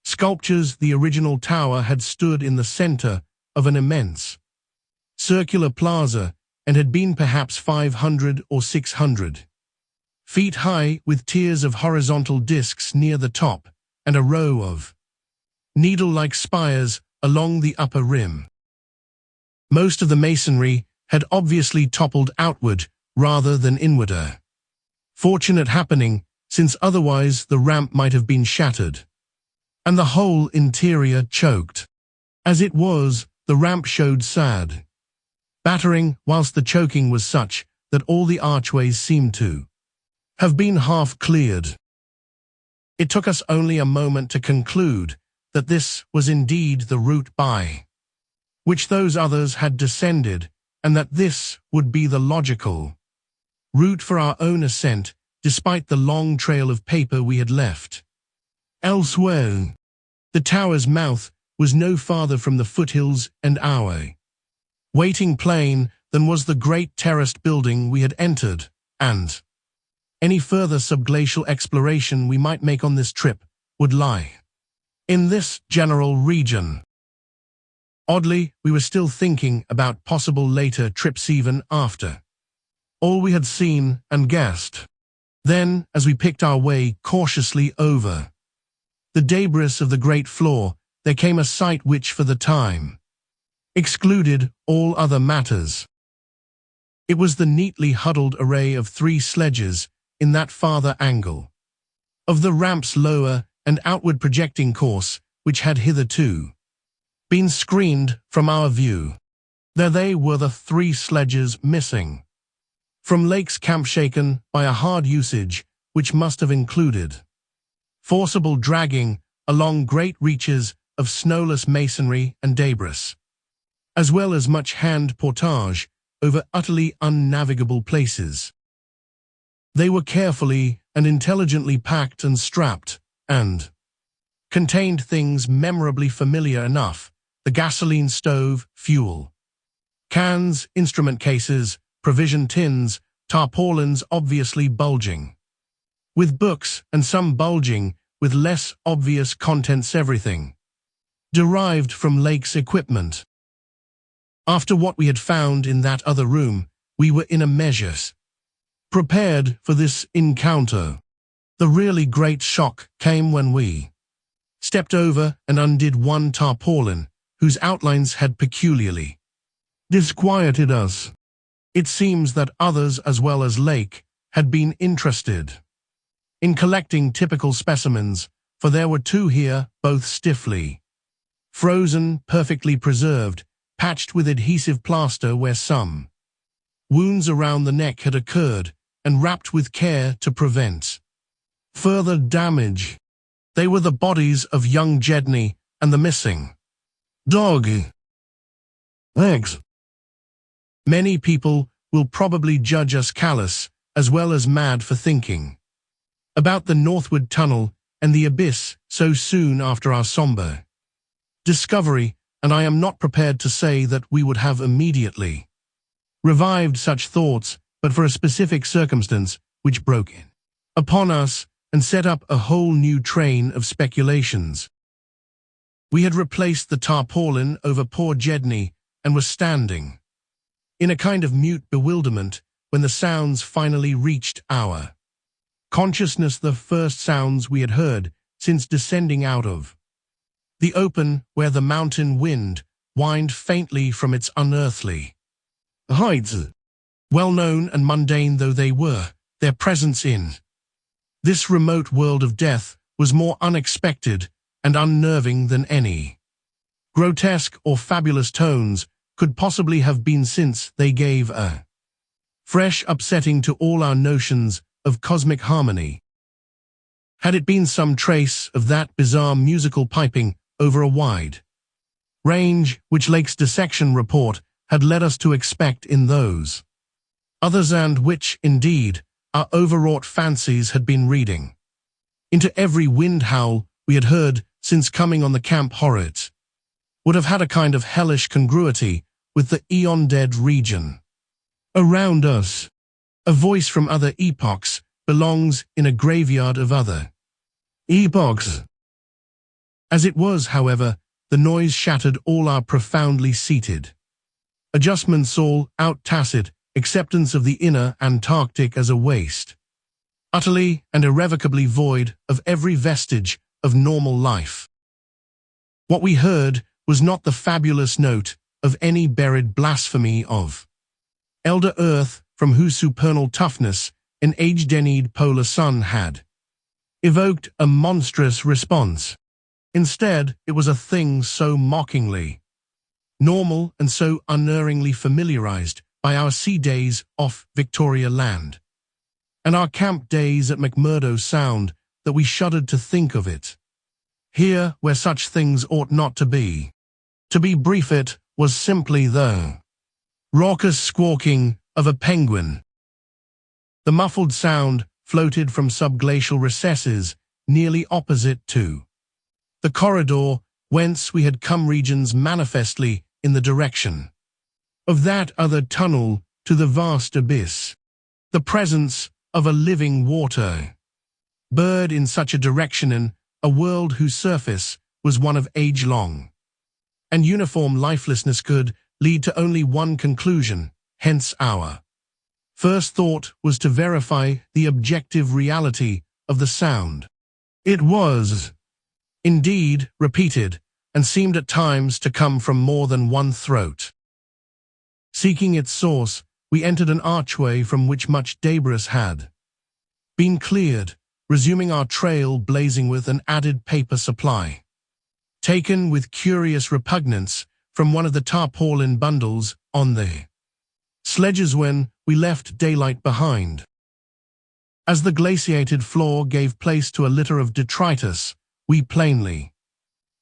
sculptures, the original tower had stood in the center of an immense circular plaza and had been perhaps 500 or 600 feet high, with tiers of horizontal discs near the top and a row of needle-like spires along the upper rim. Most of the masonry had obviously toppled outward rather than inward, fortunate happening, since otherwise the ramp might have been shattered and the whole interior choked. As it was, the ramp showed sad battering, whilst the choking was such that all the archways seemed to have been half cleared. It took us only a moment to conclude that this was indeed the route by which those others had descended, and that this would be the logical route for our own ascent, despite the long trail of paper we had left elsewhere. The tower's mouth was no farther from the foothills and our waiting plane than was the great terraced building we had entered, and any further subglacial exploration we might make on this trip would lie in this general region. Oddly, we were still thinking about possible later trips even after all we had seen and guessed. Then, as we picked our way cautiously over the debris of the great floor, there came a sight which, for the time, excluded all other matters. It was the neatly huddled array of 3 sledges in that farther angle of the ramp's lower and outward projecting course, which had hitherto been screened from our view. There they were, the 3 sledges missing from Lake's camp, shaken by a hard usage which must have included forcible dragging along great reaches of snowless masonry and debris, as well as much hand portage over utterly unnavigable places. They were carefully and intelligently packed and strapped, and contained things memorably familiar enough: the gasoline stove, fuel cans, instrument cases, provision tins, tarpaulins obviously bulging with books, and some bulging with less obvious contents, everything derived from Lake's equipment. After what we had found in that other room, we were in a measure prepared for this encounter. The really great shock came when we stepped over and undid one tarpaulin, whose outlines had peculiarly disquieted us. It seems that others, as well as Lake, had been interested in collecting typical specimens, for there were 2 here, both stiffly frozen, perfectly preserved, patched with adhesive plaster where some wounds around the neck had occurred, and wrapped with care to prevent further damage. They were the bodies of young Jedney and the missing dog. Eggs. Many people will probably judge us callous as well as mad for thinking about the northward tunnel and the abyss so soon after our somber discovery, and I am not prepared to say that we would have immediately revived such thoughts, but for a specific circumstance which broke in upon us and set up a whole new train of speculations. We had replaced the tarpaulin over poor Jedney and were standing in a kind of mute bewilderment when the sounds finally reached our consciousness, the first sounds we had heard since descending out of the open, where the mountain wind whined faintly from its unearthly heights. Well known and mundane though they were, their presence in This remote world of death was more unexpected and unnerving than any grotesque or fabulous tones could possibly have been, since they gave a fresh upsetting to all our notions of cosmic harmony. Had it been some trace of that bizarre musical piping over a wide range which Lake's dissection report had led us to expect in those others, and which, indeed, our overwrought fancies had been reading into every wind howl we had heard since coming on the camp horrid, would have had a kind of hellish congruity with the eon-dead region around us. A voice from other epochs belongs in a graveyard of other epochs. As it was, however, the noise shattered all our profoundly seated adjustments, all out tacit acceptance of the inner Antarctic as a waste, utterly and irrevocably void of every vestige of normal life. What we heard was not the fabulous note of any buried blasphemy of elder Earth, from whose supernal toughness an age-denuded polar sun had evoked a monstrous response. Instead, it was a thing so mockingly normal and so unerringly familiarized by our sea days off Victoria Land and our camp days at McMurdo Sound that we shuddered to think of it here, where such things ought not to be. To be brief, it was simply the raucous squawking of a penguin. The muffled sound floated from subglacial recesses nearly opposite to the corridor whence we had come, regions manifestly in the direction of that other tunnel to the vast abyss. The presence of a living water bird in such a direction in a world whose surface was one of age-long and uniform lifelessness could lead to only one conclusion. Hence our first thought was to verify the objective reality of the sound. It was indeed repeated, and seemed at times to come from more than one throat. Seeking its source, we entered an archway from which much debris had been cleared, resuming our trail blazing with an added paper supply, taken with curious repugnance from one of the tarpaulin bundles on the sledges when we left daylight behind. As the glaciated floor gave place to a litter of detritus, we plainly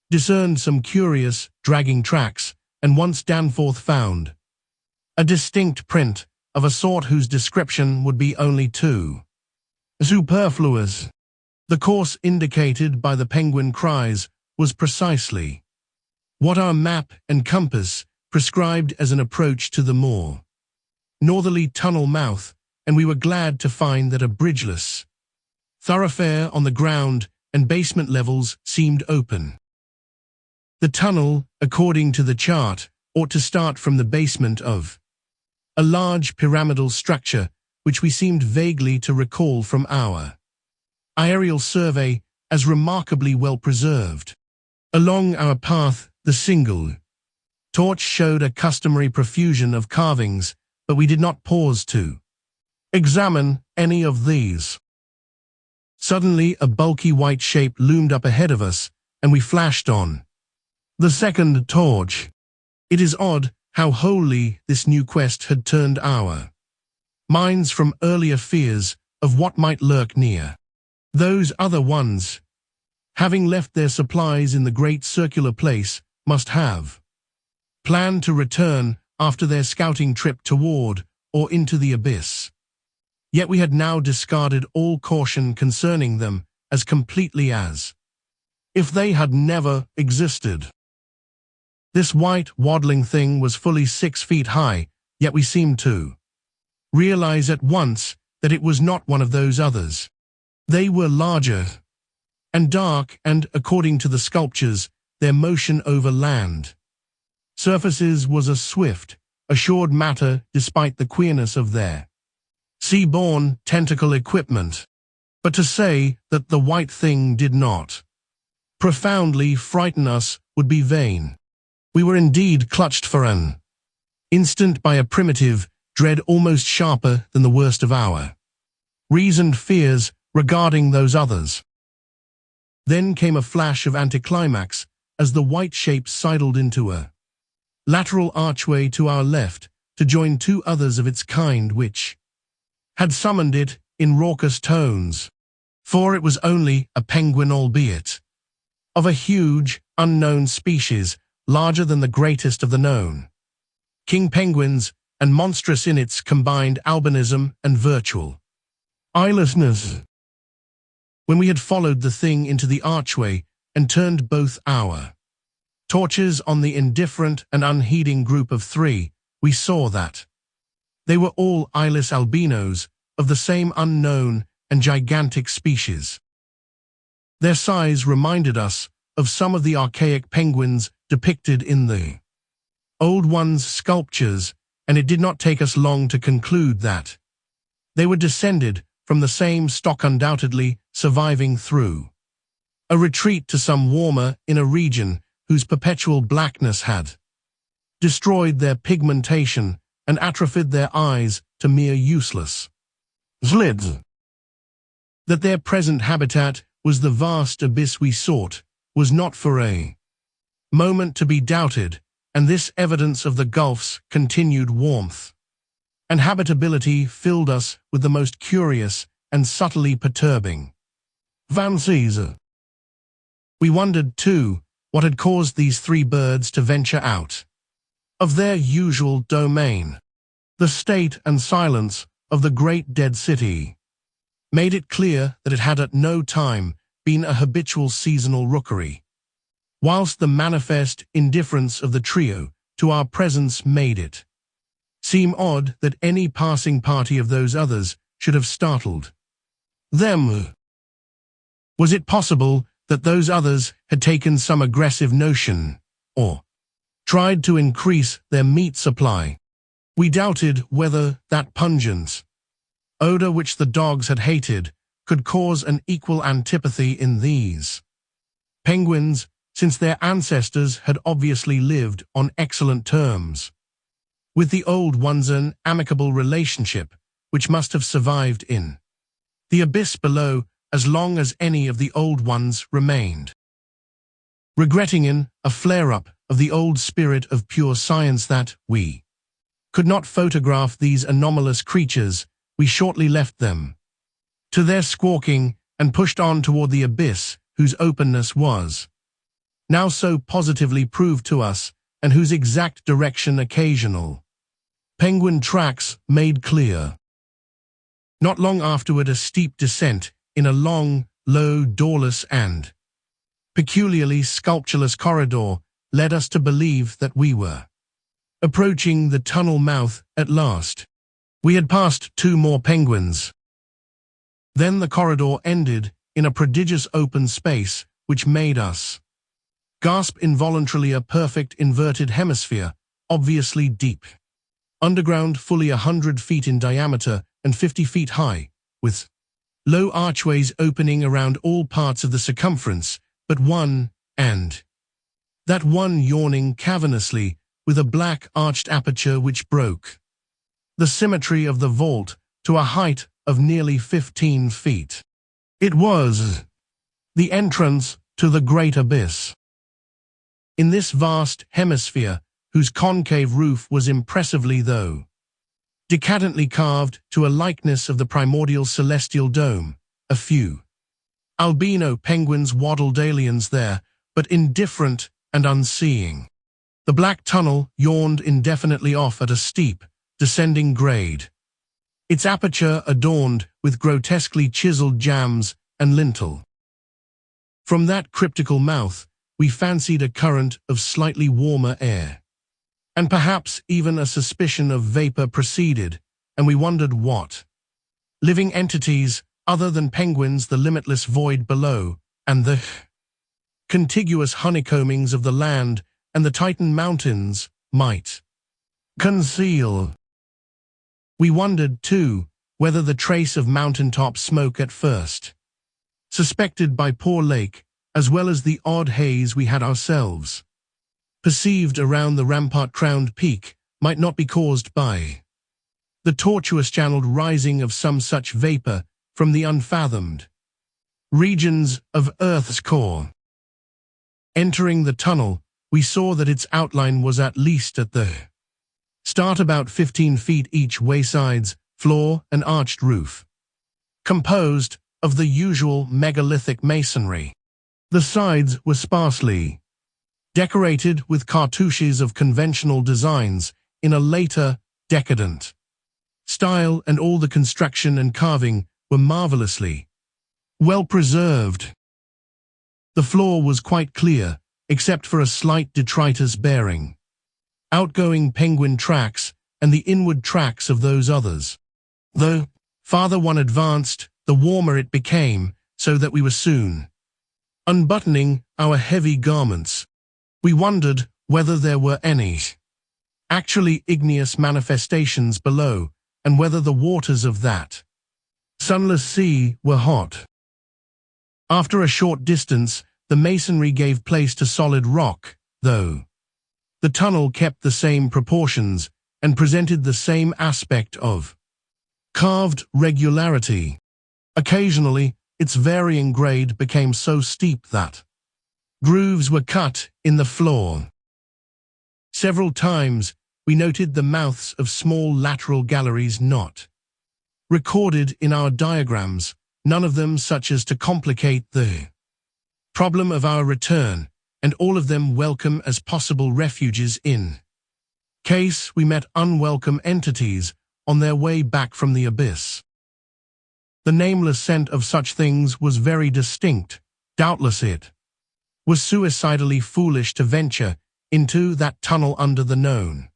discerned some curious, dragging tracks, and once Danforth found a distinct print of a sort whose description would be only too superfluous. The course indicated by the penguin cries was precisely what our map and compass prescribed as an approach to the more northerly tunnel mouth, and we were glad to find that a bridgeless thoroughfare on the ground and basement levels seemed open. The tunnel, according to the chart, ought to start from the basement of a large pyramidal structure which we seemed vaguely to recall from our aerial survey as remarkably well preserved. Along our path, the single torch showed a customary profusion of carvings, but we did not pause to examine any of these. Suddenly, a bulky white shape loomed up ahead of us, and we flashed on the second torch. It is odd how wholly this new quest had turned our minds from earlier fears of what might lurk near. Those other ones, having left their supplies in the great circular place, must have planned to return after their scouting trip toward or into the abyss. Yet we had now discarded all caution concerning them as completely as if they had never existed. This white, waddling thing was fully 6 feet high, yet we seemed to realize at once that it was not one of those others. They were larger and dark, and, according to the sculptures, their motion over land surfaces was a swift, assured matter despite the queerness of their sea-borne tentacle equipment. But to say that the white thing did not profoundly frighten us would be vain. We were indeed clutched for an instant by a primitive dread almost sharper than the worst of our reasoned fears, regarding those others. Then came a flash of anticlimax as the white shape sidled into a lateral archway to our left to join two others of its kind which had summoned it in raucous tones. For it was only a penguin, albeit of a huge, unknown species, larger than the greatest of the known king penguins, and monstrous in its combined albinism and virtual eyelessness. When we had followed the thing into the archway and turned both our torches on the indifferent and unheeding group of three, we saw that they were all eyeless albinos of the same unknown and gigantic species. Their size reminded us of some of the archaic penguins depicted in the Old One's sculptures, and it did not take us long to conclude that they were descended from the same stock, undoubtedly surviving through a retreat to some warmer inner region whose perpetual blackness had destroyed their pigmentation and atrophied their eyes to mere useless slits. That their present habitat was the vast abyss we sought was not for a moment to be doubted, and this evidence of the gulf's continued warmth and habitability filled us with the most curious and subtly perturbing fancies. We wondered, too, what had caused these three birds to venture out of their usual domain. The state and silence of the great dead city made it clear that it had at no time been a habitual seasonal rookery, whilst the manifest indifference of the trio to our presence made it seem odd that any passing party of those others should have startled them. Was it possible that those others had taken some aggressive notion, or tried to increase their meat supply? We doubted whether that pungent odor which the dogs had hated could cause an equal antipathy in these penguins, since their ancestors had obviously lived on excellent terms with the Old Ones, an amicable relationship which must have survived in the abyss below as long as any of the Old Ones remained. Regretting in a flare-up of the old spirit of pure science that we could not photograph these anomalous creatures, we shortly left them to their squawking and pushed on toward the abyss whose openness was now so positively proved to us, and whose exact direction occasional penguin tracks made clear. Not long afterward, a steep descent in a long, low, doorless and peculiarly sculptureless corridor led us to believe that we were approaching the tunnel mouth at last. We had passed two more penguins. Then the corridor ended in a prodigious open space which made us gasp involuntarily, a perfect inverted hemisphere, obviously deep underground, fully 100 feet in diameter and 50 feet high, with low archways opening around all parts of the circumference but one, and that one yawning cavernously with a black arched aperture which broke the symmetry of the vault to a height of nearly 15 feet. It was the entrance to the great abyss. In this vast hemisphere, whose concave roof was impressively, though decadently carved to a likeness of the primordial celestial dome, a few albino penguins waddled, aliens there, but indifferent and unseeing. The black tunnel yawned indefinitely off at a steep, descending grade, its aperture adorned with grotesquely chiseled jambs and lintel. From that cryptical mouth, we fancied a current of slightly warmer air, and perhaps even a suspicion of vapor proceeded, and we wondered what living entities other than penguins the limitless void below, and the contiguous honeycombings of the land and the Titan mountains might conceal. We wondered, too, whether the trace of mountaintop smoke at first suspected by Poor Lake, as well as the odd haze we had ourselves perceived around the rampart-crowned peak, might not be caused by the tortuous channeled rising of some such vapor from the unfathomed regions of Earth's core. Entering the tunnel, we saw that its outline was at least at the start about 15 feet each way, sides, floor, and arched roof, composed of the usual megalithic masonry. The sides were sparsely decorated with cartouches of conventional designs in a later, decadent style, and all the construction and carving were marvelously well preserved. The floor was quite clear, except for a slight detritus bearing outgoing penguin tracks and the inward tracks of those others. The farther one advanced, the warmer it became, so that we were soon unbuttoning our heavy garments. We wondered whether there were any actually igneous manifestations below, and whether the waters of that sunless sea were hot. After a short distance, the masonry gave place to solid rock, though the tunnel kept the same proportions and presented the same aspect of carved regularity. Occasionally, its varying grade became so steep that grooves were cut in the floor. Several times, we noted the mouths of small lateral galleries not recorded in our diagrams, none of them such as to complicate the problem of our return, and all of them welcome as possible refuges in case we met unwelcome entities on their way back from the abyss. The nameless scent of such things was very distinct. Doubtless it was suicidally foolish to venture into that tunnel under the known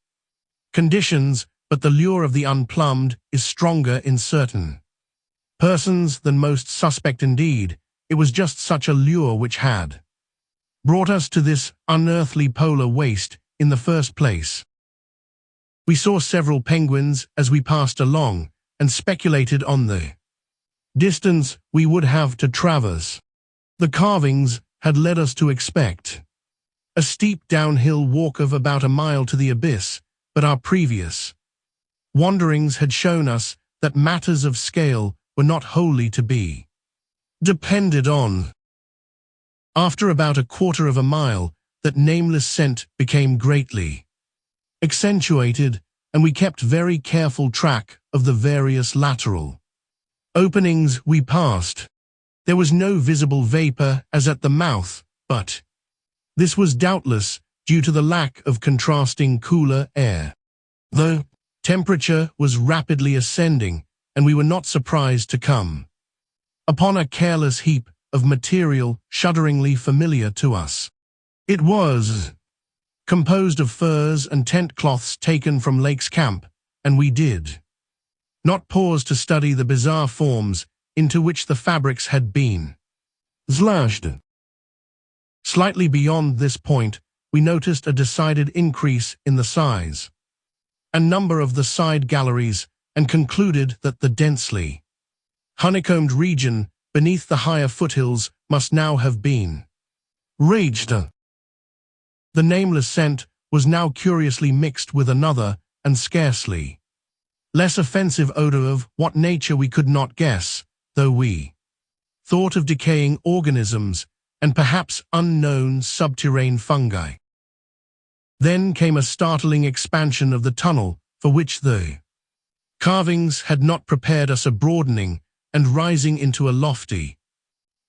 conditions, but the lure of the unplumbed is stronger in certain persons than most suspect. Indeed, it was just such a lure which had brought us to this unearthly polar waste in the first place. We saw several penguins as we passed along, and speculated on the distance we would have to traverse. The carvings had led us to expect a steep downhill walk of about a mile to the abyss, but our previous wanderings had shown us that matters of scale were not wholly to be depended on. After about a quarter of a mile, that nameless scent became greatly accentuated, and we kept very careful track of the various lateral openings we passed. There was no visible vapor as at the mouth, but this was doubtless due to the lack of contrasting cooler air. The temperature was rapidly ascending, and we were not surprised to come upon a careless heap of material shudderingly familiar to us. It was composed of furs and tent cloths taken from Lake's camp, and we did not pause to study the bizarre forms into which the fabrics had been slashed. Slightly beyond this point, we noticed a decided increase in the size and number of the side galleries, and concluded that the densely honeycombed region beneath the higher foothills must now have been reached. The nameless scent was now curiously mixed with another, and scarcely less offensive odor of what nature we could not guess, though we thought of decaying organisms and perhaps unknown subterranean fungi. Then came a startling expansion of the tunnel, for which the carvings had not prepared us, a broadening and rising into a lofty,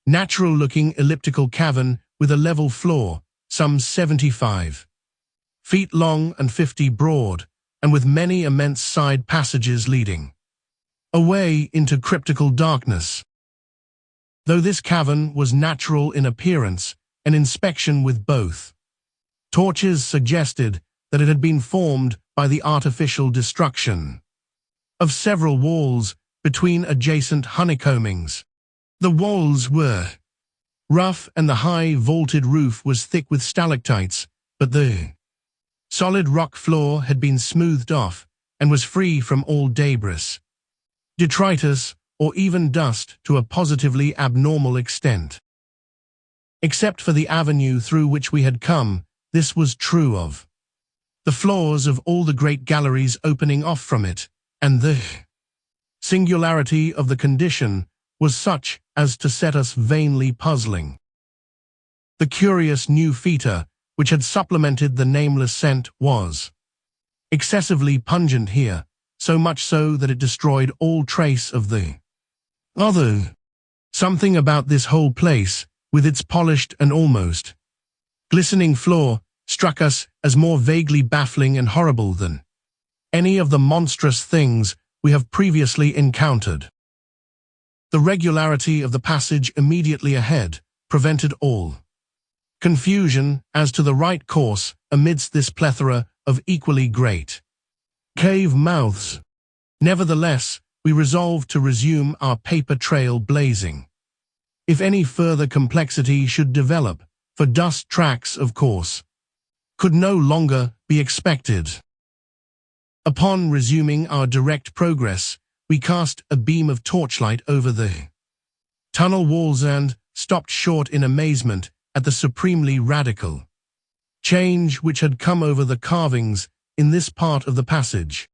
natural-looking elliptical cavern with a level floor, some 75 feet long and 50 broad, and with many immense side passages leading away into cryptical darkness. Though this cavern was natural in appearance, an inspection with both torches suggested that it had been formed by the artificial destruction of several walls between adjacent honeycombings. The walls were rough, and the high vaulted roof was thick with stalactites, but the solid rock floor had been smoothed off and was free from all debris, detritus, or even dust to a positively abnormal extent. Except for the avenue through which we had come, this was true of the floors of all the great galleries opening off from it, and the singularity of the condition was such as to set us vainly puzzling. The curious new fetor, which had supplemented the nameless scent, was excessively pungent here, so much so that it destroyed all trace of the other. Something about this whole place, with its polished and almost glistening floor, struck us as more vaguely baffling and horrible than any of the monstrous things we have previously encountered. The regularity of the passage immediately ahead prevented all confusion as to the right course amidst this plethora of equally great cave mouths. Nevertheless, we resolved to resume our paper trail blazing. If any further complexity should develop, for dust tracks, of course, could no longer be expected. Upon resuming our direct progress, we cast a beam of torchlight over the tunnel walls and stopped short in amazement at the supremely radical change which had come over the carvings in this part of the passage.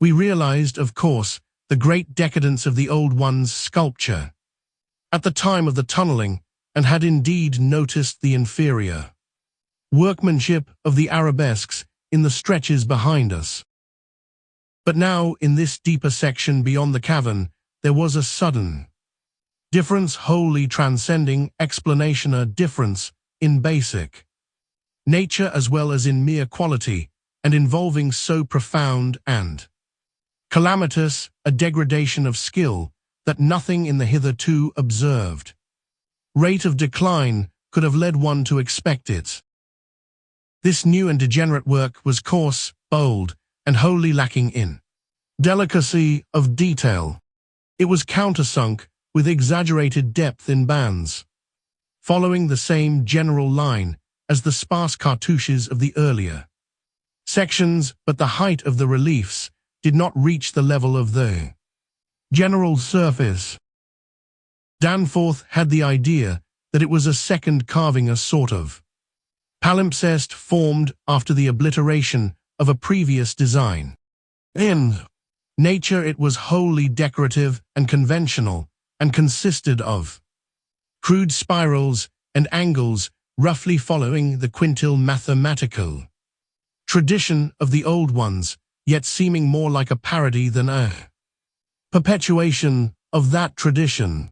We realized, of course, the great decadence of the old one's sculpture at the time of the tunneling, and had indeed noticed the inferior workmanship of the arabesques in the stretches behind us. But now, in this deeper section beyond the cavern, there was a sudden difference wholly transcending explanation, a difference in basic nature as well as in mere quality, and involving so profound and calamitous a degradation of skill that nothing in the hitherto observed rate of decline could have led one to expect it. This new and degenerate work was coarse, bold, and wholly lacking in delicacy of detail. It was countersunk with exaggerated depth in bands, following the same general line as the sparse cartouches of the earlier sections, but the height of the reliefs did not reach the level of the general surface. Danforth had the idea that it was a second carving, a sort of palimpsest formed after the obliteration of a previous design. In nature it was wholly decorative and conventional, and consisted of crude spirals and angles roughly following the quintile mathematical tradition of the old ones, yet seeming more like a parody than a perpetuation of that tradition.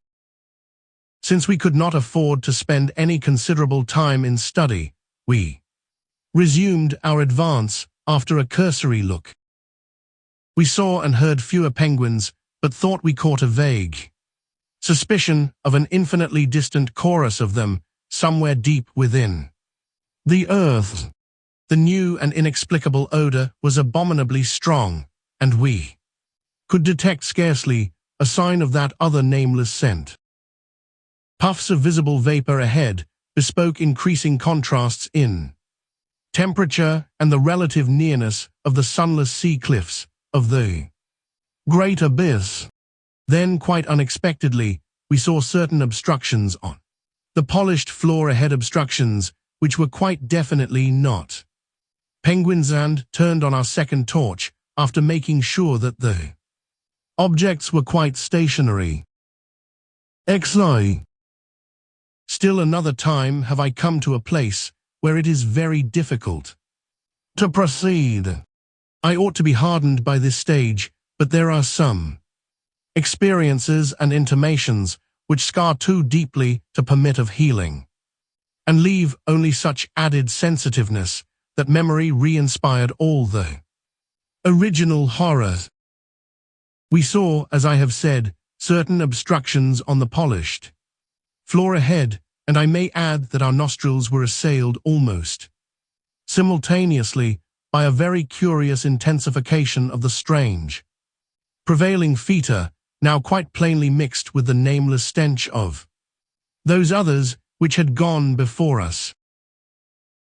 Since we could not afford to spend any considerable time in study, we resumed our advance after a cursory look. We saw and heard fewer penguins, but thought we caught a vague suspicion of an infinitely distant chorus of them somewhere deep within the earth. The new and inexplicable odor was abominably strong, and we could detect scarcely a sign of that other nameless scent. Puffs of visible vapor ahead bespoke increasing contrasts in temperature and the relative nearness of the sunless sea cliffs of the great abyss. Then, quite unexpectedly, we saw certain obstructions on the polished floor ahead, obstructions which were quite definitely not penguins, and turned on our second torch after making sure that the objects were quite stationary. Still another time have I come to a place where it is very difficult to proceed. I ought to be hardened by this stage, but there are some experiences and intimations which scar too deeply to permit of healing, and leave only such added sensitiveness that memory re-inspired all the original horror. We saw, as I have said, certain obstructions on the polished floor ahead, and I may add that our nostrils were assailed almost simultaneously by a very curious intensification of the strange prevailing fetor, now quite plainly mixed with the nameless stench of those others which had gone before us.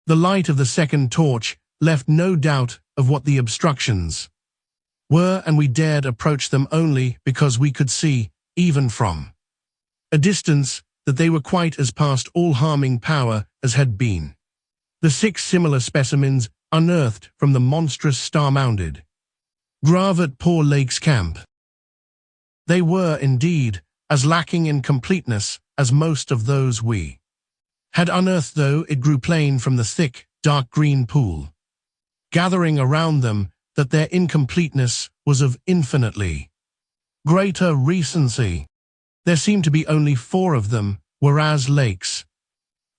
The light of the second torch left no doubt of what the obstructions were, and we dared approach them only because we could see, even from a distance, that they were quite as past all harming power as had been the 6 similar specimens unearthed from the monstrous star-mounded grave at Poor Lake's camp. They were, indeed, as lacking in completeness as most of those we had unearthed, though it grew plain from the thick, dark green pool, gathering around them, that their incompleteness was of infinitely greater recency. There seemed to be only 4 of them, whereas lakes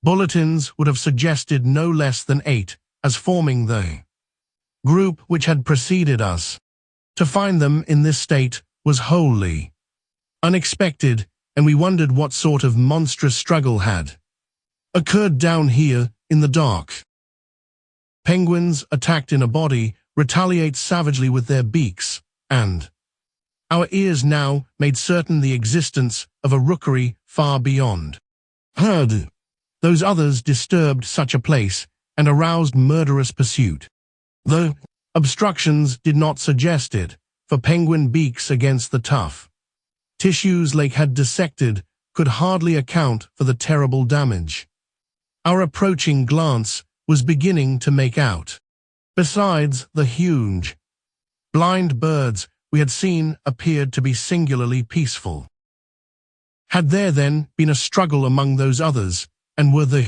bulletins would have suggested no less than 8 as forming the group which had preceded us. To find them in this state was wholly unexpected, and we wondered what sort of monstrous struggle had occurred down here in the dark. Penguins, attacked in a body, retaliate savagely with their beaks, and our ears now made certain the existence of a rookery far beyond. Heard. Those others disturbed such a place and aroused murderous pursuit. The obstructions did not suggest it, for penguin beaks against the tough tissues Lake had dissected could hardly account for the terrible damage our approaching glance was beginning to make out. Besides, the huge, blind birds we had seen appeared to be singularly peaceful. Had there then been a struggle among those others, and were the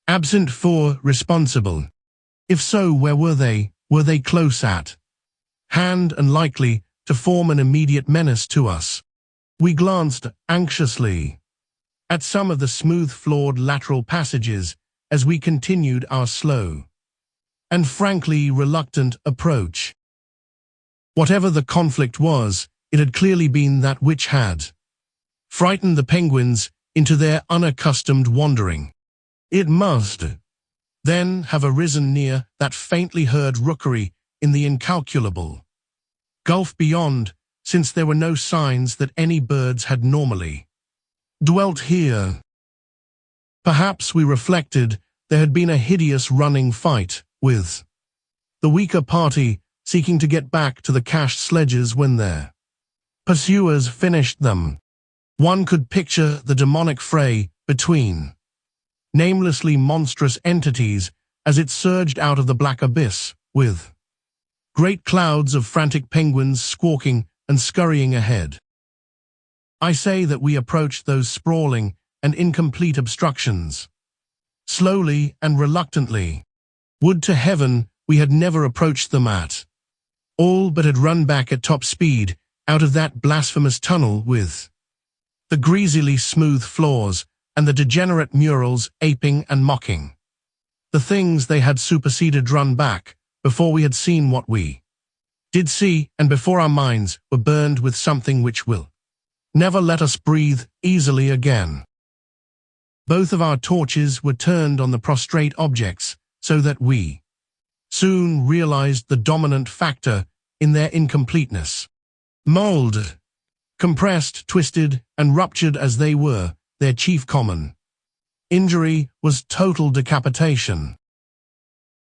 absent 4 responsible? If so, where were they? Were they close at hand and likely to form an immediate menace to us? We glanced anxiously at some of the smooth-floored lateral passages as we continued our slow and frankly reluctant approach. Whatever the conflict was, it had clearly been that which had frightened the penguins into their unaccustomed wandering. It must then have arisen near that faintly heard rookery in the incalculable gulf beyond, since there were no signs that any birds had normally dwelt here. Perhaps, we reflected, there had been a hideous running fight, with the weaker party seeking to get back to the cached sledges when their pursuers finished them. One could picture the demonic fray between namelessly monstrous entities as it surged out of the black abyss, with great clouds of frantic penguins squawking and scurrying ahead. I say that we approached those sprawling and incomplete obstructions slowly and reluctantly. Would to heaven we had never approached them at all, but had run back at top speed out of that blasphemous tunnel with the greasily smooth floors and the degenerate murals aping and mocking the things they had superseded. Run back before we had seen what we did see, and before our minds were burned with something which will never let us breathe easily again. Both of our torches were turned on the prostrate objects, so that we soon realized the dominant factor in their incompleteness. Mold, compressed, twisted, and ruptured as they were, their chief common injury was total decapitation.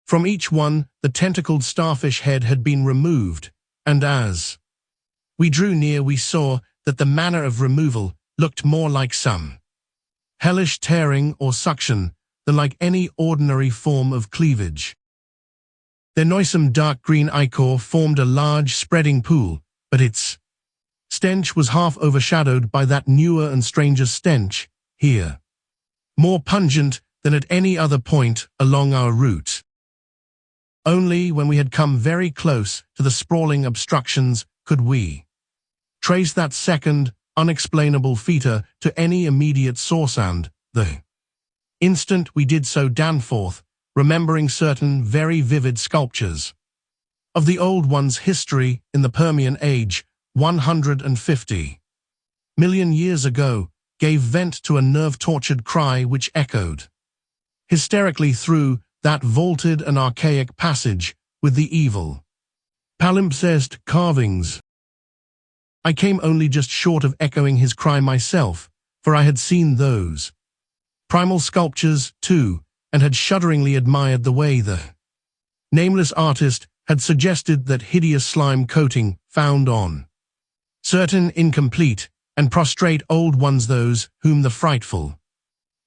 From each one, the tentacled starfish head had been removed, and as we drew near, we saw that the manner of removal looked more like some hellish tearing or suction than like any ordinary form of cleavage. Their noisome dark green ichor formed a large spreading pool, but its stench was half overshadowed by that newer and stranger stench, here, more pungent than at any other point along our route. Only when we had come very close to the sprawling obstructions could we trace that second, unexplainable fetor to any immediate source, and the instant we did so, Danforth, remembering certain very vivid sculptures of the old one's history in the Permian Age 150 million years ago, gave vent to a nerve-tortured cry which echoed hysterically through that vaulted and archaic passage with the evil palimpsest carvings. I came only just short of echoing his cry myself, for I had seen those primal sculptures too, and had shudderingly admired the way the nameless artist had suggested that hideous slime coating found on certain incomplete and prostrate old ones, those whom the frightful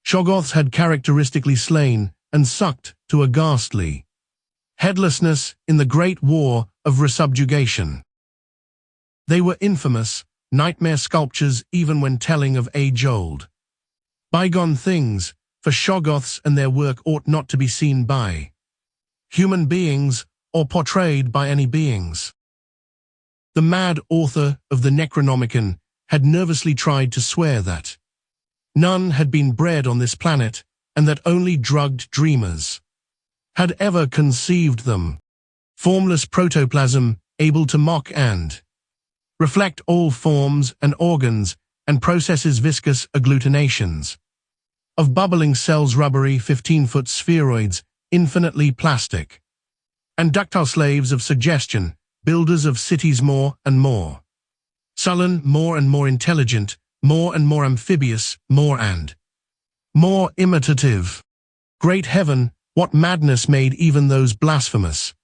Shoggoths had characteristically slain and sucked to a ghastly headlessness in the great war of resubjugation. They were infamous, nightmare sculptures even when telling of age-old, bygone things, for Shoggoths and their work ought not to be seen by human beings or portrayed by any beings. The mad author of the Necronomicon had nervously tried to swear that none had been bred on this planet and that only drugged dreamers had ever conceived them. Formless protoplasm able to mock and reflect all forms and organs and processes viscous agglutinations of bubbling cells, rubbery 15-foot spheroids, infinitely plastic, and ductile slaves of suggestion, builders of cities more and more sullen, more and more intelligent, more and more amphibious, more and more imitative. Great heaven, what madness made even those blasphemous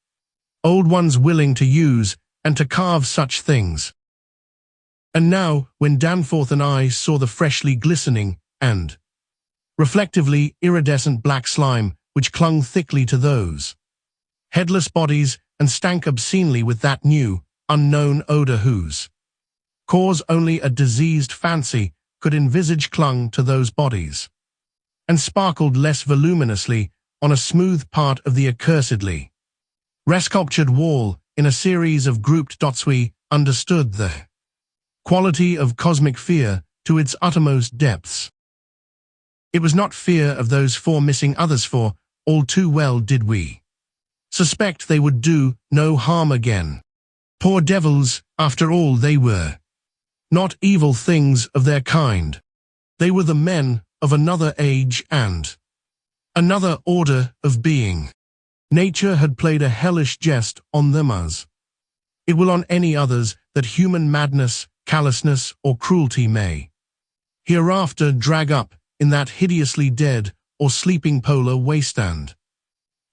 old ones willing to use and to carve such things. And now, when Danforth and I saw the freshly glistening and reflectively iridescent black slime which clung thickly to those headless bodies and stank obscenely with that new, unknown odor whose cause only a diseased fancy could envisage, clung to those bodies and sparkled less voluminously on a smooth part of the accursedly resculptured wall in a series of grouped dots, we understood the quality of cosmic fear to its uttermost depths. It was not fear of those four missing others, for all too well did we suspect they would do no harm again. Poor devils, after all, they were not evil things of their kind. They were the men of another age and another order of being. Nature had played a hellish jest on them as it will on any others that human madness, callousness, or cruelty may hereafter drag up in that hideously dead or sleeping polar wasteland.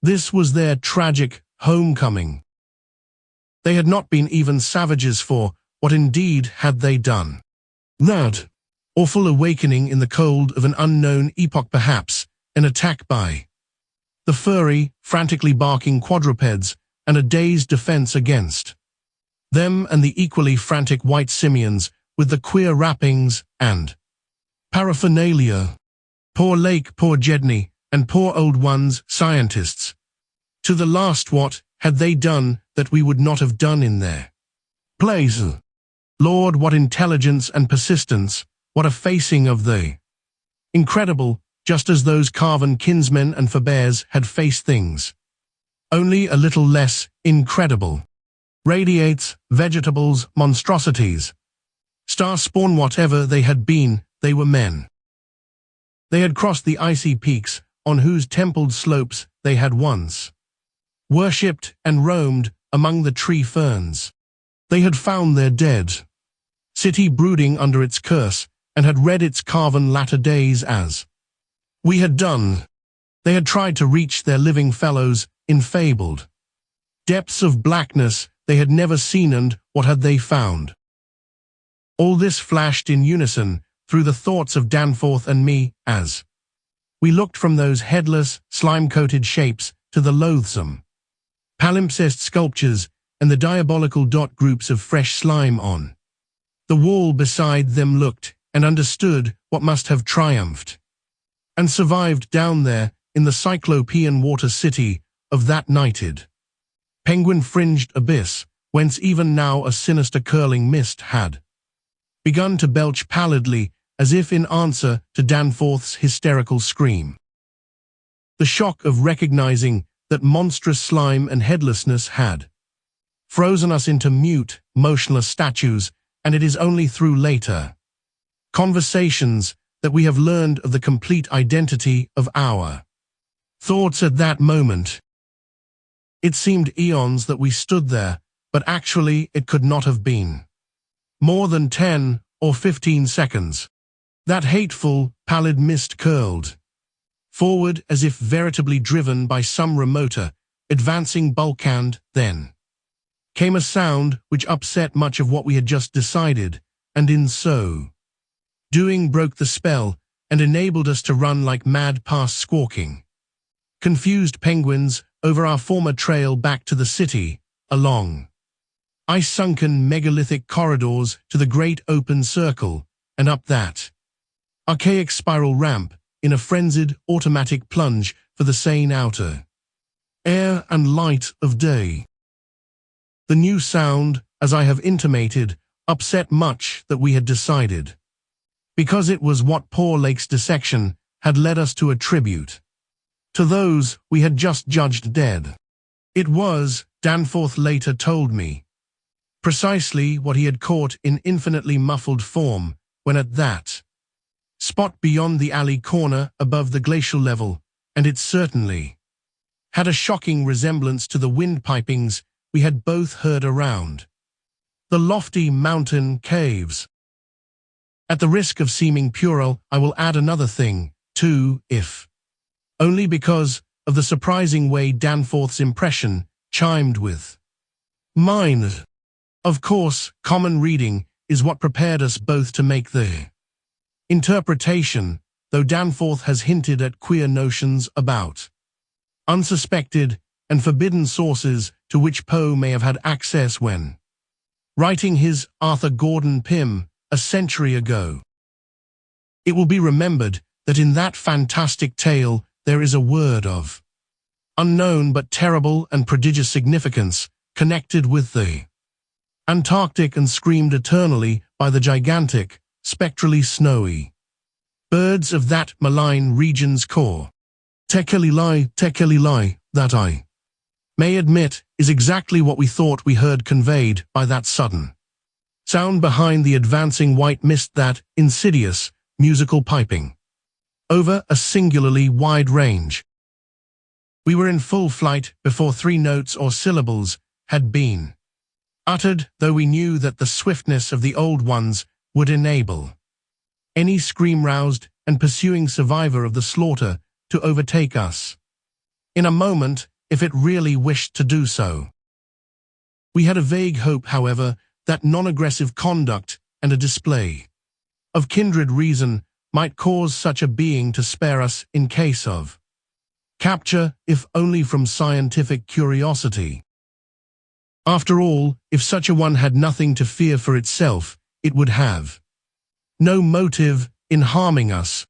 This was their tragic homecoming. They had not been even savages, for what indeed had they done? That awful awakening in the cold of an unknown epoch, perhaps an attack by the furry, frantically barking quadrupeds, and a dazed defense against them and the equally frantic white simians with the queer wrappings and paraphernalia. Poor Lake, poor Jedney, and poor old ones, scientists. To the last, what had they done that we would not have done in their place? Lord, what intelligence and persistence, what a facing of the incredible, just as those carven kinsmen and forebears had faced things only a little less incredible. Radiates, vegetables, monstrosities, star-spawn, whatever they had been, they were men. They had crossed the icy peaks on whose templed slopes they had once worshipped and roamed among the tree ferns. They had found their dead city brooding under its curse and had read its carven latter days as we had done. They had tried to reach their living fellows in fabled depths of blackness they had never seen, and what had they found? All this flashed in unison through the thoughts of Danforth and me as we looked from those headless, slime-coated shapes to the loathsome palimpsest sculptures and the diabolical dot groups of fresh slime on the wall beside them, looked and understood what must have triumphed and survived down there in the cyclopean water city of that nighted, penguin-fringed abyss, whence even now a sinister curling mist had begun to belch pallidly as if in answer to Danforth's hysterical scream. The shock of recognizing that monstrous slime and headlessness had frozen us into mute, motionless statues, and it is only through later conversations that we have learned of the complete identity of our thoughts at that moment. It seemed eons that we stood there, but actually it could not have been more than 10 or 15 seconds. That hateful, pallid mist curled forward as if veritably driven by some remoter, advancing bulk, and then came a sound which upset much of what we had just decided, and in so doing broke the spell and enabled us to run like mad past squawking confused penguins over our former trail back to the city, along ice-sunken megalithic corridors to the great open circle, and up that archaic spiral ramp in a frenzied automatic plunge for the sane outer air and light of day. The new sound, as I have intimated, upset much that we had decided, because it was what poor Lake's dissection had led us to attribute to those we had just judged dead. It was, Danforth later told me, precisely what he had caught in infinitely muffled form when at that spot beyond the alley corner above the glacial level, and it certainly had a shocking resemblance to the windpipings we had both heard around the lofty mountain caves. At the risk of seeming puerile, I will add another thing, too, if only because of the surprising way Danforth's impression chimed with mine. Of course, common reading is what prepared us both to make the interpretation, though Danforth has hinted at queer notions about unsuspected and forbidden sources to which Poe may have had access when writing his Arthur Gordon Pym a century ago. It will be remembered that in that fantastic tale there is a word of unknown but terrible and prodigious significance connected with the Antarctic and screamed eternally by the gigantic, spectrally snowy birds of that malign region's core. Tekelilai, that I may admit is exactly what we thought we heard conveyed by that sudden sound behind the advancing white mist, that insidious, musical piping over a singularly wide range. We were in full flight before 3 notes or syllables had been uttered, though we knew that the swiftness of the old ones would enable any scream-roused and pursuing survivor of the slaughter to overtake us in a moment if it really wished to do so. We had a vague hope, however, that non-aggressive conduct and a display of kindred reason might cause such a being to spare us in case of capture, if only from scientific curiosity. After all, if such a one had nothing to fear for itself, it would have no motive in harming us.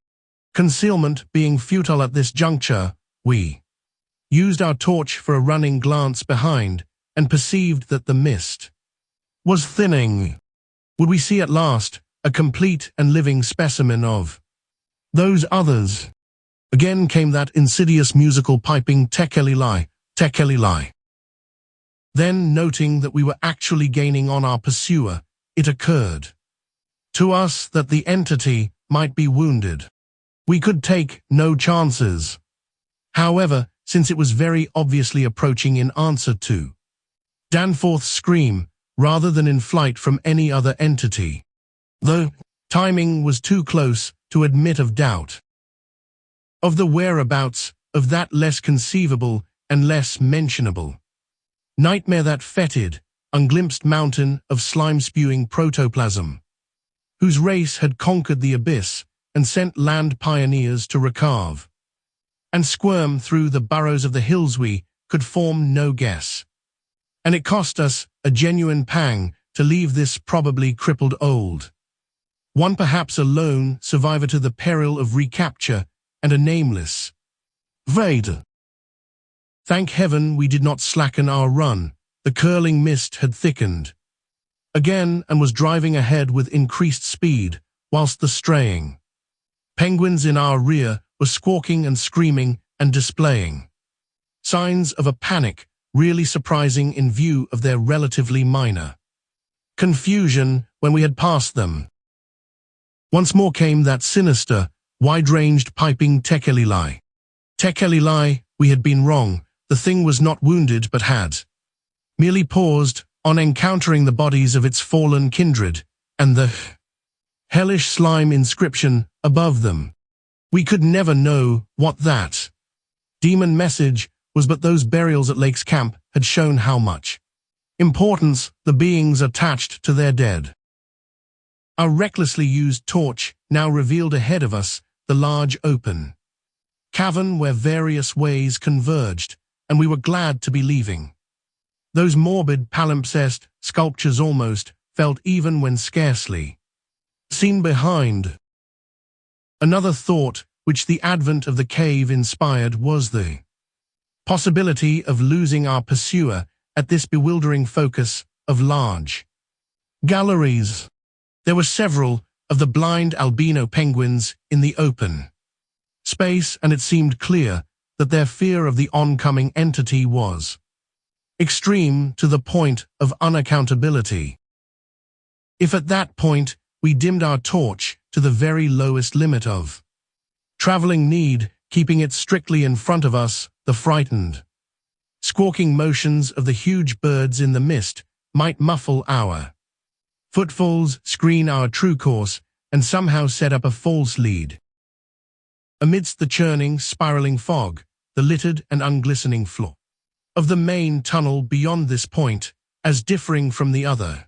Concealment being futile at this juncture, we used our torch for a running glance behind and perceived that the mist was thinning. Would we see at last a complete and living specimen of those others? Again came that insidious musical piping tekelilai, tekelilai. Then, noting that we were actually gaining on our pursuer, it occurred to us that the entity might be wounded. We could take no chances, however, since it was very obviously approaching in answer to Danforth's scream, rather than in flight from any other entity. The timing was too close to admit of doubt of the whereabouts of that less conceivable and less mentionable nightmare, that fetid, unglimpsed mountain of slime-spewing protoplasm, whose race had conquered the abyss and sent land pioneers to recarve and squirm through the burrows of the hills. We could form no guess, and it cost us a genuine pang to leave this probably crippled old one, perhaps a lone survivor to the peril of recapture and a nameless Vader. Thank heaven we did not slacken our run. The curling mist had thickened again and was driving ahead with increased speed, whilst the straying penguins in our rear were squawking and screaming and displaying signs of a panic really surprising in view of their relatively minor confusion when we had passed them. Once more came that sinister, wide-ranged piping tekelilai. Tekelilai, we had been wrong. The thing was not wounded but had merely paused on encountering the bodies of its fallen kindred and the hellish slime inscription above them. We could never know what that demon message was, but those burials at Lake's camp had shown how much importance the beings attached to their dead. Our recklessly used torch now revealed ahead of us the large open cavern where various ways converged, and we were glad to be leaving Those morbid palimpsest sculptures almost felt even when scarcely seen behind. Another thought which the advent of the cave inspired was the possibility of losing our pursuer at this bewildering focus of large galleries. There were several of the blind albino penguins in the open space, and it seemed clear that their fear of the oncoming entity was extreme to the point of unaccountability. If at that point we dimmed our torch to the very lowest limit of traveling need, keeping it strictly in front of us, the frightened, squawking motions of the huge birds in the mist might muffle our footfalls, screen our true course, and somehow set up a false lead. Amidst the churning, spiraling fog, the littered and unglistening floor of the main tunnel beyond this point, as differing from the other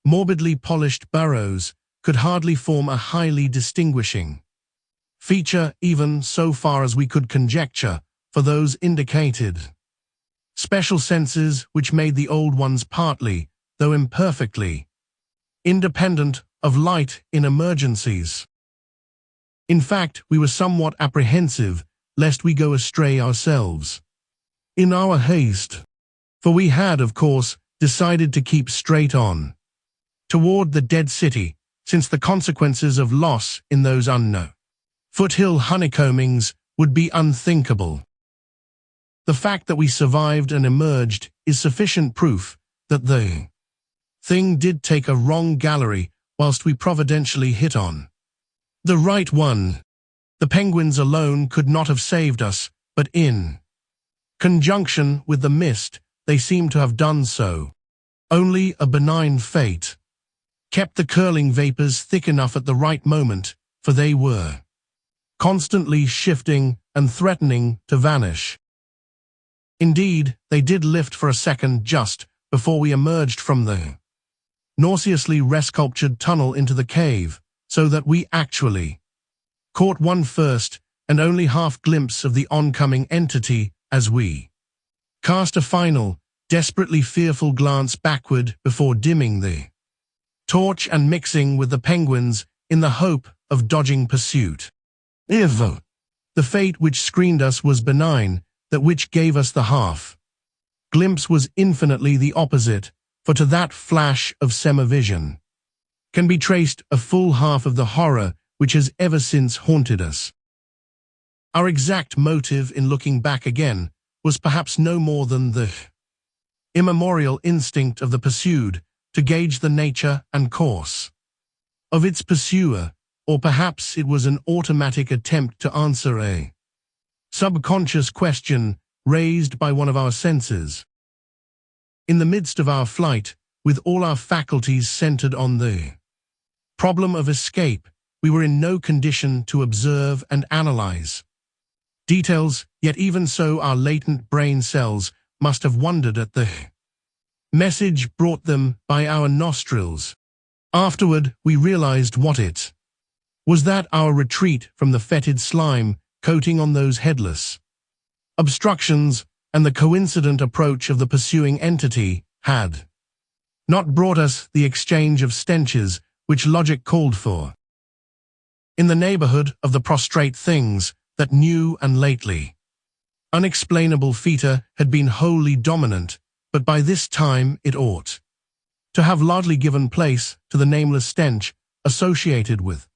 morbidly polished burrows, could hardly form a highly distinguishing feature, even so far as we could conjecture, for those indicated special senses which made the old ones partly, though imperfectly, independent of light in emergencies. In fact, we were somewhat apprehensive lest we go astray ourselves in our haste, for we had, of course, decided to keep straight on toward the dead city, since the consequences of loss in those unknown foothill honeycombings would be unthinkable. The fact that we survived and emerged is sufficient proof that the thing did take a wrong gallery whilst we providentially hit on the right one. The penguins alone could not have saved us, but in conjunction with the mist, they seem to have done so. Only a benign fate kept the curling vapors thick enough at the right moment, for they were constantly shifting and threatening to vanish. Indeed, they did lift for a second just before we emerged from the nauseously resculptured tunnel into the cave, so that we actually caught one first and only half glimpse of the oncoming entity as we cast a final, desperately fearful glance backward before dimming the torch and mixing with the penguins in the hope of dodging pursuit. If the fate which screened us was benign, that which gave us the half glimpse was infinitely the opposite, for to that flash of semi-vision can be traced a full half of the horror which has ever since haunted us. Our exact motive in looking back again was perhaps no more than the immemorial instinct of the pursued to gauge the nature and course of its pursuer, or perhaps it was an automatic attempt to answer a subconscious question raised by one of our senses. In the midst of our flight, with all our faculties centered on the problem of escape, we were in no condition to observe and analyze details, yet even so our latent brain cells must have wondered at the message brought them by our nostrils. Afterward, we realized what it was: that our retreat from the fetid slime coating on those headless obstructions and the coincident approach of the pursuing entity had not brought us the exchange of stenches which logic called for. In the neighborhood of the prostrate things, that new and lately unexplainable feature had been wholly dominant, but by this time it ought to have largely given place to the nameless stench associated with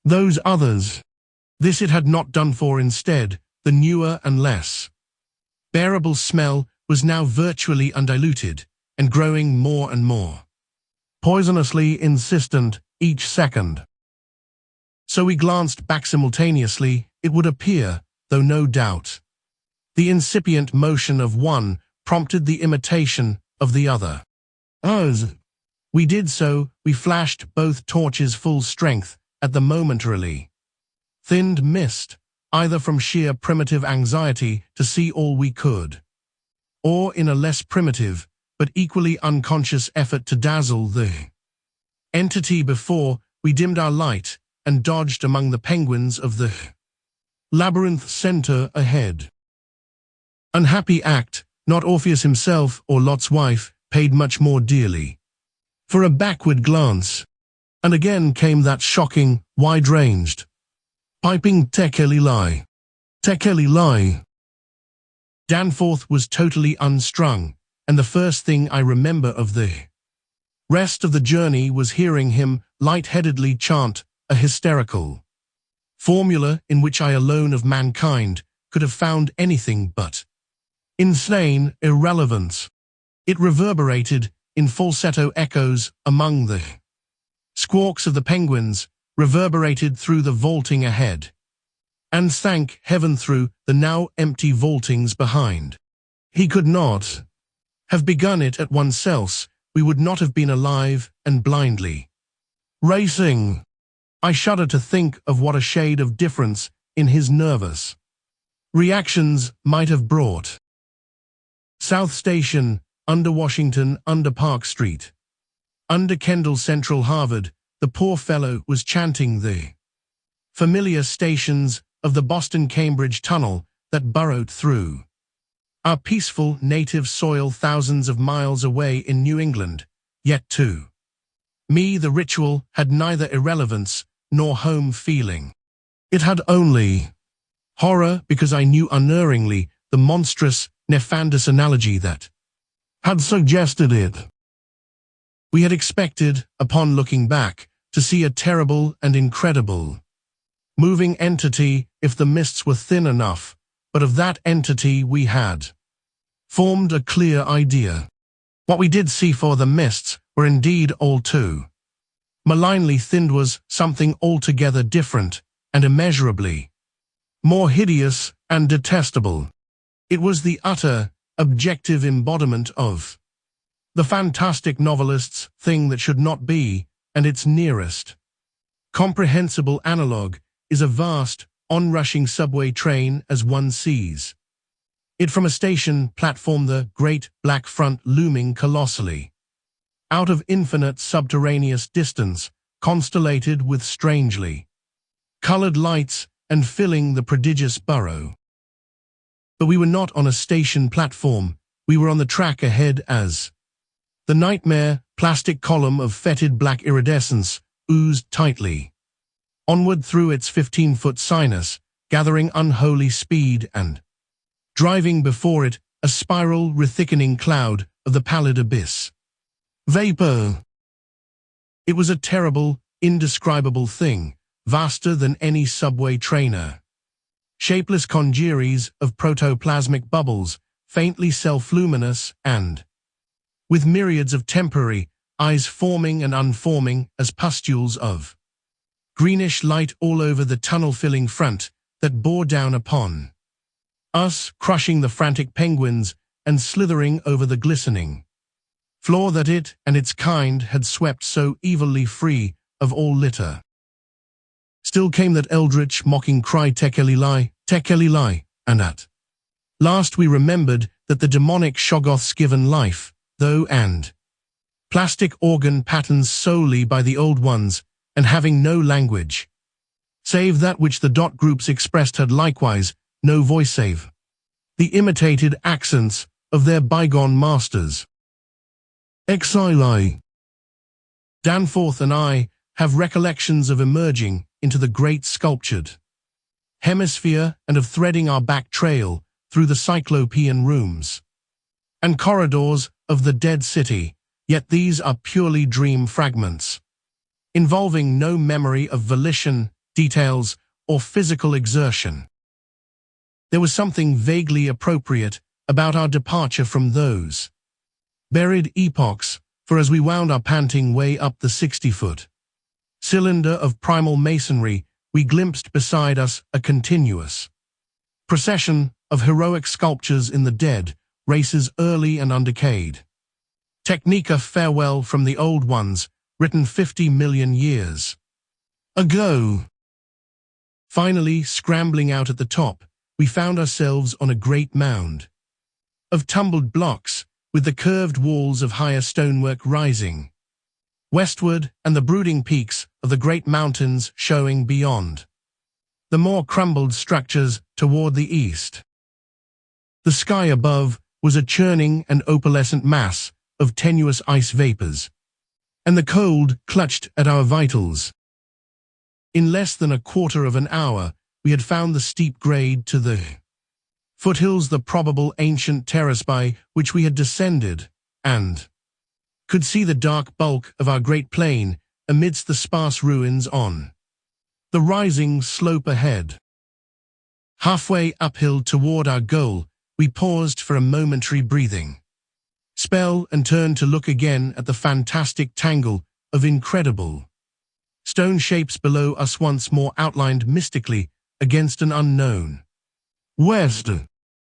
those others. This it had not done, for instead, the newer and less bearable smell was now virtually undiluted and growing more and more poisonously insistent each second. So we glanced back simultaneously, it would appear, though no doubt the incipient motion of one prompted the imitation of the other. As we did so, we flashed both torches full strength at the momentarily thinned mist, either from sheer primitive anxiety to see all we could, or in a less primitive but equally unconscious effort to dazzle the entity before we dimmed our light and dodged among the penguins of the labyrinth center ahead. Unhappy act, Not Orpheus himself or Lot's wife paid much more dearly. For a backward glance, and again came that shocking, wide-ranged, piping Tekeli lie. Tekeli lie. Danforth was totally unstrung, and the first thing I remember of the rest of the journey was hearing him light-headedly chant a hysterical formula in which I alone of mankind could have found anything but insane irrelevance. It reverberated in falsetto echoes among the squawks of the penguins, reverberated through the vaulting ahead, and thank heaven through the now empty vaultings behind. He could not have begun it at oneself. We would not have been alive and blindly racing. I shudder to think of what a shade of difference in his nervous reactions might have brought. South Station, under Washington, under Park Street, under Kendall Central Harvard, the poor fellow was chanting the familiar stations of the Boston-Cambridge tunnel that burrowed through our peaceful native soil thousands of miles away in New England, yet to me the ritual had neither irrelevance nor home feeling. It had only horror because I knew unerringly the monstrous, nefandous analogy that had suggested it. We had expected, upon looking back, to see a terrible and incredible moving entity if the mists were thin enough, but of that entity we had formed a clear idea. What we did see for the mists were indeed all too malignly thinned was something altogether different and immeasurably more hideous and detestable. It was the utter, objective embodiment of the fantastic novelist's thing that should not be, and its nearest comprehensible analogue is a vast, onrushing subway train as one sees it from a station platform, the great black front looming colossally out of infinite subterraneous distance, constellated with strangely colored lights and filling the prodigious burrow. But we were not on a station platform, we were on the track ahead as the nightmare plastic column of fetid black iridescence oozed tightly onward through its 15-foot sinus, gathering unholy speed and driving before it a spiral rethickening cloud of the pallid abyss. Vapor. It was a terrible, indescribable thing, vaster than any subway trainer. Shapeless congeries of protoplasmic bubbles, faintly self-luminous and with myriads of temporary eyes forming and unforming as pustules of greenish light all over the tunnel-filling front that bore down upon us, crushing the frantic penguins and slithering over the glistening floor that it and its kind had swept so evilly free of all litter. Still came that eldritch, mocking cry, Tekeli lie, and at last we remembered that the demonic Shoggoths given life, though and plastic organ patterns solely by the old ones, and having no language, save that which the dot groups expressed, had likewise no voice save the imitated accents of their bygone masters. Exili. Danforth and I have recollections of emerging into the great sculptured hemisphere and of threading our back trail through the cyclopean rooms and corridors of the dead city, yet these are purely dream fragments, involving no memory of volition, details, or physical exertion. There was something vaguely appropriate about our departure from those buried epochs, for as we wound our panting way up the 60-foot cylinder of primal masonry, we glimpsed beside us a continuous procession of heroic sculptures in the dead, races early and undecayed. Technica farewell from the old ones, written 50 million years ago. Finally, scrambling out at the top, we found ourselves on a great mound of tumbled blocks, with the curved walls of higher stonework rising westward and the brooding peaks of the great mountains showing beyond the more crumbled structures toward the east. The sky above was a churning and opalescent mass of tenuous ice vapors, and the cold clutched at our vitals. In less than a quarter of an hour, we had found the steep grade to the foothills, the probable ancient terrace by which we had descended, and could see the dark bulk of our great plain amidst the sparse ruins on the rising slope ahead. Halfway uphill toward our goal, we paused for a momentary breathing spell and turned to look again at the fantastic tangle of incredible stone shapes below us, once more outlined mystically against an unknown west.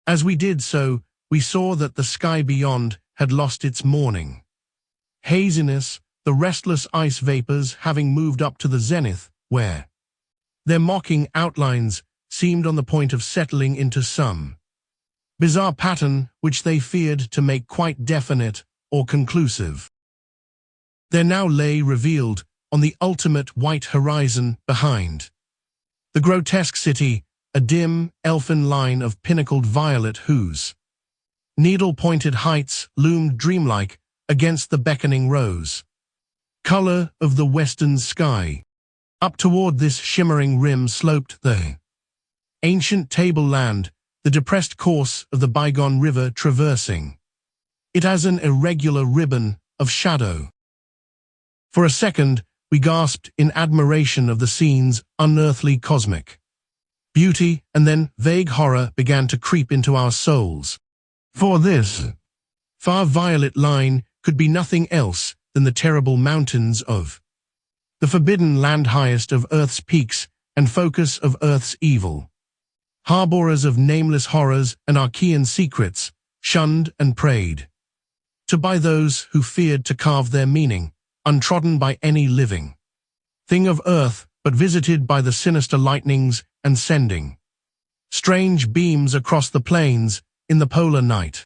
As we did so, we saw that the sky beyond had lost its morning haziness, the restless ice vapors having moved up to the zenith, where their mocking outlines seemed on the point of settling into some bizarre pattern which they feared to make quite definite or conclusive. There now lay revealed on the ultimate white horizon behind the grotesque city a dim, elfin line of pinnacled violet whose needle-pointed heights loomed dreamlike against the beckoning rose color of the western sky. Up toward this shimmering rim sloped the ancient tableland, the depressed course of the bygone river traversing it as an irregular ribbon of shadow. For a second, we gasped in admiration of the scene's unearthly cosmic beauty, and then vague horror began to creep into our souls. For this far violet line could be nothing else than the terrible mountains of the forbidden land, highest of Earth's peaks and focus of Earth's evil, harborers of nameless horrors and archaean secrets, shunned and prayed to by those who feared to carve their meaning, untrodden by any living thing of earth, but visited by the sinister lightnings and sending strange beams across the plains in the polar night.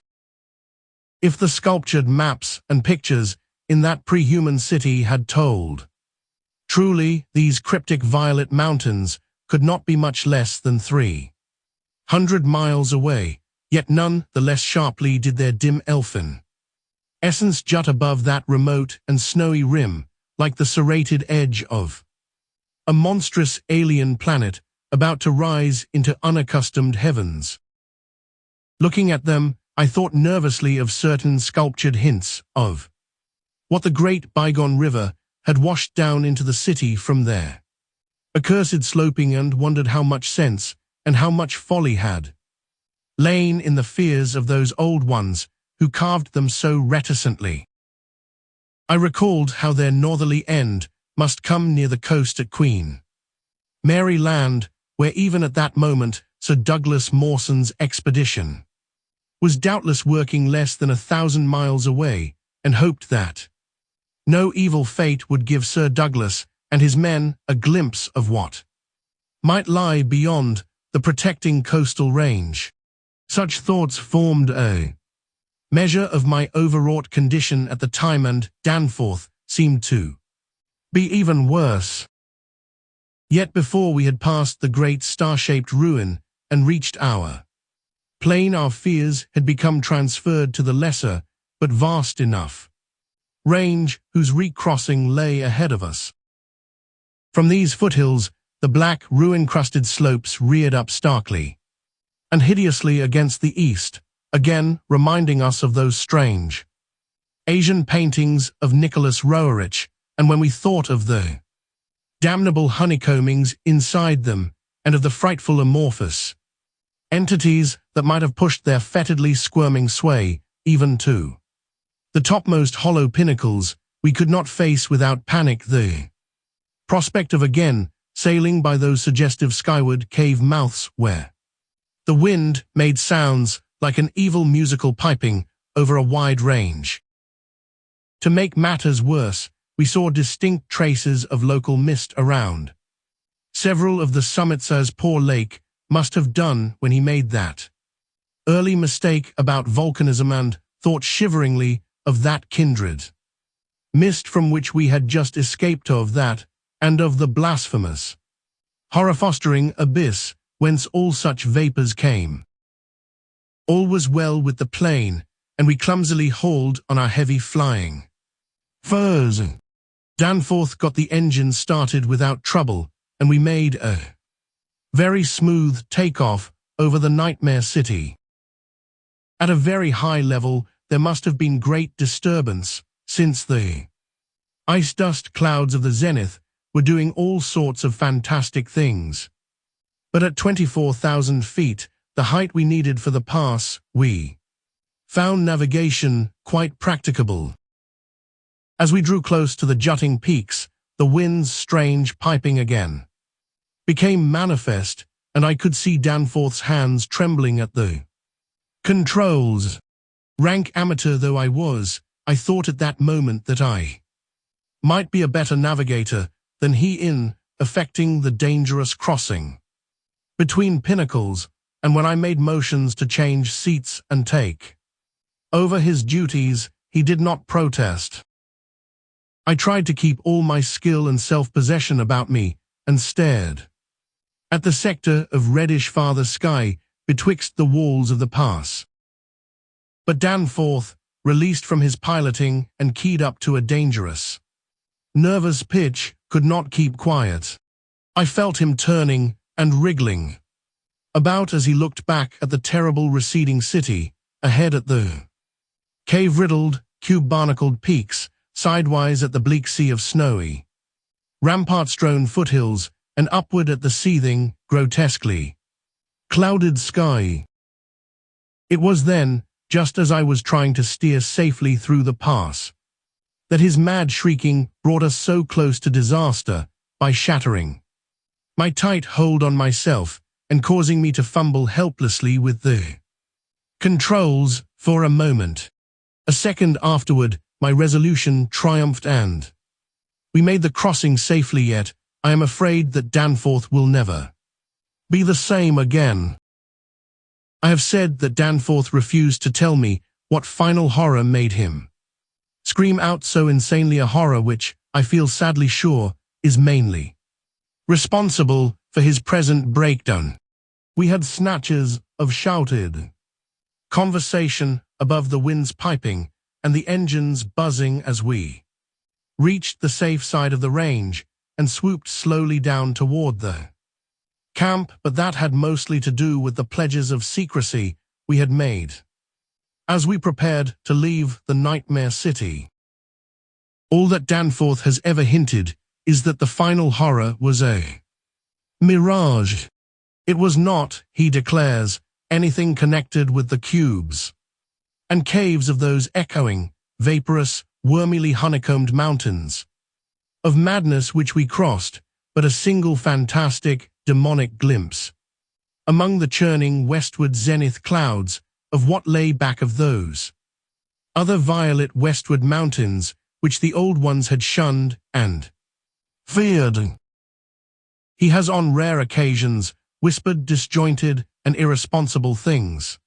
If the sculptured maps and pictures in that pre-human city had told truly, these cryptic violet mountains could not be much less than 300 miles away, yet none the less sharply did their dim elfin essence jut above that remote and snowy rim, like the serrated edge of a monstrous alien planet about to rise into unaccustomed heavens. Looking at them, I thought nervously of certain sculptured hints of what the great bygone river had washed down into the city from their accursed sloping, and wondered how much sense and how much folly had lain in the fears of those old ones who carved them so reticently. I recalled how their northerly end must come near the coast at Queen Mary Land, where even at that moment Sir Douglas Mawson's expedition was doubtless working less than 1,000 miles away, and hoped that no evil fate would give Sir Douglas and his men a glimpse of what might lie beyond the protecting coastal range. Such thoughts formed a measure of my overwrought condition at the time, and Danforth seemed to be even worse. Yet before we had passed the great star-shaped ruin and reached our plain, our fears had become transferred to the lesser, but vast enough range whose recrossing lay ahead of us. From these foothills, the black, ruin-crusted slopes reared up starkly and hideously against the east, again reminding us of those strange Asian paintings of Nicholas Roerich, and when we thought of the damnable honeycombings inside them, and of the frightful amorphous entities that might have pushed their fetidly squirming sway even to the topmost hollow pinnacles, we could not face without panic the prospect of again sailing by those suggestive skyward cave mouths where the wind made sounds like an evil musical piping over a wide range. To make matters worse, we saw distinct traces of local mist around several of the summits, as poor Lake must have done when he made that early mistake about volcanism, and thought shiveringly of that kindred mist from which we had just escaped, of that, and of the blasphemous, horror-fostering abyss whence all such vapors came. All was well with the plane, and we clumsily hauled on our heavy flying furs. Danforth got the engine started without trouble, and we made a very smooth takeoff over the nightmare city. At a very high level, there must have been great disturbance, since the ice dust clouds of the zenith were doing all sorts of fantastic things. But at 24,000 feet, the height we needed for the pass, we found navigation quite practicable. As we drew close to the jutting peaks, the wind's strange piping again became manifest, and I could see Danforth's hands trembling at the controls. Rank amateur though I was, I thought at that moment that I might be a better navigator than he in effecting the dangerous crossing between pinnacles, and when I made motions to change seats and take over his duties, he did not protest. I tried to keep all my skill and self-possession about me, and stared at the sector of reddish farther sky betwixt the walls of the pass. But Danforth, released from his piloting and keyed up to a dangerous, nervous pitch, could not keep quiet. I felt him turning and wriggling about as he looked back at the terrible receding city, ahead at the cave-riddled, cube-barnacled peaks, sidewise at the bleak sea of snowy, rampart-strewn foothills, and upward at the seething, grotesquely clouded sky. It was then, just as I was trying to steer safely through the pass, that his mad shrieking brought us so close to disaster by shattering my tight hold on myself and causing me to fumble helplessly with the controls for a moment. A second afterward, my resolution triumphed and we made the crossing safely, yet I am afraid that Danforth will never be the same again. I have said that Danforth refused to tell me what final horror made him scream out so insanely, a horror which, I feel sadly sure, is mainly responsible for his present breakdown. We had snatches of shouted conversation above the wind's piping and the engines buzzing as we reached the safe side of the range and swooped slowly down toward the camp, but that had mostly to do with the pledges of secrecy we had made as we prepared to leave the nightmare city. All that Danforth has ever hinted is that the final horror was a mirage. It was not, he declares, anything connected with the cubes and caves of those echoing, vaporous, wormily honeycombed mountains of madness which we crossed, but a single fantastic, demonic glimpse among the churning westward zenith clouds of what lay back of those other violet westward mountains which the old ones had shunned and feared. He has on rare occasions whispered disjointed and irresponsible things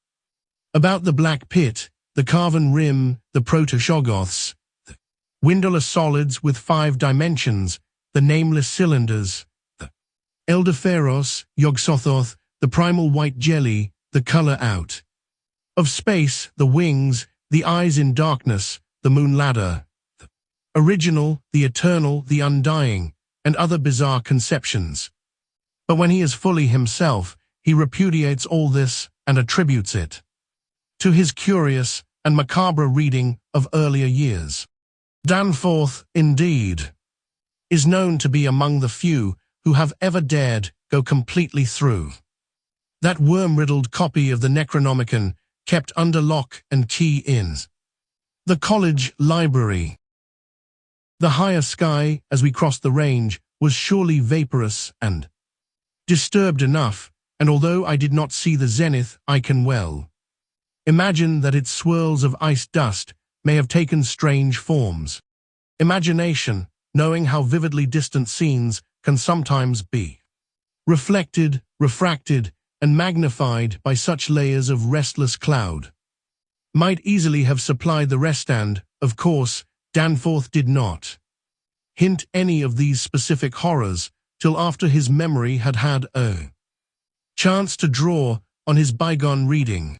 about the Black Pit, the Carven Rim, the Proto-Shoggoths, the windowless solids with 5 dimensions, the nameless cylinders, the Elderferos, Yog-Sothoth, the primal white jelly, the color out of space, the wings, the eyes in darkness, the moon ladder, the original, the eternal, the undying, and other bizarre conceptions. But when he is fully himself, he repudiates all this and attributes it to his curious and macabre reading of earlier years. Danforth, indeed, is known to be among the few who have ever dared go completely through that worm-riddled copy of the Necronomicon kept under lock and key in the college library. The higher sky, as we crossed the range, was surely vaporous and disturbed enough, and although I did not see the zenith, I can well imagine that its swirls of ice dust may have taken strange forms. Imagination, knowing how vividly distant scenes can sometimes be reflected, refracted, and magnified by such layers of restless cloud, might easily have supplied the rest, and, of course, Danforth did not hint any of these specific horrors till after his memory had had a chance to draw on his bygone reading.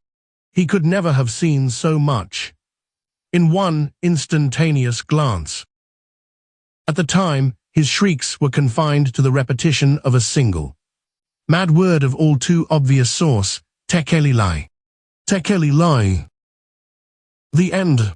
He could never have seen so much in one instantaneous glance. At the time, his shrieks were confined to the repetition of a single mad word of all too obvious source, Tekeli Lai. Tekeli Lai. The end.